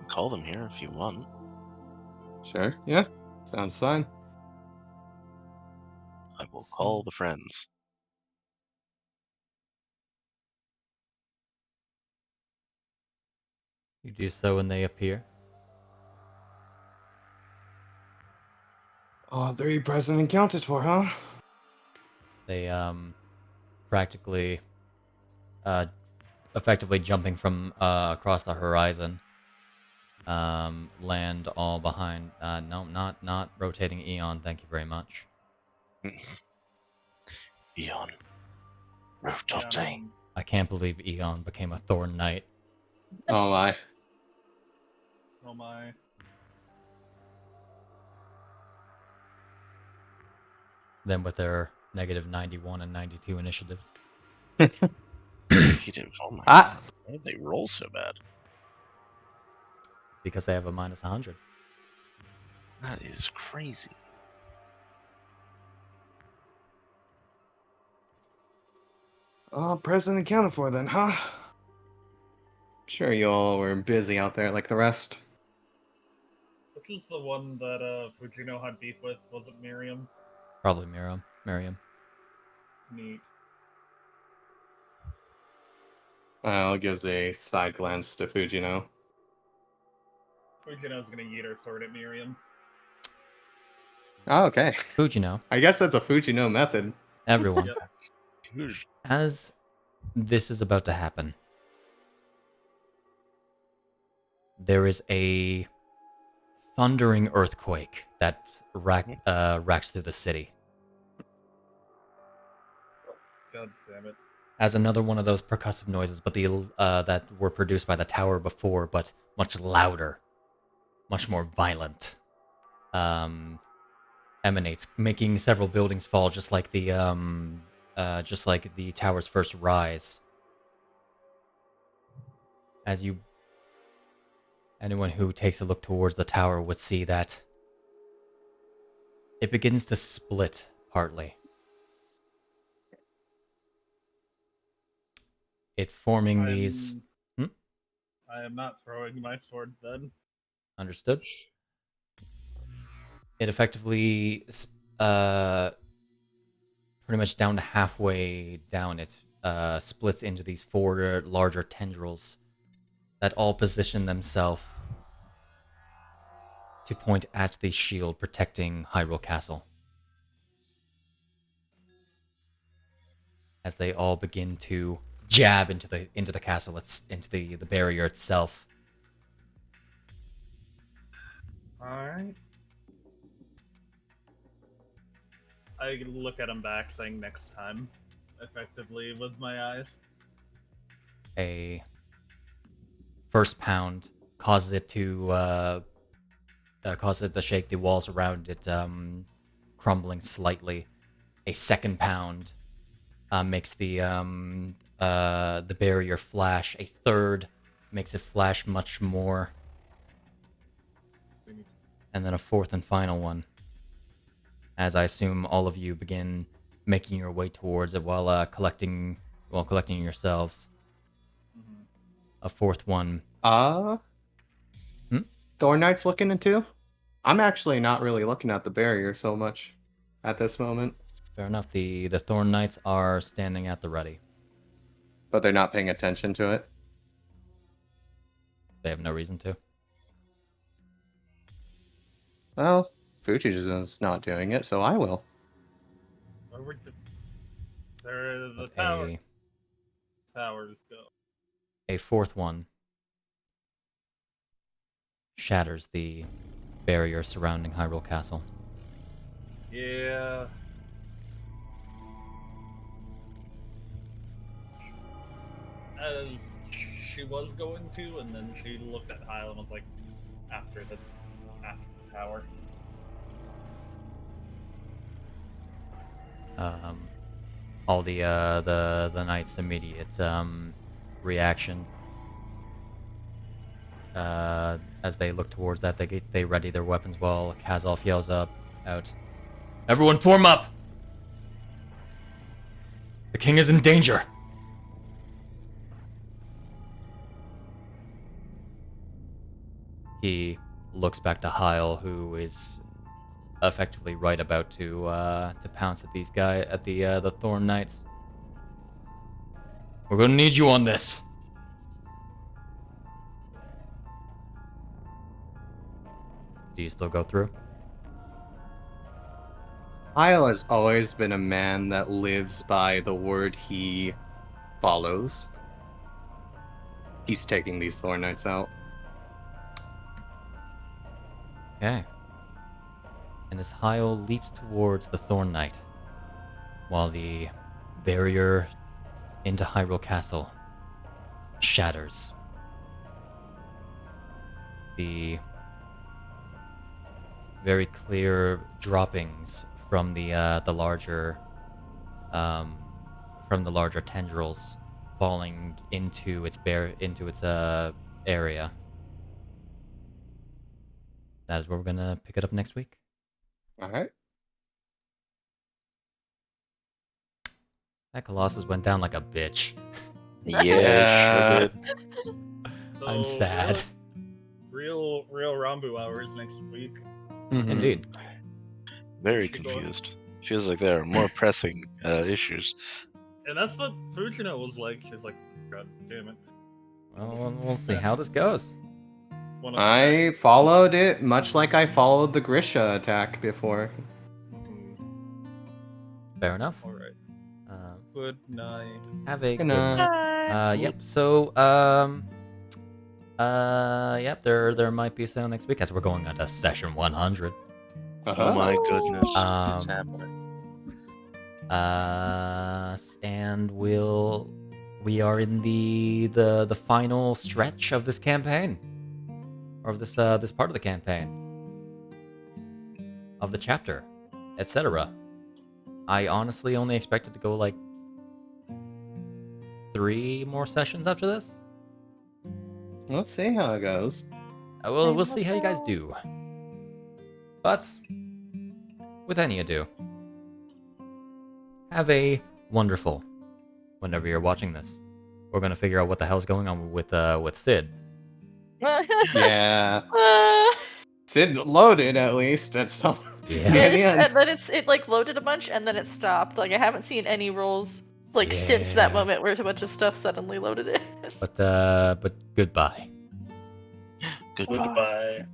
Call them here if you want. Sure, yeah. Sounds fine. I will call the friends. You do so when they appear. All three present and counted for, huh? They practically effectively jumping from across the horizon. Land all behind. No, not rotating Eon. Thank you very much. Eon. Rotate. I can't believe Eon became a Thorn Knight. Oh my. Oh my. Them with their negative 91 and 92 initiatives. He didn't. Oh my god. Why did they roll so bad? Because they have a minus 100. That is crazy. All present and counted for then, huh? Sure you all were busy out there like the rest. Which is the one that Fujino had beef with? Was it Miriam? Probably Miriam. Neat. I'll gives a side glance to Fujino. Fujino's gonna yeet her sword at Miriam. Oh, okay. Fujino. I guess that's a Fujino method. Everyone. Yep. As this is about to happen, there is a thundering earthquake that racks through the city. God damn it. As another one of those percussive noises, but the that were produced by the tower before, but much louder, much more violent, emanates, making several buildings fall, just like the tower's first rise. Anyone who takes a look towards the tower would see that it begins to split partly. It forming these... I am not throwing my sword then. Understood. It effectively, pretty much down to halfway down, it splits into these four larger tendrils that all position themselves to point at the shield protecting Hyrule Castle. As they all begin to jab into the castle, into the barrier itself. Alright. I look at him back, saying next time, effectively with my eyes. A first pound causes it to shake, the walls around it crumbling slightly. A second pound makes the barrier flash. A third makes it flash much more. And then a fourth and final one, as I assume all of you begin making your way towards it while collecting yourselves. Mm-hmm. A fourth one. Thorn Knight's looking into? I'm actually not really looking at the barrier so much at this moment. Fair enough. The Thorn Knights are standing at the ready. But they're not paying attention to it. They have no reason to. Well, Fuji's not doing it, so I will. There, the Okay. towers go. A fourth one shatters the barrier surrounding Hyrule Castle. Yeah. As she was going to, and then she looked at Hyle and was like, after the tower. All the knights' immediate reaction as they look towards that, they ready their weapons while Kazolf yells out, "Everyone form up! The king is in danger!" He looks back to Hyle, who is effectively right about to pounce at these the Thorn Knights. "We're gonna need you on this." Do you still go through? Hyle has always been a man that lives by the word he follows. He's taking these Thorn Knights out. Okay. And as Hyle leaps towards the Thorn Knight, while the barrier into Hyrule Castle shatters, the very clear droppings from the larger tendrils falling into its area. That is where we're gonna pick it up next week. Alright. That Colossus went down like a bitch. Yeah, sure did. I'm sad. Real Rambu hours next week. Indeed. Very confused. Feels like there are more pressing issues. And that's what Fujino was like. She was like, God damn it. Well, we'll see how this goes. I followed it much like I followed the Grisha attack before. Fair enough. Alright. Good night. Have a Good good night. night. Yep. So, yep. There might be a sale next week as we're going on to session 100. Oh my goodness. It's happening. And we are in the final stretch of this campaign, or of this part of the campaign, of the chapter, etc. I honestly only expected to go like 3 more sessions after this. Let's see how it goes. We'll see how you guys do. But with any ado, have a wonderful whenever you're watching this. We're gonna figure out what the hell's going on with Sid. Yeah. Sid loaded at least at some. Yeah. Near the end. And then it like loaded a bunch and then it stopped. Like I haven't seen any rolls like since that Yeah. moment where a bunch of stuff suddenly loaded in. But goodbye. Goodbye. Goodbye.